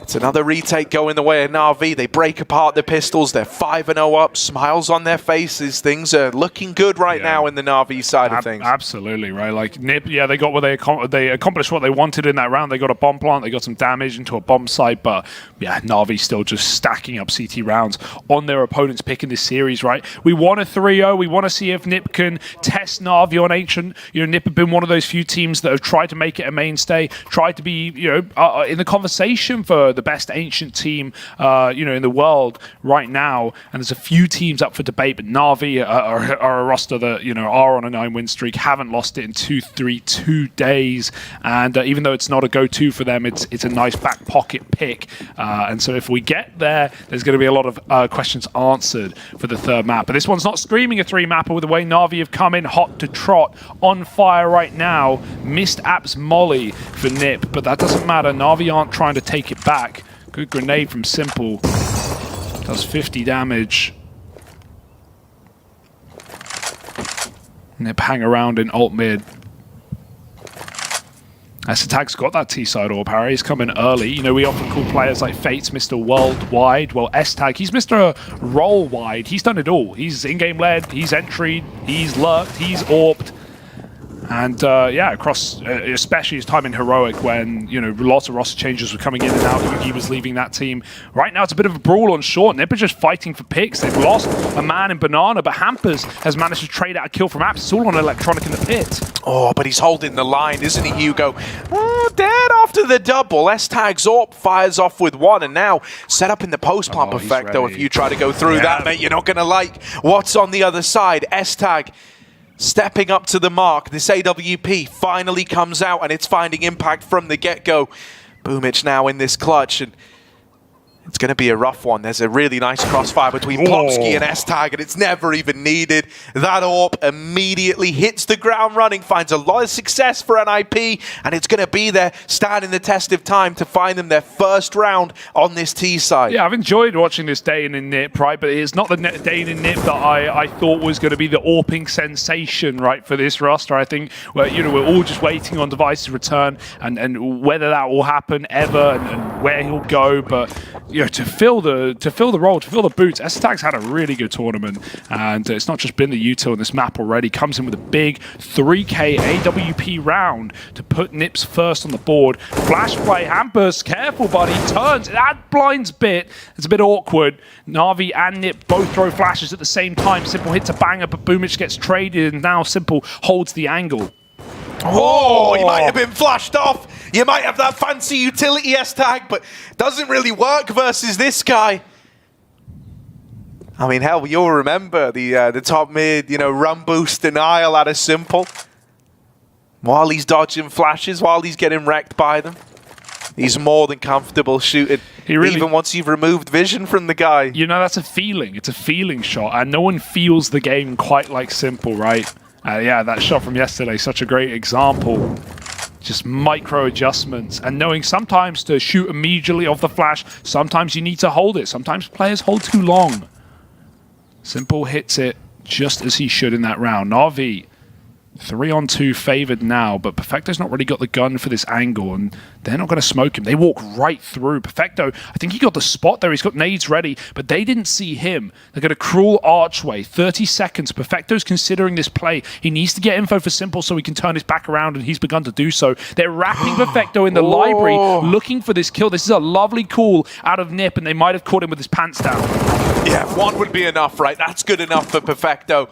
It's another retake going the way of NaVi. They break apart the pistols. They're 5-0 up. Smiles on their faces. Things are looking good right now in the NaVi side of things. Absolutely, right? Like NiP, they got what they accomplished what they wanted in that round. They got a bomb plant. They got some damage into a bomb site. But yeah, NaVi still just stacking up CT rounds on their opponent's pick in this series, right? We want a 3-0. We want to see if NiP can test NaVi on Ancient. NiP have been one of those few teams that have tried to make it a mainstay, tried to be, in the conversation for the best Ancient team, in the world right now. And there's a few teams up for debate, but NaVi are a roster that, are on a 9-win streak, haven't lost it in 2 days. And even though it's not a go-to for them, it's a nice back pocket pick. And so if we get there, there's going to be a lot of questions answered for the third map. But this one's not screaming a 3-mapper with the way NaVi have come in hot to trot, on fire right now. Missed Apps Molly for NiP, but that doesn't matter. NaVi aren't trying to take it back. Good grenade from Simple. Does 50 damage. NiP hang around in alt mid. S-Tag's got that T-side AWP, Harry. He's coming early. We often call players like Fates Mr. Worldwide. Well, S-Tag, he's Mr. Roll-wide. He's done it all. He's in-game led, he's entry, he's lurked, he's AWP'd. And yeah, across, especially his time in Heroic when, you know, lots of roster changes were coming in and out, he was leaving that team. Right now it's a bit of a brawl on short. Nip are just fighting for picks. They've lost a man in Banana, but Hampers has managed to trade out a kill from Apps. It's all on Electronic in the pit. Oh, but he's holding the line, isn't he, Hugo? Oh, dead after the double. S-Tag's up, fires off with one, and now set up in the post plant Perfecto. If you try to go through that, mate, you're not going to like what's on the other side. S-Tag stepping up to the mark. This AWP finally comes out, and it's finding impact from the get-go. Boomich now in this clutch, and it's going to be a rough one. There's a really nice crossfire between Plopsky and S-Tag, and it's never even needed. That AWP immediately hits the ground running, finds a lot of success for NIP, and it's going to be there, standing the test of time to find them their first round on this T side. Yeah, I've enjoyed watching this Dane in Nip, right? But it's not the Dane in Nip that I thought was going to be the AWPing sensation, right, for this roster. I think, well, you know, we're all just waiting on Device's return and whether that will happen ever and where he'll go, but you know, to fill the role, to fill the boots, S-Tag's had a really good tournament, and it's not just been the util in this map already. Comes in with a big 3K AWP round to put Nips first on the board. Flash play, Hampers, careful buddy, turns, that blinds bit. It's a bit awkward. NaVi and Nip both throw flashes at the same time. Simple hits a banger, but Boomich gets traded, and now Simple holds the angle. Oh, he might have been flashed off. You might have that fancy utility S-Tag, but doesn't really work versus this guy. I mean, hell, you'll remember the top mid, you know, run boost denial out of Simple. While he's dodging flashes, while he's getting wrecked by them, he's more than comfortable shooting, even once you've removed vision from the guy. You know, that's a feeling. It's a feeling shot, and no one feels the game quite like Simple, right? Yeah, that shot from yesterday, such a great example. Just micro adjustments and knowing sometimes to shoot immediately off the flash, sometimes you need to hold it. Sometimes players hold too long. Simple hits it just as he should in that round. NaVi 3-on-2 favored now, but Perfecto's not really got the gun for this angle, and they're not going to smoke him. They walk right through. Perfecto, I think he got the spot there. He's got nades ready, but they didn't see him. They're going to cruel archway. 30 seconds. Perfecto's considering this play. He needs to get info for Simple so he can turn his back around, and he's begun to do so. They're wrapping Perfecto in the library, looking for this kill. This is a lovely call out of Nip, and they might have caught him with his pants down. Yeah, one would be enough, right? That's good enough for Perfecto.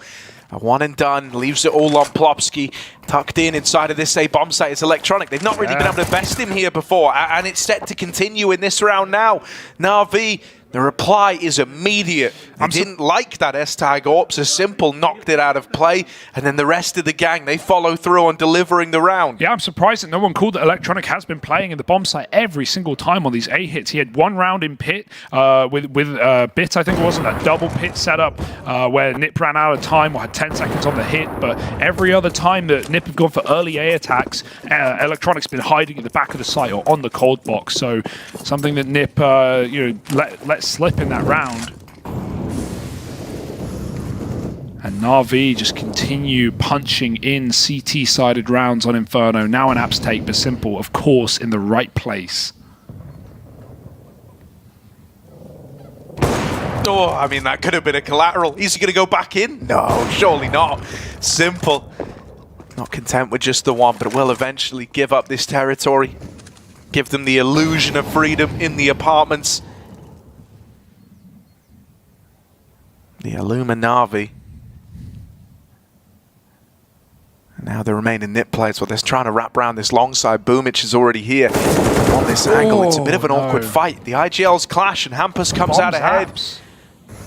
A one and done, leaves it all on Plopsky, tucked in inside of this bomb site. It's Electronic. They've not really been able to best him here before, and it's set to continue in this round now. NaVi, the reply is immediate. I didn't like that S-Tag AWP, so Simple knocked it out of play, and then the rest of the gang, they follow through on delivering the round. Yeah, I'm surprised that no one called that Electronic has been playing in the bomb site every single time on these A hits. He had one round in pit with Bit, I think it wasn't a double pit setup where Nip ran out of time or had 10 seconds on the hit, but every other time that Nip have gone for early A attacks, Electronic's been hiding at the back of the site or on the cold box, so something that Nip you know, let slip in that round. And NaVi just continue punching in CT-sided rounds on Inferno. Now an Apps take, but Simple, of course, in the right place. Oh, I mean, that could have been a collateral. Is he going to go back in? No, surely not. Simple. Not content with just the one, but will eventually give up this territory. Give them the illusion of freedom in the apartments. The Illuminavi. And now the remaining Nip players, well, they're trying to wrap around this long side. Boomich is already here on this angle. It's a bit of an awkward fight. The IGLs clash and Hampus comes out ahead.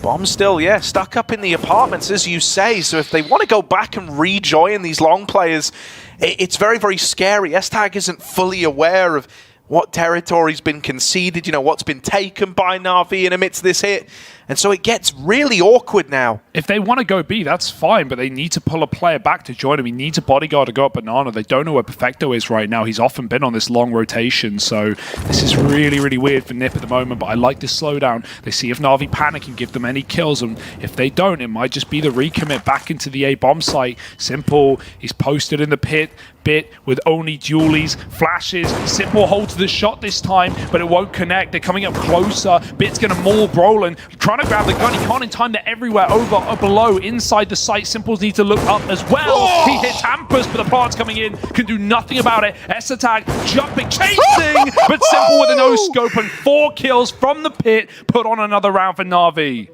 Bomb still, yeah, stuck up in the apartments, as you say. So if they want to go back and rejoin these long players, it's very, very scary. S-Tag isn't fully aware of what territory's been conceded, you know, what's been taken by NaVi in amidst this hit. And so it gets really awkward now. If they want to go B, that's fine, but they need to pull a player back to join him. He needs a bodyguard to go up Banana. They don't know where Perfecto is right now. He's often been on this long rotation, so this is really, really weird for Nip at the moment, but I like this slowdown. They see if NaVi panic and give them any kills, and if they don't, it might just be the recommit back into the A bomb site. Simple, he's posted in the pit. Bit with only dualies, flashes. Simple holds the shot this time, but it won't connect. They're coming up closer. Bit's going to maul Brolin, trying trying to grab the gun. He can't in time. They're everywhere, over or below, inside the site. Simples need to look up as well. He hits Hampus, but the plant's coming in. Can do nothing about it. S-Attack jumping, chasing, but Simple with a no-scope and 4 kills from the pit. Put on another round for NaVi.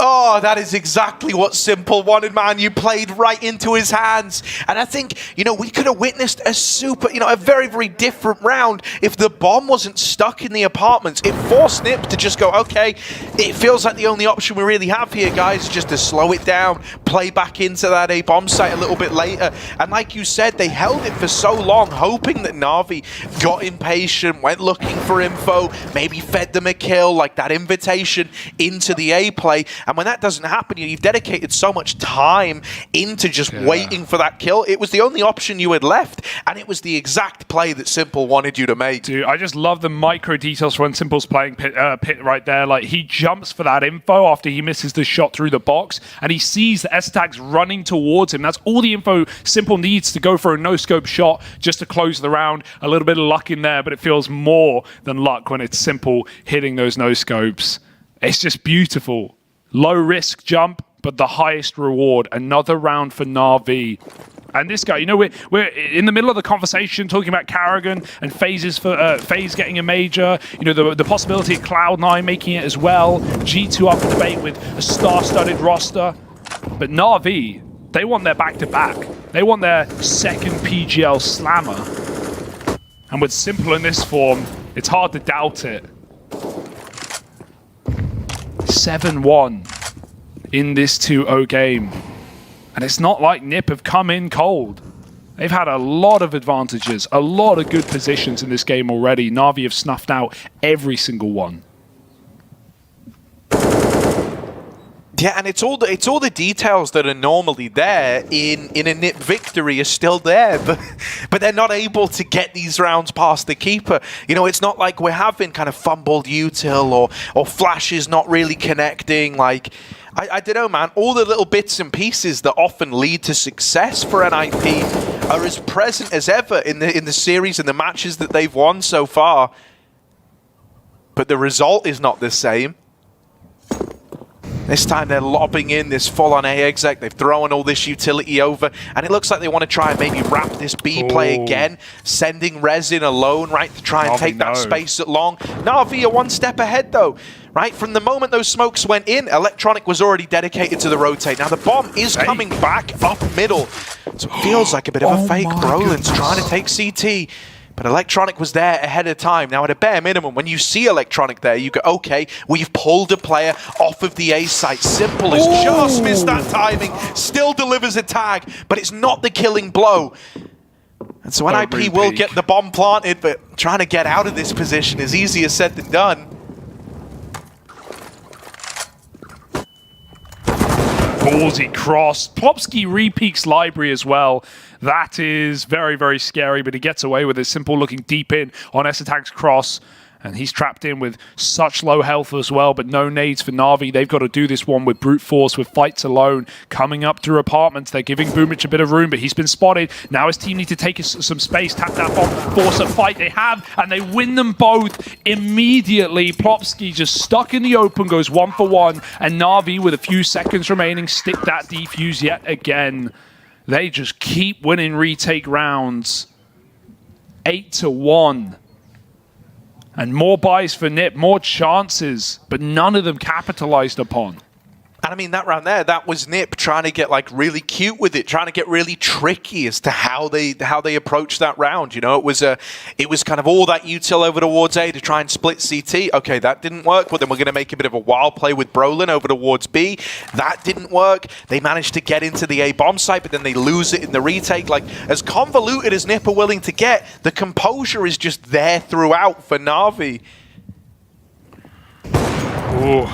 Oh, that is exactly what Simple wanted, man. You played right into his hands. And I think, you know, we could have witnessed a a very, very different round if the bomb wasn't stuck in the apartments. It forced Nip to just go, okay, it feels like the only option we really have here, guys, is just to slow it down, play back into that A bomb site a little bit later. And like you said, they held it for so long, hoping that NaVi got impatient, went looking for info, maybe fed them a kill, like that invitation into the A play. And when that doesn't happen, you've dedicated so much time into just waiting for that kill. It was the only option you had left, and it was the exact play that Simple wanted you to make. Dude, I just love the micro details when Simple's playing pit right there. Like, he jumps for that info after he misses the shot through the box, and he sees the S-Tag's running towards him. That's all the info Simple needs to go for a no-scope shot just to close the round. A little bit of luck in there, but it feels more than luck when it's Simple hitting those no-scopes. It's just beautiful. Low risk jump, but the highest reward. Another round for NaVi. And this guy, you know, we're in the middle of the conversation talking about Karrigan and FaZe getting a major. You know, the possibility of Cloud9 making it as well. G2 up for debate with a star-studded roster. But NaVi, they want their back-to-back. They want their second PGL slammer. And with Simple in this form, it's hard to doubt it. 7-1 in this 2-0 game. And it's not like Nip have come in cold. They've had a lot of advantages, a lot of good positions in this game already. NaVi have snuffed out every single one. Yeah, and it's all the details that are normally there in a Nip victory are still there, but they're not able to get these rounds past the keeper. You know, it's not like we're having kind of fumbled util or flashes not really connecting. Like, I don't know, man. All the little bits and pieces that often lead to success for NIP are as present as ever in the series and the matches that they've won so far. But the result is not the same. This time they're lobbing in this full-on A exec. They've thrown all this utility over, and it looks like they want to try and maybe wrap this B play again, sending Resin alone, right, to try and take that space at long. NaVi are one step ahead, though, right? From the moment those smokes went in, Electronic was already dedicated to the rotate. Now, the bomb is coming back up middle, so it feels like a bit of a fake. Brolin's trying to take CT. But Electronic was there ahead of time. Now, at a bare minimum, when you see Electronic there, you go, okay, we've pulled a player off of the A site. Simple has just missed that timing, still delivers a tag, but it's not the killing blow. And so NIP will get the bomb planted, but trying to get out of this position is easier said than done. Ballsy cross. Plopsky repeaks library as well. That is very, very scary, but he gets away with it. Simple looking deep in on S-Attack's cross. And he's trapped in with such low health as well, but no nades for NaVi. They've got to do this one with brute force, with fights alone. Coming up through apartments, they're giving Boomich a bit of room, but he's been spotted. Now his team need to take some space, tap that bomb, force a fight. They have, and they win them both immediately. Plopsky just stuck in the open, goes 1 for 1, and NaVi, with a few seconds remaining, stick that defuse yet again. They just keep winning retake rounds. 8-1. And more buys for Nip, more chances, but none of them capitalized upon. And I mean, that round there, that was Nip trying to get like really cute with it, trying to get really tricky as to how they approached that round. You know, it was kind of all that util over towards A to try and split CT. Okay, that didn't work, but then we're going to make a bit of a wild play with Brolin over towards B. That didn't work. They managed to get into the A bomb site, but then they lose it in the retake. Like, as convoluted as Nip are willing to get, the composure is just there throughout for NaVi. Ooh.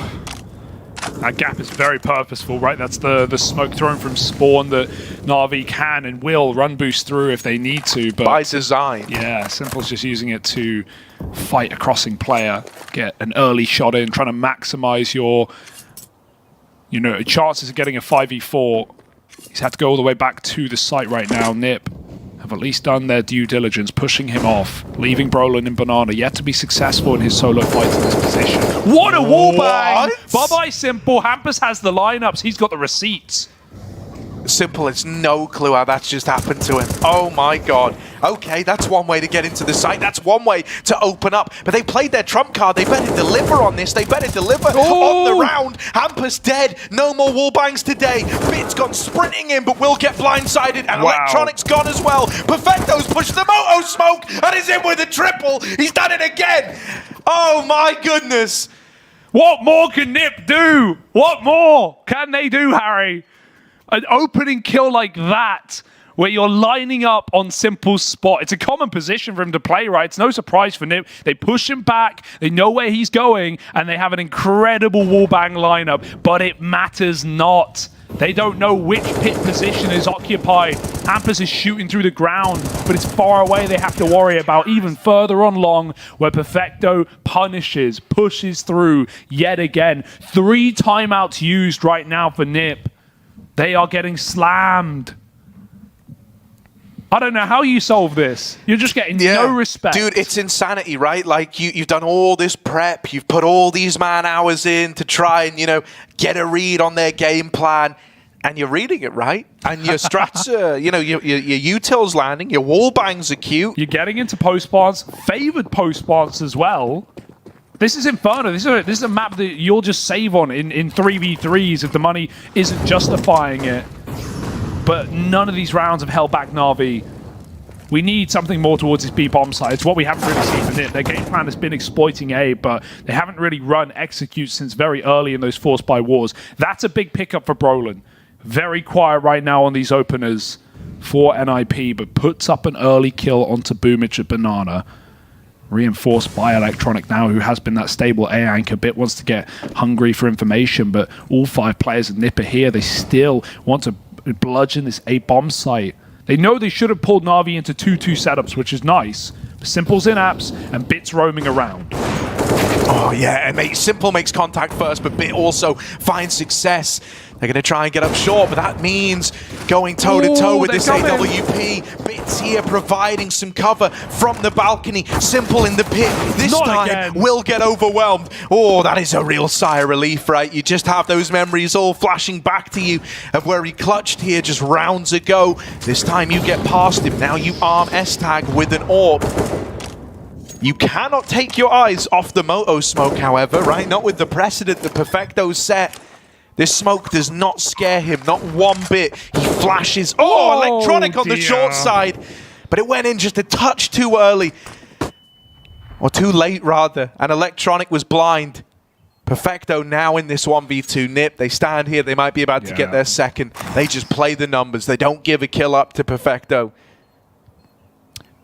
That gap is very purposeful, right? That's the smoke thrown from spawn that NaVi can and will run boost through if they need to. But by design. Yeah, Simple's just using it to fight a crossing player, get an early shot in, trying to maximize your, you know, chances of getting a 5v4. He's had to go all the way back to the site right now. Nip have at least done their due diligence, pushing him off, leaving Brolin and Banana, yet to be successful in his solo fight in this position. What a wallbang! Bye-bye, Simple. Hampus has the lineups. He's got the receipts. Simple has no clue how that's just happened to him. Oh my god. Okay, that's one way to get into the site. That's one way to open up. But they played their trump card. They better deliver on this. They better deliver on the round. Hampus dead. No more wallbangs today. Bit's gone sprinting in, but will get blindsided. And Electronic's gone as well. Perfecto's pushed the Moto Smoke and is in with a triple. He's done it again. Oh my goodness. What more can Nip do? What more can they do, Harry? An opening kill like that, where you're lining up on Simple's spot. It's a common position for him to play, right? It's no surprise for Nip. They push him back, they know where he's going, and they have an incredible wallbang lineup, but it matters not. They don't know which pit position is occupied. Hampus is shooting through the ground, but it's far away they have to worry about. Even further on long, where Perfecto punishes, pushes through yet again. 3 timeouts used right now for Nip. They are getting slammed. I don't know how you solve this. You're just getting no respect. Dude, it's insanity, right? Like, you've done all this prep. You've put all these man hours in to try and, you know, get a read on their game plan. And you're reading it, right? And your strats are, you know, your util's landing. Your wall bangs are cute. You're getting into post-spawns, favored post-spawns as well. This is Inferno. This is a map that you'll just save on in 3v3s if the money isn't justifying it. But none of these rounds have held back NaVi. We need something more towards this B bomb side. It's what we haven't really seen from it. Their game plan has been exploiting A, but they haven't really run execute since very early in those forced by wars. That's a big pickup for Brolin. Very quiet right now on these openers for NIP, but puts up an early kill onto Boomich at Banana. Reinforced by Electronic now, who has been that stable A anchor. Bit wants to get hungry for information, but all 5 players at Nip are here. They still want to bludgeon this A bomb site. They know they should have pulled NaVi into 2-2 setups, which is nice. Simple's in apps and Bit's roaming around. Oh yeah, and Simple makes contact first, but Bit also finds success. They're going to try and get up short, but that means going toe-to-toe with this AWP. Bit's here providing some cover from the balcony. Simple in the pit. This time will get overwhelmed. Oh, that is a real sigh of relief, right? You just have those memories all flashing back to you of where he clutched here just rounds ago. This time you get past him. Now you arm S-Tag with an AWP. You cannot take your eyes off the Moto Smoke, however, right? Not with the precedent that Perfecto's set. This smoke does not scare him, not one bit. He flashes. Oh, Electronic on the short side. But it went in just a touch too early. Or too late, rather. And Electronic was blind. Perfecto now in this 1v2 Nip. They stand here. They might be about to get their second. They just play the numbers. They don't give a kill up to Perfecto.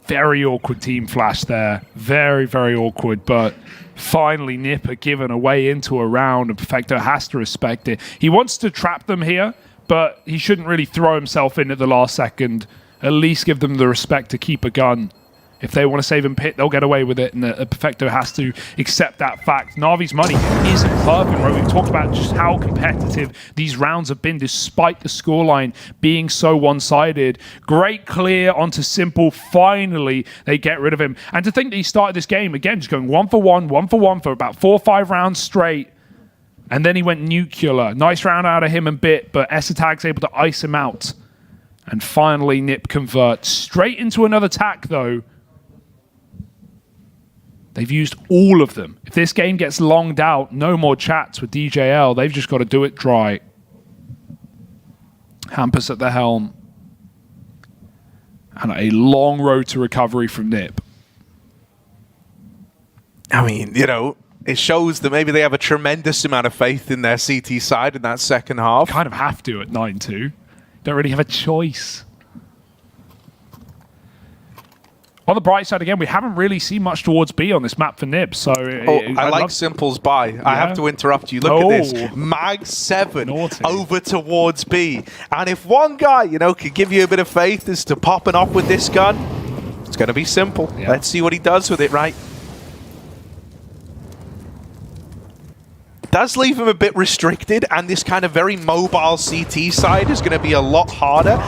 Very awkward team flash there. Very, very awkward. But finally, Nip are given a way into a round, and Perfecto has to respect it. He wants to trap them here, but he shouldn't really throw himself in at the last second. At least give them the respect to keep a gun. If they want to save him pit, they'll get away with it, and Perfecto has to accept that fact. NaVi's money isn't perfect, right? We've talked about just how competitive these rounds have been despite the scoreline being so one-sided. Great clear onto Simple. Finally, they get rid of him. And to think that he started this game, again, just going 1 for 1 for about 4 or 5 rounds straight. And then he went nuclear. Nice round out of him and Bit, but S-Tag's able to ice him out. And finally, Nip converts. Straight into another tack, though. They've used all of them. If this game gets longed out, no more chats with DJL. They've just got to do it dry. Hampus at the helm. And a long road to recovery from Nip. I mean, you know, it shows that maybe they have a tremendous amount of faith in their CT side in that second half. Kind of have to at 9-2. Don't really have a choice. On the bright side, again, we haven't really seen much towards B on this map for Nib, so... I like Simple's buy. Yeah. I have to interrupt you. Look at this. Mag 7 over towards B. And if one guy, you know, could give you a bit of faith as to popping off with this gun, it's going to be Simple. Yeah. Let's see what he does with it, right? Does leave him a bit restricted, and this kind of very mobile CT side is going to be a lot harder.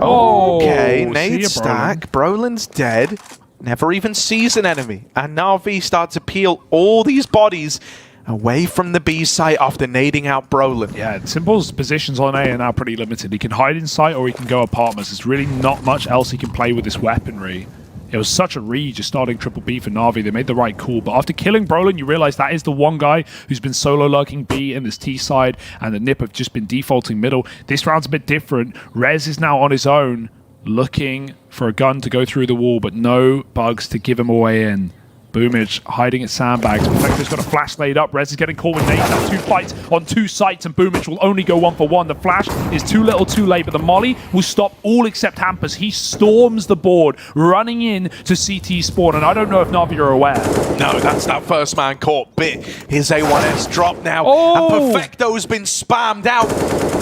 Okay, see nade ya, stack. Brolin's dead. Never even sees an enemy. And NaVi starts to peel all these bodies away from the B site after nading out Brolin. Yeah, Simple's positions on A are now pretty limited. He can hide in sight or he can go apartments. There's really not much else he can play with this weaponry. It was such a read just starting triple B for NaVi. They made the right call. But after killing Brolin, you realize that is the one guy who's been solo lurking B in this T side, and the Nip have just been defaulting middle. This round's a bit different. Rez is now on his own, looking for a gun to go through the wall, but no bugs to give him a way in. Boomage hiding at sandbags. Perfecto's got a flash laid up. Rez is getting caught with nades. Now 2 fights on 2 sites, and Boomage will only go 1 for 1. The flash is too little too late, but the molly will stop all except Hampus. He storms the board, running in to CT spawn, and I don't know if NaVi are aware. No, that's that first man caught bit. His A1S drop now, and Perfecto's been spammed out.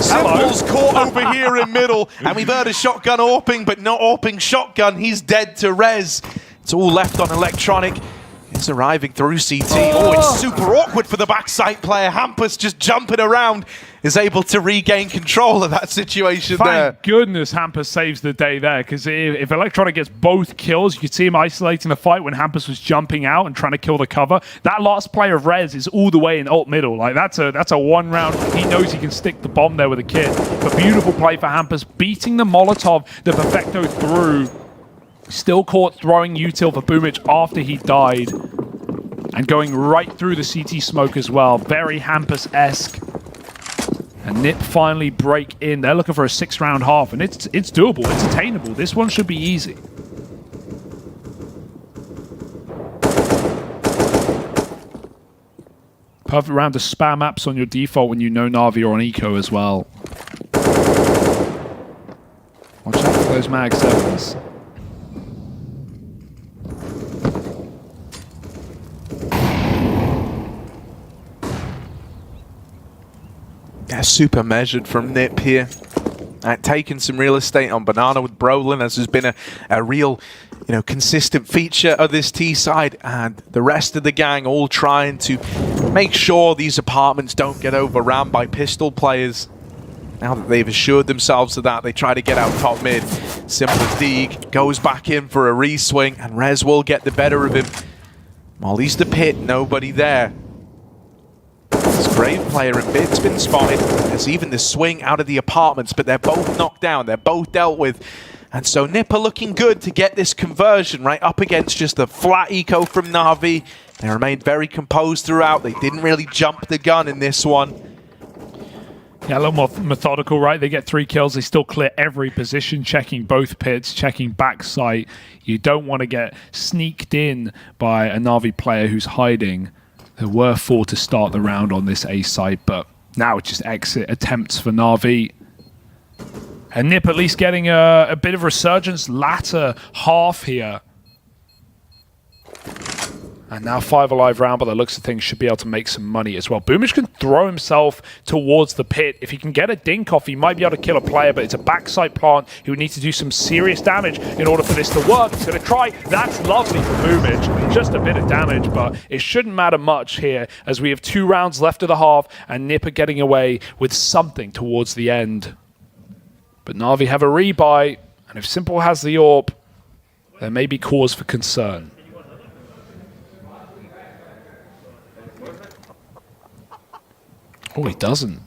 Simple's caught over here in middle, and we've heard a shotgun AWPing, but not AWPing shotgun. He's dead to Rez. It's all left on Electronic. It's arriving through CT. Oh, it's super awkward for the backside player. Hampus just jumping around is able to regain control of that situation there. Thank goodness Hampus saves the day there, because if Electronic gets both kills, you could see him isolating the fight when Hampus was jumping out and trying to kill the cover. That last player of Rez is all the way in ult middle. Like that's a 1 round. He knows he can stick the bomb there with a kid. But beautiful play for Hampus, beating the Molotov the Perfecto through. Still caught throwing util for Boomage after he died. And going right through the CT smoke as well. Very Hampus-esque. And Nip finally break in. They're looking for a 6-round half, and it's doable. It's attainable. This one should be easy. Perfect round to spam apps on your default when you know NaVi or on Eco as well. Watch out for those mag 7s. Yeah, super measured from Nip here. Taking some real estate on Banana with Brolin, as has been a real, consistent feature of this T side, and the rest of the gang all trying to make sure these apartments don't get overrun by pistol players. Now that they've assured themselves of that, they try to get out top mid. Simple Deeg goes back in for a re-swing, and Rez will get the better of him. Molly's the pit, nobody there. This Grave player and Bit's been spotted. There's even the swing out of the apartments, but they're both knocked down. They're both dealt with. And so Nip are looking good to get this conversion, right, up against just a flat eco from NaVi. They remained very composed throughout. They didn't really jump the gun in this one. Yeah, a little more methodical, right? They get 3 kills. They still clear every position, checking both pits, checking back sight. You don't want to get sneaked in by a NaVi player who's hiding. There were 4 to start the round on this A side, but now it's just exit attempts for NaVi. And Nip at least getting a bit of resurgence latter half here. And now 5 alive round, but the looks of things should be able to make some money as well. Boomage can throw himself towards the pit. If he can get a dink off, he might be able to kill a player, but it's a backside plant. He would need to do some serious damage in order for this to work. He's going to try. That's lovely for Boomage. Just a bit of damage, but it shouldn't matter much here, as we have 2 rounds left of the half, and Nip are getting away with something towards the end. But NaVi have a rebuy, and if Simple has the AWP, there may be cause for concern. Oh, he doesn't.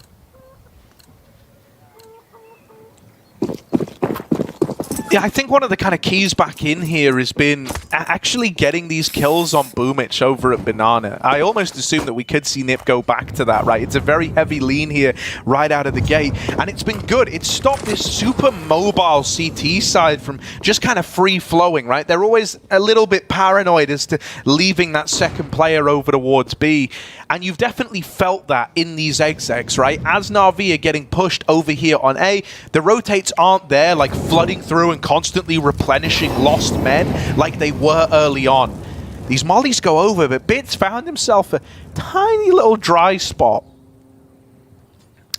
Yeah, I think one of the kind of keys back in here has been actually getting these kills on Boomich over at Banana. I almost assumed that we could see Nip go back to that, right? It's a very heavy lean here right out of the gate, and it's been good. It's stopped this super mobile CT side from just kind of free-flowing, right? They're always a little bit paranoid as to leaving that second player over towards B, and you've definitely felt that in these execs, right? As NaVi are getting pushed over here on A, the rotates aren't there, like flooding through and constantly replenishing lost men like they were early on. These mollies go over, but Bits found himself a tiny little dry spot.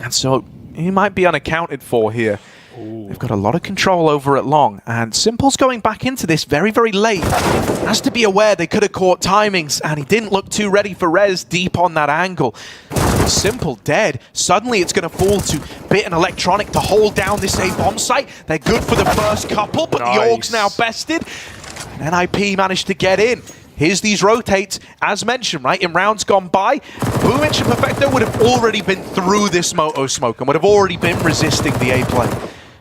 And so he might be unaccounted for here. They've got a lot of control over at long, and Simple's going back into this very, very late. Has to be aware they could have caught timings, and he didn't look too ready for Rez deep on that angle. Simple dead. Suddenly it's going to fall to Bit and Electronic to hold down this A bomb site. They're good for the first couple, but the Orcs now bested. And NIP managed to get in. Here's these rotates, as mentioned, right, in rounds gone by, Boomich and Perfecto would have already been through this Moto smoke and would have already been resisting the A play.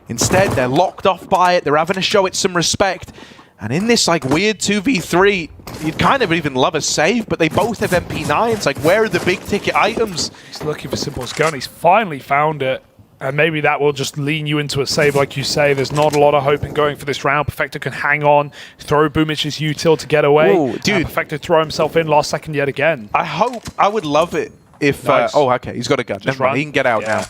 Instead, they're locked off by it, they're having to show it some respect. And in this like weird 2v3, you'd kind of even love a save, but they both have MP9s. Like, where are the big ticket items? He's looking for Simple's gun, he's finally found it. And maybe that will just lean you into a save, like you say. There's not a lot of hope in going for this round. Perfecto can hang on, throw Boomich's util to get away. Whoa, dude. Perfecto throw himself in last second yet again. I would love it if... Nice. oh, okay, he's got a gun. Never mind. He can get out now.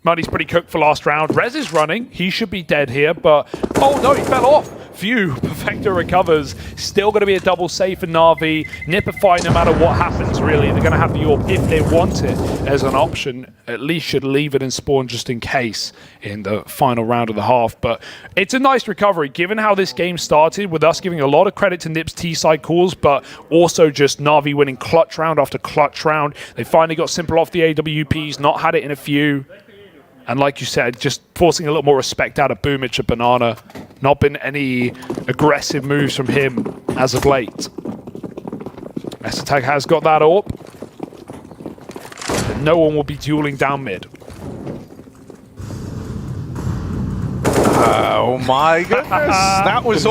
Muddy's pretty cooked for last round. Rez is running. He should be dead here, but... Oh, no, he fell off. Phew, Perfecto recovers. Still going to be a double save for NaVi. Nip are fine no matter what happens, really. They're going to have the AWP if they want it as an option. At least should leave it in spawn just in case in the final round of the half. But it's a nice recovery, given how this game started, with us giving a lot of credit to Nip's T-side calls, but also just NaVi winning clutch round after clutch round. They finally got Simple off the AWPs, not had it in a few. And like you said, just forcing a little more respect out of Boomich and Banana. Not been any aggressive moves from him as of late. Estag has got that AWP. But no one will be dueling down mid. Oh my goodness. That was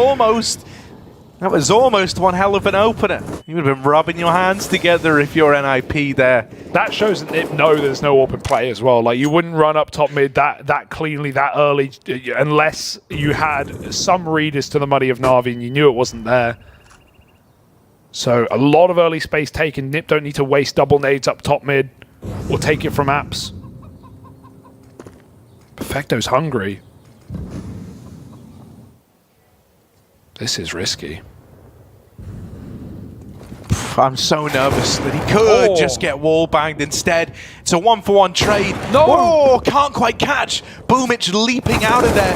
almost one hell of an opener. You would have been rubbing your hands together if you're NIP there. That shows that Nip know there's no open play as well. Like, you wouldn't run up top mid that cleanly, that early, unless you had some read as to the money of NaVi and you knew it wasn't there. So a lot of early space taken. Nip don't need to waste double nades up top mid or take it from apps. Perfecto's hungry. This is risky. I'm so nervous that he could just get wall banged instead. It's a 1-for-1 trade. No! Oh, can't quite catch. Boomich leaping out of there.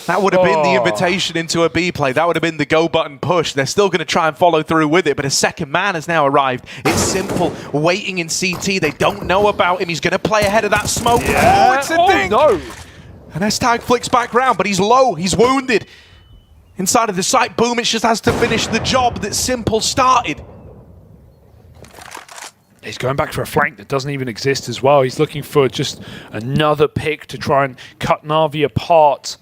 That would have been the invitation into a B play. That would have been the go button push. They're still going to try and follow through with it, but a second man has now arrived. It's Simple waiting in CT. They don't know about him. He's going to play ahead of that smoke. Yeah. Oh, it's a thing. No. And Estag flicks back round, but he's low. He's wounded. Inside of the site, Boomich just has to finish the job that Simple started. He's going back for a flank that doesn't even exist as well. He's looking for just another pick to try and cut NaVi apart.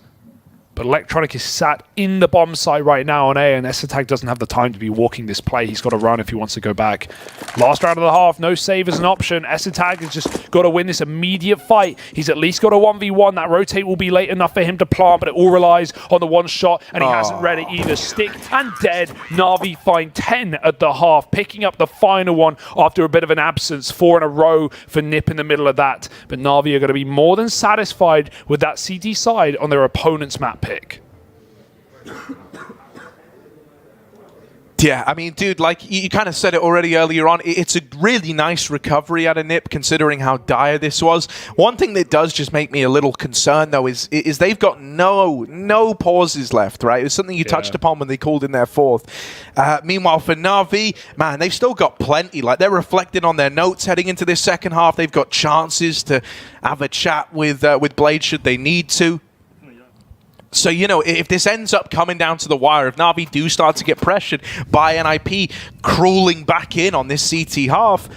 But Electronic is sat in the bomb site right now on A, and Estag doesn't have the time to be walking this play. He's got to run if he wants to go back. Last round of the half, no save as an option. Estag has just got to win this immediate fight. He's at least got a 1v1. That rotate will be late enough for him to plant, but it all relies on the one shot, and he hasn't read it either. Stick and dead. NaVi find 10 at the half, picking up the final one after a bit of an absence. 4 in a row for Nip in the middle of that. But NaVi are going to be more than satisfied with that CT side on their opponent's map pick. Yeah, I mean, dude, like, you kind of said it already earlier on, it's a really nice recovery out of Nip, considering how dire this was. One thing that does just make me a little concerned, though, is they've got no pauses left, right? It was something you touched upon when they called in their fourth. Meanwhile, for NaVi, man, they've still got plenty. Like, they're reflecting on their notes heading into this second half. They've got chances to have a chat with Blade should they need to. So, you know, if this ends up coming down to the wire, if NaVi do start to get pressured by NIP crawling back in on this CT half,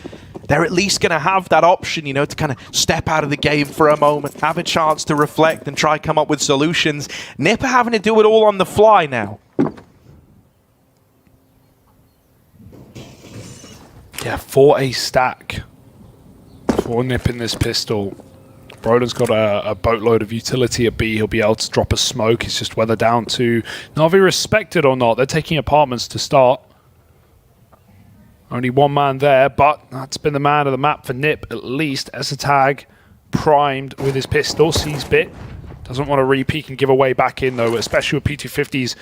they're at least going to have that option, you know, to kind of step out of the game for a moment, have a chance to reflect and try come up with solutions. Nip are having to do it all on the fly now. Yeah, 4 ace stack for Nip in this pistol. Broden's got a boatload of utility at B. He'll be able to drop a smoke. It's just whether down to NaVi respected or not. They're taking apartments to start. Only one man there, but that's been the man of the map for Nip at least. Estag primed with his pistol, sees Bit. Doesn't want to re-peek and give away back in though, especially with P250s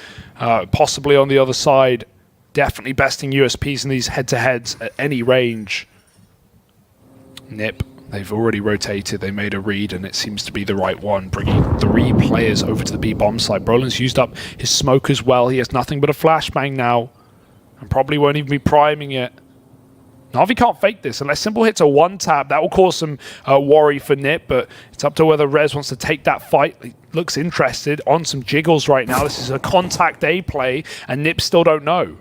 possibly on the other side. Definitely besting USPs in these head-to-heads at any range. Nip. They've already rotated, they made a read, and it seems to be the right one, bringing 3 players over to the B bomb site. Brolin's used up his smoke as well. He has nothing but a flashbang now, and probably won't even be priming it. NaVi can't fake this. Unless Simple hits a one-tap, that will cause some worry for Nip, but it's up to whether Rez wants to take that fight. He looks interested on some jiggles right now. This is a contact A play, and Nip still don't know.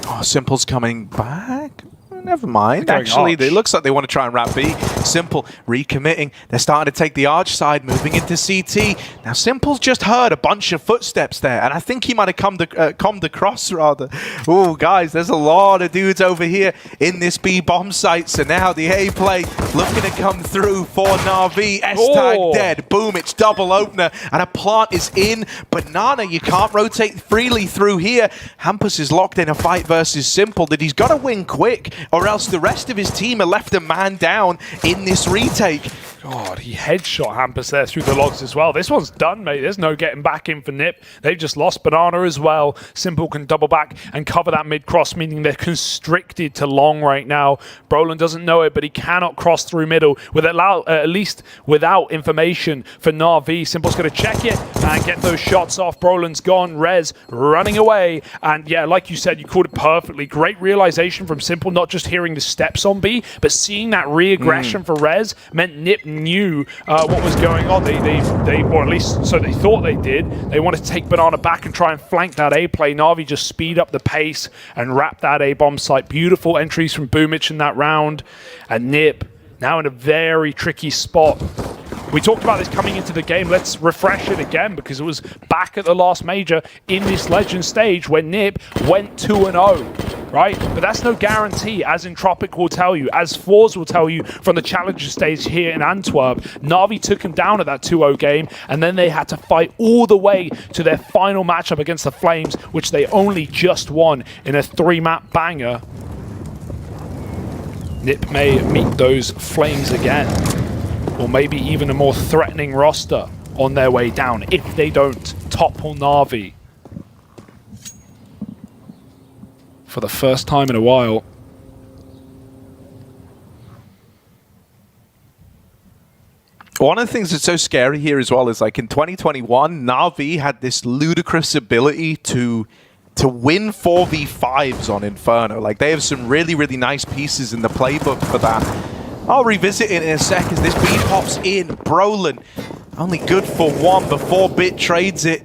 Oh, Simple's coming back. Never mind. Actually, it looks like they want to try and wrap B. Simple recommitting. They're starting to take the arch side, moving into CT. Now, Simple's just heard a bunch of footsteps there, and I think he might have come across, rather. Oh, guys, there's a lot of dudes over here in this B bomb site. So now the A play looking to come through for NaVi. S-tag dead. Boom, it's double opener, and a plant is in. Banana, you can't rotate freely through here. Hampus is locked in a fight versus Simple that he's got to win quick, or else the rest of his team are left a man down in this retake. God, he headshot Hampus there through the logs as well. This one's done, mate. There's no getting back in for Nip. They've just lost Banana as well. Simple can double back and cover that mid-cross, meaning they're constricted to long right now. Brolin doesn't know it, but he cannot cross through middle, with at least without information for NaVi. Simple's going to check it and get those shots off. Brolin's gone. Rez running away. And yeah, like you said, you called it perfectly. Great realization from Simple, not just hearing the steps on B, but seeing that re-aggression for Rez meant Nip knew what was going on. They or at least so they thought they did. They wanted to take Banana back and try and flank that A play. NaVi just speed up the pace and wrap that A bomb site. Beautiful entries from Boomich in that round. And Nip now in a very tricky spot. We talked about this coming into the game. Let's refresh it again, because it was back at the last major in this legend stage when Nip went 2-0, right? But that's no guarantee, as Entropic will tell you, as forZe will tell you from the challenger stage here in Antwerp. NaVi took him down at that 2-0 game, and then they had to fight all the way to their final matchup against the Flames, which they only just won in a 3-map banger. Nip may meet those Flames again, or maybe even a more threatening roster on their way down if they don't topple NaVi for the first time in a while. One of the things that's so scary here as well is, like, in 2021, NaVi had this ludicrous ability to win 4v5s on Inferno. Like, they have some really, really nice pieces in the playbook for that. I'll revisit it in a sec as this B pops in. Brolin only good for one before Bit trades it.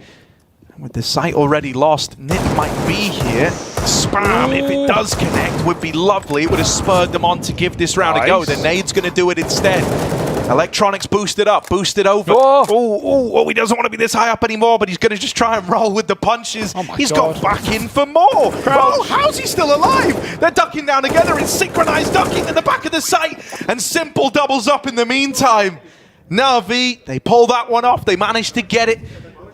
With the site already lost, Nip might be here. Spam, if it does connect, would be lovely. It would have spurred them on to give this round a go. The nade's going to do it instead. Electronics boosted up, boosted over. Oh, he doesn't want to be this high up anymore, but he's going to just try and roll with the punches. He's gone back in for more. Oh, how's he still alive? They're ducking down together. It's synchronized ducking in the back of the site, and Simple doubles up in the meantime. NaVi, they pull that one off. They managed to get it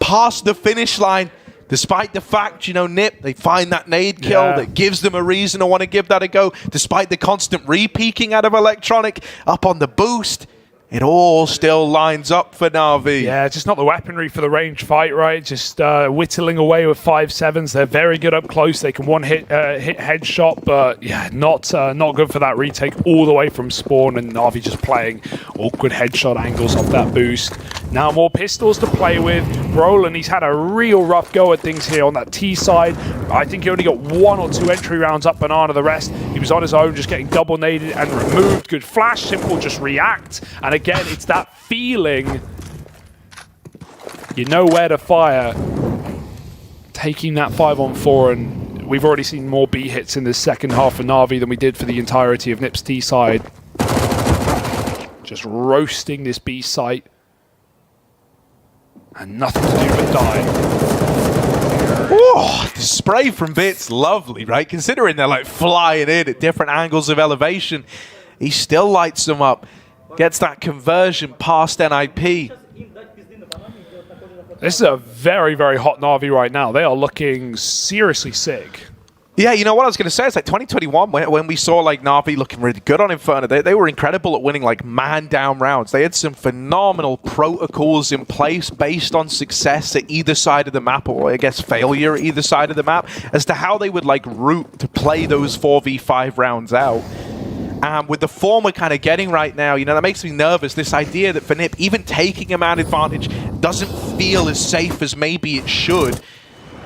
past the finish line. Despite the fact, you know, Nip, they find that nade kill that gives them a reason to want to give that a go. Despite the constant re-peeking out of Electronic, up on the boost. It all still lines up for NaVi. Yeah, just not the weaponry for the range fight, right? Just whittling away with 5.7s. They're very good up close. They can hit headshot, but yeah, not good for that retake all the way from spawn. And NaVi just playing awkward headshot angles off that boost. Now more pistols to play with. Brolin, he's had a real rough go at things here on that T side. I think he only got 1 or 2 entry rounds up Banana. The rest, he was on his own, just getting double naded and removed. Good flash, Simple just react. And again, it's that feeling. You know where to fire. Taking that 5-on-4, and we've already seen more B hits in the second half for NaVi than we did for the entirety of Nip's T side. Just roasting this B site. And nothing to do but die. Oh, the spray from Bit's lovely, right? Considering they're like flying in at different angles of elevation, he still lights them up. Gets that conversion past NIP. This is a very, very hot NaVi right now. They are looking seriously sick. Yeah, you know what I was going to say? It's like 2021 when we saw like NaVi looking really good on Inferno. They were incredible at winning like man-down rounds. They had some phenomenal protocols in place based on success at either side of the map, or I guess failure at either side of the map, as to how they would like route to play those 4v5 rounds out. With the form we're kind of getting right now, you know, that makes me nervous. This idea that for Nip, even taking a man advantage doesn't feel as safe as maybe it should.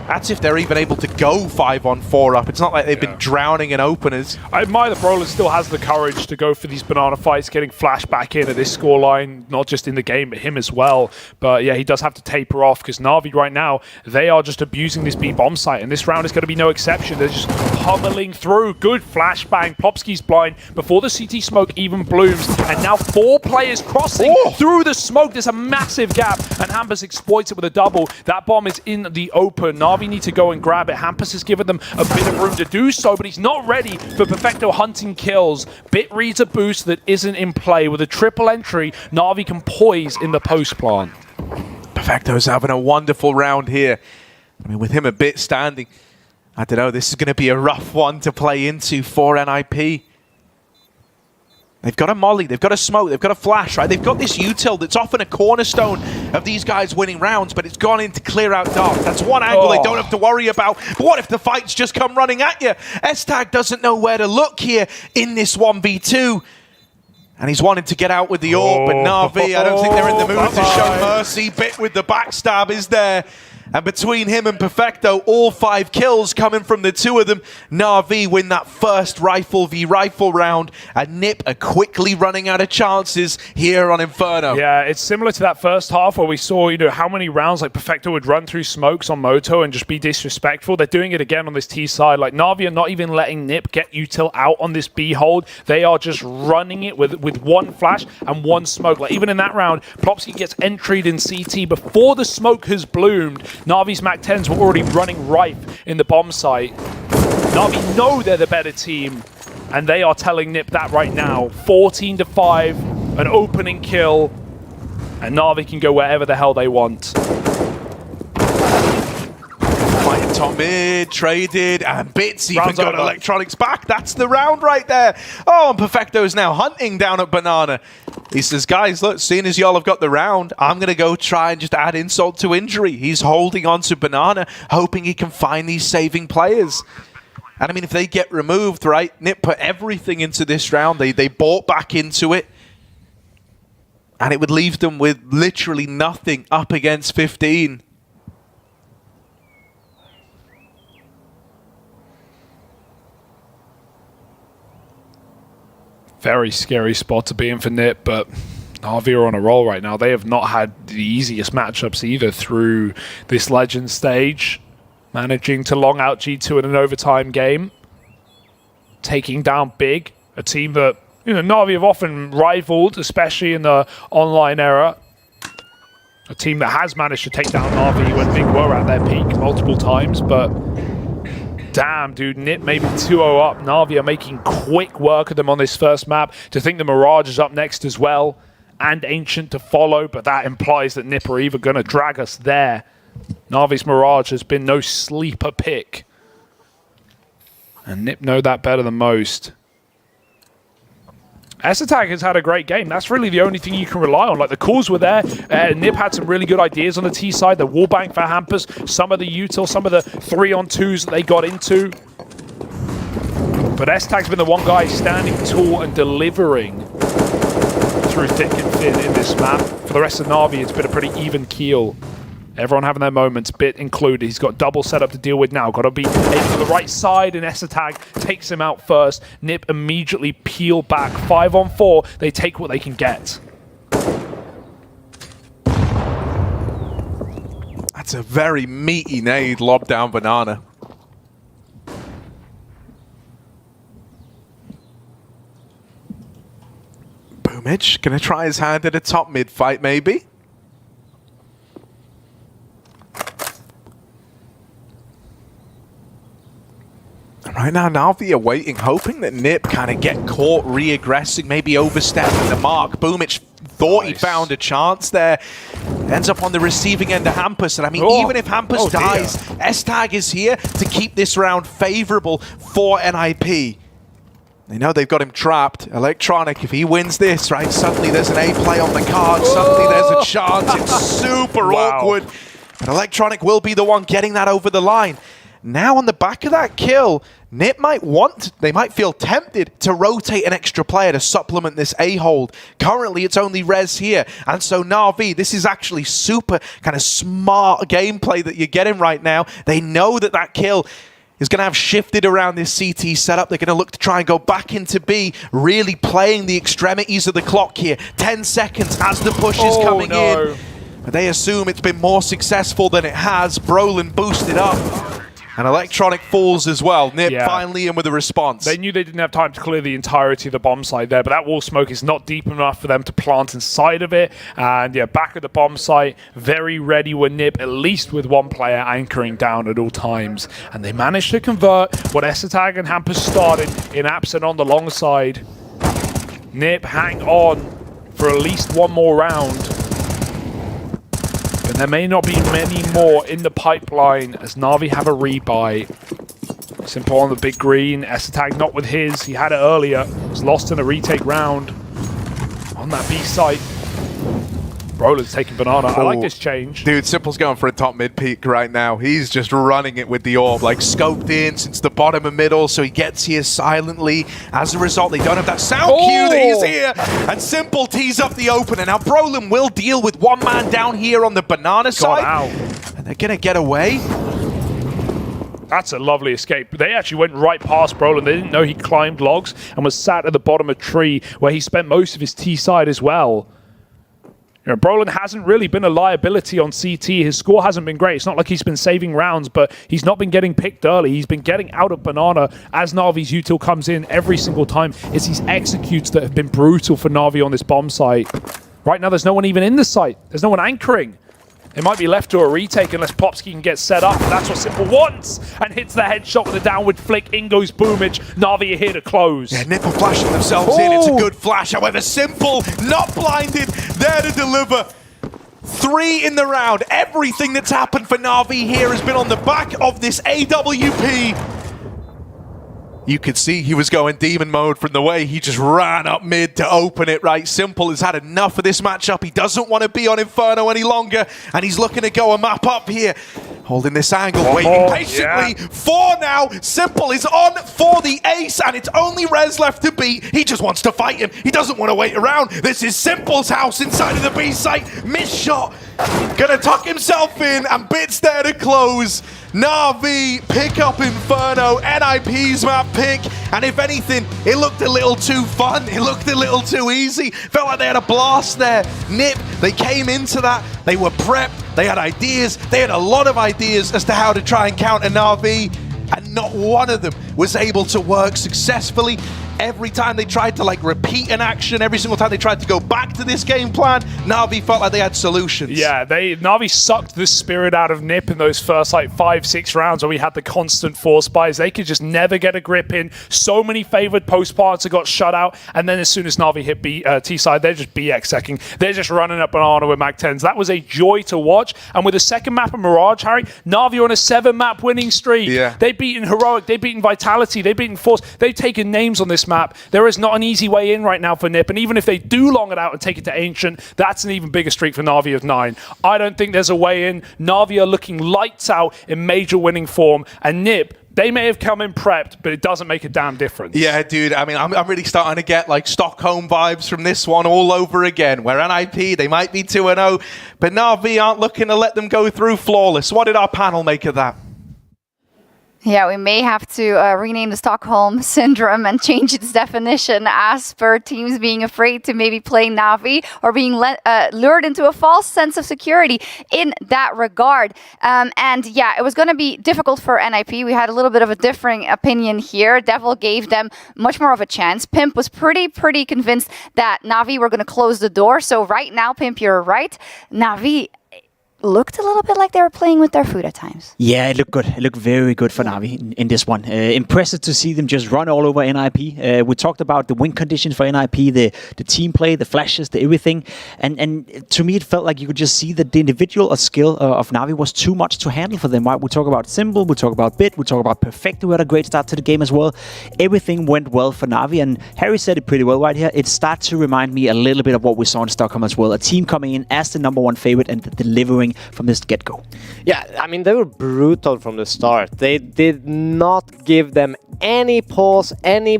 That's if they're even able to go 5-on-4 up. It's not like they've been drowning in openers. I admire the Brawler still has the courage to go for these banana fights, getting flashed back in at this scoreline, not just in the game, but him as well. But yeah, he does have to taper off because Na'Vi right now, they are just abusing this B bomb site, and this round is going to be no exception. They're just pummeling through. Good flashbang. Plopsky's blind before the CT smoke even blooms, and now 4 players crossing through the smoke. There's a massive gap, and Hampus exploits it with a double. That bomb is in the open. Na'Vi need to go and grab it. Hampus has given them a bit of room to do so, but he's not ready for Perfecto hunting kills. Bit reads a boost that isn't in play. With a triple entry, Na'Vi can poise in the post plant. Perfecto's having a wonderful round here. I mean, with him a bit standing, I don't know, this is going to be a rough one to play into for NIP. They've got a molly, they've got a smoke, they've got a flash, right? They've got this util that's often a cornerstone of these guys winning rounds, but it's gone in to clear out dark. That's one angle they don't have to worry about. But what if the fights just come running at you? S-Tag doesn't know where to look here in this 1v2. And he's wanting to get out with the orb, but Na'Vi, I don't think they're in the mood to show mercy. Bit with the backstab is there. And between him and Perfecto, all 5 kills coming from the 2 of them. Na'Vi win that first rifle v rifle round, and Nip are quickly running out of chances here on Inferno. Yeah, it's similar to that first half where we saw, you know, how many rounds like Perfecto would run through smokes on Moto and just be disrespectful. They're doing it again on this T side. Like, Na'Vi are not even letting Nip get util out on this B hold. They are just running it with 1 flash and 1 smoke. Like, even in that round, Plopsky gets entry'd in CT before the smoke has bloomed. Na'Vi's MAC-10s were already running rife in the bomb site. Na'Vi know they're the better team, and they are telling Nip that right now. 14-5, an opening kill, and Na'Vi can go wherever the hell they want. Fighting top mid, traded, and Bits even got electronics back. That's the round right there. Oh, and Perfecto is now hunting down at Banana. He says, guys, look, seeing as y'all have got the round, I'm going to go try and just add insult to injury. He's holding on to Banana, hoping he can find these saving players. And I mean, if they get removed, right, Nip put everything into this round. They bought back into it. And it would leave them with literally nothing up against 15. Very scary spot to be in for Nip, but Na'Vi are on a roll right now. They have not had the easiest matchups either through this Legend stage. Managing to long out G2 in an overtime game. Taking down Big, a team that, you know, Na'Vi have often rivaled, especially in the online era. A team that has managed to take down Na'Vi when Big were at their peak multiple times, but damn, dude, Nip maybe 2-0 up. Na'Vi are making quick work of them on this first map. To think the Mirage is up next as well, and Ancient to follow, but that implies that Nip are either going to drag us there. Na'Vi's Mirage has been no sleeper pick. And Nip know that better than most. S-Attack has had a great game. That's really the only thing you can rely on. Like, the calls were there. Nip had some really good ideas on the T side. The wallbang for Hampus, some of the util, some of the 3-on-2s that they got into. But S-Tag's been the one guy standing tall and delivering through thick and thin in this map. For the rest of Na'Vi, it's been a pretty even keel. Everyone having their moments, Bit included. He's got double setup to deal with now. Got to be able to the right side, and S-Attack takes him out first. Nip immediately peel back. 5-on-4. They take what they can get. That's a very meaty nade lobbed down Banana. Boomage gonna try his hand at a top mid fight, maybe. Right now, Na'Vi are waiting, hoping that Nip kind of get caught re-aggressing, maybe overstepping the mark. Boomich thought he found a chance there. Ends up on the receiving end of Hampus. And I mean, even if Hampus dies, S-Tag is here to keep this round favorable for NIP. They know they've got him trapped. Electronic, if he wins this, right, suddenly there's an A play on the card. Suddenly there's a chance. It's super awkward. And Electronic will be the one getting that over the line. Now on the back of that kill, Nip they might feel tempted to rotate an extra player to supplement this A-hold. Currently, it's only Rez here. And so NaVi, this is actually super kind of smart gameplay that you're getting right now. They know that that kill is going to have shifted around this CT setup. They're going to look to try and go back into B, really playing the extremities of the clock here. 10 seconds as the push is coming in. But they assume it's been more successful than it has. Brolin boosted up. And Electronic falls as well. Nip finally in with a response. They knew they didn't have time to clear the entirety of the bomb site there, but that wall smoke is not deep enough for them to plant inside of it. And yeah, back at the bomb site, very ready with Nip, at least with one player anchoring down at all times. And they managed to convert what Esatag and Hampus started in Absent on the long side. Nip hang on for at least one more round. But there may not be many more in the pipeline as NaVi have a rebuy. Simple on the big green. Esatag not with his. He had it earlier. Was lost in a retake round on that B site. Brolin's taking banana. I like this change. Dude, Simple's going for a top mid peak right now. He's just running it with the orb, like scoped in since the bottom and middle, so he gets here silently. As a result, they don't have that sound cue that he's here. And Simple tees up the opener. Now Brolin will deal with one man down here on the banana side. And they're gonna get away. That's a lovely escape. They actually went right past Brolin. They didn't know he climbed logs and was sat at the bottom of a tree where he spent most of his T side as well. You know, Brolin hasn't really been a liability on CT. His score hasn't been great. It's not like he's been saving rounds, but he's not been getting picked early. He's been getting out of banana as NaVi's util comes in every single time. It's these executes that have been brutal for NaVi on this bomb site. Right now, there's no one even in the site. There's no one anchoring. It might be left to a retake unless Popsky can get set up. That's what Simple wants. And hits the headshot with a downward flick. In goes Boomage. NaVi are here to close. Yeah, Nip are flashing themselves in. It's a good flash. However, Simple, not blinded, there to deliver. 3 in the round. Everything that's happened for NaVi here has been on the back of this AWP. You could see he was going demon mode from the way he just ran up mid to open it, right? Simple has had enough of this matchup. He doesn't want to be on Inferno any longer, and he's looking to go a map up here. Holding this angle, waiting patiently. 4 now. Simple is on for the ace, and it's only Rez left to beat. He just wants to fight him. He doesn't want to wait around. This is Simple's house inside of the B site. Missed shot. Gonna tuck himself in, and Bit's there to close. NaVi pick up Inferno, NIP's map pick, and if anything, it looked a little too fun. It looked a little too easy. Felt like they had a blast there. Nip, they came into that. They were prepped. They had ideas. They had a lot of ideas as to how to try and counter NaVi, and not one of them was able to work successfully. Every time they tried to like repeat an action, every single time they tried to go back to this game plan, NaVi felt like they had solutions. Yeah, NaVi sucked the spirit out of Nip in those first like 5-6 rounds where we had the constant force buys. They could just never get a grip in. So many favored post parts got shut out, and then as soon as NaVi hit T side, they're just BX-secking. They're just running up banana with Mag 10s. That was a joy to watch. And with the second map of Mirage, Harry, NaVi are on a 7-map winning streak. Yeah. They've beaten Heroic, they've beaten Vitality, they've beaten Force. They've taken names on this map. There is not an easy way in right now for Nip, and even if they do long it out and take it to Ancient, that's an even bigger streak for NaVi of 9. I don't think there's a way in. NaVi are looking lights out in major winning form, and Nip, they may have come in prepped, but it doesn't make a damn difference. Yeah, dude, I mean, I'm really starting to get like Stockholm vibes from this one all over again, where NIP, they might be 2-0, but NaVi aren't looking to let them go through flawless. What did our panel make of that? Yeah, we may have to rename the Stockholm Syndrome and change its definition as per teams being afraid to maybe play NaVi or being lured into a false sense of security in that regard. And yeah, it was going to be difficult for NIP. We had a little bit of a differing opinion here. Devil gave them much more of a chance. Pimp was pretty convinced that NaVi were going to close the door. So right now, Pimp, you're right. NaVi looked a little bit like they were playing with their food at times. Yeah, it looked good. It looked very good for NaVi in this one. Impressive to see them just run all over NIP. We talked about the win conditions for NIP, the team play, the flashes, the everything. And to me, it felt like you could just see that the individual skill of NaVi was too much to handle for them. Right? We talk about Simple, we talk about Bit, we talk about Perfect, who had a great start to the game as well. Everything went well for NaVi, and Harry said it pretty well right here. It starts to remind me a little bit of what we saw in Stockholm as well. A team coming in as the #1 favorite and delivering everything from this get-go. Yeah, I mean, they were brutal from the start. They did not give them any pause, any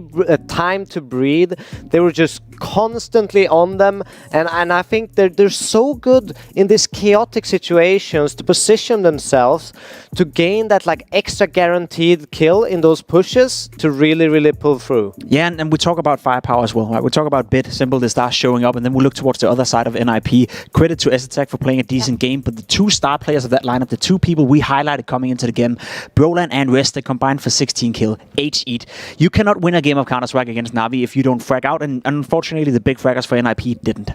time to breathe. They were just constantly on them, and I think they're so good in these chaotic situations to position themselves to gain that like extra guaranteed kill in those pushes to really pull through. Yeah, and we talk about firepower as well, right? We talk about Bit, Simple, they start showing up, and then we look towards the other side of NIP. Credit to STech for playing a decent game, but the two star players of that lineup, the two people we highlighted coming into the game, Brolan and West, they combined for 16 kill, 8 each. You cannot win a game of Counter-Strike against Navi if you don't frag out, and unfortunately the big fraggers for NIP didn't.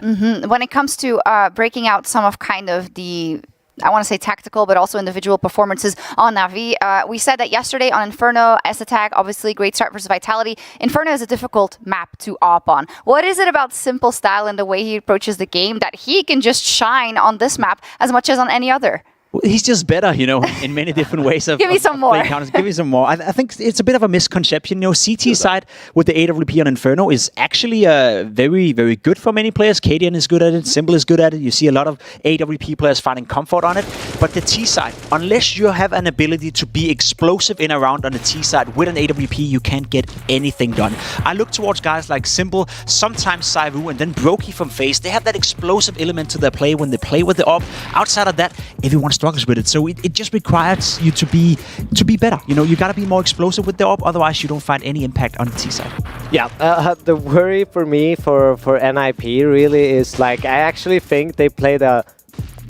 When it comes to breaking out some of kind of the, I want to say tactical, but also individual performances on Navi. We said that yesterday on Inferno, S-Attack, obviously great start versus Vitality. Inferno is a difficult map to op on. What is it about Simple style and the way he approaches the game that he can just shine on this map as much as on any other? He's just better, you know, in many different ways. Give me some more. Give me some more. I think it's a bit of a misconception. You know, CT side with the AWP on Inferno is actually very, very good for many players. Cadian is good at it. Simple is good at it. You see a lot of AWP players finding comfort on it. But the T side, unless you have an ability to be explosive in a round on the T side with an AWP, you can't get anything done. I look towards guys like Simple, sometimes Saivu, and then Brokey from FaZe. They have that explosive element to their play when they play with the AWP. Outside of that, everyone struggles with it, so it just requires you to be better. You know, you gotta be more explosive with the AWP, otherwise you don't find any impact on the T side. Yeah, the worry for me for NIP really is like, I actually think they played a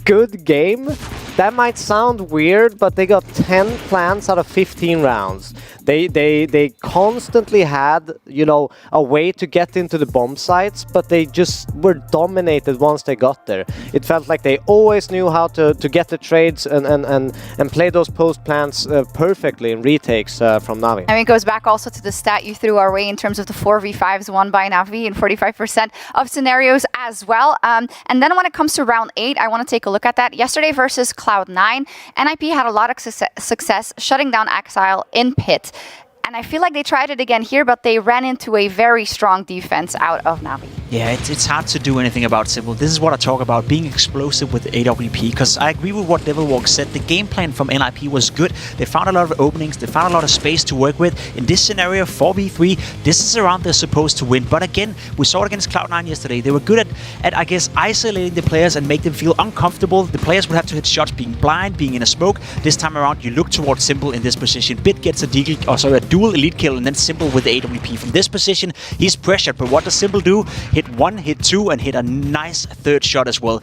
good game. That might sound weird, but they got 10 plants out of 15 rounds. They constantly had, you know, a way to get into the bomb sites, but they just were dominated once they got there. It felt like they always knew how to get the trades and play those post plants perfectly in retakes from Navi. I mean, it goes back also to the stat you threw our way in terms of the 4v5s won by Navi in 45% of scenarios as well. And then when it comes to round 8, I want to take a look at that. Yesterday versus Cloud9, NIP had a lot of success shutting down Exile in pit. And I feel like they tried it again here, but they ran into a very strong defense out of Navi. Yeah, it's hard to do anything about Simple. This is what I talk about, being explosive with AWP, because I agree with what Devilwalk said. The game plan from NIP was good. They found a lot of openings, they found a lot of space to work with. In this scenario, 4v3, this is a round they're supposed to win. But again, we saw it against Cloud9 yesterday. They were good at I guess, isolating the players and make them feel uncomfortable. The players would have to hit shots being blind, being in a smoke. This time around, you look towards Simple in this position. Bit gets a dual elite kill, and then Simple with the AWP. From this position, he's pressured, but what does Simple do? Hit 1, hit 2, and hit a nice third shot as well.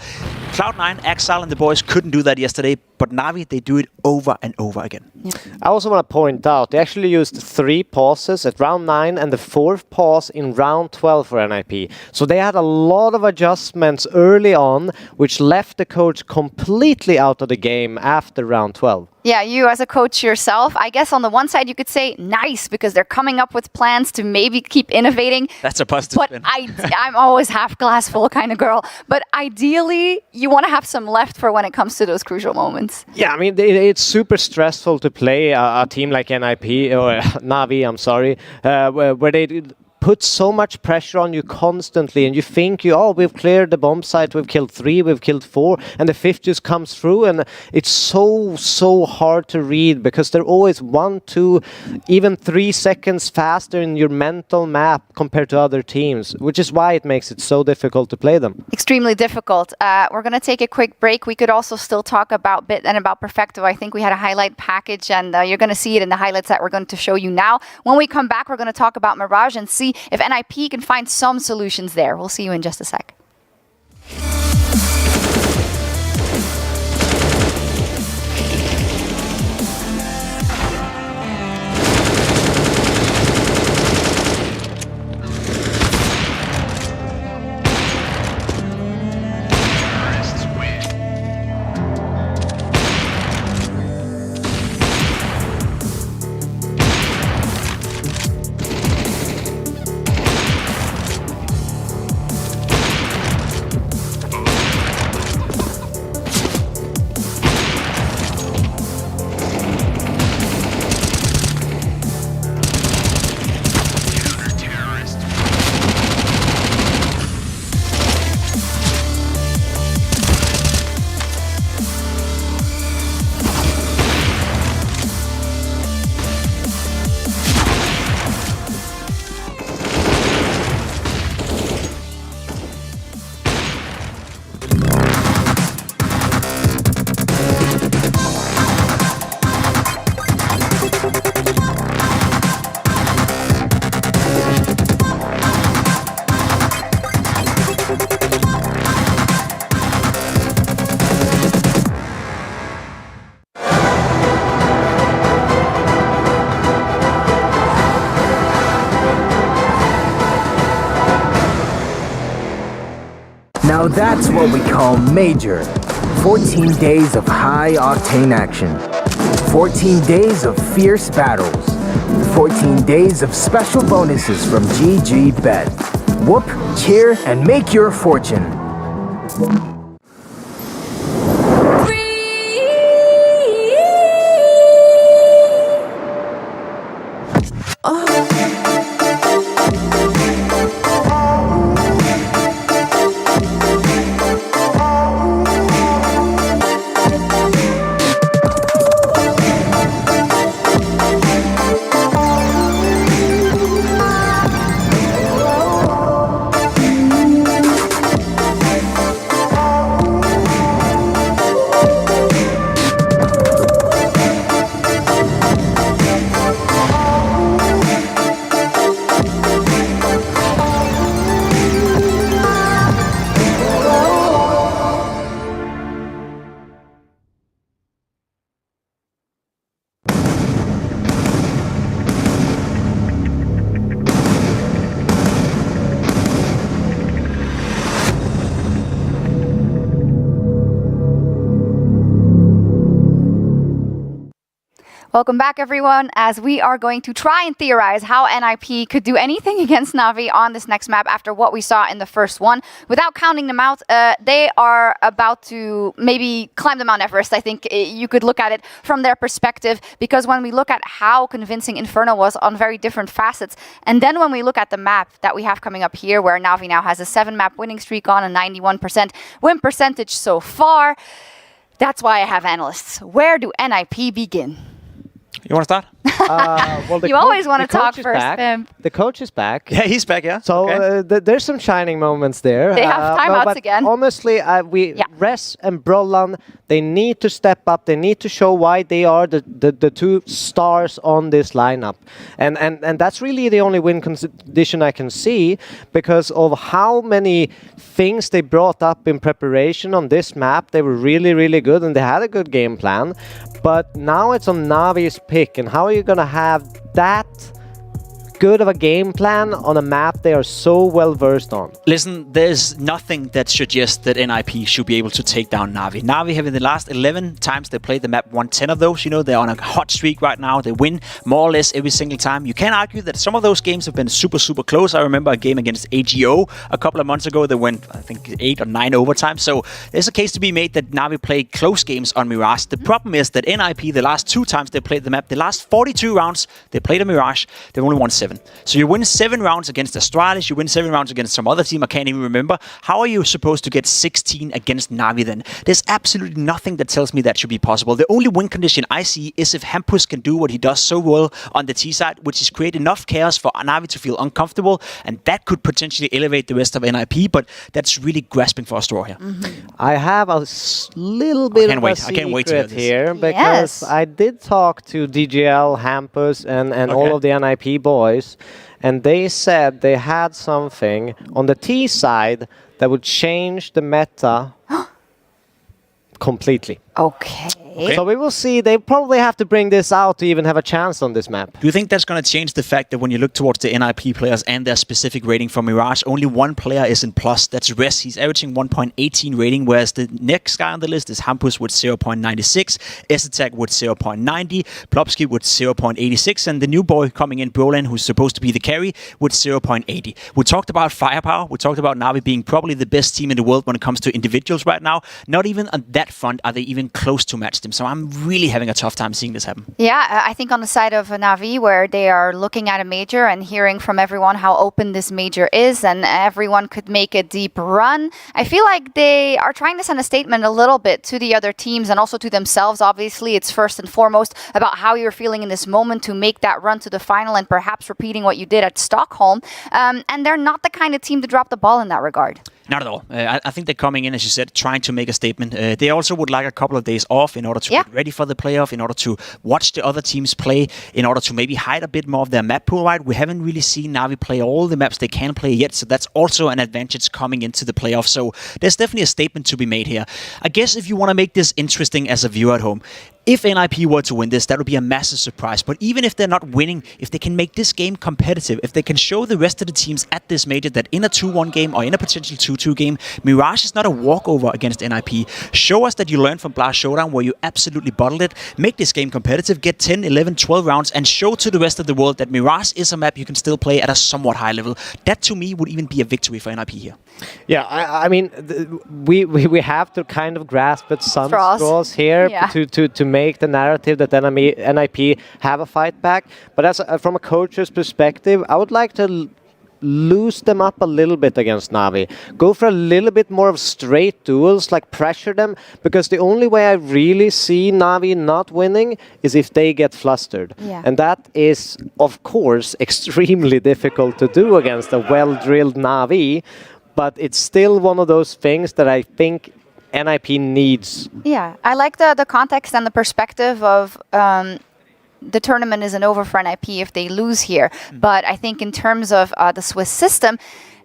Cloud9, Exile, and the boys couldn't do that yesterday, but Navi, they do it over and over again. Yeah. I also want to point out, they actually used 3 pauses at round 9 and the 4th pause in round 12 for NIP. So they had a lot of adjustments early on, which left the coach completely out of the game after round 12. Yeah, you as a coach yourself, I guess on the one side you could say nice because they're coming up with plans to maybe keep innovating. That's a positive spin. I'm always half glass full kind of girl. But ideally, you want to have some left for when it comes to those crucial moments. Yeah, I mean, it's super stressful to play a team like NIP, or Navi, I'm sorry, where they put so much pressure on you constantly, and you think we've cleared the bomb site, we've killed 3, we've killed 4, and the 5th just comes through, and it's so hard to read because they're always 1, 2, even 3 seconds faster in your mental map compared to other teams, which is why it makes it so difficult to play them. Extremely difficult. We're going to take a quick break. We could also still talk about Bit and about Perfecto. I think we had a highlight package, and you're going to see it in the highlights that we're going to show you now. When we come back, we're going to talk about Mirage and see if NIP can find some solutions there. We'll see you in just a sec. Now that's what we call Major. 14 days of high-octane action. 14 days of fierce battles. 14 days of special bonuses from GG Bet. Whoop, cheer, and make your fortune. Welcome back, everyone, as we are going to try and theorize how NIP could do anything against NaVi on this next map after what we saw in the first one. Without counting them out, they are about to maybe climb the Mount Everest. I think you could look at it from their perspective, because when we look at how convincing Inferno was on very different facets, and then when we look at the map that we have coming up here, where NaVi now has a 7-map winning streak on, a 91% win percentage so far, that's why I have analysts. Where do NIP begin? You want to start? Well, you always want to talk first, Pim. The coach is back. Yeah, he's back, yeah. So there's some shining moments there. They have timeouts again. Honestly, Res and Brollan, they need to step up. They need to show why they are the two stars on this lineup. And that's really the only win condition I can see, because of how many things they brought up in preparation on this map. They were really, really good, and they had a good game plan. But now it's on Navi's pick, and how are you going to have that good of a game plan on a map they are so well versed on? Listen, there's nothing that suggests that NIP should be able to take down Navi. Navi have in the last 11 times they played the map won 10 of those. You know, they're on a hot streak right now. They win more or less every single time. You can argue that some of those games have been super, super close. I remember a game against AGO a couple of months ago. They went, I think, 8 or 9 overtime. So there's a case to be made that Navi played close games on Mirage. The problem is that NIP, the last 2 times they played the map, the last 42 rounds they played a Mirage, they've only won 7. So you win 7 rounds against Astralis, you win 7 rounds against some other team, I can't even remember. How are you supposed to get 16 against Navi then? There's absolutely nothing that tells me that should be possible. The only win condition I see is if Hampus can do what he does so well on the T side, which is create enough chaos for Navi to feel uncomfortable, and that could potentially elevate the rest of NIP, but that's really grasping for a straw here. I have a little bit of a secret here, because I did talk to DGL, Hampus, and all of the NIP boys, and they said they had something on the T side that would change the meta completely. Okay. So we will see. They probably have to bring this out to even have a chance on this map. Do you think that's going to change the fact that when you look towards the NIP players and their specific rating for Mirage, only one player is in plus? That's Res. He's averaging 1.18 rating, whereas the next guy on the list is Hampus with 0.96, Esatak with 0.90, Plopsky with 0.86, and the new boy coming in, Brolin, who's supposed to be the carry, with 0.80. We talked about firepower. We talked about Navi being probably the best team in the world when it comes to individuals right now. Not even on that front are they even close to match them. So I'm really having a tough time seeing this happen. Yeah, I think on the side of NaVi, where they are looking at a major and hearing from everyone how open this major is, and everyone could make a deep run, I feel like they are trying to send a statement a little bit to the other teams and also to themselves. Obviously, it's first and foremost about how you're feeling in this moment to make that run to the final and perhaps repeating what you did at Stockholm. And they're not the kind of team to drop the ball in that regard. Not at all. I think they're coming in, as you said, trying to make a statement. They also would like a couple of days off in order to get ready for the playoff, in order to watch the other teams play, in order to maybe hide a bit more of their map pool, right? We haven't really seen Navi play all the maps they can play yet, so that's also an advantage coming into the playoff. So there's definitely a statement to be made here. I guess if you want to make this interesting as a viewer at home, if NIP were to win this, that would be a massive surprise. But even if they're not winning, if they can make this game competitive, if they can show the rest of the teams at this major that in a 2-1 game or in a potential 2-2 game, Mirage is not a walkover against NIP. Show us that you learned from Blast Showdown where you absolutely bottled it. Make this game competitive, get 10, 11, 12 rounds, and show to the rest of the world that Mirage is a map you can still play at a somewhat high level. That, to me, would even be a victory for NIP here. Yeah, I mean, we have to kind of grasp at some straws here to make the narrative that NIP have a fight back. But as from a coach's perspective, I would like to loose them up a little bit against Navi. Go for a little bit more of straight duels, like pressure them, because the only way I really see Navi not winning is if they get flustered. Yeah. And that is, of course, extremely difficult to do against a well-drilled Navi, but it's still one of those things that I think NIP needs. Yeah, I like the context and the perspective of the tournament isn't over for NIP if they lose here. But I think in terms of the Swiss system,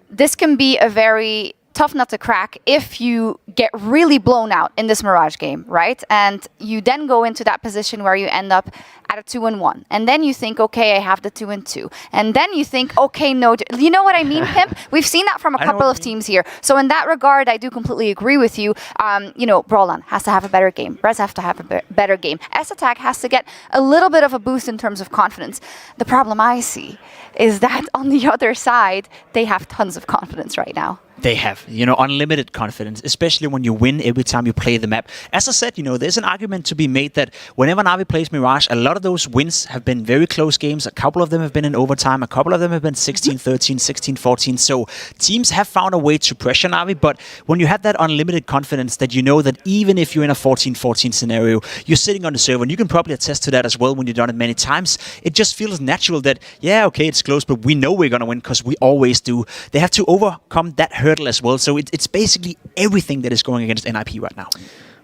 this can be a very tough nut to crack if you get really blown out in this Mirage game, right? And you then go into that position where you end up at a 2-1. And then you think, okay, I have the 2-2. And then you think, okay, no, you know what I mean, Pimp? We've seen that from a couple of teams here. So in that regard, I do completely agree with you. You know, Brawlan has to have a better game. Rez have to have a better game. S-Attack has to get a little bit of a boost in terms of confidence. The problem I see is that on the other side, they have tons of confidence right now. They have, you know, unlimited confidence, especially when you win every time you play the map. As I said, you know, there's an argument to be made that whenever Navi plays Mirage, a lot of those wins have been very close games. A couple of them have been in overtime. A couple of them have been 16-13, 16-14. So teams have found a way to pressure Navi. But when you have that unlimited confidence that you know that even if you're in a 14-14 scenario, you're sitting on the server, and you can probably attest to that as well when you've done it many times, it just feels natural that, yeah, okay, it's close, but we know we're going to win because we always do. They have to overcome that hurdle as well. So it's basically everything that is going against NIP right now.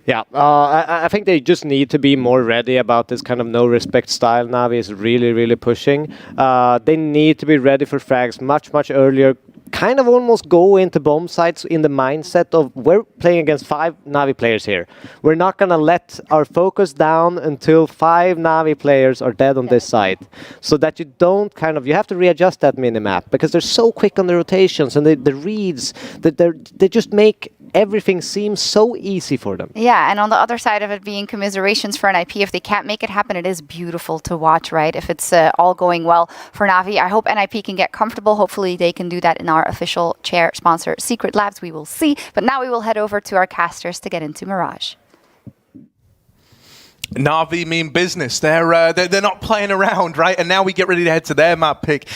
Yeah, I think they just need to be more ready about this kind of no-respect style Navi is really, really pushing. They need to be ready for frags much earlier. Kind of almost go into bomb sites in the mindset of we're playing against 5 Navi players here. We're not going to let our focus down until 5 Navi players are dead on this side. So that you don't kind of, you have to readjust that minimap because they're so quick on the rotations and the reads that they just make everything seem so easy for them. Yeah, and on the other side of it being commiserations for NIP, if they can't make it happen, it is beautiful to watch, right? If it's all going well for Navi, I hope NIP can get comfortable. Hopefully they can do that in our official chair sponsor, Secret Labs. We will see. But now we will head over to our casters to get into Mirage. Navi mean business. They're not playing around, right? And now we get ready to head to their map pick.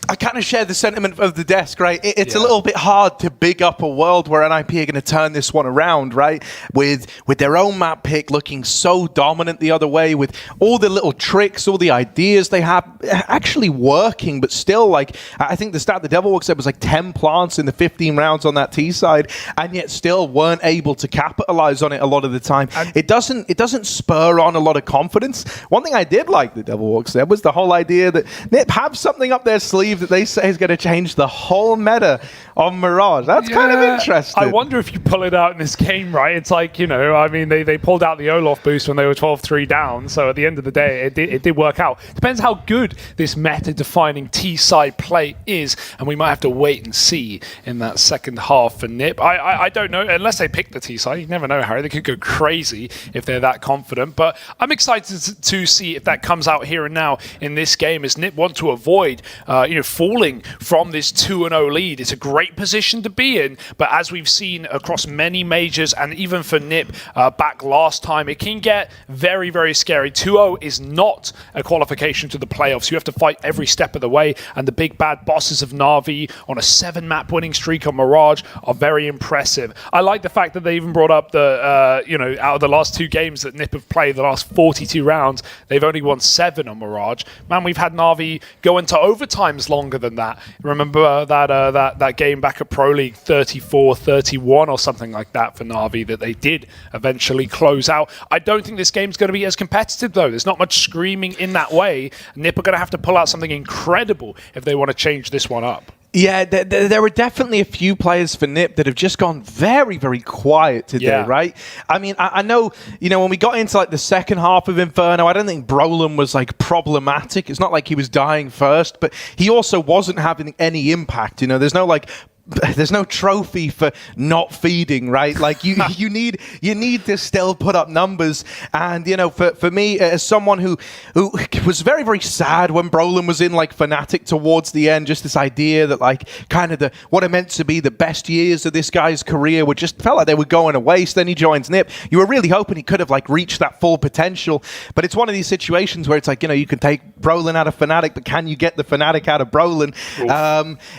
I kind of share the sentiment of the desk, right? It's a little bit hard to big up a world where NIP are going to turn this one around, right? With their own map pick looking so dominant the other way, with all the little tricks, all the ideas they have actually working, but still, like, I think the stat the Devil Walk said was like 10 plants in the 15 rounds on that T side, and yet still weren't able to capitalize on it a lot of the time. It doesn't spur on a lot of confidence. One thing I did like the Devil Walk said was the whole idea that NIP have something up their sleeve that they say is going to change the whole meta of Mirage. That's kind of interesting. I wonder if you pull it out in this game, right? It's like, you know, I mean, they pulled out the Olaf boost when they were 12-3 down, so at the end of the day, it did work out. Depends how good this meta-defining T-side play is, and we might have to wait and see in that second half for NIP. I don't know, unless they pick the T-side. You never know, Harry. They could go crazy if they're that confident, but I'm excited to see if that comes out here and now in this game, as NIP want to avoid, you know, falling from this 2-0 lead. It's a great position to be in, but as we've seen across many majors and even for NIP back last time, it can get very, very scary. 2-0 is not a qualification to the playoffs. You have to fight every step of the way, and the big bad bosses of NaVi on a 7-map winning streak on Mirage are very impressive. I like the fact that they even brought up the, you know, out of the last 2 games that NIP have played, the last 42 rounds, they've only won 7 on Mirage. Man, we've had NaVi go into overtimes longer than that. Remember that game back at Pro League, 34-31 or something like that for NaVi that they did eventually close out. I don't think this game's going to be as competitive, though. There's not much screaming in that way. NIP are going to have to pull out something incredible if they want to change this one up. Yeah, there were definitely a few players for NiP that have just gone very, very quiet today, right? I mean, I know, when we got into like the second half of Inferno, I don't think Brolin was like problematic. It's not like he was dying first, but he also wasn't having any impact. There's no trophy for not feeding, right? Like you need to still put up numbers. And for me, as someone who was very, very sad when Brolin was in like Fnatic towards the end, just this idea that like kind of what are meant to be the best years of this guy's career felt like they were going to waste. Then he joins NiP. You were really hoping he could have like reached that full potential, but it's one of these situations where it's like you can take Brolin out of Fnatic, but can you get the Fnatic out of Brolin?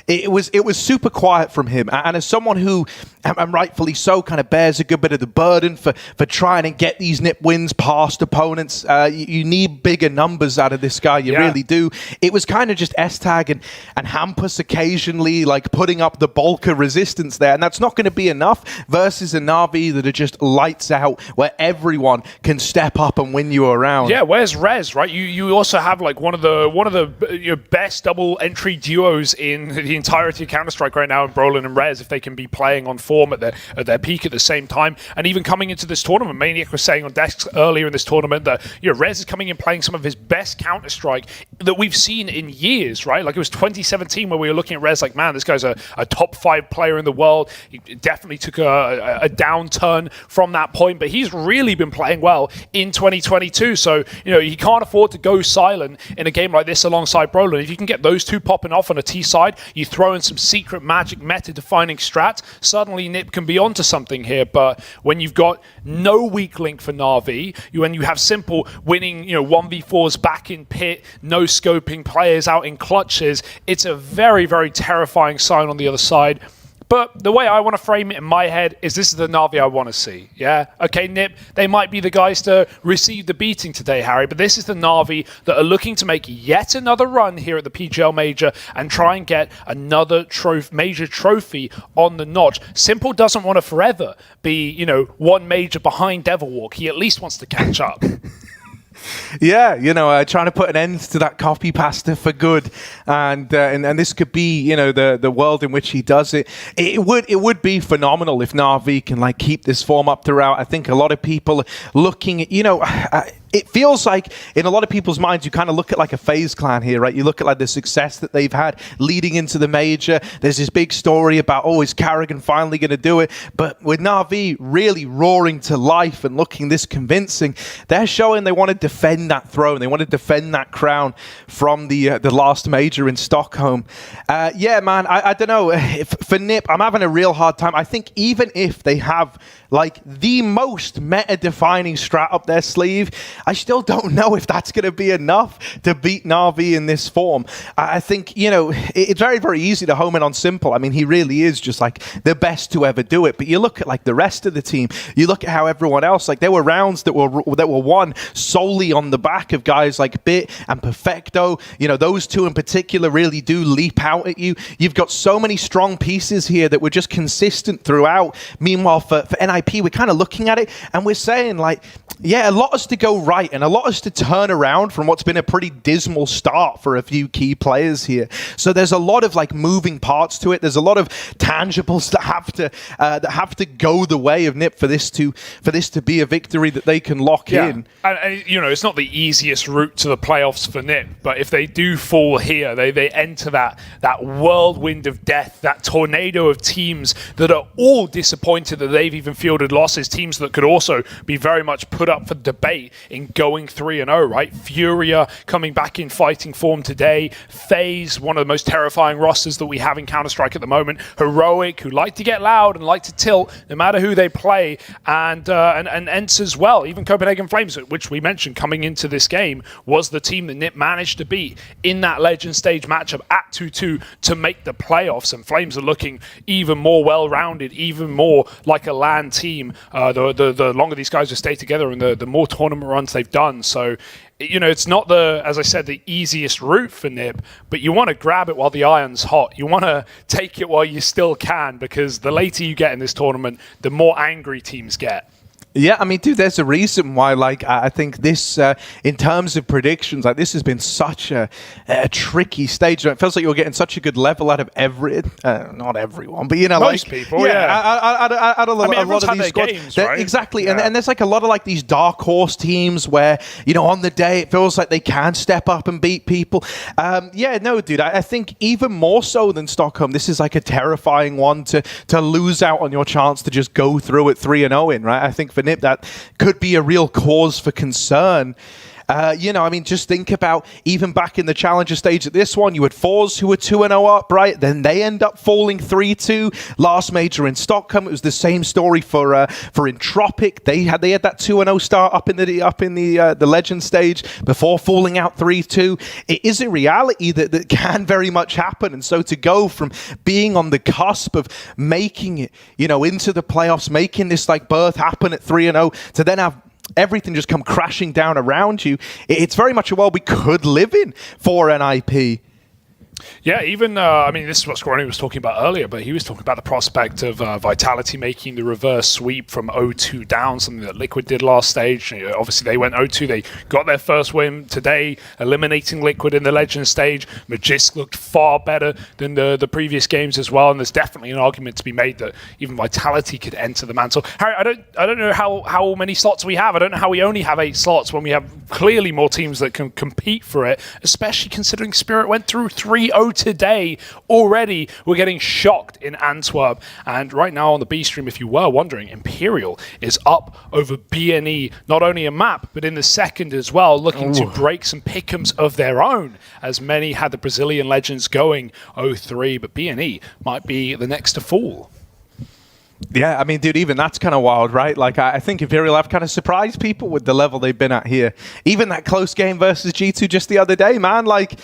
It was super quiet from him, and as someone who, and rightfully so, kind of bears a good bit of the burden for trying and get these NiP wins past opponents, you need bigger numbers out of this guy. You really do. It was kind of just S-Tag and Hampus occasionally like putting up the bulk of resistance there, and that's not going to be enough versus a NaVi that are just lights out, where everyone can step up and win you around. Yeah, where's Rez, right? You also have like one of the best double entry duos in the entirety of Counter-Strike right now, in Brolin and Rez, if they can be playing on form at their peak at the same time. And even coming into this tournament, Maniac was saying on desks earlier in this tournament that Rez is coming in playing some of his best Counter-Strike that we've seen in years, right? Like it was 2017 where we were looking at Rez like, man, this guy's a top 5 player in the world. He definitely took a downturn from that point, but he's really been playing well in 2022. So, he can't afford to go silent in a game like this alongside Brolin. If you can get those two popping off on a T side, you throw in some secret magic meta-defining strat, suddenly NiP can be onto something here. But when you've got no weak link for NaVi, when you have simple winning 1v4s back in pit, no scoping players out in clutches, it's a very, very terrifying sign on the other side. But the way I want to frame it in my head is this is the NaVi I want to see. Yeah? Okay, NiP, they might be the guys to receive the beating today, Harry, but this is the NaVi that are looking to make yet another run here at the PGL Major and try and get another major trophy on the notch. Simple doesn't want to forever be, one major behind Devilwalk. He at least wants to catch up. Yeah, trying to put an end to that copy pasta for good, and this could be, the world in which he does it. It would be phenomenal if NaVi can like keep this form up throughout. I think a lot of people are looking at, it feels like in a lot of people's minds, you kind of look at like a FaZe Clan here, right? You look at like the success that they've had leading into the major. There's this big story about, is Carrigan finally going to do it? But with NaVi really roaring to life and looking this convincing, they're showing they want to defend that throne. They want to defend that crown from the last major in Stockholm. Yeah, man, I don't know. For NiP, I'm having a real hard time. I think even if they have like the most meta-defining strat up their sleeve, I still don't know if that's going to be enough to beat NaVi in this form. I think, it's very, very easy to home in on Simple. I mean, he really is just like the best to ever do it. But you look at like the rest of the team, you look at how everyone else, like there were rounds that were won solely on the back of guys like Bit and Perfecto. Those two in particular really do leap out at you. You've got so many strong pieces here that were just consistent throughout. Meanwhile, for NIP, we're kind of looking at it and we're saying like, yeah, a lot is to go right and a lot is to turn around from what's been a pretty dismal start for a few key players here. So there's a lot of like moving parts to it. There's a lot of tangibles that have to go the way of NiP for this to be a victory that they can lock in. And it's not the easiest route to the playoffs for NiP, but if they do fall here, they enter that whirlwind of death, that tornado of teams that are all disappointed that they've even fielded losses, teams that could also be very much put up for debate in going 3-0, right? Furia coming back in fighting form today. FaZe, one of the most terrifying rosters that we have in Counter-Strike at the moment. Heroic, who like to get loud and like to tilt no matter who they play. And Ence as well. Even Copenhagen Flames, which we mentioned coming into this game, was the team that NiP managed to beat in that Legend stage matchup at 2-2 to make the playoffs. And Flames are looking even more well-rounded, even more like a LAN team. The longer these guys will stay together and the more tournament runs they've done. So, it's not as I said, the easiest route for NiP, but you want to grab it while the iron's hot. You want to take it while you still can, because the later you get in this tournament, the more angry teams get. Yeah, I mean, dude, there's a reason why, like, I think this, in terms of predictions, like, this has been such a tricky stage. It feels like you're getting such a good level out of not everyone, but, you know, most like, people, out of a lot of these squads. Games, right? Exactly, and there's, like, a lot of, like, these dark horse teams where, you know, on the day, it feels like they can step up and beat people. Yeah, no, dude, I think even more so than Stockholm, this is, like, a terrifying one to lose out on your chance to just go through it 3-0 in, right? I think for NiP, that could be a real cause for concern. You know, I mean, just think about even back in the Challenger stage at this one, you had forZe who were 2-0 up, right? Then they end up falling 3-2. Last major in Stockholm, it was the same story for Entropic. They had that 2-0 start up in the Legend stage before falling out 3-2. It is a reality that can very much happen. And so to go from being on the cusp of making it, you know, into the playoffs, making this like birth happen at 3-0, to then have everything just come crashing down around you, it's very much a world we could live in for NIP. Yeah, even, I mean, this is what Squirrely was talking about earlier, but he was talking about the prospect of Vitality making the reverse sweep from 0-2 down, something that Liquid did last stage. You know, obviously, they went 0-2. They got their first win today, eliminating Liquid in the Legend stage. Magisk looked far better than the previous games as well, and there's definitely an argument to be made that even Vitality could enter the mantle. Harry, I don't know how many slots we have. I don't know how we only have 8 slots when we have clearly more teams that can compete for it, especially considering Spirit went through 3-0 today already. We're getting shocked in Antwerp, and right now on the B stream, if you were wondering, Imperial is up over BNE, not only a map but in the second as well, looking to break some pick'ems of their own, as many had the Brazilian legends going 0-3, but BNE might be the next to fall. Yeah, I mean, dude, even that's kind of wild, right? Like, I think Imperial have kind of surprised people with the level they've been at here. Even that close game versus G2 just the other day, man, like,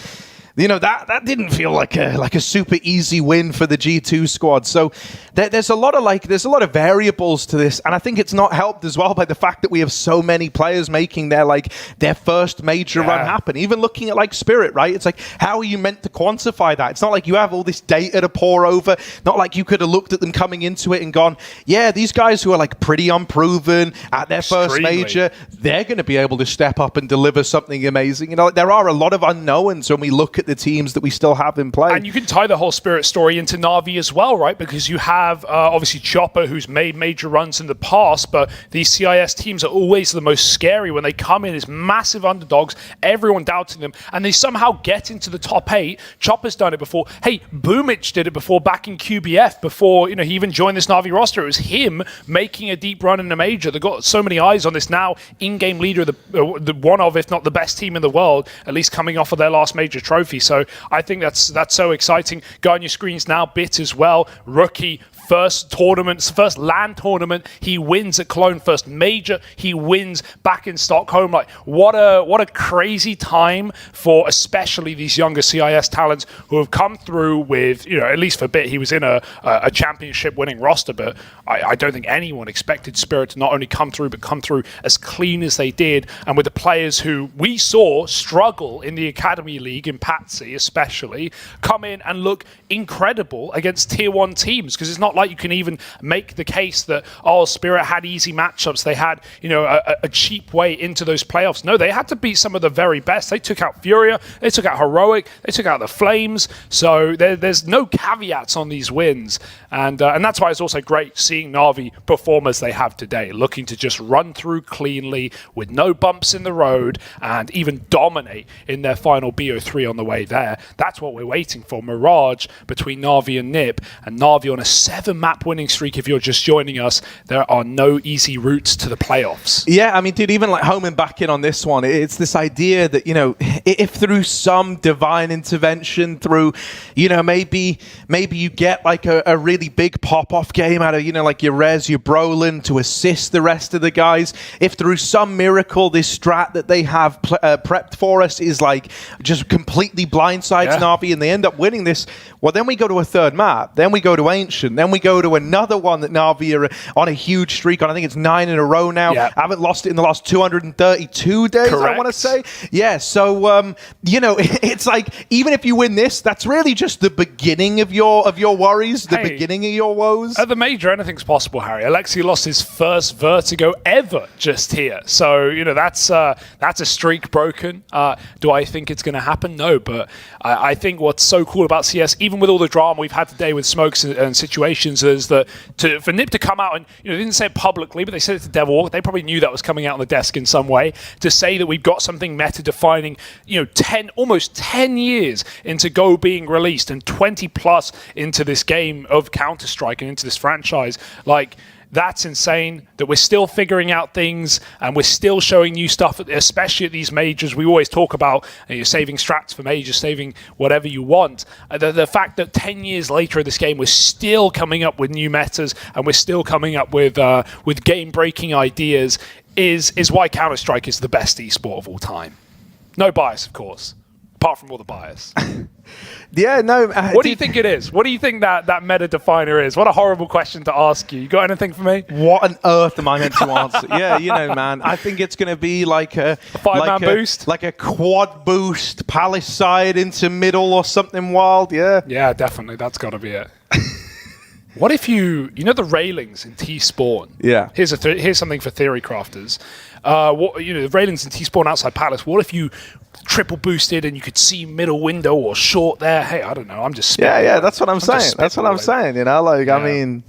you know, that didn't feel like a super easy win for the G2 squad. So there's a lot of variables to this, and I think it's not helped as well by the fact that we have so many players making their first major run happen. Even looking at like Spirit, right? It's like, how are you meant to quantify that? It's not like you have all this data to pour over. Not like you could have looked at them coming into it and gone, yeah, these guys who are like pretty unproven at their first major, they're going to be able to step up and deliver something amazing. You know, there are a lot of unknowns when we look at the teams that we still have in play. And you can tie the whole Spirit story into NaVi as well, right? Because you have obviously Chopper, who's made major runs in the past, but these CIS teams are always the most scary when they come in as massive underdogs, everyone doubting them, and they somehow get into the top 8. Chopper's done it before. Hey, Boomich did it before back in QBF, before, you know, he even joined this NaVi roster. It was him making a deep run in the major. They've got so many eyes on this now in-game leader, the one of, if not the best team in the world, at least coming off of their last major trophy. So I think that's so exciting. Go on your screens now, Bit as well. Rookie, first LAN tournament, he wins at Cologne. First major, he wins back in Stockholm. Like, what a crazy time for especially these younger CIS talents who have come through with, you know, at least for Bit, he was in a championship winning roster, but I don't think anyone expected Spirit to not only come through, but come through as clean as they did, and with the players who we saw struggle in the Academy League, in Patsy especially, come in and look incredible against tier 1 teams, because it's not like you can even make the case that, oh, Spirit had easy matchups, they had, you know, a cheap way into those playoffs. No, they had to beat some of the very best. They took out Furia, they took out Heroic, they took out the Flames, so there's no caveats on these wins, and that's why it's also great seeing NaVi perform as they have today, looking to just run through cleanly with no bumps in the road and even dominate in their final BO3 on the way there. That's what we're waiting for. Mirage between NaVi and NiP, and NaVi on a 7-map winning streak. If you're just joining us, there are no easy routes to the playoffs. Yeah, I mean, dude, even like homing back in on this one, it's this idea that, you know, if through some divine intervention, through, you know, maybe you get like a really big pop-off game out of, you know, like your Rez, your Brolin to assist the rest of the guys, if through some miracle this strat that they have prepped for us is like just completely blindsides NaVi and they end up winning this, well, then we go to a third map, then we go to Ancient, then then we go to another one that NaVi are on a huge streak on. I think it's 9 in a row now. Yep. Haven't lost it in the last 232 days, Correct. I want to say. Yeah, so, you know, it's like, even if you win this, that's really just the beginning of your worries, the beginning of your woes. At the major, anything's possible, Harry. Alexi lost his first Vertigo ever just here. So, you know, that's a streak broken. Do I think it's going to happen? No, but I think what's so cool about CS, even with all the drama we've had today with smokes and situations, is that for Nip to come out and, you know, they didn't say it publicly, but they said it to Devilwalk. They probably knew that was coming out on the desk in some way, to say that we've got something meta-defining, you know, almost 10 years into Go being released and 20 plus into this game of Counter-Strike and into this franchise. Like, that's insane that we're still figuring out things and we're still showing new stuff, especially at these majors. We always talk about you're saving strats for majors, saving whatever you want. The fact that 10 years later in this game, we're still coming up with new metas and we're still coming up with game-breaking ideas is why Counter-Strike is the best esport of all time. No bias, of course, apart from all the bias. Yeah, no. What do you think it is? What do you think that meta definer is? What a horrible question to ask you. You got anything for me? What on earth am I meant to answer? Yeah, you know, man. I think it's going to be like a 5-man boost, like a quad boost, palace side into middle or something wild. Yeah. Yeah, definitely. That's got to be it. What if you know the railings in T-Spawn? Yeah. Here's something for theory crafters. The railings in T-Spawn outside Palace. What if you triple boosted and you could see middle window or short there? Hey, I don't know. I'm just yeah. That's what I'm saying. That's what I'm saying. You know, like, yeah. I mean,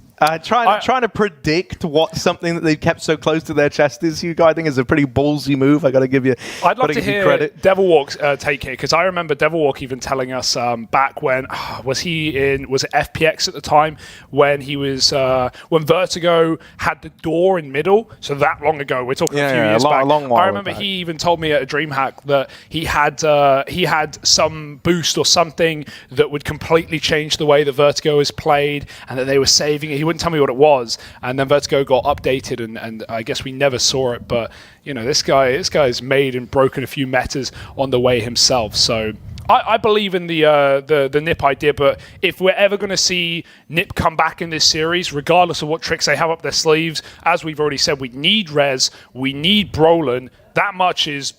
trying to predict what something that they've kept so close to their chest is, you guys, I think is a pretty ballsy move. I got to give you. I'd love to hear Devilwalk's take here, because I remember Devilwalk even telling us back when was it FPX at the time when he was when Vertigo had the door in middle. So that long ago, we're talking a few years back. A long while I remember he even told me at a DreamHack that he had some boost or something that would completely change the way the Vertigo is played, and that they were saving it. He wouldn't tell me what it was, and then Vertigo got updated, and I guess we never saw it. But you know, this guy's made and broken a few metas on the way himself. So I believe in the Nip idea. But if we're ever going to see Nip come back in this series, regardless of what tricks they have up their sleeves, as we've already said, we need Rez, we need Brolin. That much is,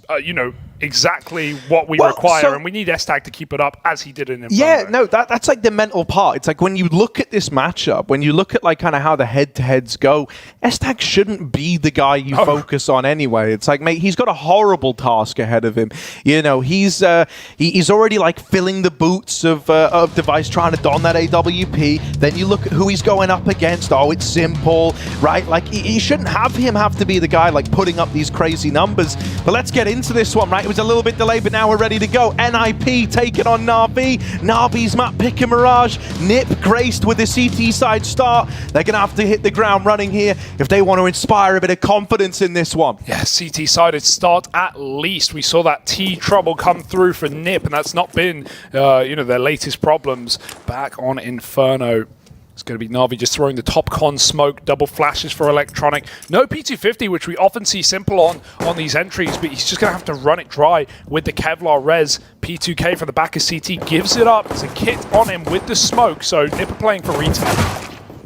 exactly what we require, and we need S-Tag to keep it up as he did in Inferno. Yeah, no, that's like the mental part. It's like when you look at this matchup, when you look at like kind of how the head-to-heads go, S-Tag shouldn't be the guy you focus on anyway. It's like, mate, he's got a horrible task ahead of him. You know, he's already like filling the boots of Device trying to don that AWP. Then you look at who he's going up against. Oh, it's simple, right? Like, he shouldn't have to be the guy like putting up these crazy numbers. But let's get into this one, right? It was a little bit delayed, but now we're ready to go. NIP taking on NaVi. NaVi's map pick and Mirage. Nip graced with the CT side start. They're going to have to hit the ground running here if they want to inspire a bit of confidence in this one. Yeah, CT sided start at least. We saw that T trouble come through for Nip, and that's not been their latest problems back on Inferno. It's going to be NaVi just throwing the top con smoke, double flashes for Electronic. No P250, which we often see simple on these entries, but he's just going to have to run it dry with the Kevlar res. P2K from the back of CT gives it up. It's a kit on him with the smoke, so Nipper playing for retail.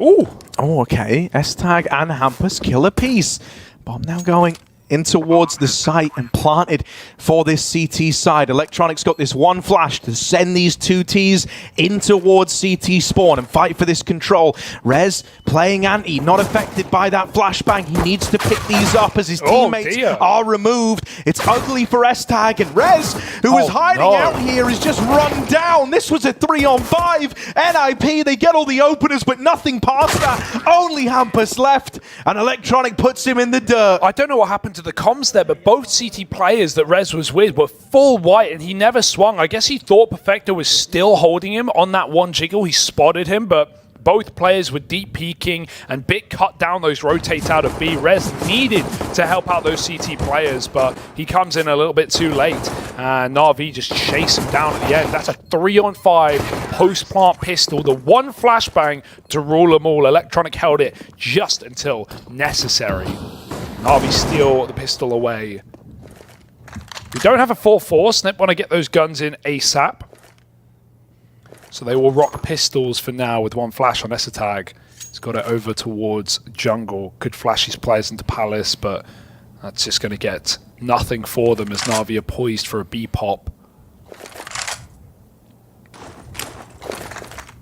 Ooh. Oh, okay. S-Tag and Hampus kill a piece. Bomb now going in towards the site and planted for this CT side. Electronic's got this one flash to send these two Ts in towards CT spawn and fight for this control. Rez playing anti, not affected by that flashbang. He needs to pick these up as his teammates are removed. It's ugly for S-Tag, and Rez, who was hiding out here, is just run down. This was a 3-on-5. NIP, they get all the openers, but nothing past that. Only Hampus left, and Electronic puts him in the dirt. I don't know what happened to the comms there, but both CT players that Rez was with were full white, and he never swung. I guess he thought Perfecto was still holding him on that one jiggle. He spotted him, but both players were deep peeking, and Bit cut down those rotates out of B. Rez needed to help out those CT players, but he comes in a little bit too late, and NaVi just chase him down at the end. That's a 3-on-5 post-plant pistol, the one flashbang to rule them all. Electronic held it just until necessary. NaVi steal the pistol away. We don't have a 4-4. Snip want to get those guns in ASAP. So they will rock pistols for now with one flash on S-Tag. He's got it over towards jungle. Could flash his players into Palace, but that's just going to get nothing for them as NaVi are poised for a B pop.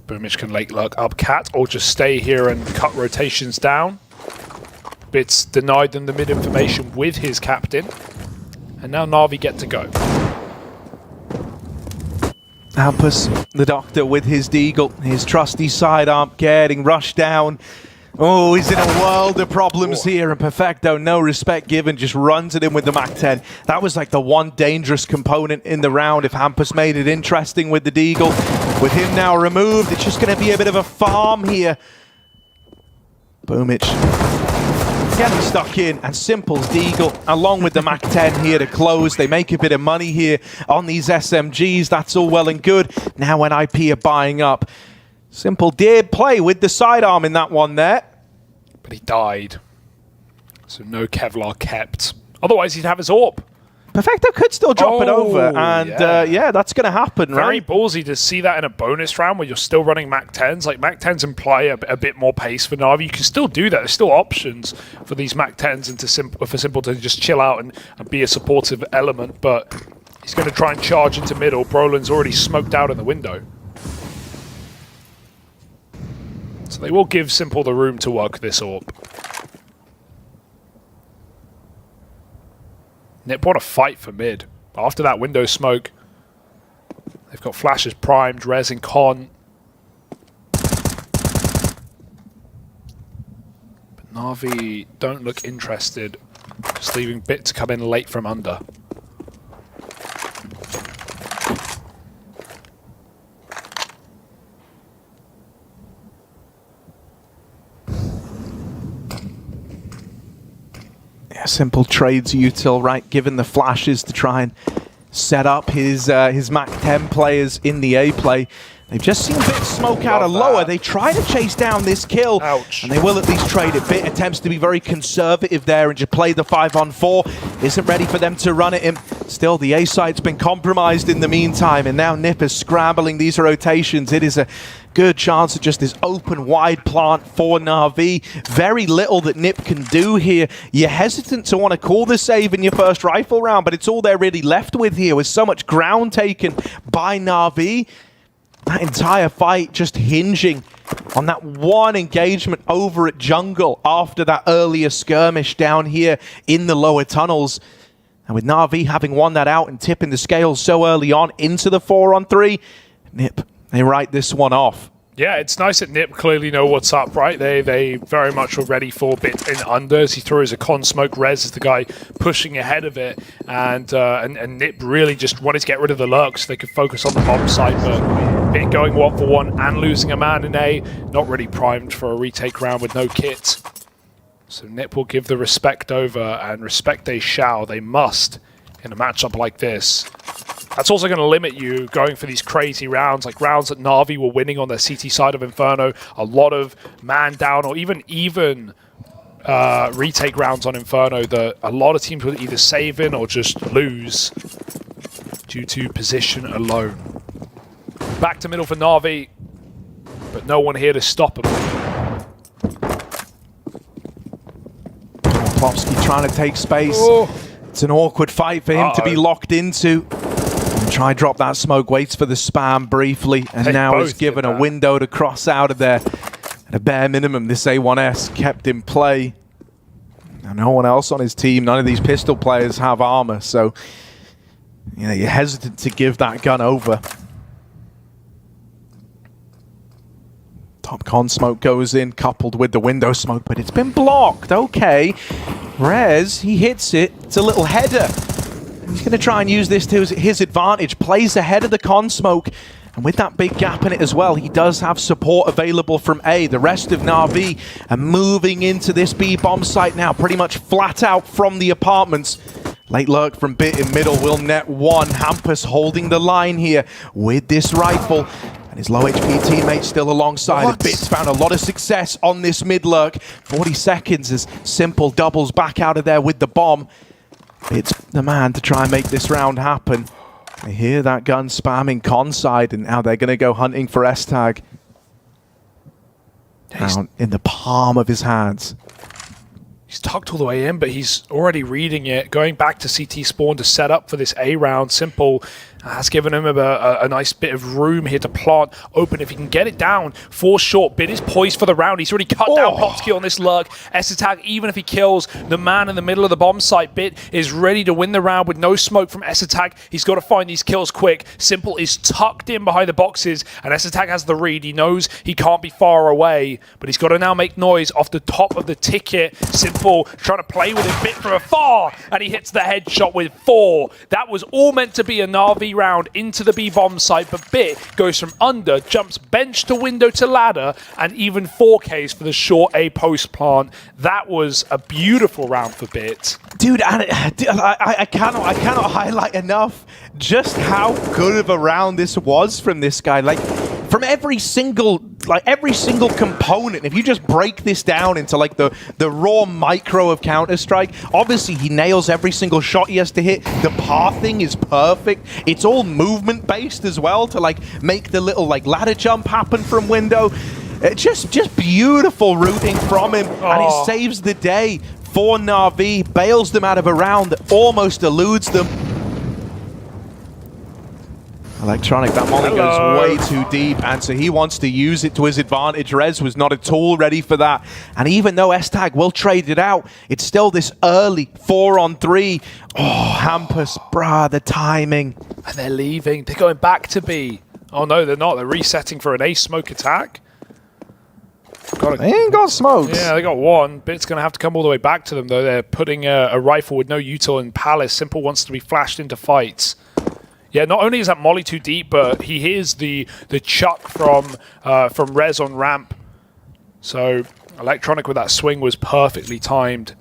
Boomich can late lurk up cat or just stay here and cut rotations down. Bits denied them the mid information with his captain. And now NaVi get to go. Hampus, the doctor with his deagle, his trusty sidearm getting rushed down. Oh, he's in a world of problems here, and Perfecto, no respect given, just runs at him with the Mac-10. That was like the one dangerous component in the round if Hampus made it interesting with the deagle. With him now removed, it's just going to be a bit of a farm here. Boomich getting stuck in, and Simple's deagle along with the Mac-10 here to close. They make a bit of money here on these SMGs. That's all well and good. Now when NIP are buying up, Simple did play with the sidearm in that one there. But he died. So no Kevlar kept. Otherwise he'd have his AWP. Perfecto could still drop it over, and yeah, that's going to happen, Very right? ballsy to see that in a bonus round where you're still running Mac-10s. Like, Mac-10s imply a bit more pace for NaVi. You can still do that. There's still options for these Mac-10s and for Simple to just chill out and be a supportive element, but he's going to try and charge into middle. Brolin's already smoked out in the window. So they will give Simple the room to work this AWP. Nip want to fight for mid. After that window smoke, they've got flashes primed, Rez and Con. But NaVi don't look interested, just leaving Bit to come in late from under. Simple trades util, right, given the flashes to try and set up his Mac-10 players in the A play. They've just seen Bit smoke out a lower. They try to chase down this kill, and they will at least trade it. Bit attempts to be very conservative there and just play the 5-on-4. Isn't ready for them to run at him. Still, the A side's been compromised in the meantime, and now Nip is scrambling these rotations. It is a good chance of just this open, wide plant for NaVi. Very little that Nip can do here. You're hesitant to want to call the save in your first rifle round, but it's all they're really left with here, with so much ground taken by NaVi. That entire fight just hinging on that one engagement over at jungle after that earlier skirmish down here in the lower tunnels. And with NaVi having won that out and tipping the scales so early on into the 4-on-3, Nip, they write this one off. Yeah, it's nice that Nip clearly know what's up, right? They very much were ready for Bit in under as he throws a con smoke. Rez is the guy pushing ahead of it, and Nip really just wanted to get rid of the lurk so they could focus on the bomb site, but Bit going 1-for-1 and losing a man in A, not really primed for a retake round with no kit. So Nip will give the respect over, and respect they shall. They must in a matchup like this. That's also going to limit you going for these crazy rounds, like rounds that NaVi were winning on their CT side of Inferno. A lot of man down or even retake rounds on Inferno that a lot of teams would either save in or just lose due to position alone. Back to middle for NaVi, but no one here to stop him. Plopsky trying to take space. Oh. It's an awkward fight for him to be locked into. And try drop that smoke, waits for the spam briefly, and now is given a window to cross out of there. At a bare minimum, this A1S kept in play. And no one else on his team, none of these pistol players have armor, so you know, you're hesitant to give that gun over. Top con smoke goes in, coupled with the window smoke, but it's been blocked. Okay. Rez, he hits it. It's a little header. He's going to try and use this to his advantage. Plays ahead of the con smoke. And with that big gap in it as well, he does have support available from A. The rest of NaVi are moving into this B bomb site now, pretty much flat out from the apartments. Late lurk from Bit in middle will net one. Hampus holding the line here with this rifle. And his low HP teammate still alongside. Bit's found a lot of success on this mid lurk. 40 seconds as Simple doubles back out of there with the bomb. Bit's the man to try and make this round happen. They hear that gun spamming con side, and now they're going to go hunting for S-Tag. Down in the palm of his hands. He's tucked all the way in, but he's already reading it. Going back to CT spawn to set up for this A round. Simple has given him a nice bit of room here to plant open. If he can get it down, for short. Bit is poised for the round. He's already cut down Popsky on this lurk. S-Attack, even if he kills the man in the middle of the bomb site, Bit is ready to win the round with no smoke from S-Attack. He's got to find these kills quick. Simple is tucked in behind the boxes, and S-Attack has the read. He knows he can't be far away, but he's got to now make noise off the top of the ticket. Simple trying to play with it Bit from afar, and he hits the headshot with 4. That was all meant to be a NaVi round into the B bomb site, but Bit goes from under, jumps bench to window to ladder, and even 4Ks for the short A post plant. That was a beautiful round for Bit. Dude, I cannot highlight enough just how good of a round this was from this guy. Like, from every single component, if you just break this down into like the raw micro of Counter-Strike, obviously he nails every single shot he has to hit. The pathing is perfect. It's all movement based as well to like make the little like ladder jump happen from window. Just beautiful routing from him, and it saves the day for NaVi, bails them out of a round that almost eludes them. Electronic, that molly goes way too deep, and so he wants to use it to his advantage. Rez was not at all ready for that, and even though S-Tag will trade it out, it's still this early 4-on-3. Oh, Hampus, bruh, the timing. And they're leaving. They're going back to B. Oh no, they're not. They're resetting for an A smoke attack. They ain't got smokes. Yeah, they got one. Bit's going to have to come all the way back to them, though. They're putting a rifle with no util in Palace. Simple wants to be flashed into fights. Yeah, not only is that molly too deep, but he hears the chuck from Rez on ramp. So Electronic with that swing was perfectly timed.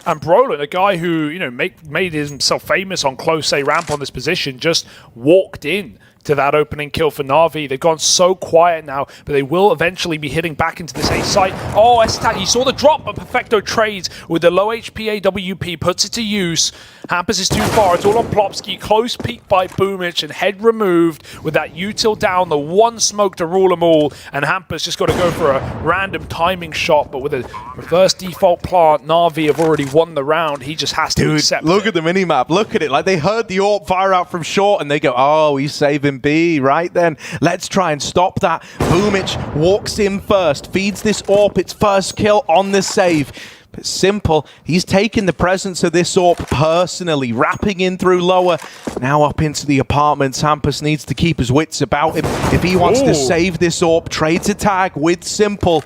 And Brolin, a guy who, you know, made himself famous on close A ramp on this position, just walked in to that opening kill for NaVi. They've gone so quiet now, but they will eventually be hitting back into this A site. Oh, S-Tag, he saw the drop, but Perfecto trades with the low HP AWP, puts it to use. Hampus is too far. It's all on Plopsky. Close peek by Boomich and head removed with that util down, the one smoke to rule them all. And Hampus just got to go for a random timing shot, but with a reverse default plant, NaVi have already won the round. He just has to accept look at the minimap. Look at it. Like, they heard the AWP fire out from short, and they go, oh, he's saving B. Right then, let's try and stop that. Boomich walks in first, feeds this AWP its first kill on the save. But Simple, he's taken the presence of this AWP personally, wrapping in through lower, now up into the apartments. Hampus needs to keep his wits about him if he wants to save this AWP. Trades a tag with Simple.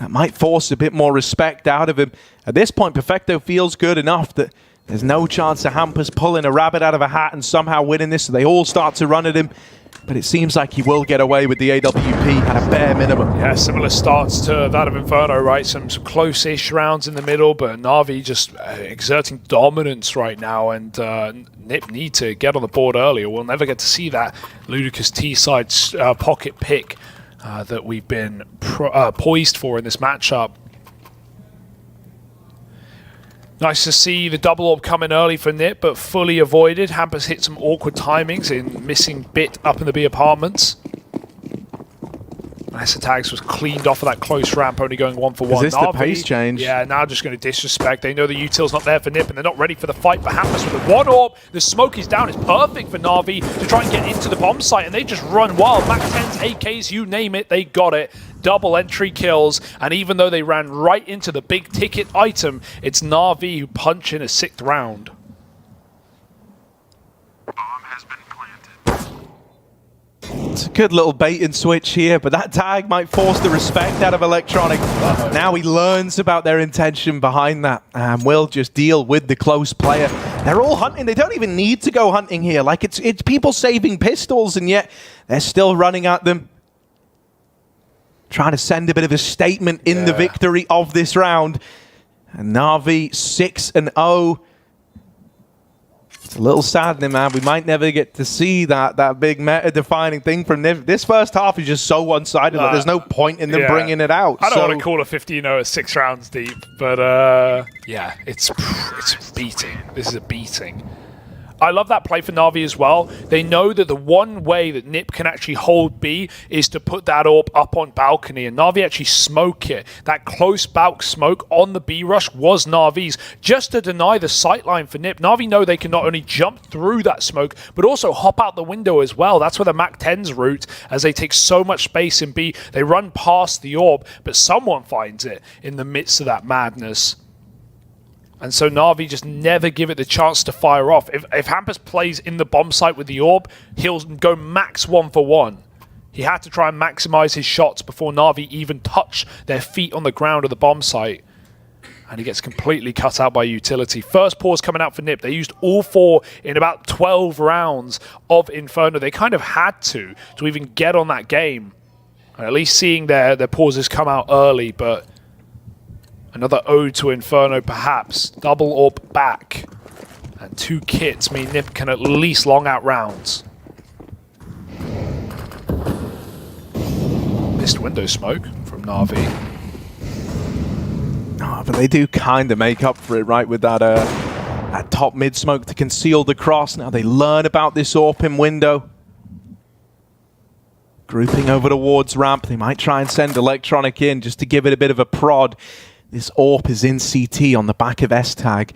That might force a bit more respect out of him. At this point, Perfecto feels good enough that there's no chance of Hampus pulling a rabbit out of a hat and somehow winning this, so they all start to run at him. But it seems like he will get away with the AWP at a bare minimum. Yeah, similar starts to that of Inferno, right? Some close-ish rounds in the middle, but NaVi just exerting dominance right now, and NiP need to get on the board earlier. We'll never get to see that ludicrous T-side pocket pick that we've been poised for in this matchup. Nice to see the double AWP come in early for NiP, but fully avoided. Hampus hit some awkward timings in missing Bit up in the B apartments. S-Tags was cleaned off of that close ramp, only going 1-for-1. Is this the pace change? Yeah, now just going to disrespect. They know the util's not there for NiP, and they're not ready for the fight. But Hampus with the one AWP, the smoke is down. It's perfect for NaVi to try and get into the bomb site, and they just run wild. Mac 10s, AKs, you name it, they got it. Double entry kills, and even though they ran right into the big ticket item, it's NaVi who punch in a 6th round. It's a good little bait and switch here, but that tag might force the respect out of Electronic. Now he learns about their intention behind that, and will just deal with the close player. They're all hunting. They don't even need to go hunting here. Like, it's people saving pistols, and yet they're still running at them. Trying to send a bit of a statement in the victory of this round. And NaVi 6-0. It's a little saddening, man. We might never get to see that big meta-defining thing from NiP. This first half is just so one-sided that there's no point in them bringing it out. I don't want to call a 15-0 at 6 rounds deep, but yeah, it's beating. This is a beating. I love that play for Na'Vi as well. They know that the one way that Nip can actually hold B is to put that AWP up on balcony, and Na'Vi actually smoke it. That close balk smoke on the B rush was Na'Vi's, just to deny the sightline for Nip. Na'Vi know they can not only jump through that smoke, but also hop out the window as well. That's where the MAC-10's route, as they take so much space in B. They run past the AWP, but someone finds it in the midst of that madness. And so Na'Vi just never give it the chance to fire off. If Hampus plays in the bomb site with the AWP, he'll go max 1-for-1. He had to try and maximize his shots before Na'Vi even touch their feet on the ground of the bomb site. And he gets completely cut out by utility. First pause coming out for Nip. They used all 4 in about 12 rounds of Inferno. They kind of had to even get on that game. And at least seeing their pauses come out early, but another ode to Inferno, perhaps. Double AWP back. And 2 kits mean Nip can at least long out rounds. Missed window smoke from Na'Vi. Oh, but they do kind of make up for it, right, with that top mid smoke to conceal the cross. Now they learn about this AWP in window. Grouping over towards ramp. They might try and send Electronic in just to give it a bit of a prod. This AWP is in CT on the back of S-Tag.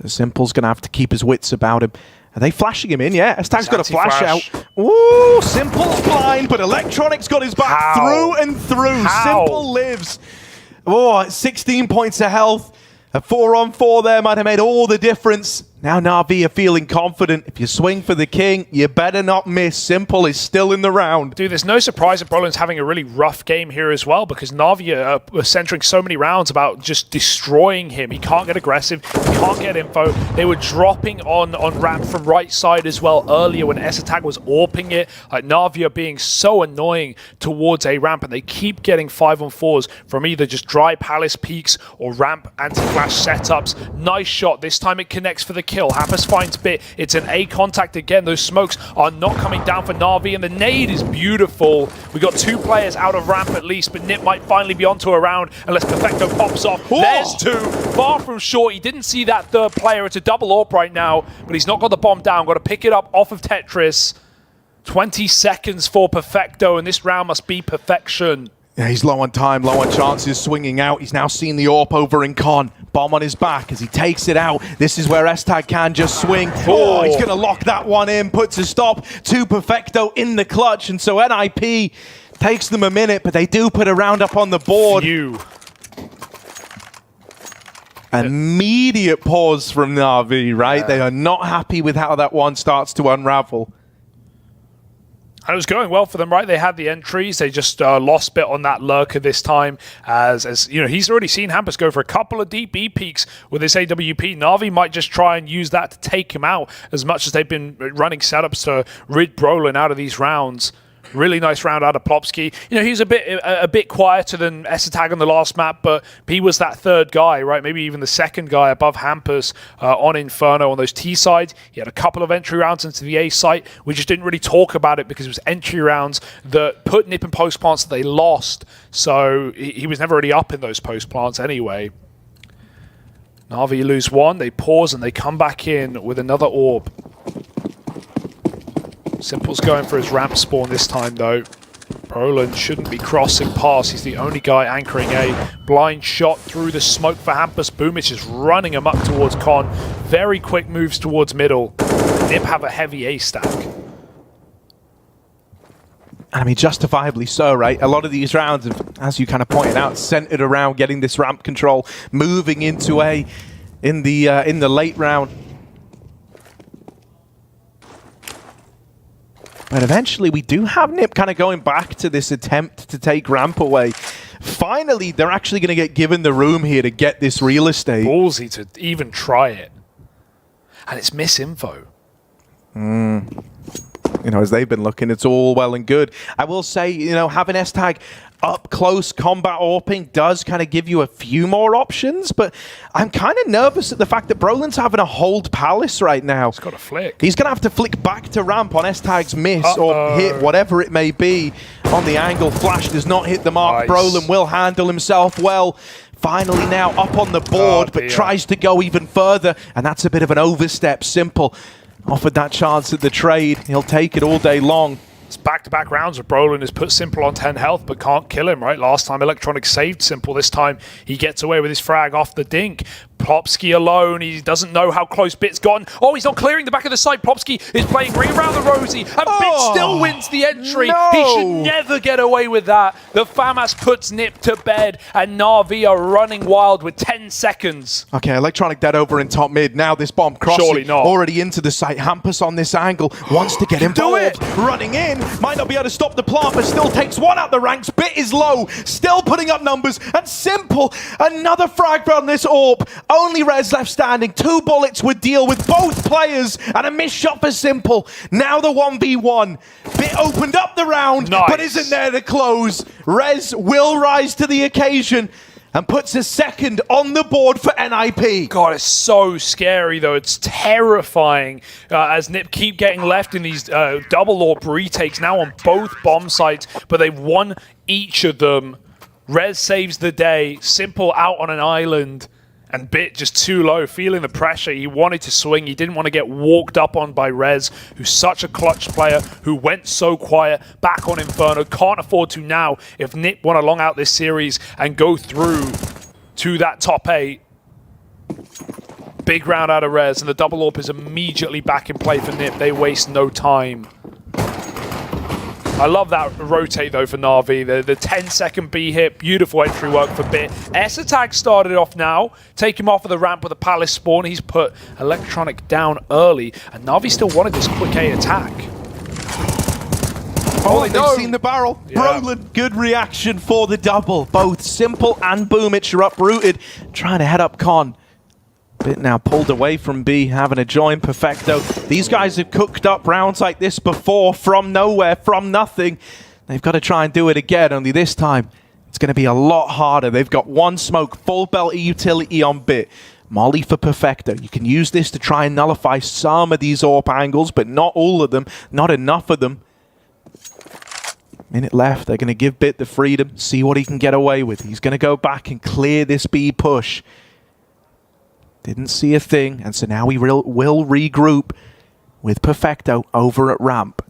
So Simple's going to have to keep his wits about him. Are they flashing him in? Yeah, S-Tag's got a flash out. Ooh, Simple's blind, but Electronic's got his back through and through. Simple lives. Oh, 16 points of health. A 4-on-4 there might have made all the difference. Now Na'Vi are feeling confident. If you swing for the king, you better not miss. Simple is still in the round. Dude, there's no surprise that Brolin's having a really rough game here as well, because Na'Vi are centering so many rounds about just destroying him. He can't get aggressive. He can't get info. They were dropping on ramp from right side as well earlier when S-Attack was AWPing it. Like, Na'Vi are being so annoying towards A ramp, and they keep getting 5-on-4s from either just dry palace peaks or ramp anti-flash setups. Nice shot. This time it connects for the kill. Hampus finds Bit. It's an A contact again. Those smokes are not coming down for Na'Vi, and the nade is beautiful. We got 2 players out of ramp at least, but Nip might finally be onto a round unless Perfecto pops off. Whoa. There's 2. Far from short. He didn't see that third player. It's a double AWP right now, but he's not got the bomb down. Got to pick it up off of Tetris. 20 seconds for Perfecto, and this round must be perfection. Yeah, he's low on time, low on chances, swinging out. He's now seen the AWP over in Con. Bomb on his back as he takes it out. This is where S-Tag can just swing. Oh, he's going to lock that one in, puts a stop to Perfecto in the clutch. And so NIP takes them a minute, but they do put a round up on the board. Immediate pause from Na'Vi, right? Yeah. They are not happy with how that one starts to unravel. And it was going well for them, right? They had the entries. They just lost Bit on that lurker this time. As you know, he's already seen Hampus go for a couple of deep B peaks with this AWP. Na'Vi might just try and use that to take him out, as much as they've been running setups to rid Brolin out of these rounds. Really nice round out of Plopsky. You know, he's a bit quieter than S-Attack on the last map, but he was that third guy, right? Maybe even the second guy above Hampus on Inferno on those T sides. He had a couple of entry rounds into the A site. We just didn't really talk about it because it was entry rounds that put Nip in post plants that they lost. So he was never really up in those post plants anyway. Na'Vi lose 1, they pause and they come back in with another AWP. Simple's going for his ramp spawn this time, though. Brolin shouldn't be crossing past. He's the only guy anchoring A. Blind shot through the smoke for Hampus. Boomich is running him up towards Con. Very quick moves towards middle. Nip have a heavy A stack. I mean, justifiably so, right? A lot of these rounds, as you kind of pointed out, centered around getting this ramp control, moving into A in the late round. But eventually we do have Nip kind of going back to this attempt to take ramp away. Finally, they're actually going to get given the room here to get this real estate. Ballsy to even try it. And it's misinfo. You know, as they've been looking, it's all well and good. I will say, you know, having S-Tag up close combat AWPing does kind of give you a few more options, but I'm kind of nervous at the fact that Brolin's having to hold Palace right now. He's got to flick. He's going to have to flick back to ramp on S-Tag's miss or hit, whatever it may be, on the angle. Flash does not hit the mark. Nice. Brolin will handle himself well. Finally now up on the board, but tries to go even further, and that's a bit of an overstep. Simple offered that chance at the trade. He'll take it all day long. It's back-to-back rounds of Brolin has put Simple on 10 health, but can't kill him, right? Last time Electronic saved Simple. This time he gets away with his frag off the dink. Plopsky alone. He doesn't know how close Bit's gotten. Oh, he's not clearing the back of the site. Plopsky is playing ring around the Rosie, and Bit still wins the entry. No. He should never get away with that. The FAMAS puts Nip to bed, and NaVi are running wild with 10 seconds. Okay, Electronic dead over in top mid. Now this bomb crossing. Surely not. Already into the site. Hampus on this angle. Wants to get involved. Running in. Might not be able to stop the plant, but still takes one out the ranks. Bit is low. Still putting up numbers. And Simple. Another frag on this AWP. Only Rez left standing. 2 bullets would deal with both players. And a missed shot for Simple. Now the 1v1. Bit opened up the round, but isn't there to close. Rez will rise to the occasion and puts a second on the board for NIP. God, it's so scary, though. It's terrifying as Nip keep getting left in these double AWP retakes now on both bomb sites, but they've won each of them. Rez saves the day. Simple out on an island. And Bit just too low, feeling the pressure. He wanted to swing. He didn't want to get walked up on by Rez, who's such a clutch player, who went so quiet, back on Inferno. Can't afford to now if Nip want to long out this series and go through to that top 8. Big round out of Rez, and the double AWP is immediately back in play for Nip. They waste no time. I love that rotate, though, for NaVi. The 10-second B hit, beautiful entry work for Bit. S-Attack started off now. Take him off of the ramp with a Palace spawn. He's put Electronic down early, and NaVi still wanted this quick A attack. Oh, they've seen the barrel. Yeah. Brolin, good reaction for the double. Both Simple and Boomich are uprooted, trying to head up Con. Bit now pulled away from B, having a join. Perfecto. These guys have cooked up rounds like this before, from nowhere, from nothing. They've got to try and do it again, only this time it's going to be a lot harder. They've got one smoke, full belt utility on Bit. Molly for Perfecto. You can use this to try and nullify some of these AWP angles, but not all of them, not enough of them. Minute left. They're going to give Bit the freedom, see what he can get away with. He's going to go back and clear this B push. Didn't see a thing, and so now we will regroup with Perfecto over at ramp.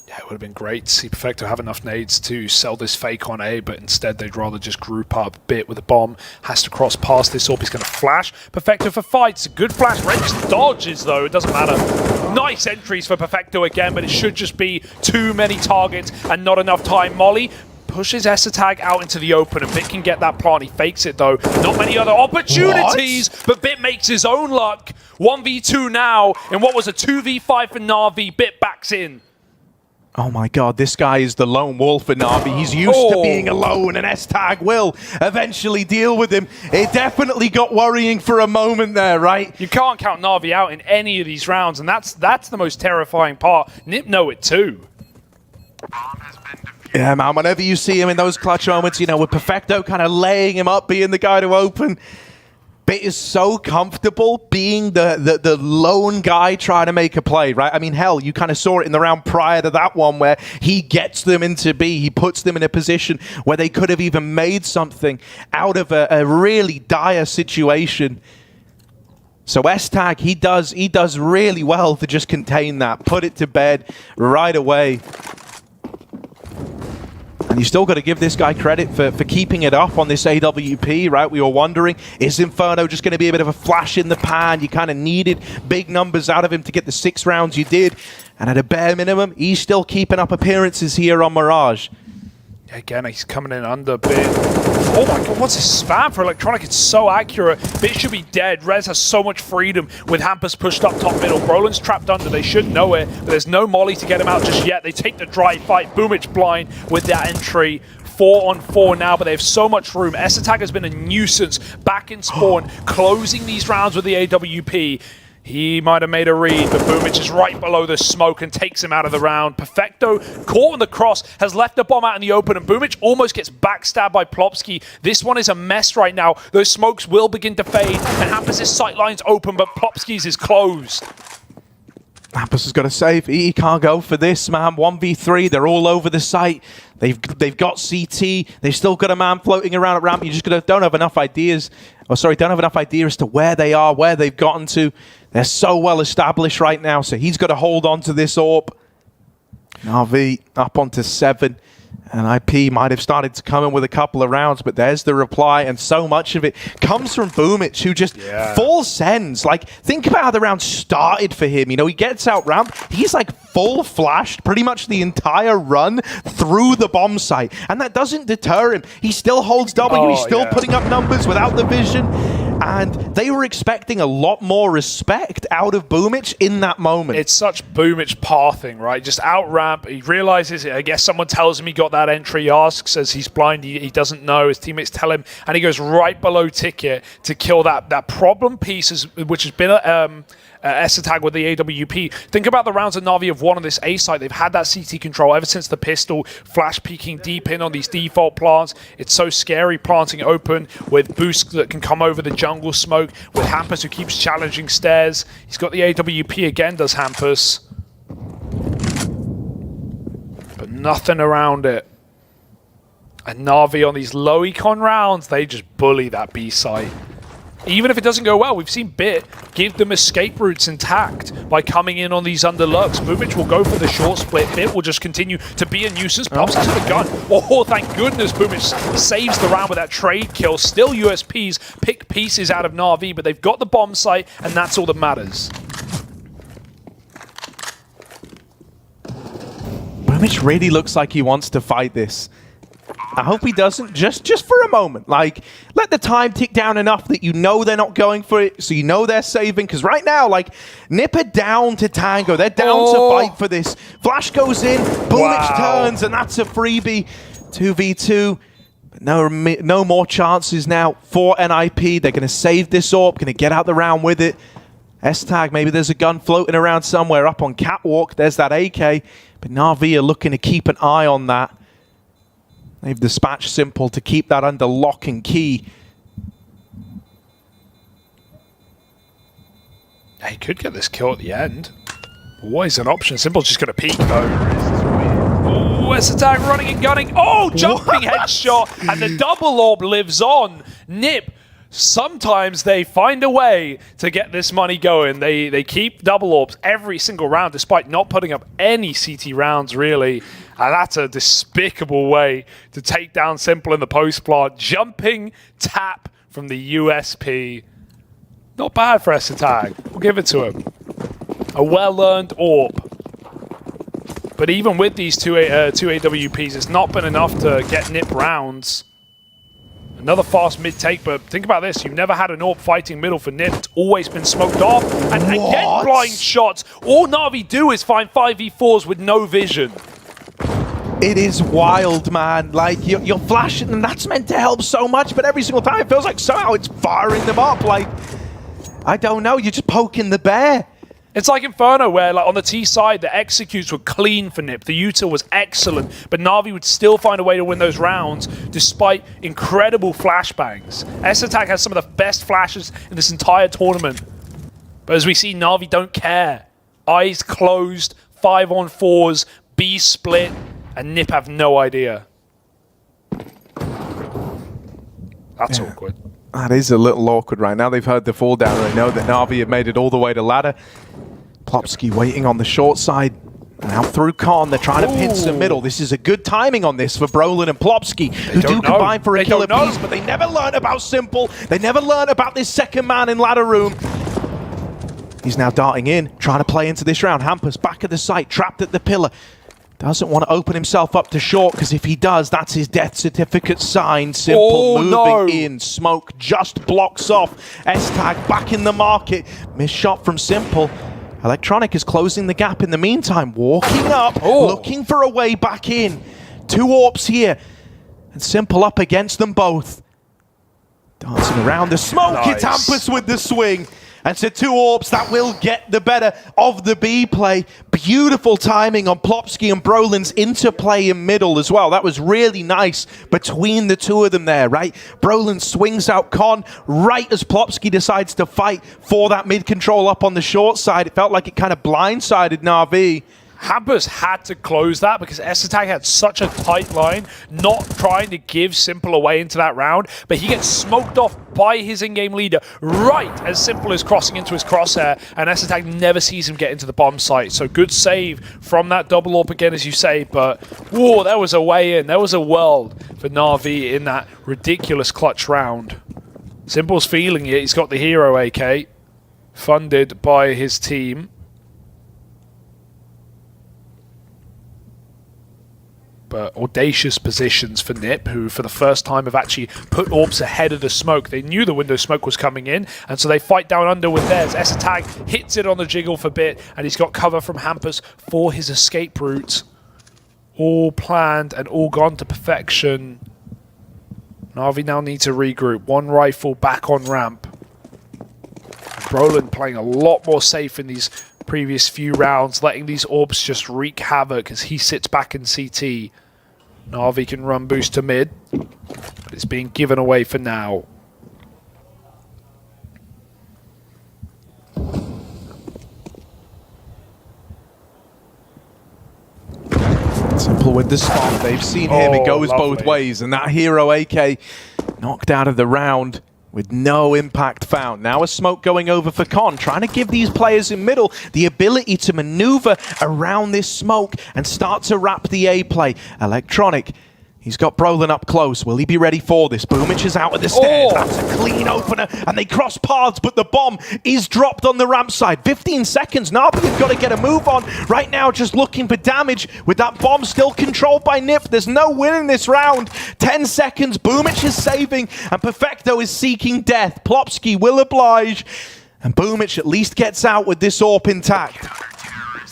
Yeah, it would have been great to see Perfecto have enough nades to sell this fake on A, but instead they'd rather just group up. Bit with a bomb, has to cross past this AWP. He's going to flash. Perfecto for fights. Good flash. Red just dodges, though. It doesn't matter. Nice entries for Perfecto again, but it should just be too many targets and not enough time. Molly pushes S-Attack out into the open, and Bit can get that plant. He fakes it, though. Not many other opportunities, but Bit makes his own luck. 1v2 now, in what was a 2v5 for NaVi. Bit backs in. Oh my god, this guy is the lone wolf for NaVi. He's used to being alone, and S-Tag will eventually deal with him. It definitely got worrying for a moment there, right? You can't count NaVi out in any of these rounds, and that's the most terrifying part. Nip know it too. Yeah, man, whenever you see him in those clutch moments, you know, with Perfecto kind of laying him up, being the guy to open, Bit is so comfortable being the lone guy trying to make a play, right? I mean, hell, you kind of saw it in the round prior to that one where he gets them into B. He puts them in a position where they could have even made something out of a really dire situation. So S-Tag, he does really well to just contain that, put it to bed right away. And you still got to give this guy credit for keeping it up on this AWP, right? We were wondering, is Inferno just going to be a bit of a flash in the pan? You kind of needed big numbers out of him to get the 6 rounds you did. And at a bare minimum, he's still keeping up appearances here on Mirage. Again, he's coming in under Bit. Oh my god, what's this spam for Electronic? It's so accurate. Bit should be dead. Rez has so much freedom with Hampus pushed up top middle. Brolin's trapped under. They should know it, but there's no molly to get him out just yet. They take the dry fight. Boomich blind with that entry. 4-on-4 now, but they have so much room. S-Attack has been a nuisance back in spawn, closing these rounds with the AWP. He might have made a read, but Boomich is right below the smoke and takes him out of the round. Perfecto, caught on the cross, has left the bomb out in the open, and Boomich almost gets backstabbed by Plopsky. This one is a mess right now. Those smokes will begin to fade, and Hampus' sight line's open, but Plopsky's is closed. Hampus has got to save. He can't go for this, man. 1v3. They're all over the site. They've got CT. They've still got a man floating around at ramp. You just don't have enough ideas. Oh, sorry, don't have enough idea as to where they are, where they've gotten to. They're so well established right now, so he's got to hold on to this AWP. NaVi up onto 7. And IP might have started to come in with a couple of rounds, but there's the reply, and so much of it comes from Boomich, who just full sends. Like, think about how the round started for him. You know, he gets out ramp, he's like full flashed pretty much the entire run through the bomb site, and that doesn't deter him. He still holds W, he's still putting up numbers without the vision, and they were expecting a lot more respect out of Boomich in that moment. It's such Boomich pathing, right? Just out ramp, he realizes it. I guess someone tells him he got that entry, he asks as he's blind, he doesn't know, his teammates tell him, and he goes right below ticket to kill that problem piece, which has been S-Attack with the AWP. Think about the rounds that NaVi have won on this A site. They've had that CT control ever since the pistol, flash peeking deep in on these default plants. It's so scary planting open with boosts that can come over the jungle smoke, with Hampus who keeps challenging stairs. He's got the AWP again, does Hampus. But nothing around it. And NaVi on these low econ rounds, they just bully that B site. Even if it doesn't go well, we've seen Bit give them escape routes intact by coming in on these underlooks. Boomich will go for the short split. Bit will just continue to be a nuisance. Pops into the gun. Oh, thank goodness Boomich saves the round with that trade kill. Still USPs pick pieces out of NaVi, but they've got the bomb site, and that's all that matters. Boomich really looks like he wants to fight this. I hope he doesn't, just for a moment. Like, let the time tick down enough that you know they're not going for it, so you know they're saving. Because right now, like, Nip are down to tango. They're down to fight for this. Flash goes in, Boomich turns, and that's a freebie. 2v2. But no more chances now for NIP. They're going to save this AWP, going to get out the round with it. S-Tag, maybe there's a gun floating around somewhere up on Catwalk. There's that AK. But NaVi are looking to keep an eye on that. They've dispatched Simple to keep that under lock and key. He could get this kill at the end. Always an option. Simple's just going to peek, though. Oh, S-Attack running and gunning. Oh, jumping headshot. And the double orb lives on. Nip, sometimes they find a way to get this money going. They keep double orbs every single round, despite not putting up any CT rounds, really. And that's a despicable way to take down Simple in the post plant. Jumping tap from the USP. Not bad for S-Attack. We'll give it to him. A well-earned AWP. But even with these two AWPs, it's not been enough to get Nip rounds. Another fast mid take, but think about this. You've never had an AWP fighting middle for Nip. It's always been smoked off. And again, blind shots. All NaVi do is find 5v4s with no vision. It is wild, man. Like, you're flashing them. That's meant to help so much, but every single time it feels like somehow it's firing them up. Like, I don't know. You're just poking the bear. It's like Inferno, where like on the T side, the executes were clean for Nip. The util was excellent, but NaVi would still find a way to win those rounds despite incredible flashbangs. S-Attack has some of the best flashes in this entire tournament. But as we see, NaVi don't care. Eyes closed, 5-on-4s, B split, and Nip have no idea. That's awkward. That is a little awkward right now. They've heard the fall down. They know that NaVi have made it all the way to ladder. Plopsky waiting on the short side. Now through Con, they're trying to pinch the middle. This is a good timing on this for Brolin and Plopsky, who do combine for a killer piece, but they never learn about Simple. They never learn about this second man in ladder room. He's now darting in, trying to play into this round. Hampus back at the site, trapped at the pillar. Doesn't want to open himself up to short, because if he does, that's his death certificate signed. Simple moving in. Smoke just blocks off. S-Tag back in the market. Missed shot from Simple. Electronic is closing the gap in the meantime. Walking up, looking for a way back in. 2 AWPs here. And Simple up against them both. Dancing around the smoke, Nice. it's Hampus with the swing. And so 2 AWPs that will get the better of the B play. Beautiful timing on Plopsky and Brolin's interplay in middle as well. That was really nice between the 2 of them there, right? Brolin swings out Con right as Plopsky decides to fight for that mid control up on the short side. It felt like it kind of blindsided NaVi. Hampus had to close that because SATAC had such a tight line, not trying to give Simple away into that round, but he gets smoked off by his in-game leader right as Simple is crossing into his crosshair, and SATAC never sees him get into the bomb site. So good save from that double AWP again, as you say, but whoa, there was a way in. There was a world for NaVi in that ridiculous clutch round. Simple's feeling it. He's got the hero AK, funded by his team. But audacious positions for Nip, who for the first time have actually put AWPs ahead of the smoke. They knew the window smoke was coming in, and so they fight down under with theirs. SATAC hits it on the jiggle for bit, and he's got cover from Hampus for his escape route. All planned and all gone to perfection. NaVi now need to regroup. 1 rifle back on ramp. Brolin playing a lot more safe in these previous few rounds, letting these AWPs just wreak havoc as he sits back in CT. NaVi can run boost to mid, but it's being given away for now. Simple with the spot. They've seen him. It goes both ways. And that hero AK knocked out of the round with no impact found. Now a smoke going over for Con, trying to give these players in middle the ability to maneuver around this smoke and start to wrap the A play. Electronic, he's got Brolin up close. Will he be ready for this? Boomich is out at the stairs. That's a clean opener, and they cross paths, but the bomb is dropped on the ramp side. 15 seconds. NaVi have got to get a move on. Right now, just looking for damage with that bomb still controlled by Nip. There's no win in this round. 10 seconds. Boomich is saving, and Perfecto is seeking death. Plopsky will oblige, and Boomich at least gets out with this AWP intact.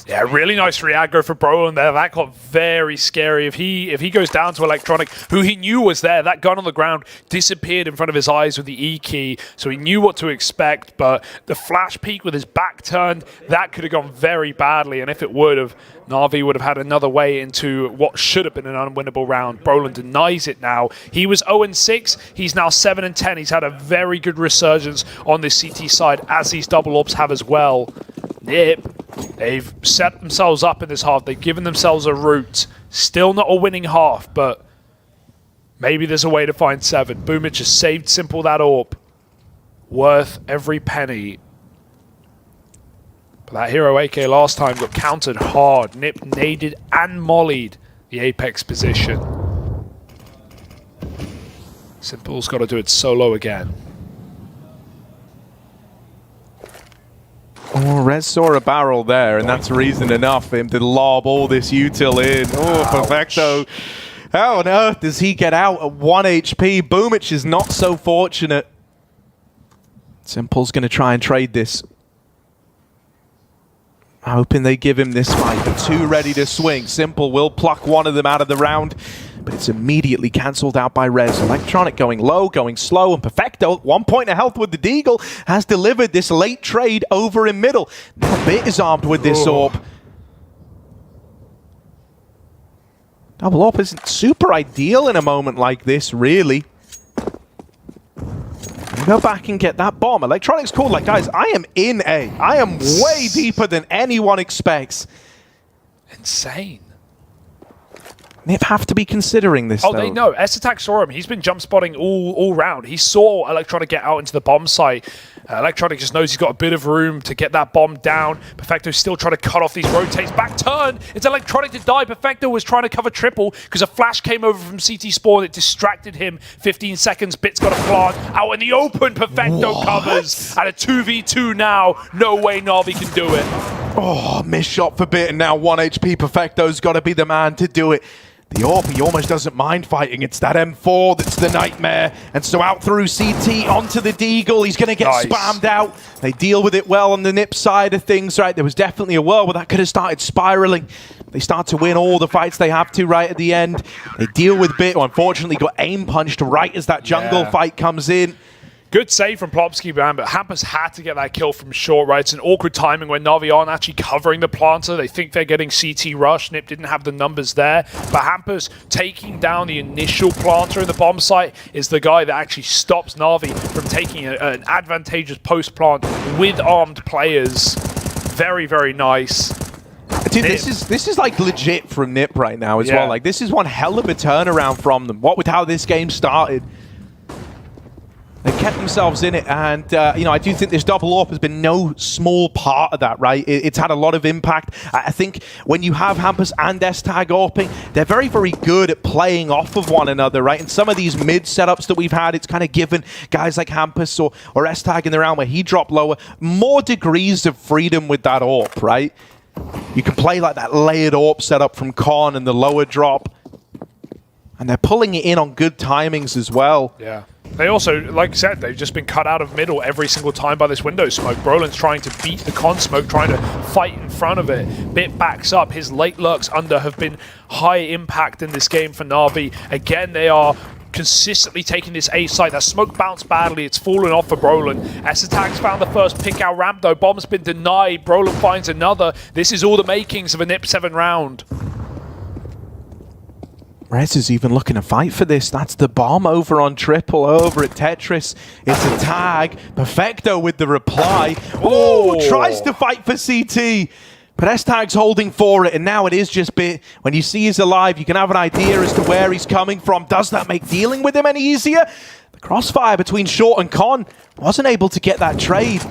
Yeah, really nice reaggro for Brolin there. That got very scary. If he goes down to Electronic, who he knew was there, that gun on the ground disappeared in front of his eyes with the E key, so he knew what to expect, but the flash peek with his back turned, that could have gone very badly, and if it would have, NaVi would have had another way into what should have been an unwinnable round. Brolin denies it now. He was 0-6. He's now 7-10. He's had a very good resurgence on this CT side, as these double AWPs have as well. Nip, they've set themselves up in this half. They've given themselves a route. Still not a winning half, but maybe there's a way to find 7. Boomich has saved Simple that AWP. Worth every penny. But that hero AK last time got countered hard. Nip naded and mollied the Apex position. Simple's got to do it solo again. Oh, Rez saw a barrel there, and that's reason enough for him to lob all this util in. Oh, Perfecto. How on earth does he get out at 1 HP? Boomich is not so fortunate. Simple's going to try and trade this. Hoping they give him this fight. The 2 ready to swing. Simple will pluck one of them out of the round, but it's immediately cancelled out by Rez. Electronic going low, going slow, and Perfecto, 1 point of health with the Deagle, has delivered this late trade over in middle. Now Bit is armed with this AWP. Double AWP isn't super ideal in a moment like this, really. Go back and get that bomb. Electronic's called like, guys, I am in A. I am way deeper than anyone expects. Insane. Nip have to be considering this, Oh, though. they know. SATAC saw him. He's been jump spotting all round. He saw Electronic get out into the bomb site. Electronic just knows he's got a bit of room to get that bomb down. Perfecto's still trying to cut off these rotates. Back turn. It's Electronic to die. Perfecto was trying to cover triple because a flash came over from CT spawn. It distracted him. 15 seconds. Bit's got a plant. Out in the open. Perfecto covers. At a 2v2 now. No way NaVi can do it. Oh, missed shot for Bit, and now 1 HP. Perfecto's got to be the man to do it. The AWP, he almost doesn't mind fighting. It's that M4 that's the nightmare. And so out through CT, onto the Deagle. He's going to get spammed out. They deal with it well on the Nip side of things, right? There was definitely a world where that could have started spiraling. They start to win all the fights they have to right at the end. They deal with Bit, who unfortunately got aim punched right as that jungle fight comes in. Good save from Plopsky, man, but Hampus had to get that kill from short, right? It's an awkward timing when NaVi aren't actually covering the planter. They think they're getting CT rush. Nip didn't have the numbers there. But Hampus taking down the initial planter in the bomb site is the guy that actually stops NaVi from taking an advantageous post-plant with armed players. Very, very nice. Dude, this is like legit from Nip right now as well. Like, this is one hell of a turnaround from them. What with how this game started. They kept themselves in it, and you know, I do think this double AWP has been no small part of that, right? It's had a lot of impact. I think when you have Hampus and S-Tag AWPing, they're very, very good at playing off of one another, right? And some of these mid setups that we've had, it's kind of given guys like Hampus or S-Tag in the round where he dropped lower more degrees of freedom with that AWP, right? You can play like that layered AWP setup from Con and the lower drop, and they're pulling it in on good timings as well. Yeah. They also, like I said, they've just been cut out of middle every single time by this window smoke. Brolin's trying to beat the con smoke, trying to fight in front of it. Bit backs up. His late lurks under have been high impact in this game for NaVi. Again, they are consistently taking this A site. That smoke bounced badly. It's fallen off for Brolin. S-Attacks found the first pick out ramp though. Bomb's been denied. Brolin finds another. This is all the makings of a NIP 7 round. Rez is even looking to fight for this. That's the bomb over on triple over at Tetris. It's a tag. Perfecto with the reply. Oh, tries to fight for CT. But S-Tag's holding for it, and now it is just bit. When you see he's alive, you can have an idea as to where he's coming from. Does that make dealing with him any easier? The crossfire between Short and Con wasn't able to get that trade.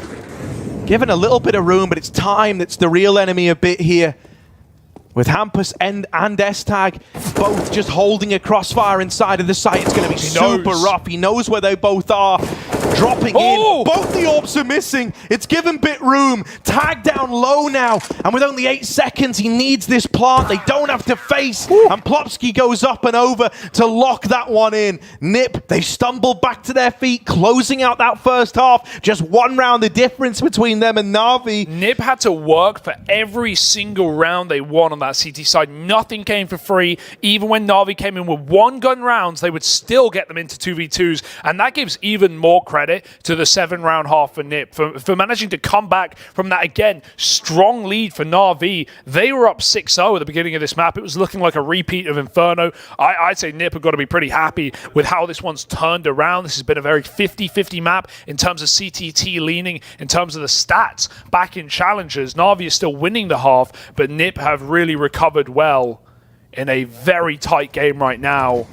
Given a little bit of room, but it's time that's the real enemy a bit here. With Hampus and S-Tag both just holding a crossfire inside of the site, it's going to be super rough. He knows where they both are. Dropping in. Both the AWPs are missing. It's given bit room. Tag down low now. And with only 8 seconds, he needs this plant. They don't have to face. And Plopsky goes up and over to lock that one in. Nip, they stumble back to their feet, closing out that first half. Just one round the difference between them and NaVi. Nip had to work for every single round they won on that CT side. Nothing came for free. Even when NaVi came in with one gun rounds, they would still get them into 2v2s. And that gives even more credit to the 7-round half for Nip for managing to come back from that, again, strong lead for NaVi. They were up 6-0 at the beginning of this map. It was looking like a repeat of Inferno. I'd say Nip have got to be pretty happy with how this one's turned around. This has been a very 50-50 map in terms of CTT leaning, in terms of the stats back in challenges. NaVi is still winning the half, but Nip have really recovered well in a very tight game right now.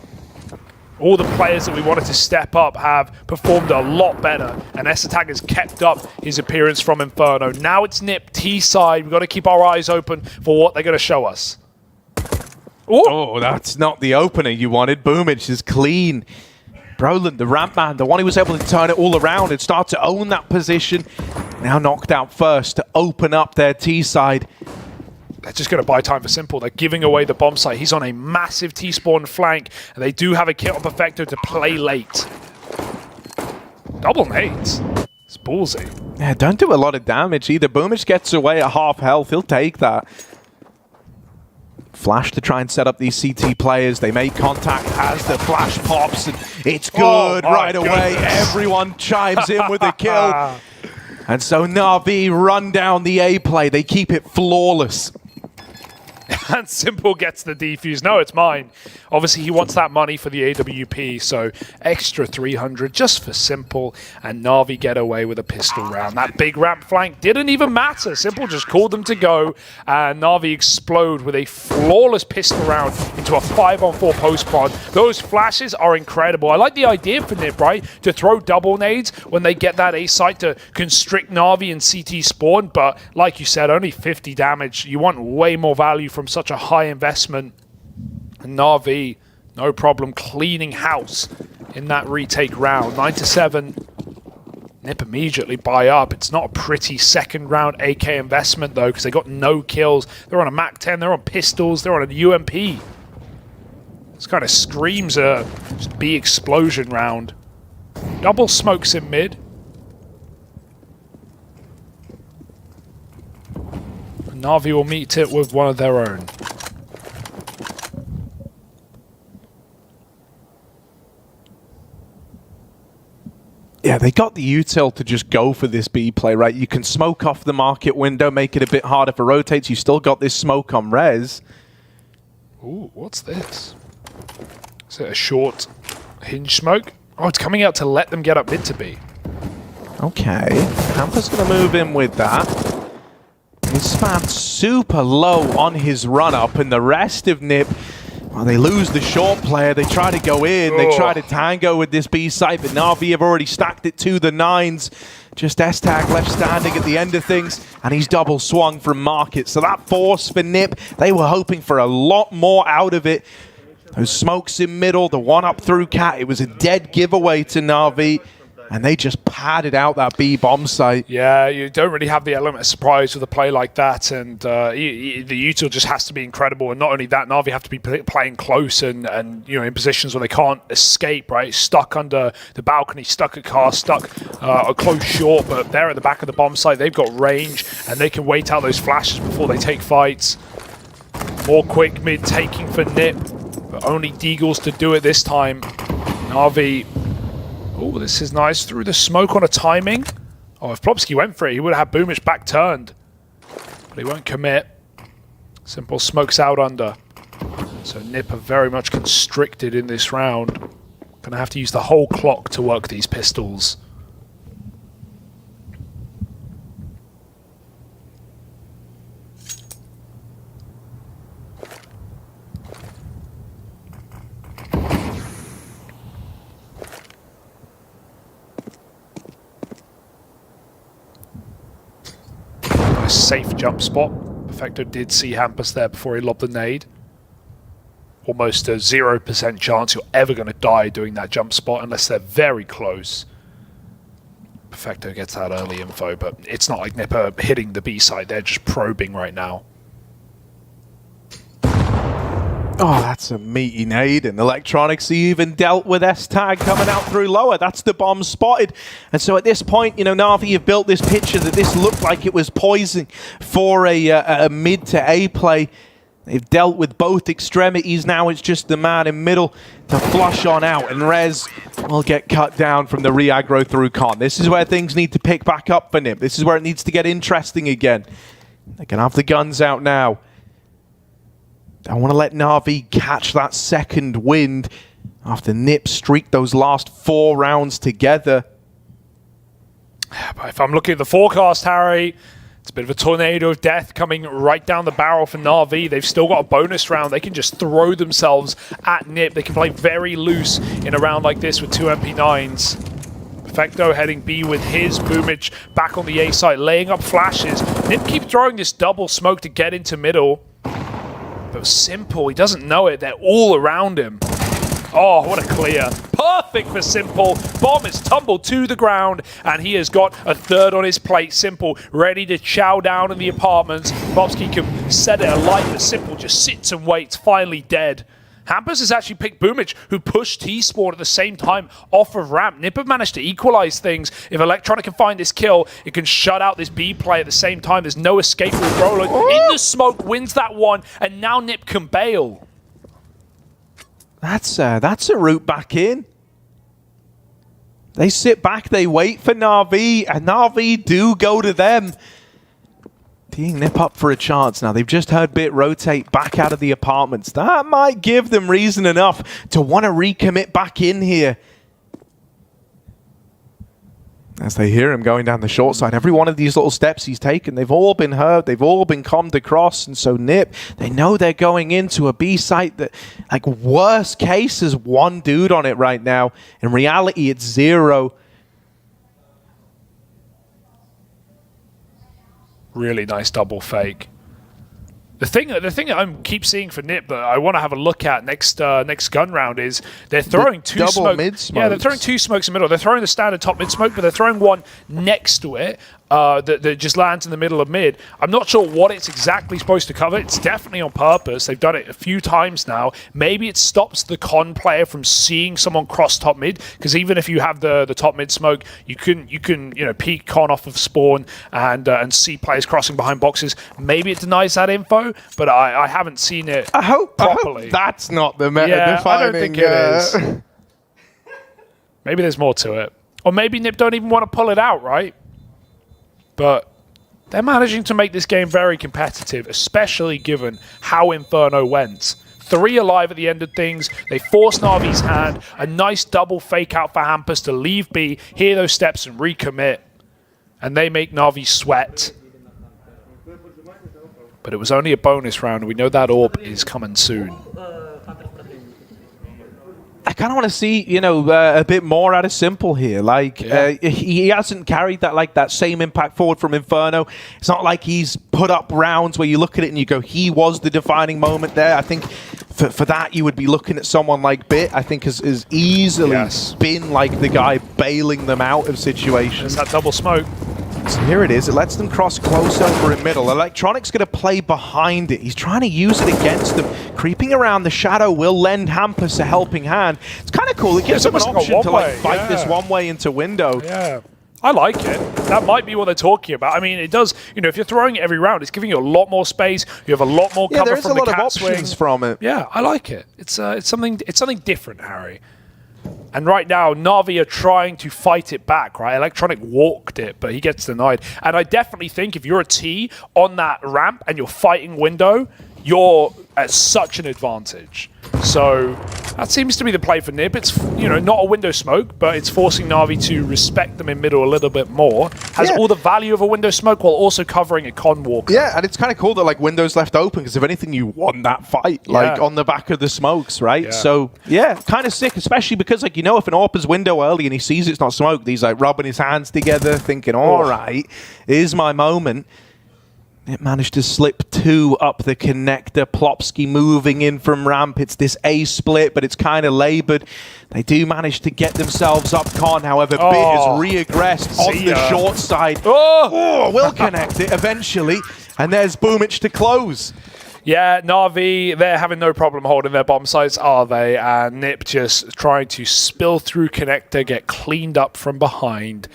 All the players that we wanted to step up have performed a lot better, and S-Attack has kept up his appearance from Inferno. Now it's Nip T side. We've got to keep our eyes open for what they're going to show us. Oh, that's not the opener you wanted. Boomage is clean. Brolin, the ramp man, the one who was able to turn it all around and start to own that position. Now knocked out first to open up their T side. They're just going to buy time for Simple. They're giving away the bomb site. He's on a massive T-spawn flank, and they do have a kit on Perfecto to play late. Double nades. It's ballsy. Yeah, don't do a lot of damage either. Boomage gets away at half health. He'll take that. Flash to try and set up these CT players. They make contact as the flash pops, and it's good right away. Everyone chimes in with a kill. And so NaVi run down the A play. They keep it flawless. And Simple gets the defuse. No, it's mine. Obviously, he wants that money for the AWP, so extra 300 just for Simple, and NaVi get away with a pistol round. That big ramp flank didn't even matter. Simple just called them to go, and NaVi explode with a flawless pistol round into a 5-on-4 post-pod. Those flashes are incredible. I like the idea for Nip, right, to throw double nades when they get that A site to constrict NaVi and CT spawn, but like you said, only 50 damage. You want way more value from such a high investment. And NaVi, no problem, cleaning house in that retake round. 9-7. Nip immediately buy up. It's not a pretty second round AK investment though, because they got no kills. They're on a MAC-10, they're on pistols, they're on a UMP. This kind of screams a just B explosion round. Double smokes in mid. And NaVi will meet it with one of their own. Yeah, they got the util to just go for this B play, right? You can smoke off the market window, make it a bit harder for rotates. You still got this smoke on res. Ooh, what's this? Is it a short hinge smoke? Oh, it's coming out to let them get up mid to B. Okay, Hamper's going to move in with that. He's spammed super low on his run-up, and the rest of NiP, well, they lose the short player. They try to go in. They try to tango with this B site, but NaVi have already stacked it to the 9s. Just S-Tag left standing at the end of things, and he's double swung from market. So that force for NiP, they were hoping for a lot more out of it. Those smokes in middle, the one up through Cat, it was a dead giveaway to NaVi. And they just padded out that B bomb site. Yeah, you don't really have the element of surprise with a play like that, and the util just has to be incredible. And not only that, NaVi have to be playing close and in positions where they can't escape. Right, stuck under the balcony, stuck at car, stuck a close short, but they're at the back of the bomb site. They've got range, and they can wait out those flashes before they take fights. More quick mid taking for NiP, but only Deagles to do it this time. NaVi. Oh, this is nice. Through the smoke on a timing. Oh, if Plopsky went for it, he would have had Boomich back turned. But he won't commit. Simple smokes out under. So NiP are very much constricted in this round. Gonna have to use the whole clock to work these pistols. Safe jump spot. Perfecto did see Hampus there before he lobbed the nade. Almost a 0% chance you're ever going to die doing that jump spot unless they're very close. Perfecto gets that early info, but it's not like NiP are hitting the B side. They're just probing right now. Oh, that's a meaty nade, and Electronics even dealt with S-Tag coming out through lower. That's the bomb spotted. And so at this point, NaVi have built this picture that this looked like it was poison for a mid to A play. They've dealt with both extremities. Now it's just the man in middle to flush on out, and Rez will get cut down from the re-aggro through con. This is where things need to pick back up for NiP. This is where it needs to get interesting again. They can have the guns out now. I want to let NaVi catch that second wind after NiP streaked those last 4 rounds together. But if I'm looking at the forecast, Harry, it's a bit of a tornado of death coming right down the barrel for NaVi. They've still got a bonus round. They can just throw themselves at NiP. They can play very loose in a round like this with 2 MP9s. Perfecto heading B with his Boomich back on the A side, laying up flashes. NiP keep throwing this double smoke to get into middle. But Simple, he doesn't know it. They're all around him. Oh, what a clear. Perfect for Simple. Bomb is tumbled to the ground, and he has got a third on his plate. Simple ready to chow down in the apartments. Bobsky can set it alight, but Simple just sits and waits, finally dead. Hampus has actually picked Boomich, who pushed T-Spawn at the same time off of ramp. NiP have managed to equalize things. If Electronic can find this kill, it can shut out this B play at the same time. There's no escape with Roland. In the smoke, wins that one, and now NiP can bail. That's a route back in. They sit back, they wait for NaVi, and NaVi do go to them. Teeing NiP up for a chance now. They've just heard Bit rotate back out of the apartments. That might give them reason enough to want to recommit back in here. As they hear him going down the short side, every one of these little steps he's taken, they've all been heard, they've all been commed across, and so NiP, they know they're going into a B site that, like, worst case is 1 dude on it right now. In reality, it's 0. Really nice double fake. The thing that I keep seeing for NiP that I want to have a look at next gun round is they're throwing two smokes. Yeah, they're throwing 2 smokes in the middle. They're throwing the standard top mid smoke, but they're throwing one next to it that just lands in the middle of mid. I'm not sure what it's exactly supposed to cover. It's definitely on purpose. They've done it a few times now. Maybe it stops the con player from seeing someone cross top mid, because even if you have the top mid smoke, you can peek con off of spawn and see players crossing behind boxes. Maybe it denies that info, but I haven't seen it properly. That's not the meta defining. I don't think it is. Maybe there's more to it. Or maybe Nip don't even want to pull it out, right? But they're managing to make this game very competitive, especially given how Inferno went. 3 alive at the end of things. They force NaVi's hand. A nice double fake out for Hampus to leave B, hear those steps and recommit. And they make NaVi sweat. But it was only a bonus round. We know that orb is coming soon. I kind of want to see, you know, a bit more out of Simple here. Like, he hasn't carried that same impact forward from Inferno. It's not like he's put up rounds where you look at it and you go, he was the defining moment there. I think for that, you would be looking at someone like Bit, I think has easily been like the guy bailing them out of situations. There's that double smoke. So here it is. It lets them cross close over in middle. Electronic's going to play behind it. He's trying to use it against them. Creeping around the shadow will lend Hampus a helping hand. It's kind of cool. It gives them an option to like fight this one way into window. Yeah. I like it. That might be what they're talking about. I mean, it does, you know, if you're throwing it every round, it's giving you a lot more space. You have a lot more cover from the cat swing. There's a lot of options from it. Yeah, I like it. It's something different, Harry. And right now, NaVi are trying to fight it back, right? Electronic walked it, but he gets denied. And I definitely think if you're a T on that ramp and you're fighting window, you're at such an advantage. So that seems to be the play for Nib. It's, you know, not a window smoke, but it's forcing NaVi to respect them in middle a little bit more. Has all the value of a window smoke while also covering a con walker. Yeah, and it's kind of cool that like window's left open because if anything, you won that fight like on the back of the smokes, right? Yeah. So yeah, kind of sick, especially because like, you know, if an AWP is window early and he sees it's not smoked, he's like rubbing his hands together thinking, all right, here's my moment. It managed to slip 2 up the connector. Plopsky moving in from ramp. It's this A split, but it's kind of labored. They do manage to get themselves up con. However, Bit is re-aggressed on the short side. Will connect it eventually. And there's Boomich to close. Yeah, NaVi, they're having no problem holding their bomb sites, are they? And Nip just trying to spill through connector, get cleaned up from behind.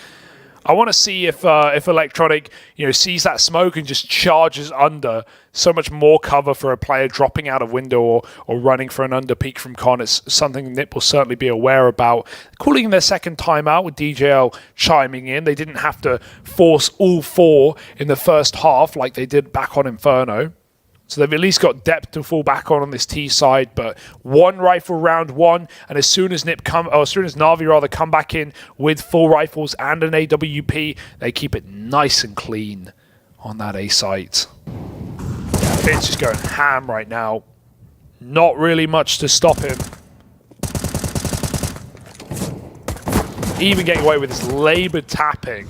I want to see if Electronic, you know, sees that smoke and just charges under. So much more cover for a player dropping out of window or running for an under peek from con. It's something Nip will certainly be aware about. Calling their second timeout with DJL chiming in. They didn't have to force all 4 in the first half like they did back on Inferno. So they've at least got depth to fall back on this T side, but 1 rifle round 1, and as soon as NaVi rather come back in with full rifles and an AWP, they keep it nice and clean on that A site. Bit's just going ham right now. Not really much to stop him. Even getting away with this labored tapping.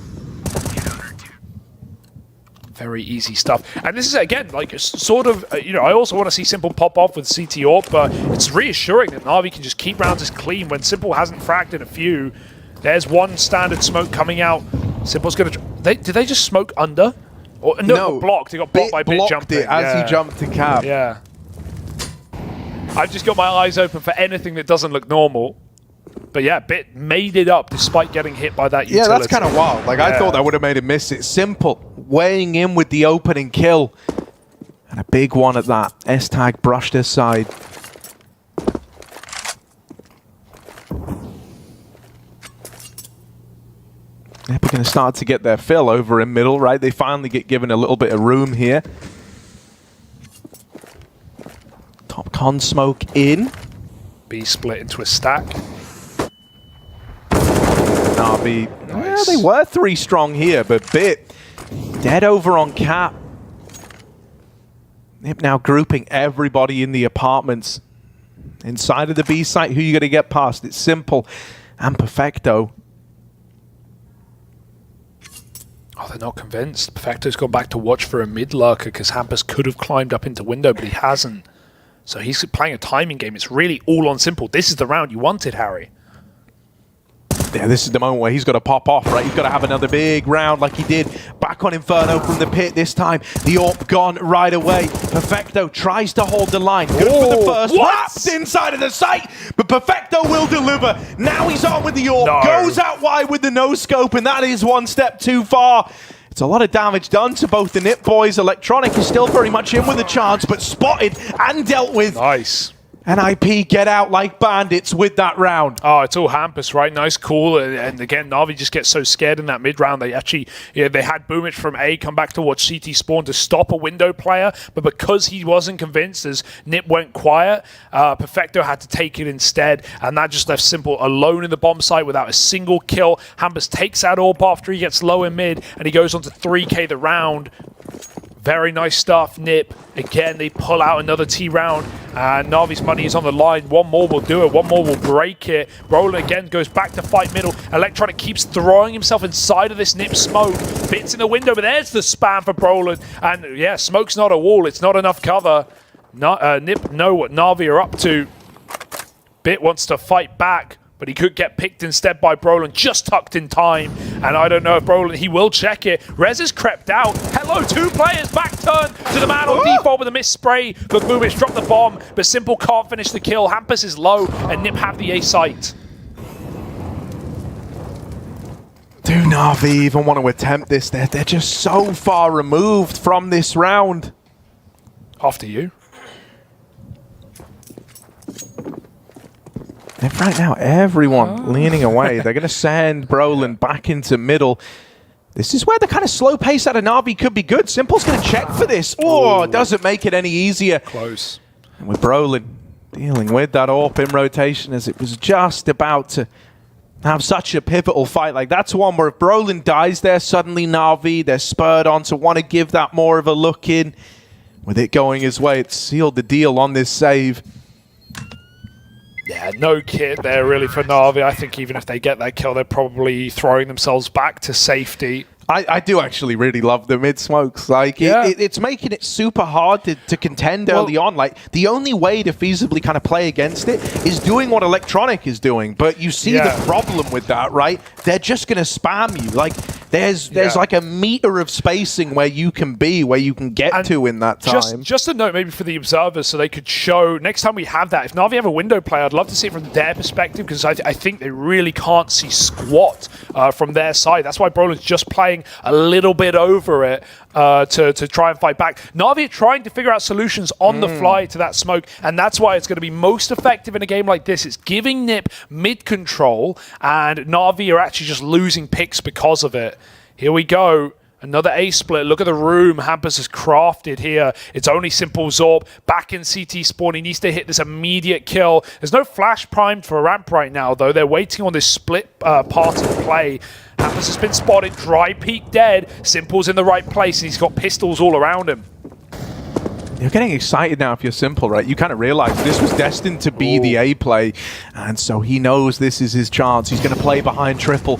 Very easy stuff. And this is, again, like, sort of, you know, I also want to see Simple pop off with CT AWP, but it's reassuring that NaVi can just keep rounds as clean when Simple hasn't fragged in a few. There's 1 standard smoke coming out. Simple's going to... Did they just smoke under? Or, no, blocked. They got blocked by Bit jumping. It as he jumped to cap. Yeah. I've just got my eyes open for anything that doesn't look normal. But yeah, Bit made it up despite getting hit by that utility. Yeah, that's kind of wild. Like, I thought that would have made him miss it. Simple, weighing in with the opening kill. And a big one at that. S-Tag brushed aside. They're going to start to get their fill over in middle, right? They finally get given a little bit of room here. Top con smoke in. B split into a stack. NaVi, yeah, they were 3 strong here, but Bit dead over on cap. Nip now grouping everybody in the apartments. Inside of the B site, who you going to get past? It's Simple and Perfecto. Oh, they're not convinced. Perfecto's gone back to watch for a mid lurker because Hampus could have climbed up into window, but he hasn't. So he's playing a timing game. It's really all on Simple. This is the round you wanted, Harry. Yeah, this is the moment where he's got to pop off, right? He's got to have another big round like he did back on Inferno from the pit this time. The AWP gone right away. Perfecto tries to hold the line. Good for the first. Wrapped inside of the site, but Perfecto will deliver. Now he's on with the AWP. Goes out wide with the no-scope, and that is 1 step too far. It's a lot of damage done to both the Nip boys. Electronic is still very much in with a chance, but spotted and dealt with. Nice. NIP get out like bandits with that round. Oh, it's all Hampus, right? Nice call. And again, Na'Vi just gets so scared in that mid round. They actually, they had Boomich from A come back to watch CT spawn to stop a window player. But because he wasn't convinced, as Nip went quiet, Perfecto had to take it instead. And that just left Simple alone in the bomb site without a single kill. Hampus takes out AWP after he gets low in mid. And he goes on to 3K the round. Very nice stuff, Nip. Again, they pull out another T round, and Na'Vi's money is on the line. One more will do it. One more will break it. Brolin again goes back to fight middle. Electronic keeps throwing himself inside of this Nip smoke. Bits in the window, but there's the spam for Brolin. And yeah, smoke's not a wall. It's not enough cover. Nip know what Na'Vi are up to. Bit wants to fight back, but he could get picked instead by Brolin, just tucked in time. And I don't know if Brolin, he will check it. Rez has crept out. Hello, 2 players, back turn to the man on default with a missed spray. But Boomich dropped the bomb, but Simple can't finish the kill. Hampus is low, and Nip have the A site. Do Na'Vi even want to attempt this? They're just so far removed from this round. After you. Right now, everyone leaning away. They're going to send Brolin back into middle. This is where the kind of slow pace out of Na'Vi could be good. Simple's going to check for this. Oh, it doesn't make it any easier. Close. And with Brolin dealing with that AWP in rotation as it was just about to have such a pivotal fight. Like, that's one where if Brolin dies there, suddenly Na'Vi, they're spurred on to want to give that more of a look in. With it going his way, it sealed the deal on this save. Yeah, no kit there really for Na'Vi. I think even if they get that kill, they're probably throwing themselves back to safety. I do actually really love the mid smokes. Like, it's making it super hard to contend early on. Like, the only way to feasibly kind of play against it is doing what Electronic is doing. But you see the problem with that, right? They're just going to spam you. Like, there's like a meter of spacing where you can be, where you can get to in that time. Just a note maybe for the observers so they could show, next time we have that, if Na'Vi have a window player, I'd love to see it from their perspective because I think they really can't see squat from their side. That's why Brolin's just playing a little bit over it to try and fight back. Na'Vi are trying to figure out solutions on the fly to that smoke, and that's why it's going to be most effective in a game like this. It's giving Nip mid-control, and Na'Vi are actually just losing picks because of it. Here we go. Another A split. Look at the room Hampus has crafted here. It's only Simple Zorb back in CT spawn. He needs to hit this immediate kill. There's no flash primed for ramp right now, though. They're waiting on this split part of play. Hampus has been spotted. Dry peak dead. Simple's in the right place, and he's got pistols all around him. You're getting excited now if you're Simple, right? You kind of realize this was destined to be the A play, and so he knows this is his chance. He's going to play behind triple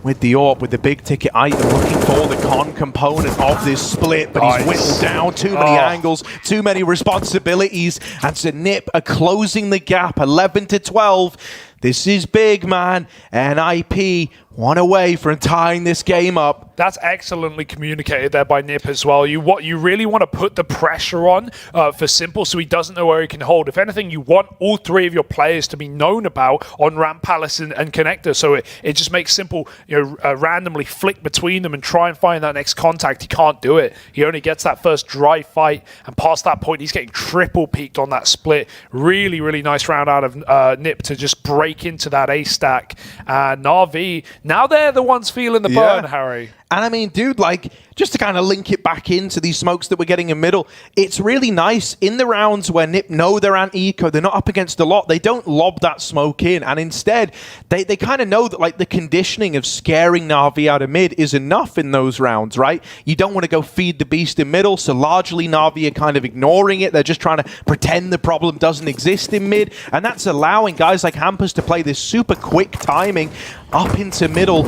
with the AWP, with the big ticket item, looking for the con component of this split, but he's whittled down too many angles, too many responsibilities, and so Nip are closing the gap, 11 to 12. This is big, man. NIP, one away from tying this game up. That's excellently communicated there by Nip as well. You really want to put the pressure on for Simple so he doesn't know where he can hold. If anything, you want all 3 of your players to be known about on Ramp, Palace, and Connector, so it just makes Simple randomly flick between them and try and find that next contact. He can't do it. He only gets that first dry fight, and past that point, he's getting triple peaked on that split. Really, really nice round out of Nip to just break into that A stack. Na'Vi, now they're the ones feeling the burn, Harry. And I mean, dude, like, just to kind of link it back into these smokes that we're getting in middle, it's really nice in the rounds where Nip know they're anti-eco, they're not up against a lot, they don't lob that smoke in, and instead, they kind of know that, like, the conditioning of scaring Na'Vi out of mid is enough in those rounds, right? You don't want to go feed the beast in middle, so largely Na'Vi are kind of ignoring it, they're just trying to pretend the problem doesn't exist in mid, and that's allowing guys like Hampus to play this super quick timing up into middle.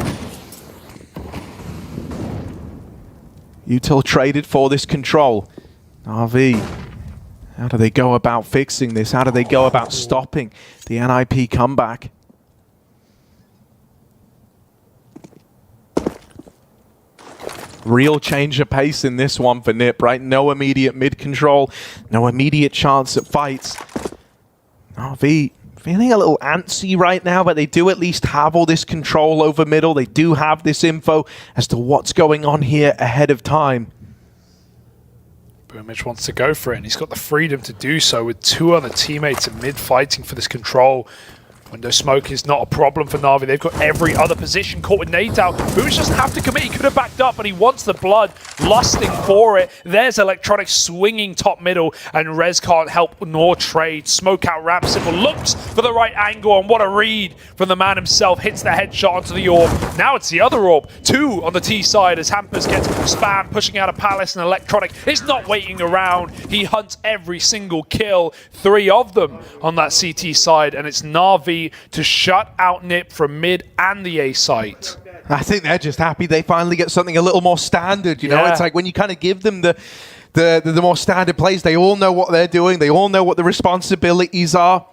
Util traded for this control. RV, how do they go about fixing this? How do they go about stopping the NIP comeback? Real change of pace in this one for Nip, right? No immediate mid control, no immediate chance at fights. RV feeling a little antsy right now, but they do at least have all this control over middle. They do have this info as to what's going on here ahead of time. Boomich wants to go for it, and he's got the freedom to do so with 2 other teammates in mid fighting for this control. Window smoke is not a problem for NaVi. They've got every other position caught with nades out. Boomich doesn't have to commit. He could have backed up, but he wants the blood, lusting for it. There's Electronic swinging top middle, and Rez can't help nor trade. Smoke out ramp. Simple looks for the right angle, and what a read from the man himself. Hits the headshot onto the orb. Now it's the other orb. 2 on the T side as Hampers gets spam, pushing out a Palace, and Electronic is not waiting around. He hunts every single kill. 3 of them on that CT side, and it's NaVi to shut out Nip from mid and the A site. I think they're just happy they finally get something a little more standard. You know, it's like when you kind of give them the more standard plays, they all know what they're doing. They all know what the responsibilities are.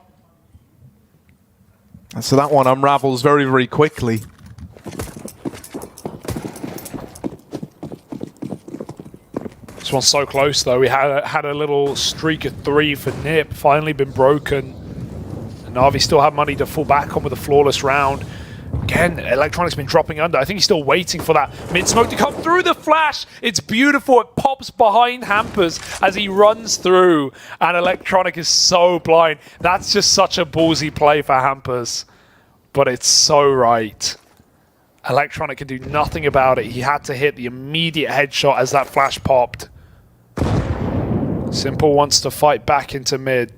And so that one unravels very, very quickly. This one's so close though. We had a little streak of 3 for Nip, finally been broken. NaVi still have money to fall back on with a flawless round. Again, Electronic's been dropping under. I think he's still waiting for that mid-smoke to come through the flash. It's beautiful. It pops behind Hampers as he runs through, and Electronic is so blind. That's just such a ballsy play for Hampers, but it's so right. Electronic can do nothing about it. He had to hit the immediate headshot as that flash popped. Simple wants to fight back into mid.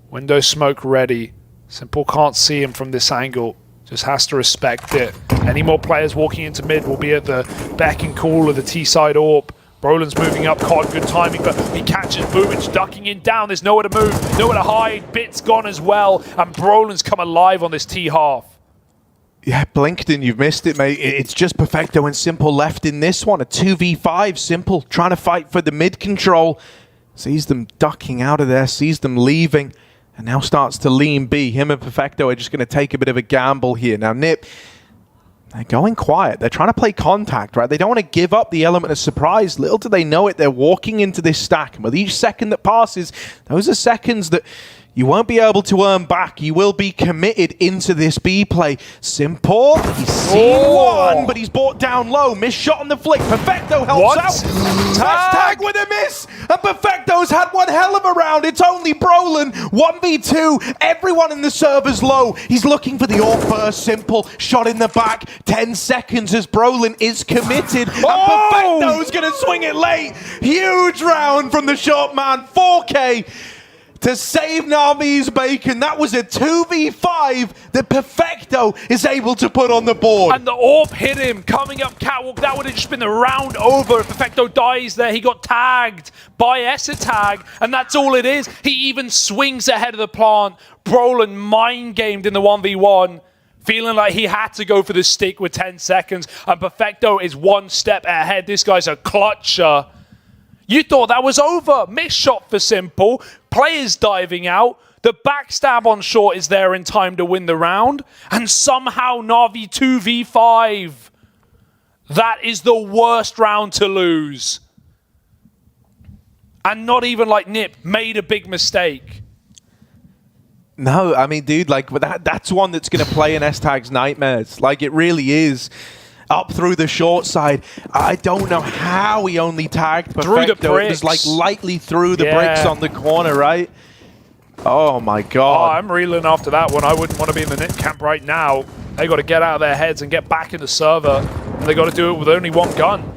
Window smoke ready. Simple can't see him from this angle. Just has to respect it. Any more players walking into mid will be at the beck and call of the T-side orb. Brolin's moving up, caught good timing, but he catches Boomich ducking in down. There's nowhere to move, nowhere to hide. Bit's gone as well, and Brolin's come alive on this T-half. Yeah, Blinkton, you've missed it, mate. It's just Perfecto and Simple left in this one. A 2v5, Simple trying to fight for the mid control. Sees them ducking out of there, sees them leaving. And now starts to lean B. Him and Perfecto are just going to take a bit of a gamble here. Now, Nip, they're going quiet. They're trying to play contact, right? They don't want to give up the element of surprise. Little do they know it, they're walking into this stack. And with each second that passes, those are seconds that you won't be able to earn back. You will be committed into this B play. Simple, he's seen one, but he's brought down low. Missed shot on the flick. Perfecto helps out. Tag with a miss, and Perfecto's had one hell of a round. It's only Brolin, 1v2. Everyone in the server's low. He's looking for the orb first. Simple, shot in the back. 10 seconds as Brolin is committed. And Perfecto's gonna swing it late. Huge round from the short man. 4K. To save NaVi's bacon. That was a 2v5 that Perfecto is able to put on the board. And the orb hit him coming up catwalk. That would have just been the round over. If Perfecto dies there, he got tagged by Tag, and that's all it is. He even swings ahead of the plant. Brolin mind-gamed in the 1v1. Feeling like he had to go for the stick with 10 seconds. And Perfecto is one step ahead. This guy's a clutcher. You thought that was over. Missed shot for Simple. Players diving out. The backstab on short is there in time to win the round. And somehow NaVi 2v5. That is the worst round to lose. And not even like Nip made a big mistake. No, I mean, dude, like that's one that's going to play in S-Tag's nightmares. Like, it really is. Up through the short side. I don't know how he only tagged Perfecto. Through the bricks. It was like lightly through the bricks on the corner, right? Oh my god. Oh, I'm reeling after that one. I wouldn't want to be in the Nip camp right now. They got to get out of their heads and get back in the server. And they got to do it with only one gun.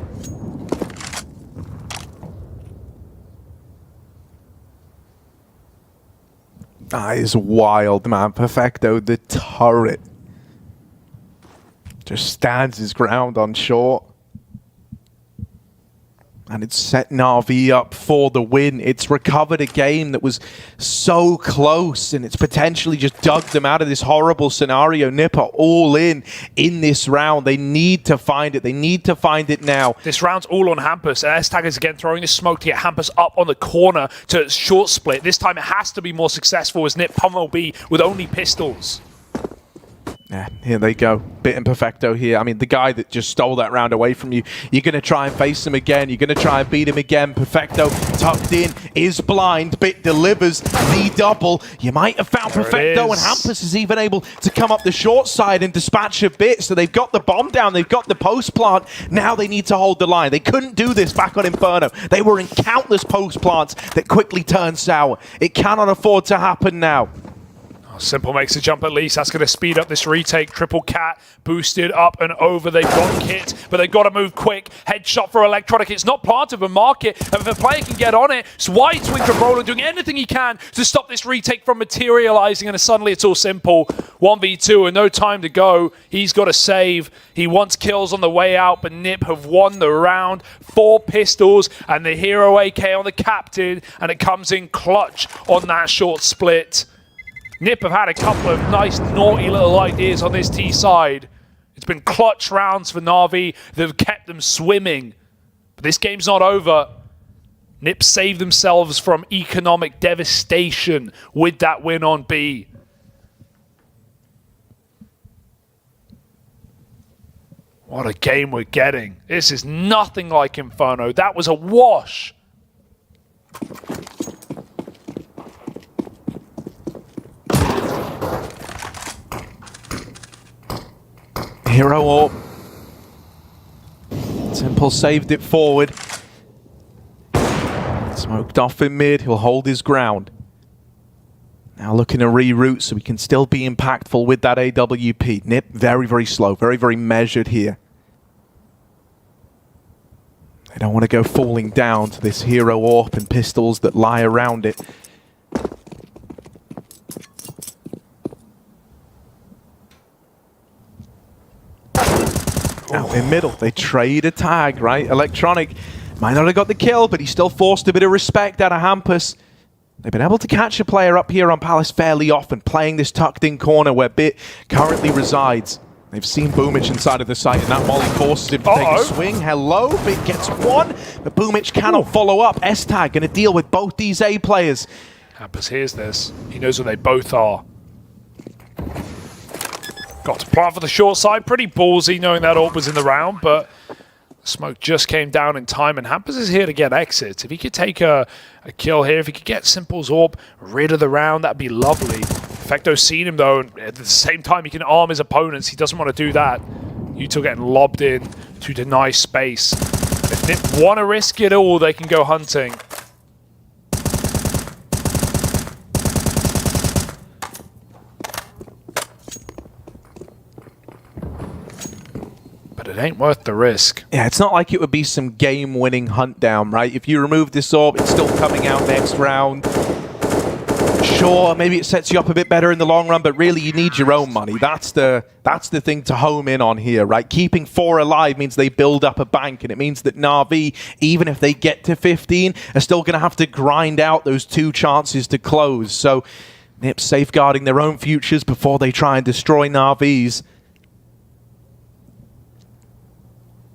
That is wild, man. Perfecto, the turret. Just stands his ground on short. And it's set NaVi up for the win. It's recovered a game that was so close, and it's potentially just dug them out of this horrible scenario. Nipper all in this round. They need to find it. They need to find it now. This round's all on Hampus. And S-Tag is again throwing this smoke to get Hampus up on the corner to short split. This time it has to be more successful as Nip pummel B with only pistols. Yeah, here they go. Bit and Perfecto here. I mean, the guy that just stole that round away from you, you're going to try and face him again. You're going to try and beat him again. Perfecto tucked in, is blind. Bit delivers the double. You might have found Perfecto, and Hampus is even able to come up the short side and dispatch a bit. So they've got the bomb down. They've got the post plant. Now they need to hold the line. They couldn't do this back on Inferno. They were in countless post plants that quickly turned sour. It cannot afford to happen now. Simple makes a jump at least. That's going to speed up this retake. Triple cat boosted up and over. They've got Kit, but they've got to move quick. Headshot for Electronic. It's not part of a market. And if a player can get on it, it's wide swing from Roland, doing anything he can to stop this retake from materializing. And suddenly it's all simple. 1v2 and no time to go. He's got to save. He wants kills on the way out, but Nip have won the round. 4 pistols and the hero AK on the captain. And it comes in clutch on that short split. Nip have had a couple of nice, naughty little ideas on this T side. It's been clutch rounds for NaVi that have kept them swimming. But this game's not over. Nip saved themselves from economic devastation with that win on B. What a game we're getting. This is nothing like Inferno. That was a wash. Hero Orb. Simple saved it forward. Smoked off in mid. He'll hold his ground. Now looking to reroute so we can still be impactful with that AWP. Nip very, very slow. Very, very measured here. They don't want to go falling down to this Hero Orb and pistols that lie around it. Out in middle, they trade a tag, right? Electronic might not have got the kill, but he still forced a bit of respect out of Hampus. They've been able to catch a player up here on Palace fairly often, playing this tucked-in corner where Bit currently resides. They've seen Boomich inside of the site, and that molly forces him to take a swing. Hello, Bit gets one, but Boomich cannot follow up. S-Tag going to deal with both these A players. Hampus hears this. He knows where they both are. Got to plant for the short side. Pretty ballsy knowing that AWP was in the round, but smoke just came down in time, and Hampus is here to get exits. If he could take a kill here, if he could get Simple's AWP rid of the round, that'd be lovely. Perfecto's seen him, though, and at the same time, he can arm his opponents. He doesn't want to do that. Util getting lobbed in to deny space. If Nip want to risk it all, they can go hunting. But it ain't worth the risk. Yeah, it's not like it would be some game-winning hunt down, right? If you remove this AWP, it's still coming out next round. Sure, maybe it sets you up a bit better in the long run, but really you need your own money. That's the thing to home in on here, right? Keeping 4 alive means they build up a bank, and it means that NaVi, even if they get to 15, are still going to have to grind out those 2 chances to close. So Nip safeguarding their own futures before they try and destroy NaVi's.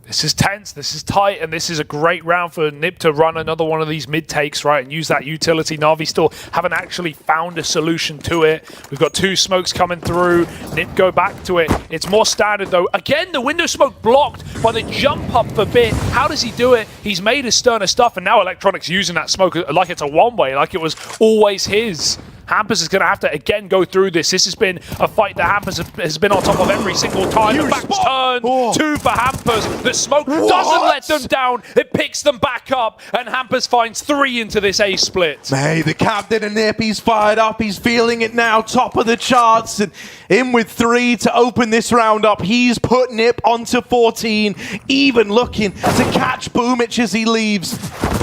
This is tense, this is tight, and this is a great round for Nip to run another one of these mid-takes, right, and use that utility. NaVi still haven't actually found a solution to it. We've got 2 smokes coming through. Nip go back to it. It's more standard, though. Again, the window smoke blocked by the jump up for Bit. How does he do it? He's made his sterner stuff, and now Electronic's using that smoke like it's a one-way, like it was always his. Hampus is going to have to, again, go through this. This has been a fight that Hampus has been on top of every single time. The back's turned, 2 for Hampus. The smoke doesn't let them down. It picks them back up, and Hampus finds 3 into this A split. Hey, the captain of Nip, he's fired up. He's feeling it now, top of the charts, and in with 3 to open this round up. He's put Nip onto 14, even looking to catch Boomich as he leaves.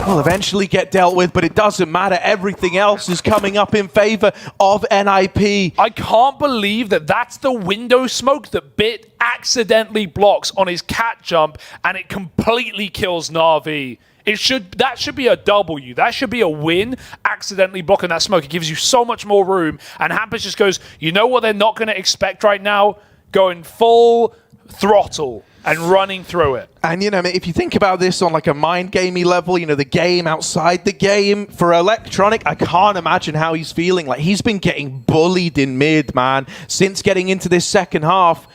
Will eventually get dealt with, but it doesn't matter. Everything else is coming up in favor of NIP. I can't believe that that's the window smoke that Bit accidentally blocks on his cat jump, and it completely kills NaVi. That should be a W. That should be a win, accidentally blocking that smoke. It gives you so much more room, and Hampus just goes, you know what they're not going to expect right now? Going full throttle. and running through it. And, you know, if you think about this on like a mind-gamey level, you know, the game outside the game, for Electronic, I can't imagine how he's feeling. Like, he's been getting bullied in mid, man, since getting into this second half.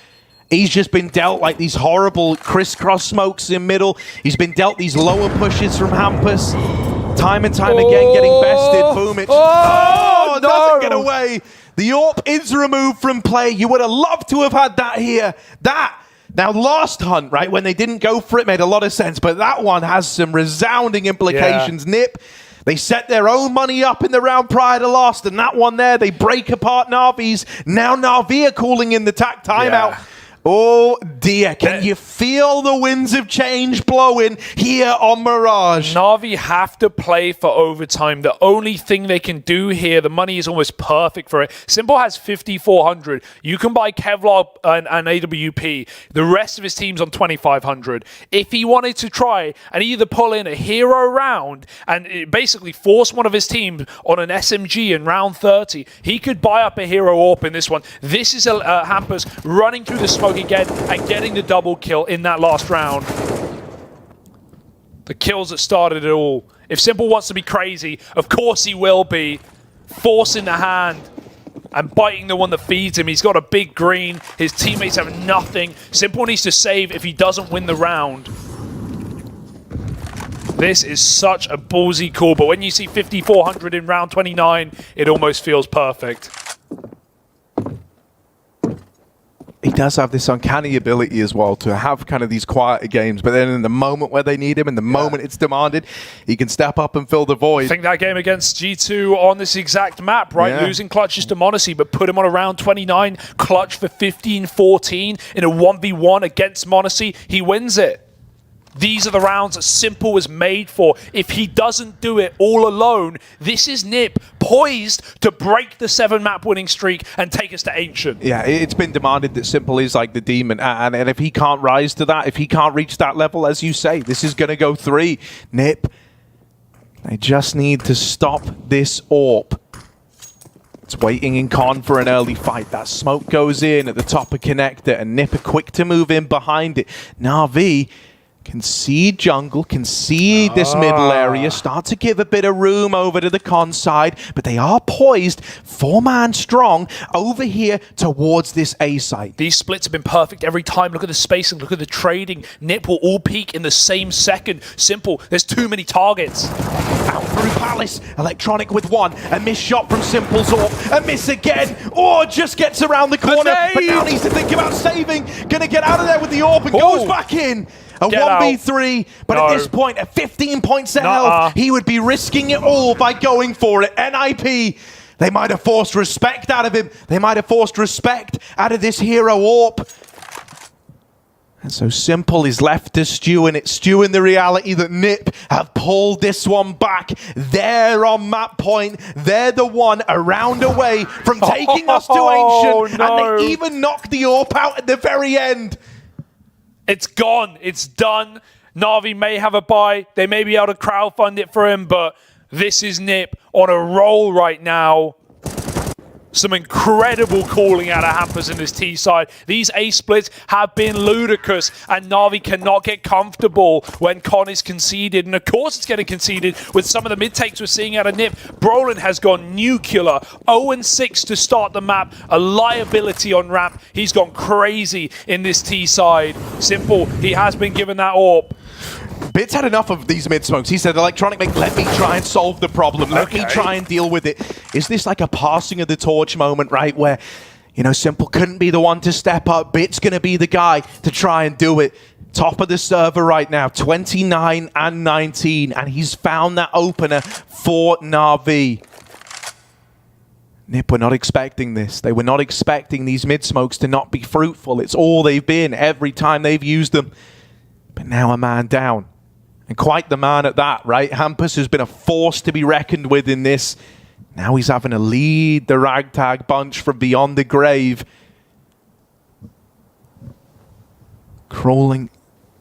He's just been dealt like these horrible crisscross smokes in middle. He's been dealt these lower pushes from Hampus. Time and time again, getting bested. Boomich. Oh, no! Doesn't get away. The AWP is removed from play. You would have loved to have had that here. Now, last hunt, right, when they didn't go for it, made a lot of sense. But that one has some resounding implications. Yeah. NiP, they set their own money up in the round prior to last. And that one there, they break apart NaVi's. Now NaVi are calling in the TAC timeout. Yeah. Oh dear, can you feel the winds of change blowing here on Mirage? NaVi have to play for overtime. The only thing they can do here, the money is almost perfect for it. Simple has 5,400. You can buy Kevlar and AWP. The rest of his team's on 2,500. If he wanted to try and either pull in a hero round and basically force one of his teams on an SMG in round 30, he could buy up a hero AWP in this one. This is Hampus running through the smoke again and getting the double kill in that last round. The kills that started it all. If Simple wants to be crazy, of course he will be. Forcing the hand and biting the one that feeds him. He's got a big green. His teammates have nothing. Simple needs to save if he doesn't win the round. This is such a ballsy call, but when you see 5,400 in round 29, it almost feels perfect. He does have this uncanny ability as well to have kind of these quieter games, but then in the moment where they need him, in the moment it's demanded, he can step up and fill the void. I think that game against G2 on this exact map, right? Yeah. Losing clutches to m0NESY, but put him on a round 29, clutch for 15-14 in a 1v1 against m0NESY. He wins it. These are the rounds that Simple was made for. If he doesn't do it all alone, this is NiP poised to break the 7-map winning streak and take us to Ancient. Yeah, it's been demanded that Simple is like the demon, and if he can't rise to that, if he can't reach that level, as you say, this is going to go 3. NiP, they just need to stop this AWP. It's waiting in con for an early fight. That smoke goes in at the top of connector, and NiP are quick to move in behind it. NaVi can see jungle, can see this middle area, start to give a bit of room over to the con side, but they are poised, 4-man strong, over here towards this A site. These splits have been perfect every time. Look at the spacing, look at the trading. NiP will all peak in the same second. Simple, there's too many targets. Out through Palace, Electronic with one, a missed shot from Simple's AWP, a miss again, or just gets around the corner, but now needs to think about saving, gonna get out of there with the AWP and goes back in. A 1v3, but at this point, at 15 points of health, he would be risking it all by going for it. NIP, they might have forced respect out of him. They might have forced respect out of this hero AWP. And so Simple is left to stew in it, stew in the reality that NiP have pulled this one back. They're on map point. They're the one a round away from taking us to Ancient. No. And they even knocked the AWP out at the very end. It's gone. It's done. NaVi may have a buy. They may be able to crowdfund it for him, but this is NiP on a roll right now. Some incredible calling out of Hampus in this T side. These A splits have been ludicrous, and NaVi cannot get comfortable when con is conceded. And of course it's getting conceded with some of the mid takes we're seeing out of NiP. Brolin has gone nuclear. 0-6 to start the map. A liability on ramp. He's gone crazy in this T side. Simple, he has been given that AWP. Bits had enough of these mid-smokes. He said, Electronic, let me try and solve the problem. Let me try and deal with it. Is this like a passing of the torch moment, right? Where, you know, Simple couldn't be the one to step up. Bit's going to be the guy to try and do it. Top of the server right now, 29 and 19. And he's found that opener for NaVi. NiP were not expecting this. They were not expecting these mid-smokes to not be fruitful. It's all they've been every time they've used them. But now a man down. And quite the man at that, right? Hampus has been a force to be reckoned with in this. Now he's having to lead the ragtag bunch from beyond the grave. Crawling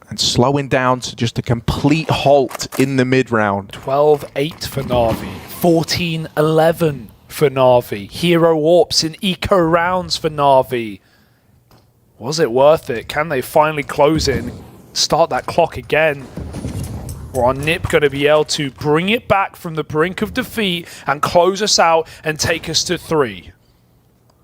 and slowing down to just a complete halt in the mid-round. 12-8 for NaVi. 14-11 for NaVi. Hero AWPs in eco rounds for NaVi. Was it worth it? Can they finally close it and start that clock again? Or are NiP going to be able to bring it back from the brink of defeat and close us out and take us to 3?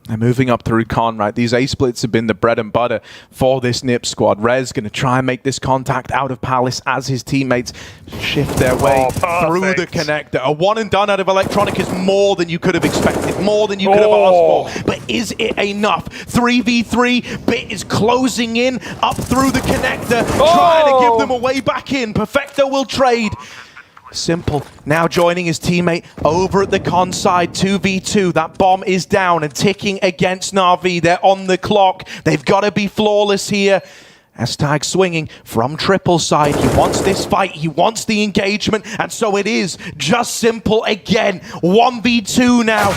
They're moving up through Con, right? These A-splits have been the bread and butter for this NiP squad. Rez going to try and make this contact out of Palace as his teammates shift their way through the connector. A one and done out of Electronic is more than you could have expected, more than you could have asked for. But is it enough? 3v3, Bit is closing in up through the connector, trying to give them a way back in. Perfecto will trade. Simple now joining his teammate over at the Con side. 2v2. That bomb is down and ticking against NaVi. They're on the clock. They've got to be flawless here. Astag swinging from triple side. He wants this fight. He wants the engagement. And so it is. Just Simple again. 1v2 now.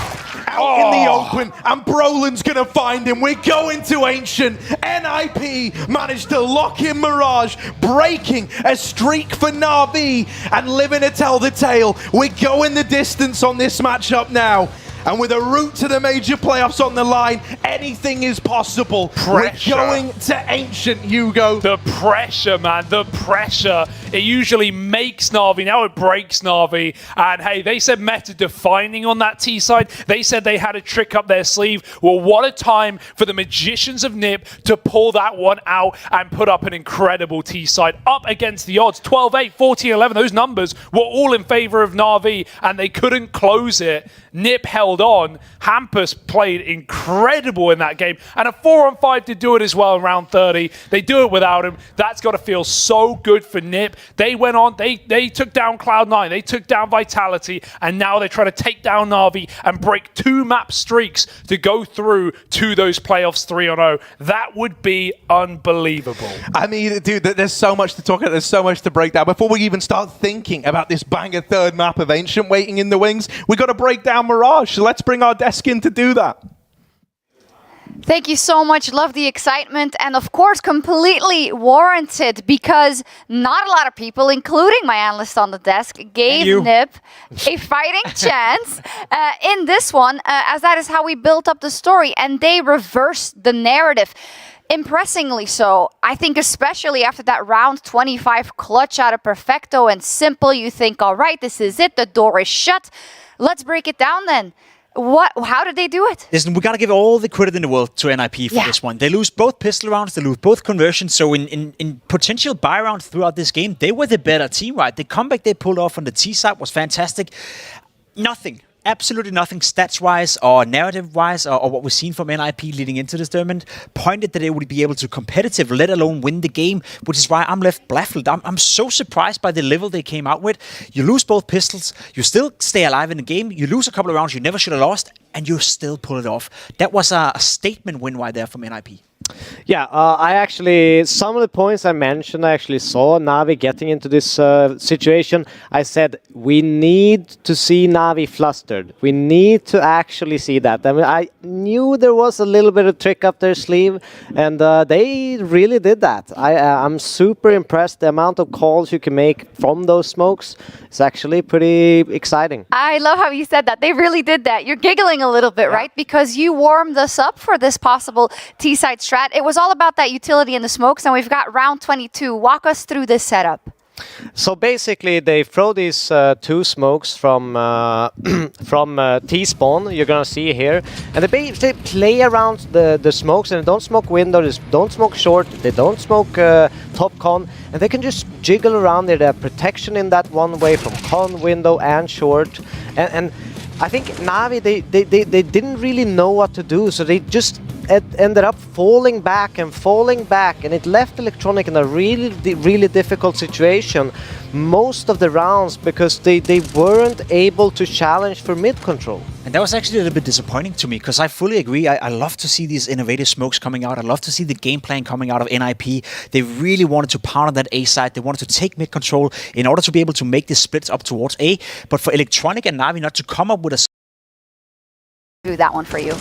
Out in the open. And Brolin's going to find him. We're going to Ancient. NIP managed to lock in Mirage. Breaking a streak for NaVi. And living to tell the tale. We're going the distance on this matchup now. And with a route to the major playoffs on the line, anything is possible. Pressure. We're going to Ancient, Hugo. The pressure, man, the pressure. It usually makes NaVi, now it breaks NaVi. And hey, they said meta defining on that T side. They said they had a trick up their sleeve. Well, what a time for the magicians of NiP to pull that one out and put up an incredible T side up against the odds. 12-8, 14-11, those numbers were all in favor of NaVi and they couldn't close it. NiP held on. Hampus played incredible in that game. And a 4-on-5 to do it as well in round 30. They do it without him. That's got to feel so good for NiP. They went on, they took down Cloud9, they took down Vitality, and now they're trying to take down NaVi and break 2 map streaks to go through to those playoffs 3-0. That would be unbelievable. I mean, dude, there's so much to talk about. There's so much to break down. Before we even start thinking about this banger third map of Ancient waiting in the wings, we got to break down Mirage. So let's bring our desk in to do that. Thank you so much. Love the excitement. And of course, completely warranted because not a lot of people, including my analyst on the desk, gave NiP a fighting chance in this one, as that is how we built up the story. And they reversed the narrative. Impressingly so. I think especially after that round 25 clutch out of Perfecto and Simple, you think, all right, this is it. The door is shut. Let's break it down then. How did they do it? Listen, we gotta give all the credit in the world to NIP for this one. They lose both pistol rounds, they lose both conversions. So in potential buy rounds throughout this game, they were the better team, right? The comeback they pulled off on the T side was fantastic. Nothing. Absolutely nothing stats-wise or narrative-wise or what we've seen from NIP leading into this tournament pointed that they would be able to competitive, let alone win the game, which is why I'm left baffled. I'm so surprised by the level they came out with. You lose both pistols, you still stay alive in the game, you lose a couple of rounds you never should have lost, and you still pull it off. That was a statement win right there from NIP. Yeah, some of the points I mentioned, I actually saw NaVi getting into this situation. I said, we need to see NaVi flustered. We need to actually see that. I mean, I knew there was a little bit of trick up their sleeve, and they really did that. I'm super impressed. The amount of calls you can make from those smokes is actually pretty exciting. I love how you said that. They really did that. You're giggling a little bit, right? Because you warmed us up for this possible T-side strat. It was all about that utility in the smokes, and we've got round 22. Walk us through this setup. So basically, they throw these 2 smokes from T-spawn, you're going to see here. And they basically play around the smokes, and they don't smoke window, they don't smoke short, they don't smoke top con, and they can just jiggle around there. They have protection in that one way from con, window, and short. And I think NaVi, they didn't really know what to do, so they just ended up falling back, and it left Electronic in a really difficult situation most of the rounds because they weren't able to challenge for mid control. And that was actually a little bit disappointing to me because I fully agree. I love to see these innovative smokes coming out. I love to see the game plan coming out of NIP. They really wanted to pound on that A side. They wanted to take mid control in order to be able to make this splits up towards A. But for Electronic and NaVi not to come up with a... Do that one for you.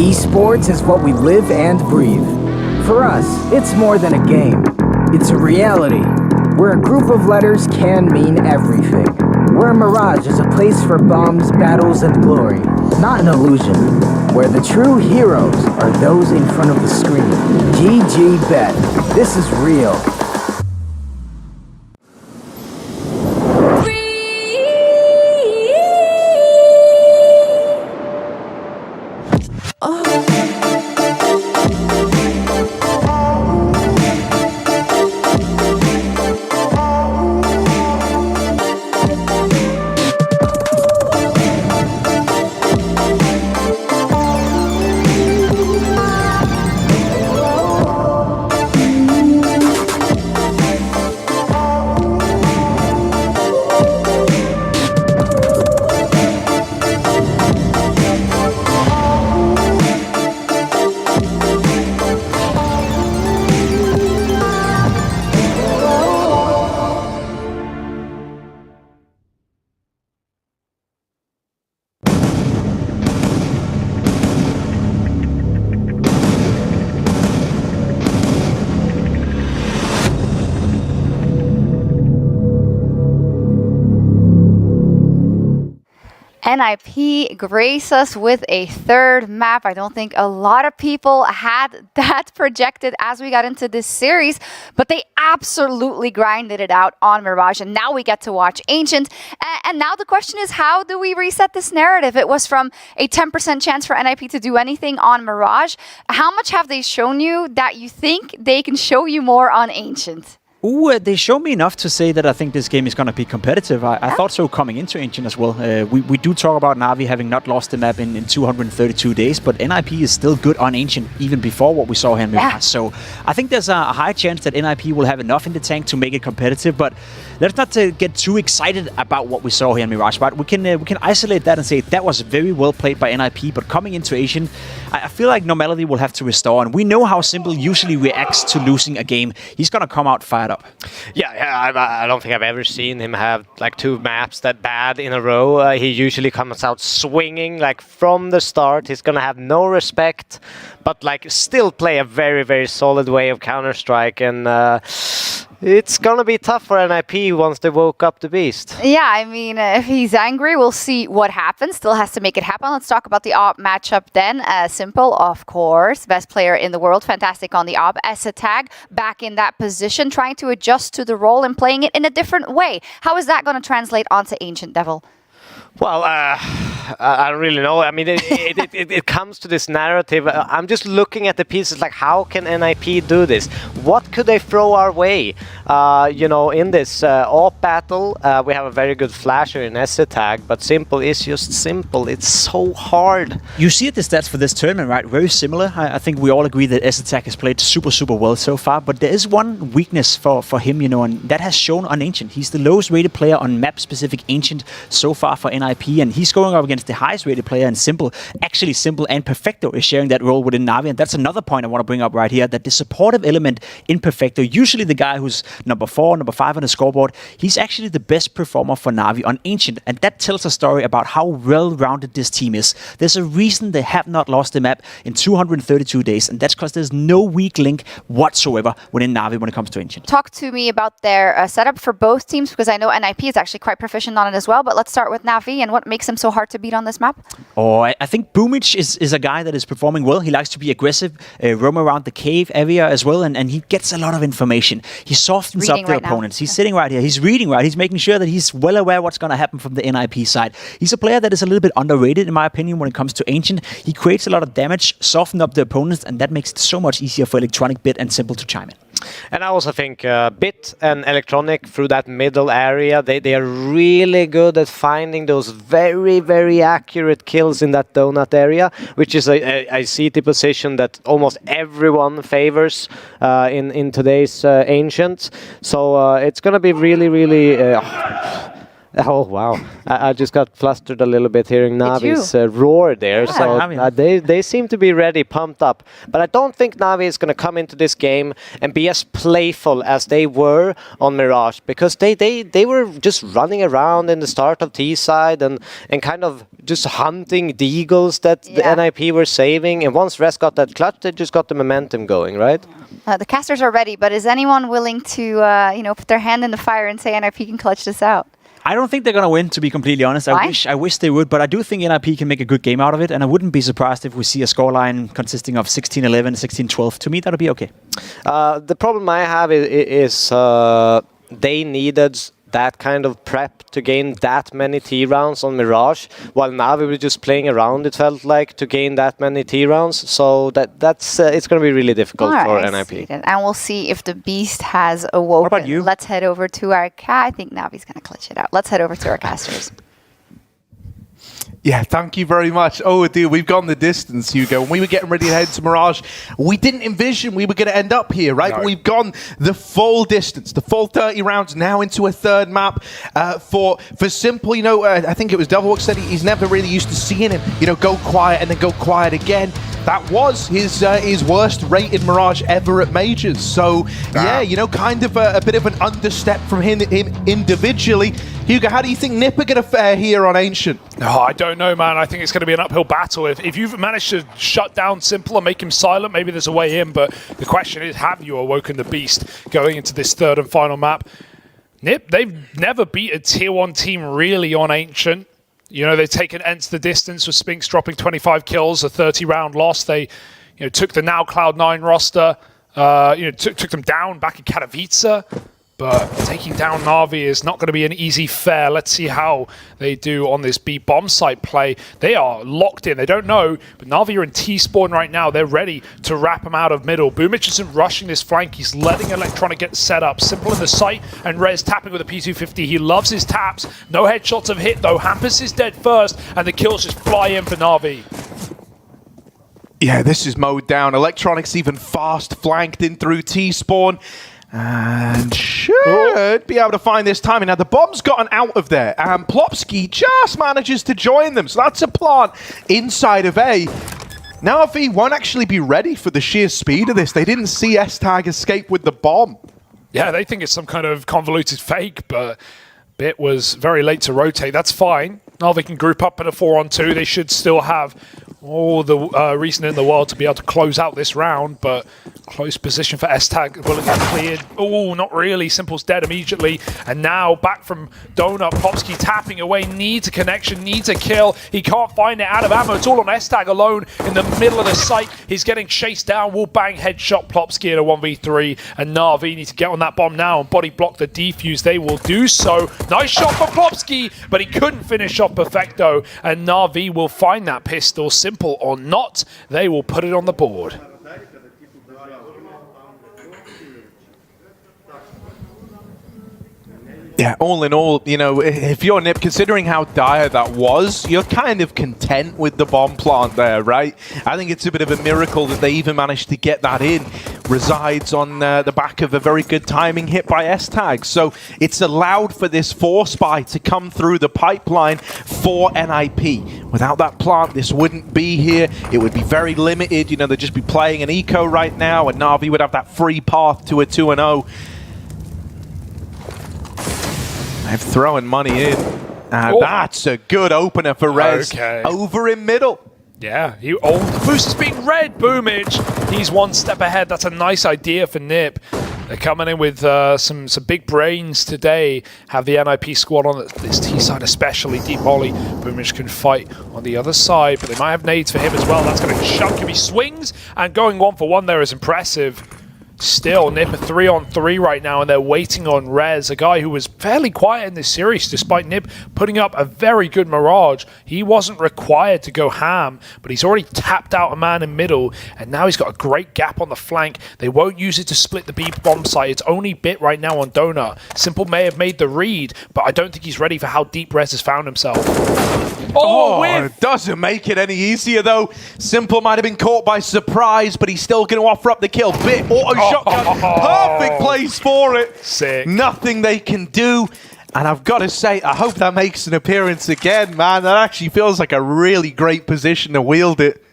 Esports is what we live and breathe. For us, it's more than a game. It's a reality, where a group of letters can mean everything. Where Mirage is a place for bombs, battles, and glory, not an illusion. Where the true heroes are those in front of the screen. GG Bet. This is real. NIP grace us with a third map. I don't think a lot of people had that projected as we got into this series, but they absolutely grinded it out on Mirage, and now we get to watch Ancient. And now the question is, how do we reset this narrative? It was from a 10% chance for NIP to do anything on Mirage. How much have they shown you that you think they can show you more on Ancient? Ooh, they showed me enough to say that I think this game is going to be competitive. I thought so coming into Ancient as well. We do talk about NaVi having not lost the map in 232 days, but NIP is still good on Ancient even before what we saw here in Mirage. So I think there's a high chance that NIP will have enough in the tank to make it competitive, but let's not get too excited about what we saw here in Mirage. But we can isolate that and say that was very well played by NIP, but coming into Ancient, I feel like normality will have to restore, and we know how Simple usually reacts to losing a game. He's going to come out fired up. Yeah, I don't think I've ever seen him have like 2 maps that bad in a row. He usually comes out swinging like from the start. He's gonna have no respect, but like still play a very, very solid way of Counter-Strike, and it's gonna be tough for NIP once they woke up the beast. Yeah, I mean, if he's angry, we'll see what happens. Still has to make it happen. Let's talk about the AWP matchup then. Simple, of course, best player in the world, fantastic on the AWP. Tag back in that position, trying to adjust to the role and playing it in a different way. How is that going to translate onto Ancient Devil? Well, I don't really know. I mean, it comes to this narrative. I'm just looking at the pieces like, how can NIP do this? What could they throw our way? You know, in this AWP battle, we have a very good flasher in Tag, but Simple is just Simple. It's so hard. You see the stats for this tournament, right? Very similar. I think we all agree that Tag has played super, super well so far, but there is one weakness for him, you know, and that has shown on Ancient. He's the lowest rated player on map-specific Ancient so far for NIP, and he's going up against the highest rated player in Simple. Actually, Simple and Perfecto is sharing that role within NaVi, and that's another point I want to bring up right here, that the supportive element in Perfecto, usually the guy who's number 4, number 5 on the scoreboard, he's actually the best performer for NaVi on Ancient, and that tells a story about how well-rounded this team is. There's a reason they have not lost the map in 232 days, and that's because there's no weak link whatsoever within NaVi when it comes to Ancient. Talk to me about their setup for both teams, because I know NIP is actually quite proficient on it as well, but let's start with NaVi and what makes him so hard to beat on this map. Oh, I think Boomich is a guy that is performing well. He likes to be aggressive, roam around the cave area as well, and he gets a lot of information. He softens up the opponents. He's sitting right here. He's reading right. He's making sure that he's well aware what's going to happen from the NIP side. He's a player that is a little bit underrated, in my opinion, when it comes to Ancient. He creates a lot of damage, soften up the opponents, and that makes it so much easier for Electronic, Bit, and Simple to chime in. And I also think Bit and Electronic through that middle area, they are really good at finding those very, very accurate kills in that donut area, which is a CT position that almost everyone favors in today's Ancient. So it's going to be really, really Oh wow! I just got flustered a little bit hearing NaVi's roar there. Yeah. So they seem to be ready, pumped up. But I don't think NaVi is going to come into this game and be as playful as they were on Mirage, because they were just running around in the start of T side and kind of just hunting deagles that the NIP were saving. And once Res got that clutch, they just got the momentum going, right? The casters are ready, but is anyone willing to put their hand in the fire and say NIP can clutch this out? I don't think they're going to win, to be completely honest. Why? I wish they would, but I do think NIP can make a good game out of it, and I wouldn't be surprised if we see a scoreline consisting of 16-11, 16-12. To me, that would be okay. The problem I have is they needed that kind of prep to gain that many T rounds on Mirage, while NaVi was just playing around, it felt like, to gain that many T rounds. So that's it's going to be really difficult for NIP. And we'll see if the beast has awoken. What about you? Let's head over to our I think NaVi's going to clutch it out. Let's head over to our casters. Yeah, thank you very much. Oh, dear, we've gone the distance, Hugo. When we were getting ready to head to Mirage, we didn't envision we were going to end up here, right? No. But we've gone the full distance, the full 30 rounds, now into a third map. For Simple, you know, I think it was Devilwalk said he's never really used to seeing him, you know, go quiet and then go quiet again. That was his worst rated Mirage ever at Majors. So, yeah, you know, kind of a bit of an understep from him individually. Hugo, how do you think NiP are going to fare here on Ancient? Oh, I don't know, man. I think it's going to be an uphill battle. If you've managed to shut down Simple and make him silent, maybe there's a way in. But the question is, have you awoken the beast going into this third and final map? NiP, they've never beat a tier 1 team really on Ancient. You know, they've taken Ence the distance with Spinks dropping 25 kills, a 30-round loss. They, you know, took the now Cloud9 roster, took them down back in Katowice. But taking down NaVi is not going to be an easy fare. Let's see how they do on this B bomb site play. They are locked in. They don't know, but NaVi are in T-spawn right now. They're ready to wrap them out of middle. Boomich isn't rushing this flank. He's letting Electronic get set up. Simple in the site, and Rez tapping with a P250. He loves his taps. No headshots have hit, though. Hampus is dead first, and the kills just fly in for NaVi. Yeah, this is mowed down. Electronic's even fast flanked in through T-spawn. And should be able to find this timing. Now, the bomb's gotten out of there, and Plopsky just manages to join them. So that's a plant inside of A. Now, NaVi won't actually be ready for the sheer speed of this. They didn't see S-Tag escape with the bomb. Yeah, they think it's some kind of convoluted fake, but Bit was very late to rotate. That's fine. NaVi can group up in a 4-on-2. They should still have all the reason in the world to be able to close out this round, but close position for S-Tag. Will it get cleared? Oh, not really. Simple's dead immediately. And now back from Donut, Plopsky tapping away, needs a connection, needs a kill. He can't find it, out of ammo. It's all on S-Tag alone in the middle of the site. He's getting chased down. Will bang headshot Plopsky in a 1v3. And NaVi need to get on that bomb now and body block the defuse. They will do so. Nice shot for Plopsky, but he couldn't finish off perfecto. And NaVi will find that pistol. Simple or not, they will put it on the board. Yeah, all in all, you know, if you're NiP, considering how dire that was, you're kind of content with the bomb plant there, right? I think it's a bit of a miracle that they even managed to get that in. Resides on the back of a very good timing hit by S-Tag. So it's allowed for this forSpy to come through the pipeline for NIP. Without that plant, this wouldn't be here. It would be very limited. You know, they'd just be playing an eco right now, and NaVi would have that free path to a 2-0. They're throwing money in. That's a good opener for Rez. Okay. Over in middle. Yeah, the boost is being red, Boomage. He's one step ahead. That's a nice idea for NiP. They're coming in with some big brains today. Have the NIP squad on this T side, especially Deep Molly. Boomage can fight on the other side, but they might have nades for him as well. That's going to chunk him. He swings, and going 1-for-1 there is impressive. Still, NiP are 3-on-3 right now, and they're waiting on Rez, a guy who was fairly quiet in this series, despite NiP putting up a very good Mirage. He wasn't required to go ham, but he's already tapped out a man in middle, and now he's got a great gap on the flank. They won't use it to split the B bomb site. It's only Bit right now on Donut. Simple may have made the read, but I don't think he's ready for how deep Rez has found himself. It doesn't make it any easier, though. Simple might have been caught by surprise, but he's still going to offer up the kill. Bit auto shotgun, perfect place for it. Sick. Nothing they can do. And I've got to say, I hope that makes an appearance again, man. That actually feels like a really great position to wield it.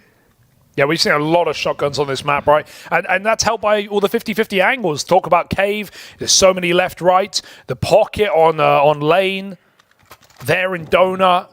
Yeah, we've seen a lot of shotguns on this map, right? And that's helped by all the 50-50 angles. Talk about cave. There's so many left, right. The pocket on lane. There in donut.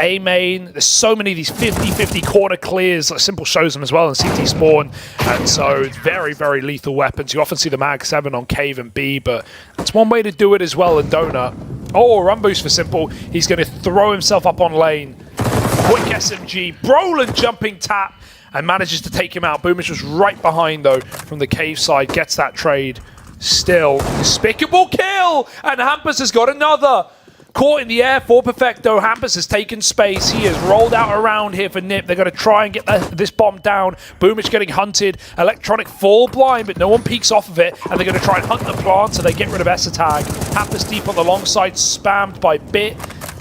A main. There's so many of these 50-50 corner clears. Simple shows them as well in CT spawn. And so it's very, very lethal weapons. You often see the Mag 7 on cave and B, but that's one way to do it as well in donut. Oh, run boost for Simple. He's going to throw himself up on lane. Quick SMG. Brolin jumping tap. And manages to take him out. Boomich was right behind, though, from the cave side. Gets that trade. Still, despicable kill! And Hampus has got another. Caught in the air for Perfecto. Hampus has taken space. He has rolled out around here for Nip. They're going to try and get this bomb down. Boomich getting hunted. Electronic fall blind, but no one peeks off of it. And they're going to try and hunt the plant, so they get rid of Esatag. Hampus deep on the long side, spammed by Bit.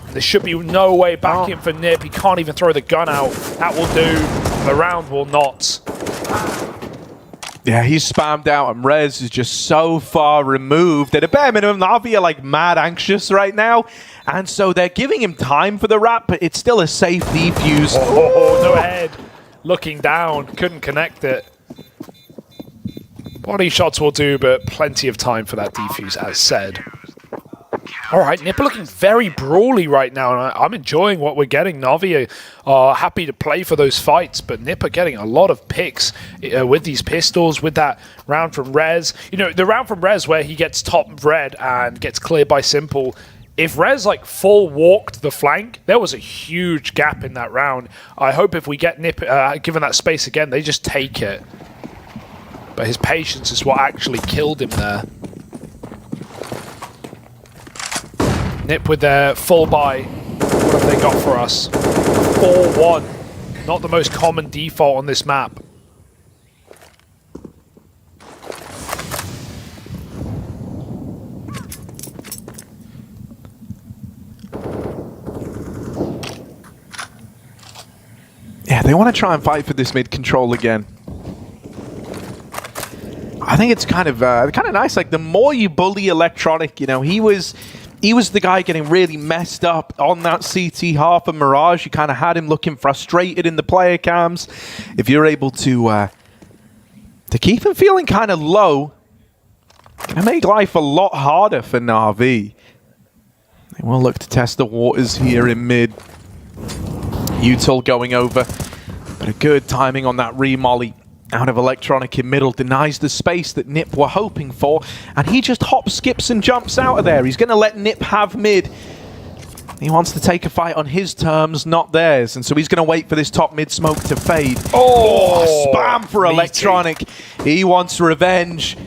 There should be no way back in for Nip. He can't even throw the gun out. That will do. The round will not. Yeah, he's spammed out, and Rez is just so far removed. At a bare minimum, NaVi are like mad anxious right now, and so they're giving him time for the wrap, but it's still a safe defuse. Oh, no head. Looking down, couldn't connect it. Body shots will do, but plenty of time for that defuse, as said. All right, Nip are looking very brawly right now, and I'm enjoying what we're getting. NaVi are happy to play for those fights, but Nip are getting a lot of picks with these pistols, with that round from Rez. You know, the round from Rez where he gets top red and gets cleared by Simple. If Rez like full walked the flank, there was a huge gap in that round. I hope if we get Nip given that space again, they just take it. But his patience is what actually killed him there. Nip with their full buy. What have they got for us? 4-1. Not the most common default on this map. Yeah, they want to try and fight for this mid control again. I think it's kind of nice. Like, the more you bully Electronic, you know, he was the guy getting really messed up on that CT half of Mirage. You kind of had him looking frustrated in the player cams. If you're able to keep him feeling kind of low, it's going to make life a lot harder for NaVi. They will look to test the waters here in mid. Util going over, but a good timing on that remolly out of Electronic in middle, denies the space that Nip were hoping for, and he just hops, skips, and jumps out of there. He's going to let Nip have mid. He wants to take a fight on his terms, not theirs, and so he's going to wait for this top mid smoke to fade. Oh, spam for Electronic. He wants revenge.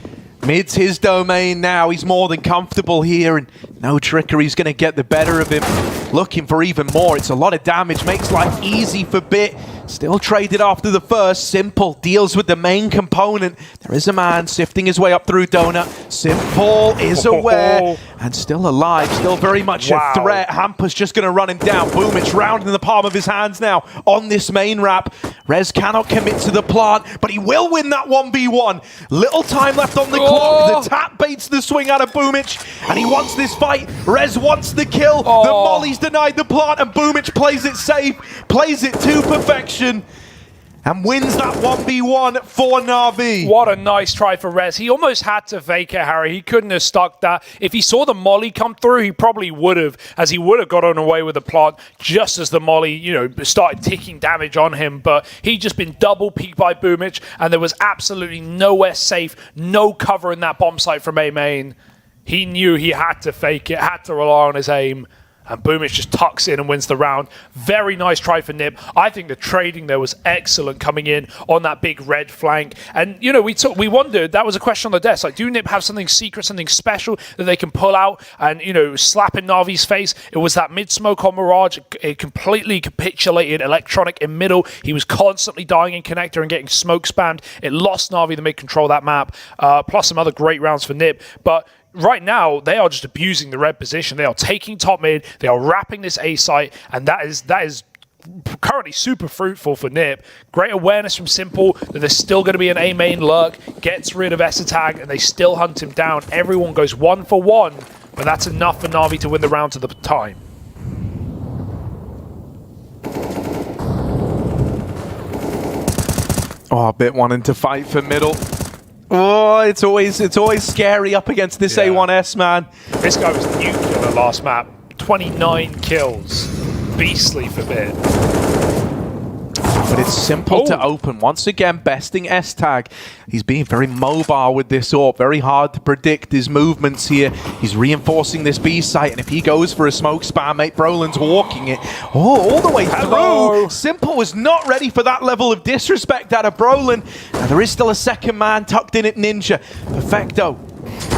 Mid's his domain now. He's more than comfortable here, and no trickery's going to get the better of him. Looking for even more. It's a lot of damage. Makes life easy for Bit. Still traded after the first. Simple deals with the main component. There is a man sifting his way up through Donut. Simple is aware and still alive. Still very much a threat. Hampus just going to run him down. Boom, it's round in the palm of his hands now on this main wrap. Rez cannot commit to the plant, but he will win that 1v1. Little time left on the clock. The tap baits the swing out of Boomich, and he wants this fight. Rez wants the kill. The molly's denied the plant, and Boomich plays it safe, plays it to perfection, and wins that 1v1 for NaVi. What a nice try for Rez. He almost had to fake it, Harry. He couldn't have stuck that. If he saw the molly come through, he probably would have, as he would have gotten away with the plant just as the molly, you know, started ticking damage on him. But he'd just been double peaked by Boomich, and there was absolutely nowhere safe, no cover in that bomb site from A main. He knew he had to fake it, had to rely on his aim. And Boomich just tucks in and wins the round. Very nice try for Nip. I think the trading there was excellent coming in on that big red flank. And, you know, we wondered, that was a question on the desk, like, do Nip have something secret, something special that they can pull out and, you know, slap in Navi's face? It was that mid-smoke on Mirage. It completely capitulated Electronic in middle. He was constantly dying in connector and getting smoke spammed. It lost NaVi the mid-control that map, plus some other great rounds for Nip. But right now, they are just abusing the red position. They are taking top mid. They are wrapping this A site, and that is currently super fruitful for Nip. Great awareness from Simple that there's still going to be an A main lurk. Gets rid of Esatag, and they still hunt him down. Everyone goes 1 for 1 but that's enough for NaVi to win the round to the time. Oh, a bit wanting to fight for middle. Oh, it's always scary up against this A1S, man. This guy was nuclear last map. 29 kills. Beastly for bit. But it's simple to open. Once again, besting S-Tag. He's being very mobile with this AWP. Very hard to predict his movements here. He's reinforcing this B site, and if he goes for a smoke spam, mate, Brolin's walking it. Oh, all the way through. Simple was not ready for that level of disrespect out of Brolin. And there is still a second man tucked in at Ninja. Perfecto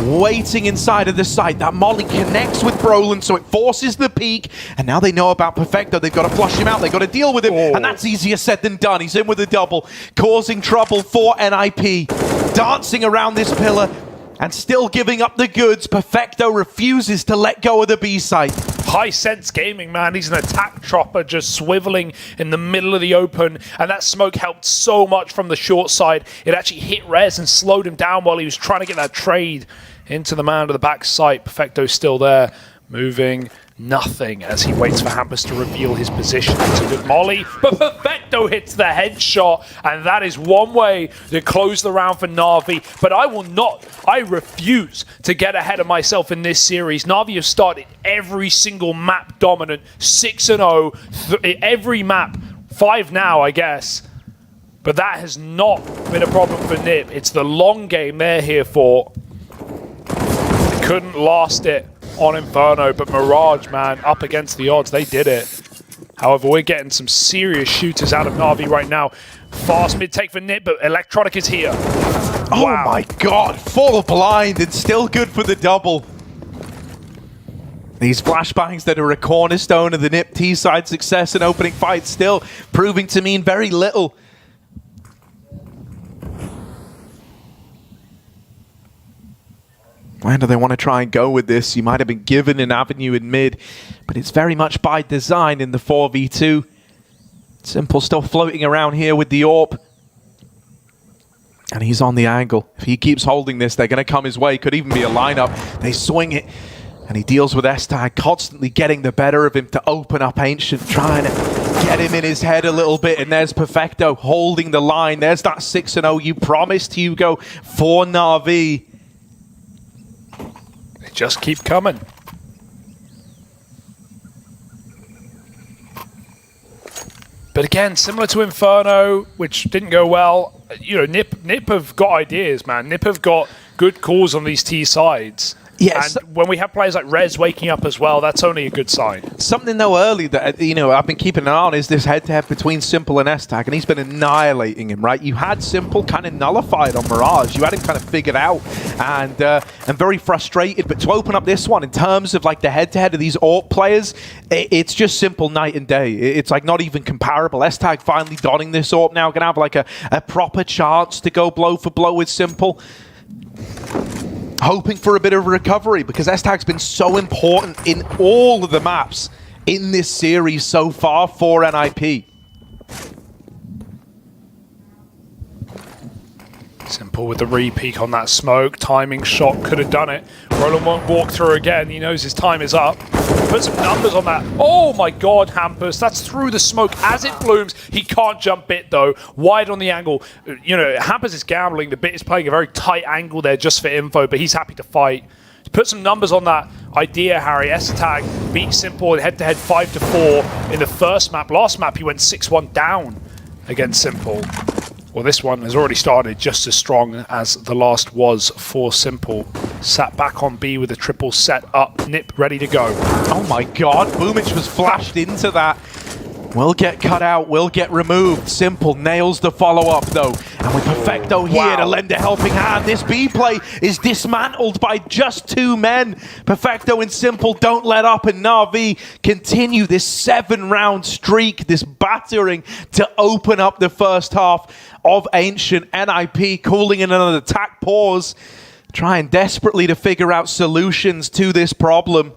waiting inside of the site. That molly connects with Brolin, so it forces the peak. And now they know about Perfecto. They've got to flush him out. They've got to deal with him. And that's easier said than done. He's in with a double, causing trouble for NIP. Dancing around this pillar and still giving up the goods. Perfecto refuses to let go of the B site. High sense gaming, man. He's an attack chopper just swiveling in the middle of the open, and that smoke helped so much from the short side. It actually hit Rez and slowed him down while he was trying to get that trade into the man to the back site. Perfecto's still there, moving nothing as he waits for Hampus to reveal his position. It's a good molly, but Perfecto hits the headshot, and that is one way to close the round for NaVi. But I refuse to get ahead of myself in this series. NaVi have started every single map dominant, 6-0, every map, 5 now, I guess. But that has not been a problem for NiP. It's the long game they're here for. They couldn't last it on Inferno, but Mirage, man, up against the odds, they did it. However, we're getting some serious shooters out of NaVi right now. Fast mid take for NiP, but Electronic is here. Oh my god, full blind and still good for the double. These flashbangs that are a cornerstone of the NiP T-side success and opening fights still proving to mean very little. Where do they want to try and go with this? You might have been given an avenue in mid, but it's very much by design in the 4v2. Simple still floating around here with the AWP. And he's on the angle. If he keeps holding this, they're going to come his way. Could even be a lineup. They swing it, and he deals with S-Tag, constantly getting the better of him to open up Ancient, trying to get him in his head a little bit. And there's Perfecto holding the line. There's that 6-0 you promised, Hugo, for NaVi. They just keep coming. But again, similar to Inferno, which didn't go well, you know, NiP have got ideas, man. NiP have got good calls on these T sides. Yes. And when we have players like Rez waking up as well, that's only a good sign. Something though early that, you know, I've been keeping an eye on is this head-to-head between Simple and S-Tag, and he's been annihilating him, right? You had Simple kind of nullified on Mirage. You had him kind of figured out and very frustrated. But to open up this one in terms of like the head-to-head of these AWP players, it's just Simple night and day. It's like not even comparable. S-Tag finally donning this AWP now, gonna have like a proper chance to go blow for blow with Simple. Hoping for a bit of recovery because S-Tag's been so important in all of the maps in this series so far for NIP. Simple with the re-peek on that smoke. Timing shot could have done it. Roland won't walk through again. He knows his time is up. Put some numbers on that. Oh my god, Hampus. That's through the smoke as it blooms. He can't jump bit though. Wide on the angle. You know, Hampus is gambling. The bit is playing a very tight angle there just for info, but he's happy to fight. Put some numbers on that idea, Harry. S-Tag beat Simple in head-to-head 5-4 in the first map. Last map, he went 6-1 down against Simple. Well, this one has already started just as strong as the last was for Simple. Sat back on B with a triple set up. NiP ready to go. Oh my god, Boomich was flashed into that. Will get cut out, will get removed. Simple nails the follow-up though. And with Perfecto here to lend a helping hand, this B play is dismantled by just 2 men. Perfecto and Simple don't let up, and NaVi continue this 7-round streak, this battering to open up the first half of Ancient. NIP calling in an attack pause, trying desperately to figure out solutions to this problem.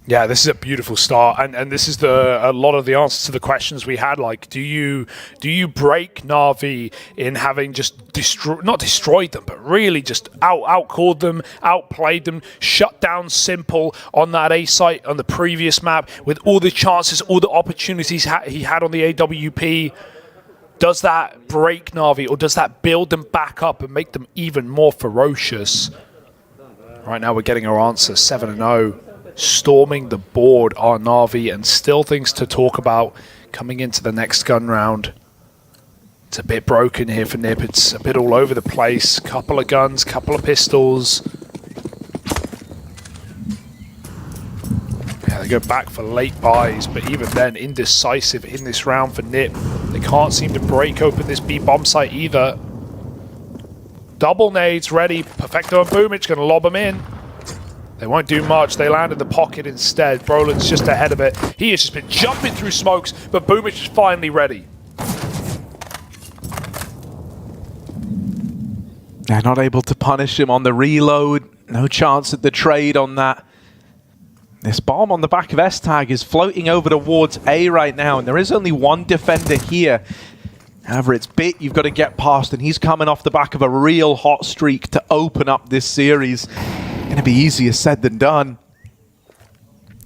Yeah, this is a beautiful start, and this is a lot of the answers to the questions we had. Like, do you break NaVi in having just not destroyed them, but really just outcalled them, outplayed them, shut down Simple on that A site on the previous map with all the chances, all the opportunities he had on the AWP? Does that break NaVi, or does that build them back up and make them even more ferocious? Right now, we're getting our answer: 7-0. Storming the board are NaVi, and still things to talk about coming into the next gun round. It's a bit broken here for Nip. It's a bit all over the place. Couple of guns, couple of pistols. Yeah, they go back for late buys, but even then, indecisive in this round for Nip. They can't seem to break open this B bomb site either. Double nades ready. Perfecto and Boomich going to lob them in. They won't do much. They land in the pocket instead. Brolin's just ahead of it. He has just been jumping through smokes, but Boomich is finally ready. They're not able to punish him on the reload. No chance at the trade on that. This bomb on the back of S-Tag is floating over towards A right now, and there is only one defender here. However, it's Bit you've got to get past, and he's coming off the back of a real hot streak to open up this series. Going to be easier said than done.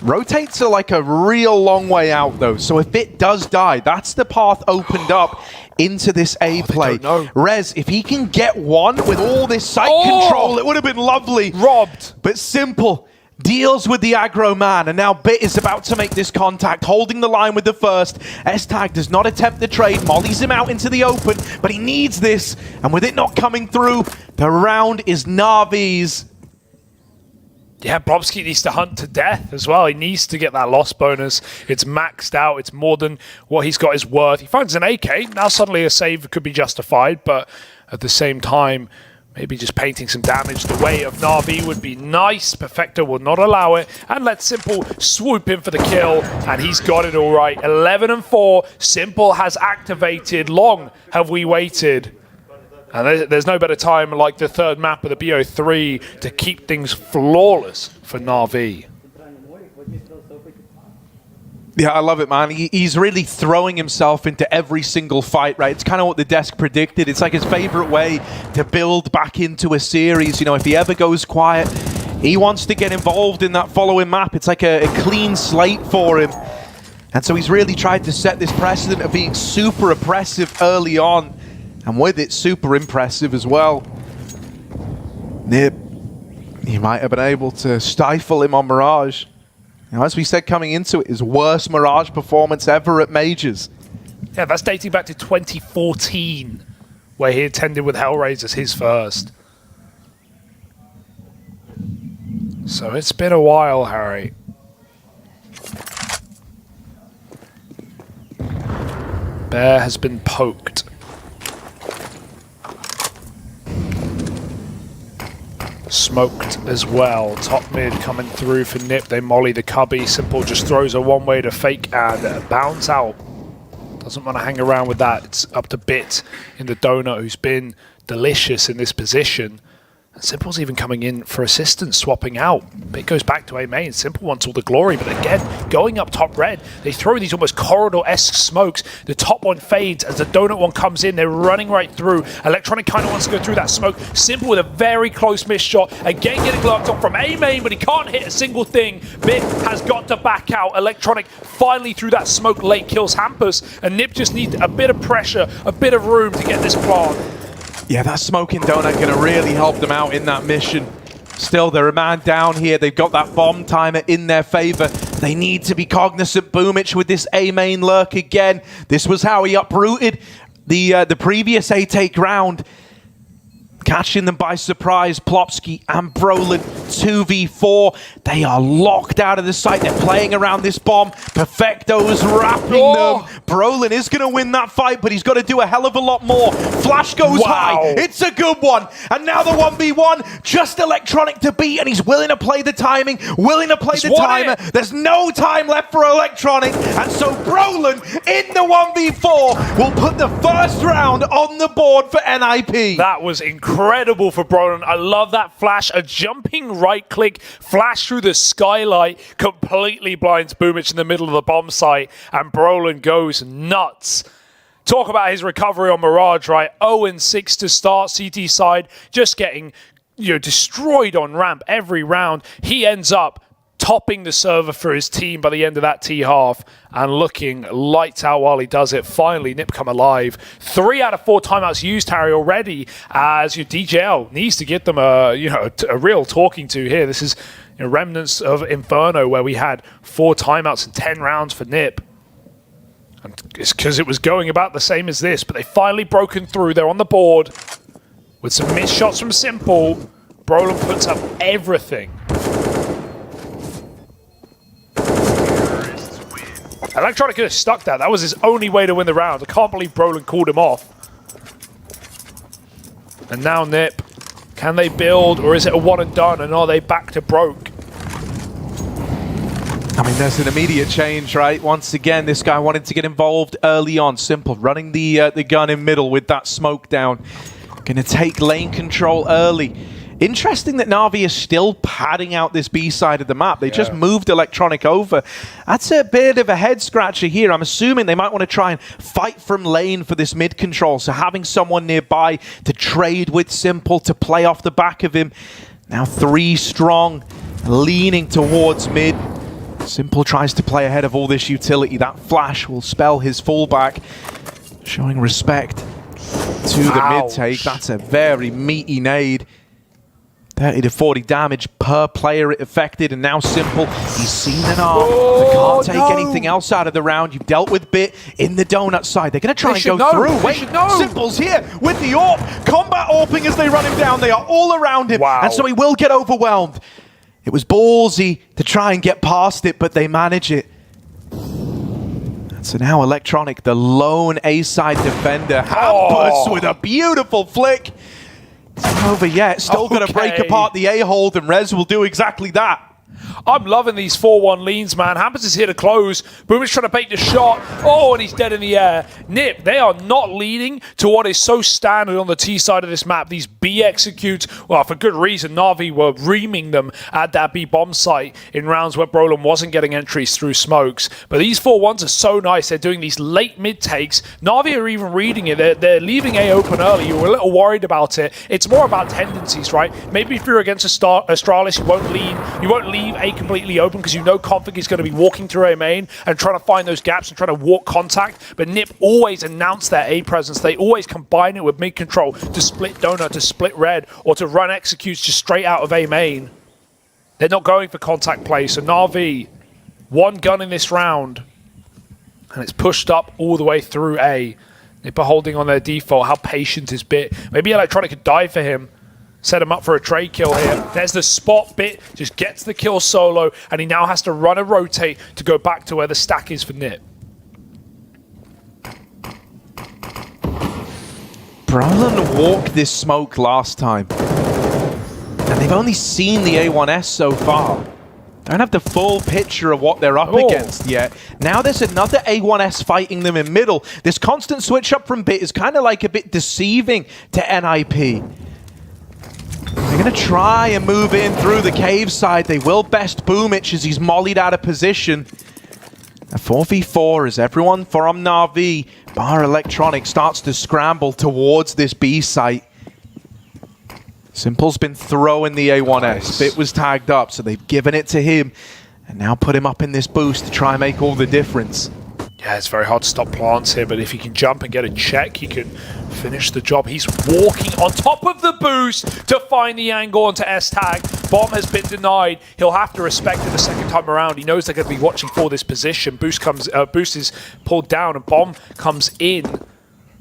Rotates are like a real long way out, though. So if Bit does die, that's the path opened up into this A play. Rez, if he can get one with all this site control, it would have been lovely. Robbed. But Simple deals with the aggro man, and now Bit is about to make this contact, holding the line with the first. S-Tag does not attempt the trade, mollies him out into the open, but he needs this, and with it not coming through, the round is NaVi's. Yeah, Brobski needs to hunt to death as well. He needs to get that loss bonus. It's maxed out. It's more than what he's got is worth. He finds an AK. Now suddenly a save could be justified, but at the same time, maybe just painting some damage the way of NaVi would be nice. Perfecto will not allow it, and let Simple swoop in for the kill, and he's got it all right. 11-4. Simple has activated. Long have we waited. And there's no better time like the third map of the BO3 to keep things flawless for NaVi. Yeah, I love it, man. He's really throwing himself into every single fight, right? It's kind of what the desk predicted. It's like his favorite way to build back into a series. You know, if he ever goes quiet, he wants to get involved in that following map. It's like a clean slate for him. And so he's really tried to set this precedent of being super oppressive early on. And with it, super impressive as well. Nib, he might have been able to stifle him on Mirage. Now, as we said coming into it, his worst Mirage performance ever at Majors. Yeah, that's dating back to 2014, where he attended with Hellraiser as his first. So it's been a while, Harry. Bear has been poked. Smoked as well. Top mid coming through for Nip. They molly the cubby. Simple just throws a one-way to fake and bounce out. Doesn't want to hang around with that. It's up to Bit in the donut, who's been delicious in this position. And Simple's even coming in for assistance, swapping out. Bit goes back to A main. Simple wants all the glory, but again, going up top red, they throw these almost corridor-esque smokes. The top one fades as the donut one comes in. They're running right through. Electronic kind of wants to go through that smoke. Simple with a very close miss shot. Again, getting lurked on from A main, but he can't hit a single thing. Bit has got to back out. Electronic finally through that smoke late kills Hampus, and Nip just needs a bit of pressure, a bit of room to get this plant. Yeah, that smoking donut going to really help them out in that mission. Still, they're a man down here. They've got that bomb timer in their favor. They need to be cognizant. Boomich with this A main lurk again. This was how he uprooted the previous A take round. Catching them by surprise, Plopsky and Brolin, 2v4. They are locked out of the site. They're playing around this bomb. Perfecto's wrapping them. Brolin is going to win that fight, but he's got to do a hell of a lot more. Flash goes high. It's a good one. And now the 1v1, just Electronic to beat, and he's willing to play the timing, willing to play the timer. There's no time left for Electronic, and so Brolin in the 1v4 will put the first round on the board for NIP. That was incredible. incredible for Brolin. I love that flash. A jumping right click, flash through the skylight, completely blinds Boomich in the middle of the bomb site, and Brolin goes nuts. Talk about his recovery on Mirage, right? 0-6 to start, CT side, just getting destroyed on ramp every round. He ends up topping the server for his team by the end of that T-half and looking lights out while he does it. Finally, Nip come alive. 3 out of 4 timeouts used, Harry, already, as your DJL needs to get them a real talking to here. This is remnants of Inferno, where we had 4 timeouts and 10 rounds for Nip. And it's because it was going about the same as this, but they finally broken through. They're on the board with some missed shots from Simple. Brolin puts up everything. Electronic could have stuck that. That was his only way to win the round. I can't believe Brolin called him off. And now Nip. Can they build, or is it a one and done, and are they back to broke? I mean, there's an immediate change, right? Once again, this guy wanted to get involved early on. Simple, running the gun in middle with that smoke down. Going to take lane control early. Interesting that NaVi is still padding out this B side of the map. They just moved Electronic over. That's a bit of a head scratcher here. I'm assuming they might want to try and fight from lane for this mid control. So having someone nearby to trade with Simple, to play off the back of him. Now 3 strong, leaning towards mid. Simple tries to play ahead of all this utility. That flash will spell his fallback, showing respect to the mid take. That's a very meaty nade. 30 to 40 damage per player it affected, and now Simple, he's seen an arm. They can't take anything else out of the round. You've dealt with Bit in the donut side. They're going to try and go through. Wait, Simple's here with the AWP. Combat AWPing as they run him down. They are all around him, and so he will get overwhelmed. It was ballsy to try and get past it, but they manage it. And so now Electronic, the lone A-side defender, Hampus with a beautiful flick. It's not over yet. Still going to break apart the A-hold, and Rez will do exactly that. I'm loving these 4-1 leans, man. Hampus is here to close. Boom is trying to bait the shot. Oh, and he's dead in the air. Nip, they are not leading to what is so standard on the T side of this map. These B executes, well, for good reason. NaVi were reaming them at that B bomb site in rounds where Brolin wasn't getting entries through smokes. But these 4-1s are so nice. They're doing these late mid takes. NaVi are even reading it. They're leaving A open early. You were a little worried about it. It's more about tendencies, right? Maybe if you're against Astralis, you won't leave A completely open because you know Config is going to be walking through A main and trying to find those gaps and trying to walk contact. But Nip always announce their A presence. They always combine it with mid control to split donut, to split red, or to run executes just straight out of A main. They're not going for contact play. So NaVi, 1 gun in this round, and it's pushed up all the way through A. Nip are holding on their default. How patient is Bit? Maybe Electronic could die for him. Set him up for a trade kill here. There's the spot. Bit, just gets the kill solo, and he now has to run a rotate to go back to where the stack is for Nip. Brolin walked this smoke last time, and they've only seen the A1S so far. Don't have the full picture of what they're up against yet. Now there's another A1S fighting them in middle. This constant switch up from Bit is kind of like a bit deceiving to NIP. They're going to try and move in through the cave side. They will best Boomich as he's mollied out of position. A 4v4 as everyone from NaVi, bar Electronic, starts to scramble towards this B site. Simple's been throwing the A1S. Nice. Bit was tagged up, so they've given it to him and now put him up in this boost to try and make all the difference. Yeah, it's very hard to stop plants here, but if he can jump and get a check, he can finish the job. He's walking on top of the boost to find the angle onto S-Tag. Bomb has been denied. He'll have to respect it the second time around. He knows they're going to be watching for this position. Boost is pulled down and Bomb comes in.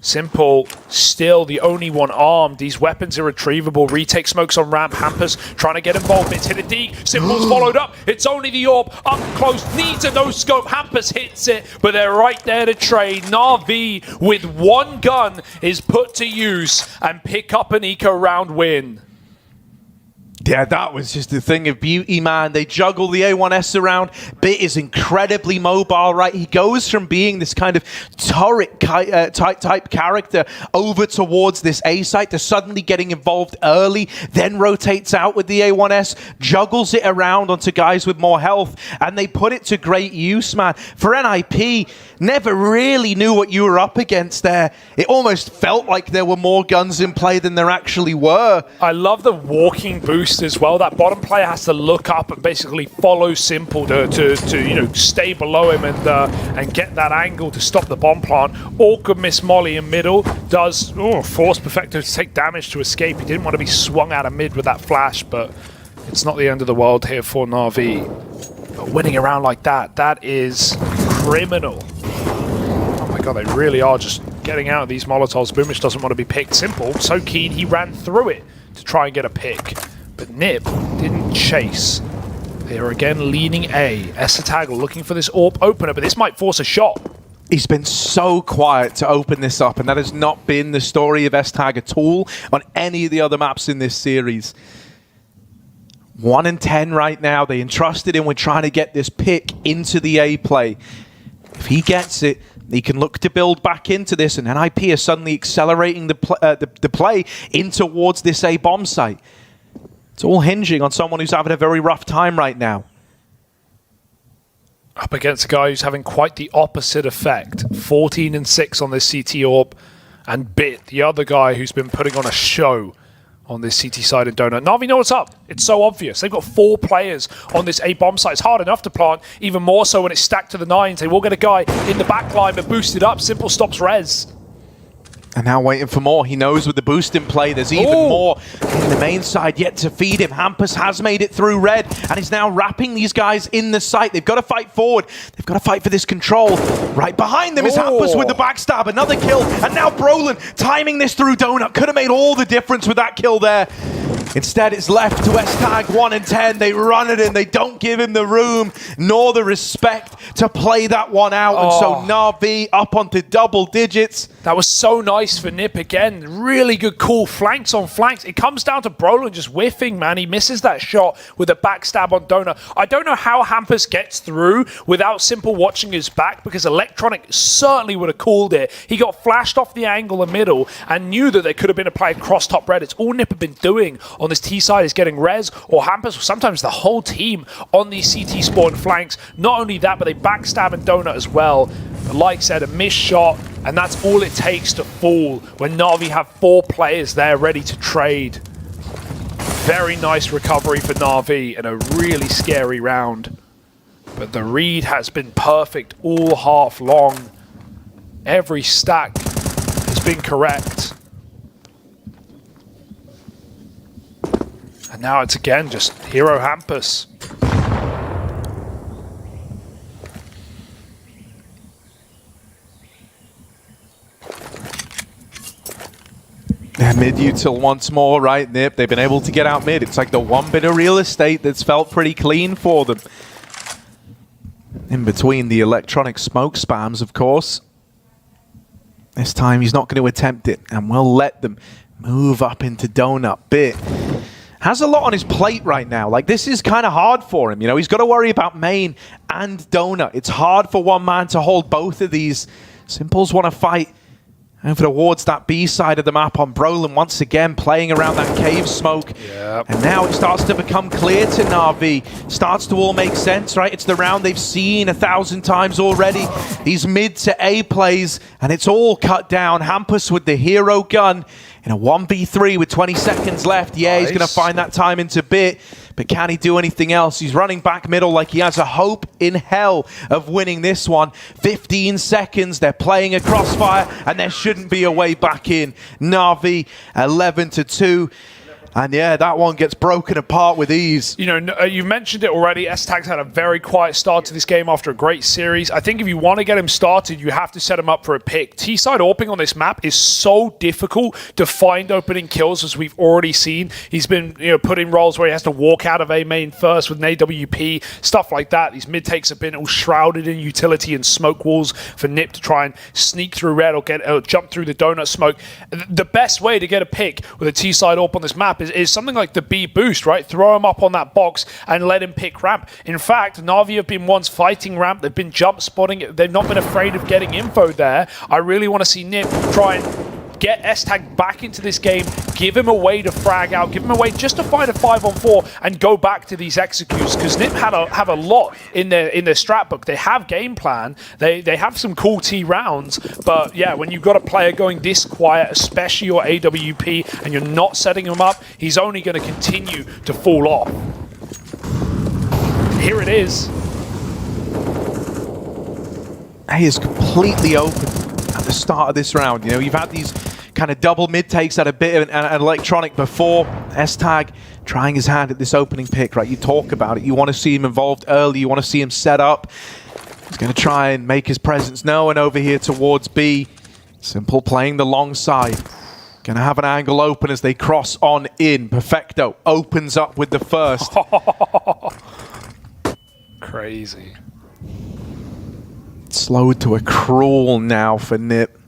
Simple, still the only one armed. These weapons are retrievable. Retake smokes on ramp. Hampus trying to get involved. It's hit a D. Simple's followed up. It's only the AWP. Up close. Needs a no-scope. Hampus hits it, but they're right there to trade. NaVi, with 1 gun, is put to use and pick up an eco round win. Yeah, that was just a thing of beauty, man. They juggle the A1S around. Bit is incredibly mobile, right? He goes from being this kind of turret type character over towards this A site to suddenly getting involved early, then rotates out with the A1S, juggles it around onto guys with more health, and they put it to great use, man. For NIP, never really knew what you were up against there. It almost felt like there were more guns in play than there actually were. I love the walking boost as well. That bottom player has to look up and basically follow Simple to you know, stay below him and get that angle to stop the bomb plant. Awkward miss molly in middle, does force Perfecto to take damage to escape. He didn't want to be swung out of mid with that flash, but it's not the end of the world here for NaVi. But winning around like that, that is criminal. Oh my god, they really are just getting out of these Molotovs. Boomish doesn't want to be picked. Simple, so keen, he ran through it to try and get a pick. But Nip didn't chase. They are again leaning A. Esatagl looking for this AWP opener, but this might force a shot. He's been so quiet to open this up, and that has not been the story of S-Tag at all on any of the other maps in this series. 1 and 10 right now. They entrusted him with trying to get this pick into the A play. If he gets it, he can look to build back into this, and NIP is suddenly accelerating the play in towards this A bomb site. It's all hinging on someone who's having a very rough time right now. Up against a guy who's having quite the opposite effect. 14 and 6 on this CT AWP, and Bit, the other guy who's been putting on a show on this CT side in Donut. NaVi know what's up. It's so obvious. They've got 4 players on this A bomb site. It's hard enough to plant, even more so when it's stacked to the 9s. They will get a guy in the back line, but boosted up. Simple stops res. And now waiting for more. He knows with the boost in play, there's even more in the main side yet to feed him. Hampus has made it through red and is now wrapping these guys in the site. They've got to fight forward. They've got to fight for this control. Right behind them is Hampus with the backstab. Another kill. And now Brolin timing this through Donut. Could have made all the difference with that kill there. Instead, it's left to S-Tag 1 and 10. They run it in. They don't give him the room nor the respect to play that one out. And so NaVi up onto double digits. That was so nice for Nip again. Really good call. Flanks on flanks. It comes down to Brolin just whiffing, man. He misses that shot with a backstab on Donut. I don't know how Hampus gets through without Simple watching his back, because Electronic certainly would have called it. He got flashed off the angle in middle and knew that there could have been a play across top red. It's all Nip have been doing on this T side, is getting res or Hampus, or sometimes the whole team on these CT spawn flanks. Not only that, but they backstab and Donut as well. But like I said, a missed shot, and that's all it takes to fall when NaVi have 4 players there ready to trade. Very nice recovery for NaVi in a really scary round. But the read has been perfect all half long. Every stack has been correct. And now it's again just Hero Hampus. Yeah, mid-util once more, right, Nip? They've been able to get out mid. It's like the one bit of real estate that's felt pretty clean for them. In between the electronic smoke spams, of course. This time he's not going to attempt it, and we'll let them move up into Donut. Bit has a lot on his plate right now. Like, this is kind of hard for him. You know, he's got to worry about main and Donut. It's hard for one man to hold both of these. Simples want to fight over towards that B side of the map on Brolin once again, playing around that cave smoke. Yep. And now it starts to become clear to NaVi. Starts to all make sense, right? It's the round they've seen 1,000 times already. These mid to A plays, and it's all cut down. Hampus with the hero gun in a 1v3 with 20 seconds left. Yeah, nice. He's going to find that time into Bit, but can he do anything else? He's running back middle like he has a hope in hell of winning this one. 15 seconds, they're playing a crossfire, and there shouldn't be a way back in. NaVi 11-2. And yeah, that one gets broken apart with ease. You know, you mentioned it already. S-Tag's had a very quiet start to this game after a great series. I think if you want to get him started, you have to set him up for a pick. T-side AWPing on this map is so difficult to find opening kills, as we've already seen. He's been, you know, put in roles where he has to walk out of A main first with an AWP, stuff like that. These mid takes have been all shrouded in utility and smoke walls for Nip to try and sneak through red or jump through the donut smoke. The best way to get a pick with a T-side AWP on this map is something like the B boost, right? Throw him up on that box and let him pick ramp. In fact, NaVi have been ones fighting ramp. They've been jump spotting it. They've not been afraid of getting info there. I really want to see Nip try and get S-Tag back into this game, give him a way to frag out, give him a way just to fight a 5-on-4 and go back to these executes, because Nip have a lot in their strat book. They have game plan, they have some cool T rounds, but yeah, when you've got a player going this quiet, especially your AWP, and you're not setting him up, he's only going to continue to fall off. Here it is. He is completely open at the start of this round. You know, you've had these kind of double mid takes at a bit of an electronic before. S-Tag trying his hand at this opening pick, right? You talk about it. You want to see him involved early. You want to see him set up. He's going to try and make his presence known over here towards B. Simple playing the long side. Going to have an angle open as they cross on in. Perfecto opens up with the first. Crazy. Slowed to a crawl now for Nip.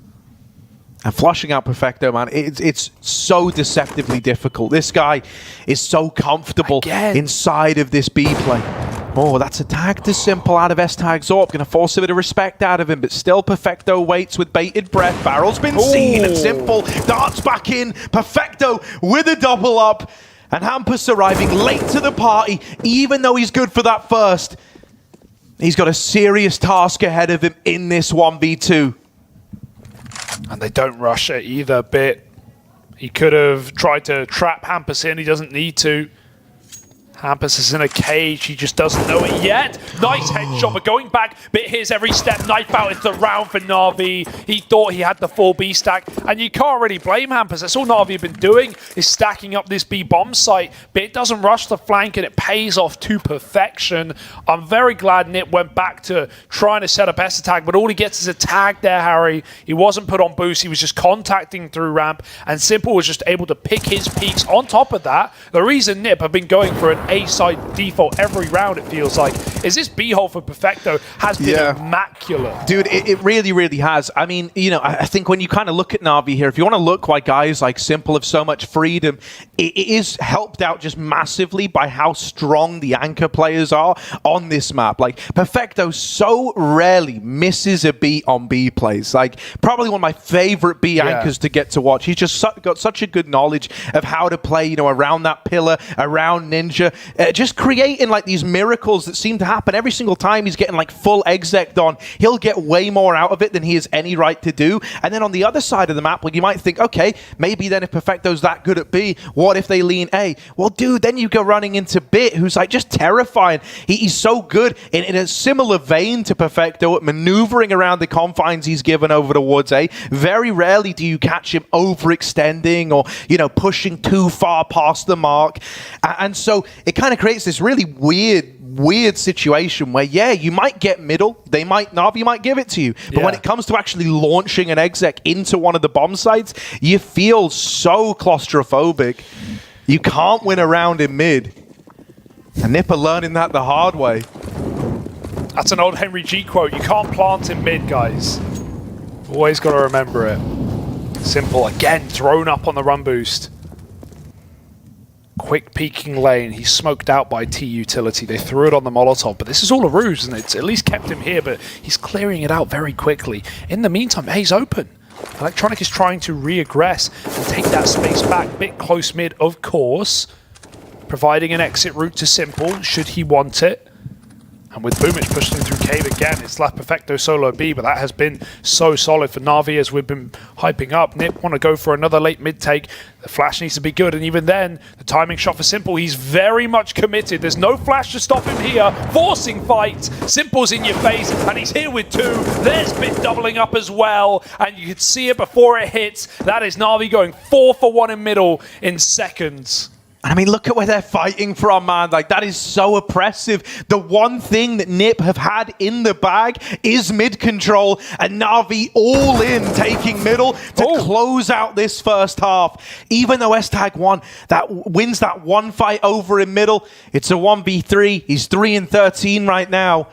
And flushing out Perfecto, man, it's so deceptively difficult. This guy is so comfortable inside of this B play. Oh, that's a tag to Simple out of S-Tag's AWP. Going to force a bit of respect out of him, but still Perfecto waits with bated breath. Barrel's been seen, and Simple darts back in. Perfecto with a double up. And Hampus arriving late to the party, even though he's good for that first. He's got a serious task ahead of him in this 1v2. And they don't rush it either bit. He could have tried to trap Hampus in. He doesn't need to. Hampus is in a cage. He just doesn't know it yet. Nice headshot, but going back, bit his every step. Knife out. It's the round for NaVi. He thought he had the full B stack, and you can't really blame Hampus. That's all NaVi have been doing, is stacking up this B bomb site. But it doesn't rush the flank, and it pays off to perfection. I'm very glad Nip went back to trying to set up S-Tag, but all he gets is a tag there, Harry. He wasn't put on boost. He was just contacting through ramp, and Simple was just able to pick his peaks. On top of that, the reason Nip have been going for an A-side default every round, it feels like, is this B-hole for Perfecto has been immaculate. Dude, it really, really has. I mean, you know, I think when you kind of look at NaVi here, if you want to look why guys like Simple have so much freedom, it is helped out just massively by how strong the anchor players are on this map. Like, Perfecto so rarely misses a beat on B plays. Like, probably one of my favorite B anchors to get to watch. He's just got such a good knowledge of how to play, you know, around that pillar, around Ninja, just creating like these miracles that seem to happen every single time he's getting like full exec on. He'll get way more out of it than he has any right to do. And then on the other side of the map, well, you might think, okay, maybe then if Perfecto's that good at B, what if they lean A? Well, dude, then you go running into Bit, who's like just terrifying. He's so good in a similar vein to Perfecto at maneuvering around the confines he's given over towards A. Very rarely do you catch him overextending or, you know, pushing too far past the mark. And so it kind of creates this really weird situation where, yeah, you might get middle. NaVi might give it to you. But when it comes to actually launching an exec into one of the bomb sites, you feel so claustrophobic. You can't win a round in mid. And Nipper learning that the hard way. That's an old Henry G quote. You can't plant in mid, guys. Always got to remember it. Simple, again, thrown up on the run boost. Quick peeking lane. He's smoked out by T utility. They threw it on the Molotov, but this is all a ruse, and it's at least kept him here, but he's clearing it out very quickly. In the meantime, A's open. Electronic is trying to re-aggress and take that space back. Bit close mid, of course. Providing an exit route to Simple, should he want it. And with Boomich pushing through cave again, it's left Perfecto solo B, but that has been so solid for NaVi as we've been hyping up. Nip want to go for another late mid take. The flash needs to be good, and even then, the timing shot for Simple, he's very much committed. There's no flash to stop him here. Forcing fight. Simple's in your face, and he's here with two. There's Bit doubling up as well, and you can see it before it hits. That is NaVi going 4 for 1 in middle in seconds. I mean, look at where they're fighting from, man. Like, that is so oppressive. The one thing that Nip have had in the bag is mid control, and NaVi all in, taking middle to close out this first half. Even though S-Tag wins that one fight over in middle, it's a 1v3. He's 3-13 right now.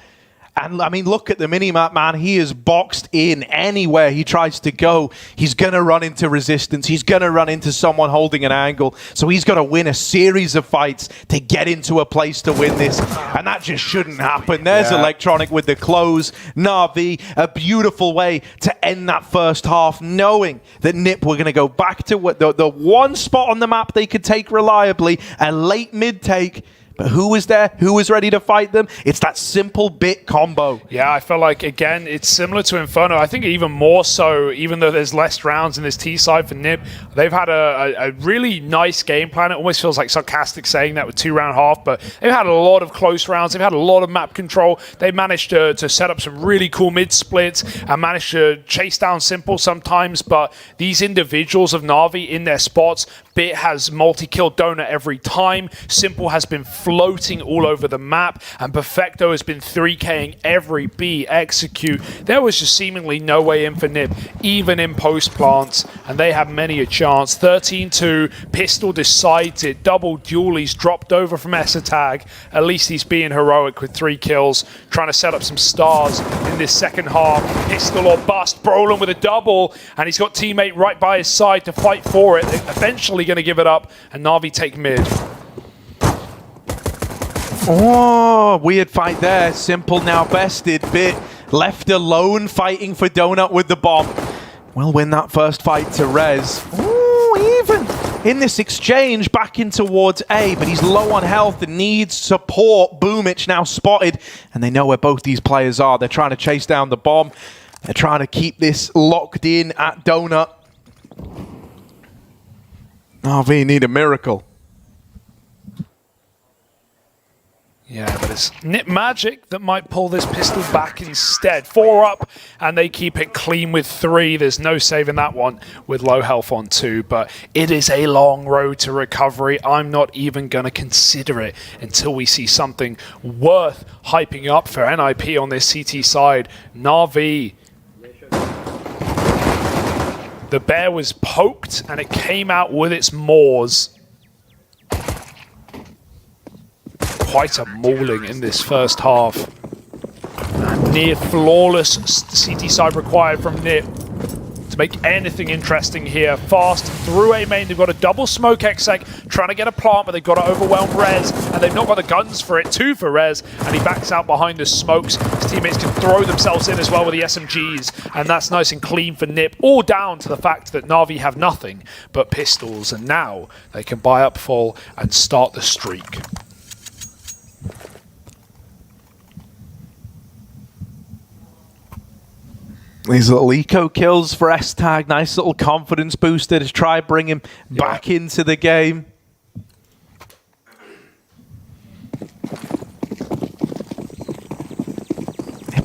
And I mean, look at the minimap, man. He is boxed in anywhere he tries to go. He's going to run into resistance. He's going to run into someone holding an angle. So he's got to win a series of fights to get into a place to win this. And that just shouldn't happen. There's Electronic with the close. NaVi, a beautiful way to end that first half, knowing that NiP were going to go back to the one spot on the map they could take reliably, a late mid take. But who was there? Who was ready to fight them? It's that simple bit combo. Yeah, I feel like, again, it's similar to Inferno. I think even more so, even though there's less rounds in this T side for NiP, they've had a really nice game plan. It almost feels like sarcastic saying that with 2-round half, but they've had a lot of close rounds. They've had a lot of map control. They managed to set up some really cool mid splits and managed to chase down Simple sometimes, but these individuals of NaVi in their spots, Bit has multi-killed Donut every time. Simple has been floating all over the map, and Perfecto has been 3K'ing every B execute. There was just seemingly no way in for NiP, even in post-plants, and they have many a chance. 13-2, Pistol decides it, double duel, he's dropped over from Esatag. At least he's being heroic with 3 kills, trying to set up some stars in this second half. Pistol or bust, Brolin with a double, and he's got teammate right by his side to fight for it. Eventually going to give it up, and NaVi take mid. Oh, weird fight there. Simple now bested. Bit left alone fighting for Donut with the bomb. We'll win that first fight to Rez. Ooh, even in this exchange back in towards A, but he's low on health and needs support. Boomich now spotted, and they know where both these players are. They're trying to chase down the bomb. They're trying to keep this locked in at Donut. NaVi need a miracle. Yeah, but it's NiP Magic that might pull this pistol back instead. 4 up, and they keep it clean with 3. There's no saving that one with low health on 2, but it is a long road to recovery. I'm not even going to consider it until we see something worth hyping up for NIP on this CT side. NaVi. The bear was poked, and it came out with its maws. Quite a mauling in this first half. And near flawless CT side required from NiP to make anything interesting here. Fast through A main, they've got a double smoke exec, trying to get a plant, but they've got to overwhelm Rez, and they've not got the guns for it. 2 for Rez, and he backs out behind the smokes. His teammates can throw themselves in as well with the SMGs, and that's nice and clean for NiP, all down to the fact that NaVi have nothing but pistols, and now they can buy up full and start the streak. These little eco kills for S-Tag, nice little confidence booster to try bring him back into the game.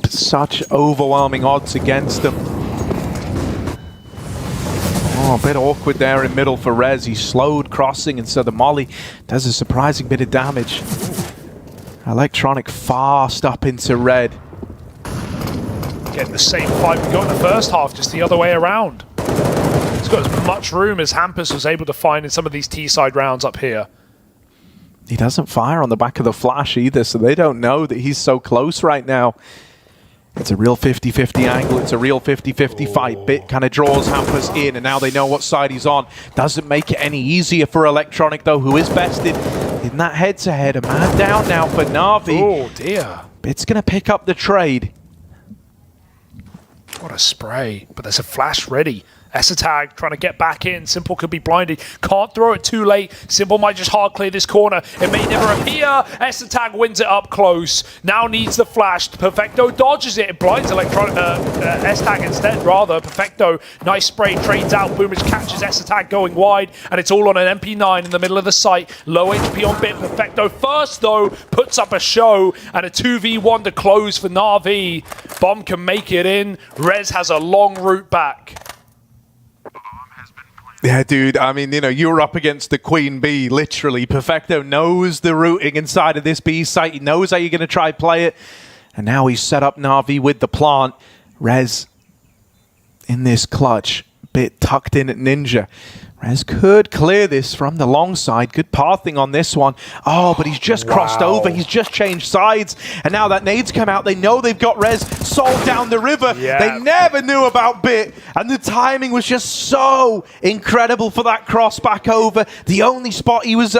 Such overwhelming odds against them. Oh, a bit awkward there in middle for Rez. He slowed crossing, and so the molly does a surprising bit of damage. Electronic fast up into red. Getting the same fight we got in the first half, just the other way around. He's got as much room as Hampus was able to find in some of these T-side rounds up here. He doesn't fire on the back of the flash either, so they don't know that he's so close right now. It's a real 50-50 angle. It's a real 50-50 fight. Bit kind of draws Hampus in, and now they know what side he's on. Doesn't make it any easier for Electronic, though, who is bested in that head-to-head. A man down now for NaVi. Oh, dear. Bit's going to pick up the trade. What a spray, but there's a flash ready. Esatag trying to get back in. Simple could be blinded. Can't throw it too late. Simple might just hard clear this corner. It may never appear. Esatag wins it up close. Now needs the flash. Perfecto dodges it. It blinds Esatag instead, rather. Perfecto, nice spray, trades out. Boomage catches Esatag going wide, and it's all on an MP9 in the middle of the site. Low HP on Bit. Perfecto first, though, puts up a show, and a 2v1 to close for NaVi. Bomb can make it in. Rez has a long route back. Yeah, dude, I mean, you know, you're up against the Queen Bee, literally. Perfecto knows the routing inside of this B site. He knows how you're going to try play it. And now he's set up NaVi with the plant. Rez in this clutch. Bit tucked in at Ninja. Rez could clear this from the long side. Good pathing on this one. Oh, but he's just crossed over. He's just changed sides. And now that nade's come out, they know they've got Rez sold down the river. Yeah. They never knew about Bit. And the timing was just so incredible for that cross back over. The only spot he was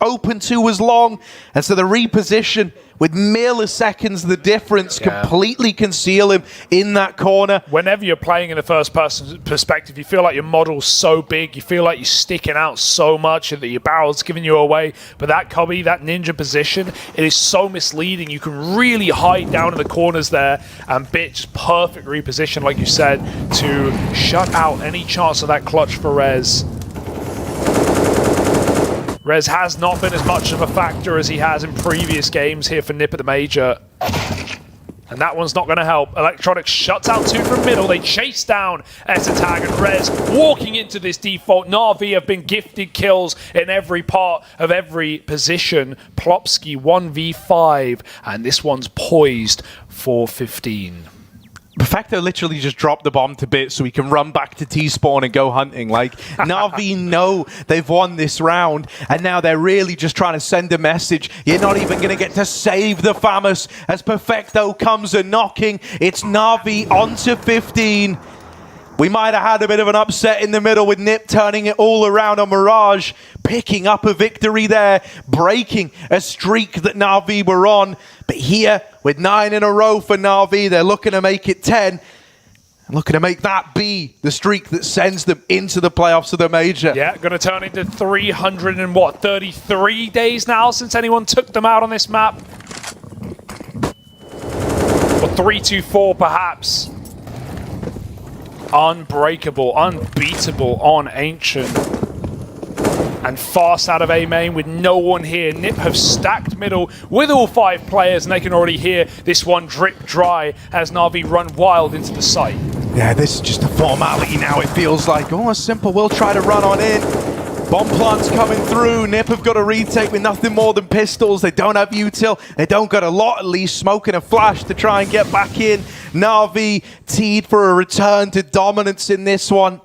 open to was long. And so the reposition with milliseconds, the difference, completely conceal him in that corner. Whenever you're playing in a first-person perspective, you feel like your model's so big, you feel like you're sticking out so much and that your barrel's giving you away. But that cubby, that ninja position, it is so misleading. You can really hide down in the corners there, and Bit just perfect reposition, like you said, to shut out any chance of that clutch for Rez. Rez has not been as much of a factor as he has in previous games here for Nip at the Major. And that one's not going to help. Electronics shuts out 2 from middle. They chase down Xantares and Rez walking into this default. NaVi have been gifted kills in every part of every position. Plopsky 1v5, and this one's poised for 15. Perfecto literally just dropped the bomb to Bit so he can run back to T-spawn and go hunting. Like, NaVi know they've won this round, and now they're really just trying to send a message. You're not even going to get to save the Famous as Perfecto comes a knocking. It's NaVi onto 15. We might have had a bit of an upset in the middle with Nip turning it all around on Mirage, picking up a victory there, breaking a streak that NaVi were on. But here, with 9 in a row for NaVi, they're looking to make it 10. And looking to make that be the streak that sends them into the playoffs of the Major. Yeah, going to turn into 333 days now since anyone took them out on this map. Or 324 perhaps. Unbreakable, unbeatable on Ancient. And fast out of A main with no one here. Nip have stacked middle with all 5 players, and they can already hear this one drip dry as NaVi run wild into the site. Yeah, this is just a formality now, it feels like. Oh, simple, we'll try to run on in. Bomb plant's coming through. Nip have got a retake with nothing more than pistols. They don't have util. They don't got a lot, at least. Smoking a flash to try and get back in. NaVi teed for a return to dominance in this one.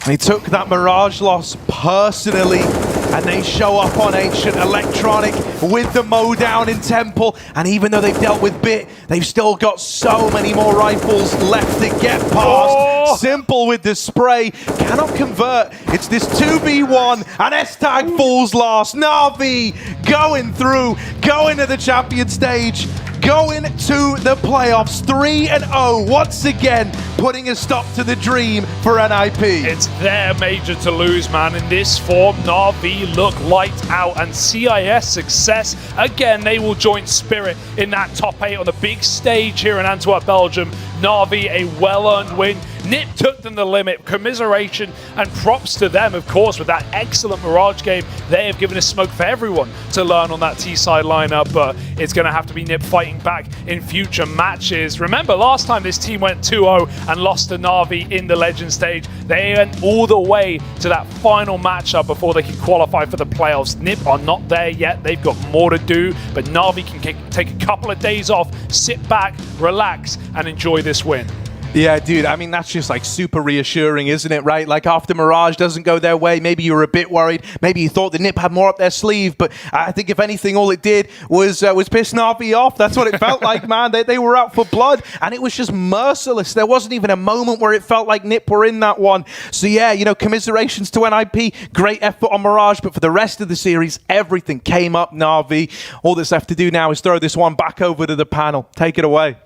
They took that Mirage loss personally, and they show up on Ancient. Electronic with the mow down in Temple, and even though they've dealt with Bit, they've still got so many more rifles left to get past. Oh. Simple with the spray, cannot convert. It's this 2v1, and S-Tag falls last. NaVi going through, going to the champion stage, going to the playoffs, 3-0, once again, putting a stop to the dream for NIP. It's their Major to lose, man. In this form, NaVi look lights out, and CIS success. Again, they will join Spirit in that top 8 on the big stage here in Antwerp, Belgium. NaVi, a well-earned win. Nip took them the limit. Commiseration and props to them, of course, with that excellent Mirage game. They have given a smoke for everyone to learn on that T-side lineup, but it's going to have to be Nip fighting back in future matches. Remember, last time this team went 2-0 and lost to NaVi in the Legend stage. They went all the way to that final matchup before they could qualify for the playoffs. Nip are not there yet. They've got more to do, but NaVi can take a couple of days off, sit back, relax, and enjoy this win. Yeah, dude, I mean, that's just like super reassuring, isn't it, right? Like after Mirage doesn't go their way, maybe you were a bit worried, maybe you thought the Nip had more up their sleeve, but I think if anything, all it did was piss NaVi off. That's what it felt like, man. They were out for blood, and it was just merciless. There wasn't even a moment where it felt like Nip were in that one. So yeah, you know, commiserations to NIP, great effort on Mirage, but for the rest of the series, everything came up NaVi. All that's left to do now is throw this one back over to the panel. Take it away.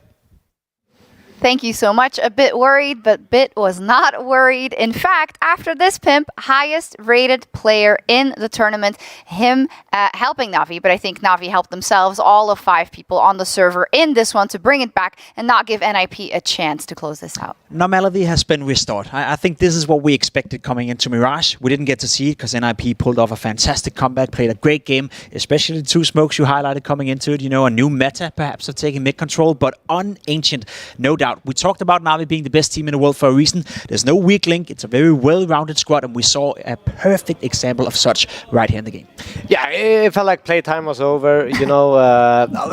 Thank you so much. A bit worried, but Bit was not worried. In fact, after this pimp, highest rated player in the tournament, him helping NaVi, but I think NaVi helped themselves, all of 5 people on the server in this one to bring it back and not give NIP a chance to close this out. Normality has been restored. I think this is what we expected coming into Mirage. We didn't get to see it because NIP pulled off a fantastic comeback, played a great game, especially the 2 smokes you highlighted coming into it, you know, a new meta perhaps of taking mid control, but on Ancient, no doubt. out. We talked about Navi being the best team in the world for a reason. There's no weak link. It's a very well-rounded squad, and we saw a perfect example of such right here in the game. Yeah, it felt like playtime was over, you know.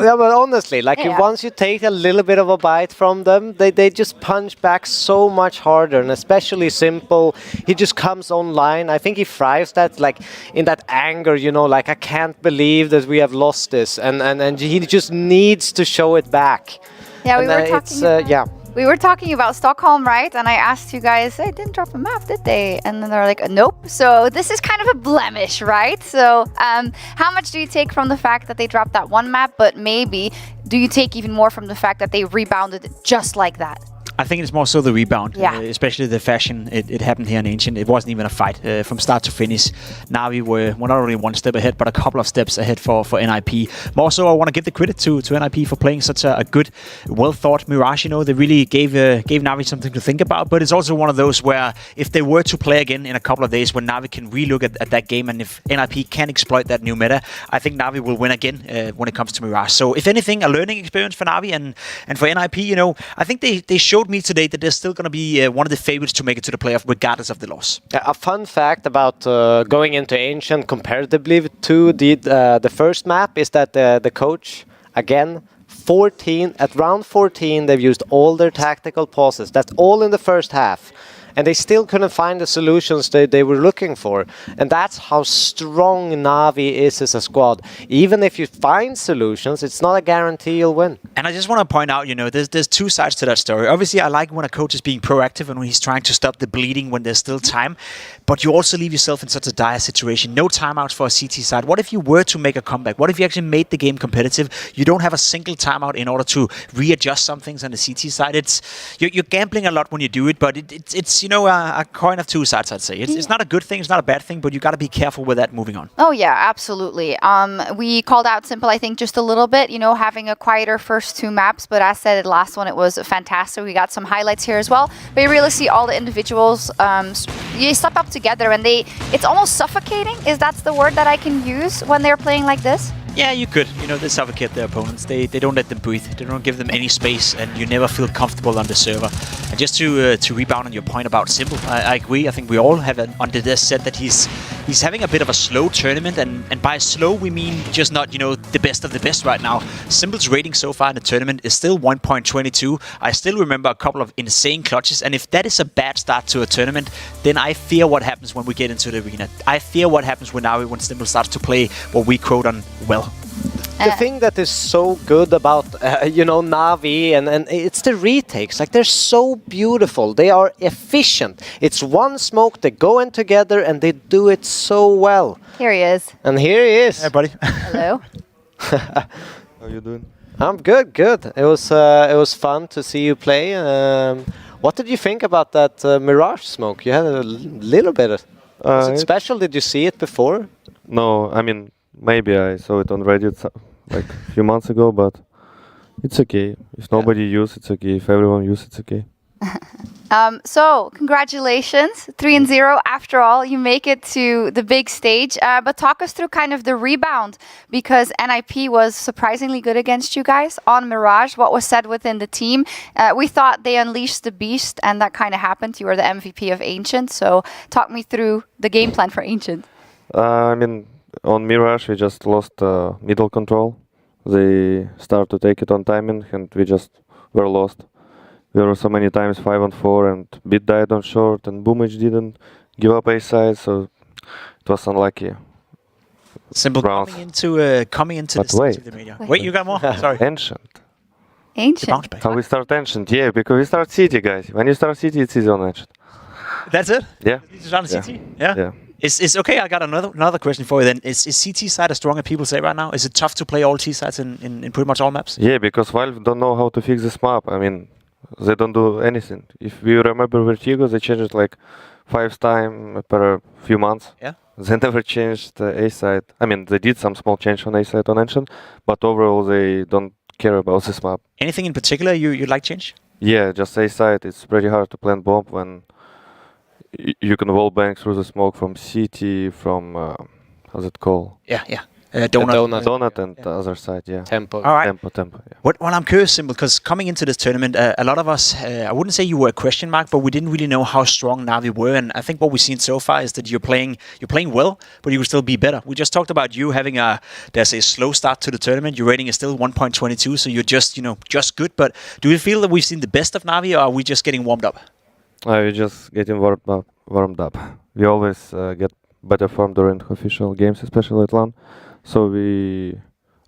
Yeah, but honestly, like once you take a little bit of a bite from them, they just punch back so much harder, and especially Simple. He just comes online. I think he thrives that, like, in that anger, you know, like, I can't believe that we have lost this, and he just needs to show it back. Yeah, we and were talking. We were talking about Stockholm, right? And I asked you guys, they didn't drop a map, did they? And then they're like, nope. So this is kind of a blemish, right? So how much do you take from the fact that they dropped that one map, but maybe do you take even more from the fact that they rebounded just like that? I think it's more so the rebound, especially the fashion it happened here in Ancient. It wasn't even a fight from start to finish. Navi were not only one step ahead, but a couple of steps ahead for NIP. More so, I want to give the credit to NIP for playing such a good, well-thought Mirage. You know, they really gave Navi something to think about, but it's also one of those where if they were to play again in a couple of days when Navi can relook at that game, and if NIP can exploit that new meta, I think Navi will win again when it comes to Mirage. So if anything, a learning experience for Navi and for NIP, you know, I think they showed me today that they're still going to be one of the favorites to make it to the playoff regardless of the loss. A fun fact about going into Ancient comparatively to the first map is that the coach, again, at round 14, they've used all their tactical pauses. That's all in the first half. And they still couldn't find the solutions they were looking for. And that's how strong Navi is as a squad. Even if you find solutions, it's not a guarantee you'll win. And I just want to point out, you know, there's two sides to that story. Obviously, I like when a coach is being proactive and when he's trying to stop the bleeding when there's still time. But you also leave yourself in such a dire situation. No timeouts for a CT side. What if you were to make a comeback? What if you actually made the game competitive? You don't have a single timeout in order to readjust some things on the CT side. You're gambling a lot when you do it, but it's you know, a coin of two sides, I'd say. It's not a good thing, it's not a bad thing, but you got to be careful with that moving on. Oh, yeah, absolutely. We called out Simple, I think, just a little bit, you know, having a quieter first two maps, but as said, the last one, it was fantastic. We got some highlights here as well, but you really see all the individuals, you step up together, and it's almost suffocating, is that the word that I can use when they're playing like this? Yeah, you could. You know, they suffocate their opponents. They don't let them breathe. They don't give them any space, and you never feel comfortable on the server. And just to rebound on your point about Simple, I agree. I think we all have under this said that he's having a bit of a slow tournament, and by slow we mean just not, you know, the best of the best right now. Simple's rating so far in the tournament is still 1.22. I still remember a couple of insane clutches, and if that is a bad start to a tournament, then I fear what happens when we get into the arena. I fear what happens when Simple starts to play what we quote on well. The thing that is so good about, you know, Navi, and it's the retakes. Like, they're so beautiful. They are efficient. It's one smoke, they go in together, and they do it so well. Here he is. And here he is. Hey, buddy. Hello. How you doing? I'm good. It was fun to see you play. What did you think about that Mirage smoke? You had a little bit. Was it special? Did you see it before? No, I mean, maybe I saw it on Reddit like a few months ago, but it's okay. If nobody uses, it's okay. If everyone uses, it's okay. So, congratulations, 3-0. After all, you make it to the big stage. But talk us through kind of the rebound, because NIP was surprisingly good against you guys on Mirage. What was said within the team? We thought they unleashed the beast, and that kind of happened. You were the MVP of Ancient. So, talk me through the game plan for Ancient. I mean, on Mirage, we just lost middle control. They started to take it on timing, and we just were lost. We were so many times 5-on-4, and Bit died on short, and Boomage didn't give up A side, so it was unlucky. Simple rounds. coming into But the stage of the media. Wait, you got more? Sorry. Ancient. Ancient. How we start Ancient? Yeah, because we start City, guys. When you start City, it's easy on Ancient. That's it? Yeah. You start on CT? Yeah. Yeah. It's okay. I got another question for you then. Is CT side as strong as people say right now? Is it tough to play all T sides in pretty much all maps? Yeah, because Valve don't know how to fix this map. I mean, they don't do anything. If we remember Vertigo, they changed it like 5 times per few months. Yeah. They never changed the A side. I mean, they did some small change on A side on Ancient, but overall they don't care about this map. Anything in particular you'd like change? Yeah, just A side. It's pretty hard to plant bomb when you can wall bang through the smoke from CT, from how's it called? Yeah. Donut and the other side, yeah. Tempo. All right. Tempo, yeah. Well, I'm curious, Simple, because coming into this tournament, a lot of us, I wouldn't say you were a question mark, but we didn't really know how strong NaVi were. And I think what we've seen so far is that you're playing well, but you can still be better. We just talked about you having there's a slow start to the tournament. Your rating is still 1.22, so you're just good. But do you feel that we've seen the best of NaVi, or are we just getting warmed up? We're just getting warmed up. We always get better form during official games, especially at LAN. So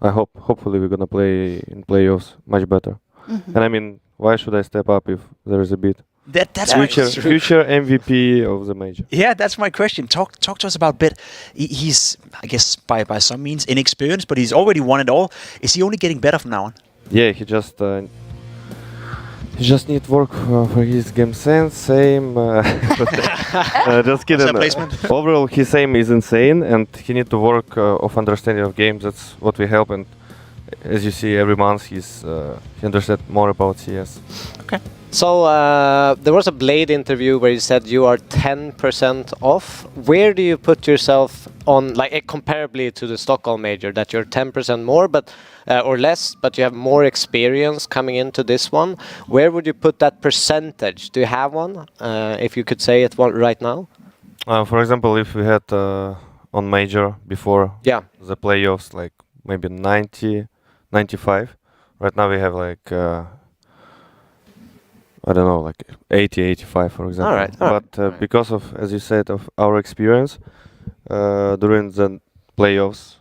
hopefully we're gonna play in playoffs much better. And I mean, why should I step up if there is a bid? That's future MVP of the major. Yeah, that's my question. Talk to us about Bit. He's, I guess, by some means inexperienced, but he's already won it all. Is he only getting better from now on? Yeah, he just need work for his game sense. Same. Just kidding. Overall, his aim is insane, and he need to work of understanding of games. That's what we help. And as you see, every month he understands more about CS. Okay. So there was a Blade interview where you said you are 10% off. Where do you put yourself on, like comparably to the Stockholm major, that you're 10% more, but or less, but you have more experience coming into this one? Where would you put that percentage? Do you have one? If you could say it right now. For example, if we had on major before the playoffs, like maybe 90, 95. Right now we have like. I don't know, like 80, 85, for example. All right. But because of, as you said, of our experience during the playoffs,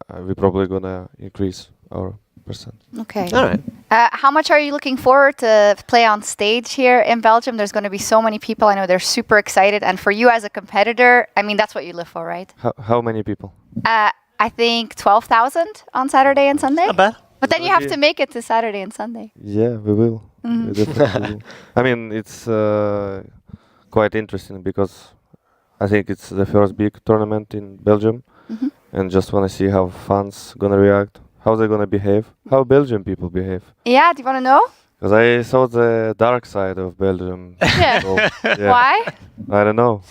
we're probably gonna increase our percent. Okay. All right. How much are you looking forward to play on stage here in Belgium? There's going to be so many people. I know they're super excited. And for you as a competitor, I mean, that's what you live for, right? How many people? I think 12,000 on Saturday and Sunday. Not bad. But then you have to make it to Saturday and Sunday. Yeah, we will. We definitely will. I mean, it's quite interesting because I think it's the first big tournament in Belgium, and just want to see how fans gonna react, how they're gonna behave, how Belgian people behave. Yeah, do you want to know? Because I saw the dark side of Belgium. Yeah. So, yeah. Why? I don't know.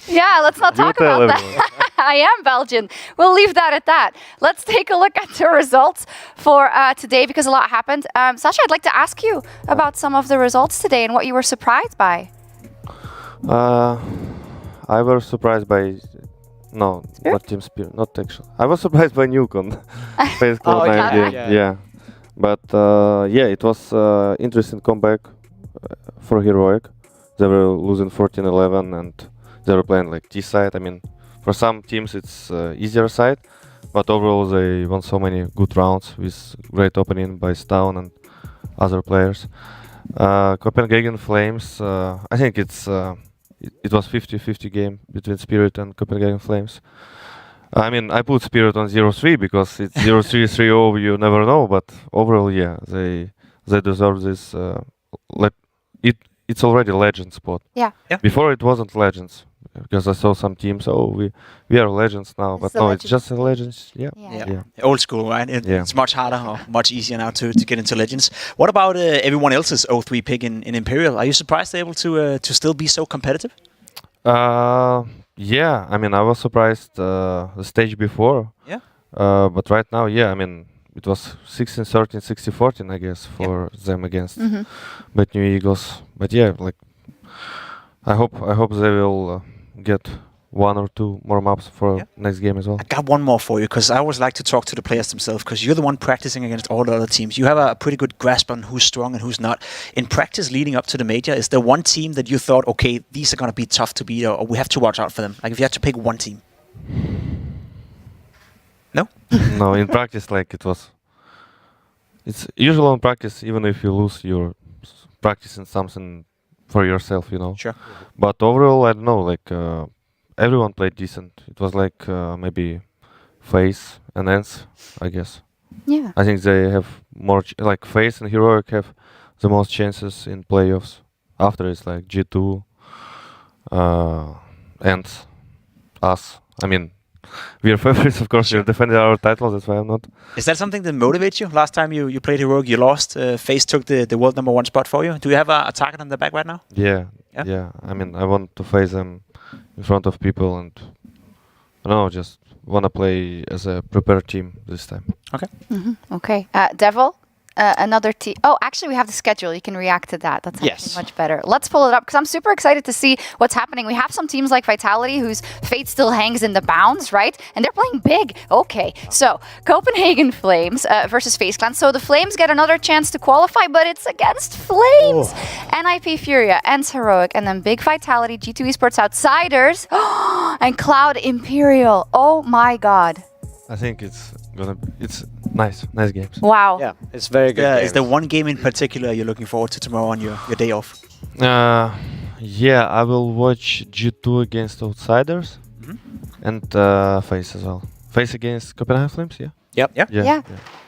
Yeah, let's not talk about that. I am Belgian. We'll leave that at that. Let's take a look at the results for today because a lot happened. Sasha, I'd like to ask you about some of the results today and what you were surprised by. I was surprised by... No, not Team Spirit, not actually. I was surprised by Newcon. FaZe Clan yeah. But yeah, it was interesting comeback for Heroic. They were losing 14-11 and they were playing like T-side. I mean, for some teams it's easier side, but overall they won so many good rounds with great opening by Stown and other players. Copenhagen Flames, I think it was 50-50 game between Spirit and Copenhagen Flames. I mean, I put Spirit on 0-3 because it's 0-3-3-0, you never know, but overall, yeah, they deserve this. It's already Legend spot. Yeah. Before it wasn't Legends. Because I saw some teams, we are legends now, but no, it's just a legends. Yeah. Old school, right? It's much harder or much easier now to get into legends. What about everyone else's 0-3 pick in Imperial? Are you surprised they're able to still be so competitive? Yeah, I mean, I was surprised the stage before. Yeah. But right now, yeah, I mean, it was 16-13, 60-14, I guess, for them against Bad New Eagles. But yeah, like, I hope they will get one or two more maps for next game as well. I got one more for you because I always like to talk to the players themselves because you're the one practicing against all the other teams. You have a pretty good grasp on who's strong and who's not. In practice leading up to the major, is there one team that you thought, okay, these are going to be tough to beat or we have to watch out for them? Like if you had to pick one team. No? No, in practice, like it's usual in practice, even if you lose, you're practicing something for yourself, you know. Sure. But overall, I don't know, like everyone played decent. It was like maybe FaZe and Ence, I guess. Yeah. I think they have more, like FaZe and Heroic have the most chances in playoffs. After it's like G2, Ence, us. I mean, we are favorites, of course. We're defending our titles, that's why I'm not. Is that something that motivates you? Last time you played Heroic, you lost. FaZe took the world #1 spot for you. Do you have a target on the back right now? Yeah. I mean, I want to face them in front of people and, I don't know, just wanna play as a prepared team this time. Okay. Okay. Devil, another team. Oh, actually, we have the schedule. You can react to that. That's actually much better. Let's pull it up because I'm super excited to see what's happening. We have some teams like Vitality whose fate still hangs in the bounds, right? And they're playing big. Okay. So, Copenhagen Flames versus FaZe Clan. So, the Flames get another chance to qualify, but it's against Flames. NIP Furia, Ence Heroic, and then Big Vitality, G2 Esports Outsiders, and Cloud Imperial. Oh my god. I think it's nice games. Wow. Yeah, it's very good. Is there one game in particular you're looking forward to tomorrow on your day off? Yeah, I will watch G2 against Outsiders and FaZe as well. FaZe against Copenhagen Flames, yeah. Yeah.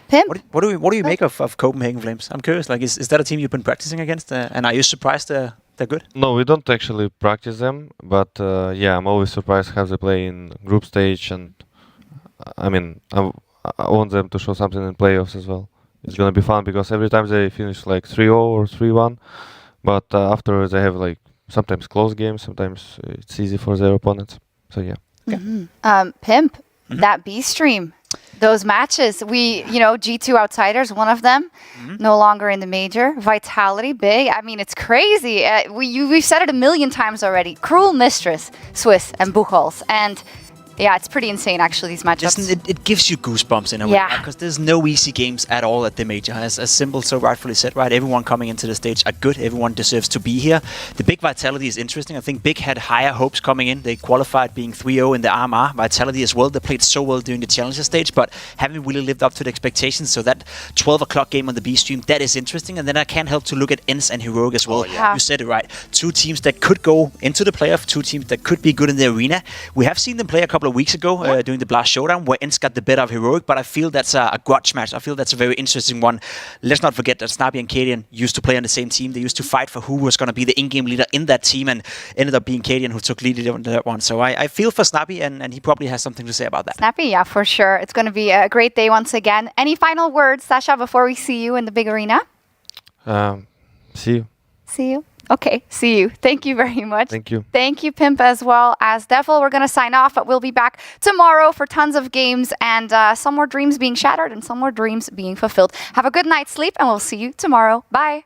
Pim? What do you make of Copenhagen Flames? I'm curious. Like, is that a team you've been practicing against? And are you surprised they're good? No, we don't actually practice them, but yeah, I'm always surprised how they play in group stage, and I mean, I want them to show something in playoffs as well. It's gonna be fun because every time they finish like 3-0 or 3-1, but after they have like sometimes close games, sometimes it's easy for their opponents. So yeah. Pimp, that B stream, those matches, G2 Outsiders, one of them, no longer in the major. Vitality, big. I mean, it's crazy. We've said it a million times already. Cruel Mistress, Swiss, and Buchholz. And yeah, it's pretty insane, actually, these matchups. Listen, it gives you goosebumps in a way, because there's no easy games at all at the major. As Symbol so rightfully said, right? Everyone coming into the stage are good. Everyone deserves to be here. The Big Vitality is interesting. I think Big had higher hopes coming in. They qualified being 3-0 in the RMR. Vitality as well. They played so well during the Challenger stage, but haven't really lived up to the expectations. So that 12 o'clock game on the B stream, that is interesting. And then I can't help to look at Ence and Heroic as well. You said it right. Two teams that could go into the playoff. Two teams that could be good in the arena. We have seen them play a couple of weeks ago. During the Blast Showdown, where Ence got the better of Heroic, but I feel that's a grudge match. I feel that's a very interesting one. Let's not forget that Snappy and Cadian used to play on the same team. They used to fight for who was going to be the in-game leader in that team, and ended up being Cadian who took lead on that one. So I feel for Snappy, and he probably has something to say about that. Snappy, yeah, for sure. It's going to be a great day once again. Any final words, Sasha, before we see you in the big arena? See you. See you. Okay, see you. Thank you very much. Thank you. Thank you, Pimp, as well as Devil. We're going to sign off, but we'll be back tomorrow for tons of games and some more dreams being shattered and some more dreams being fulfilled. Have a good night's sleep, and we'll see you tomorrow. Bye.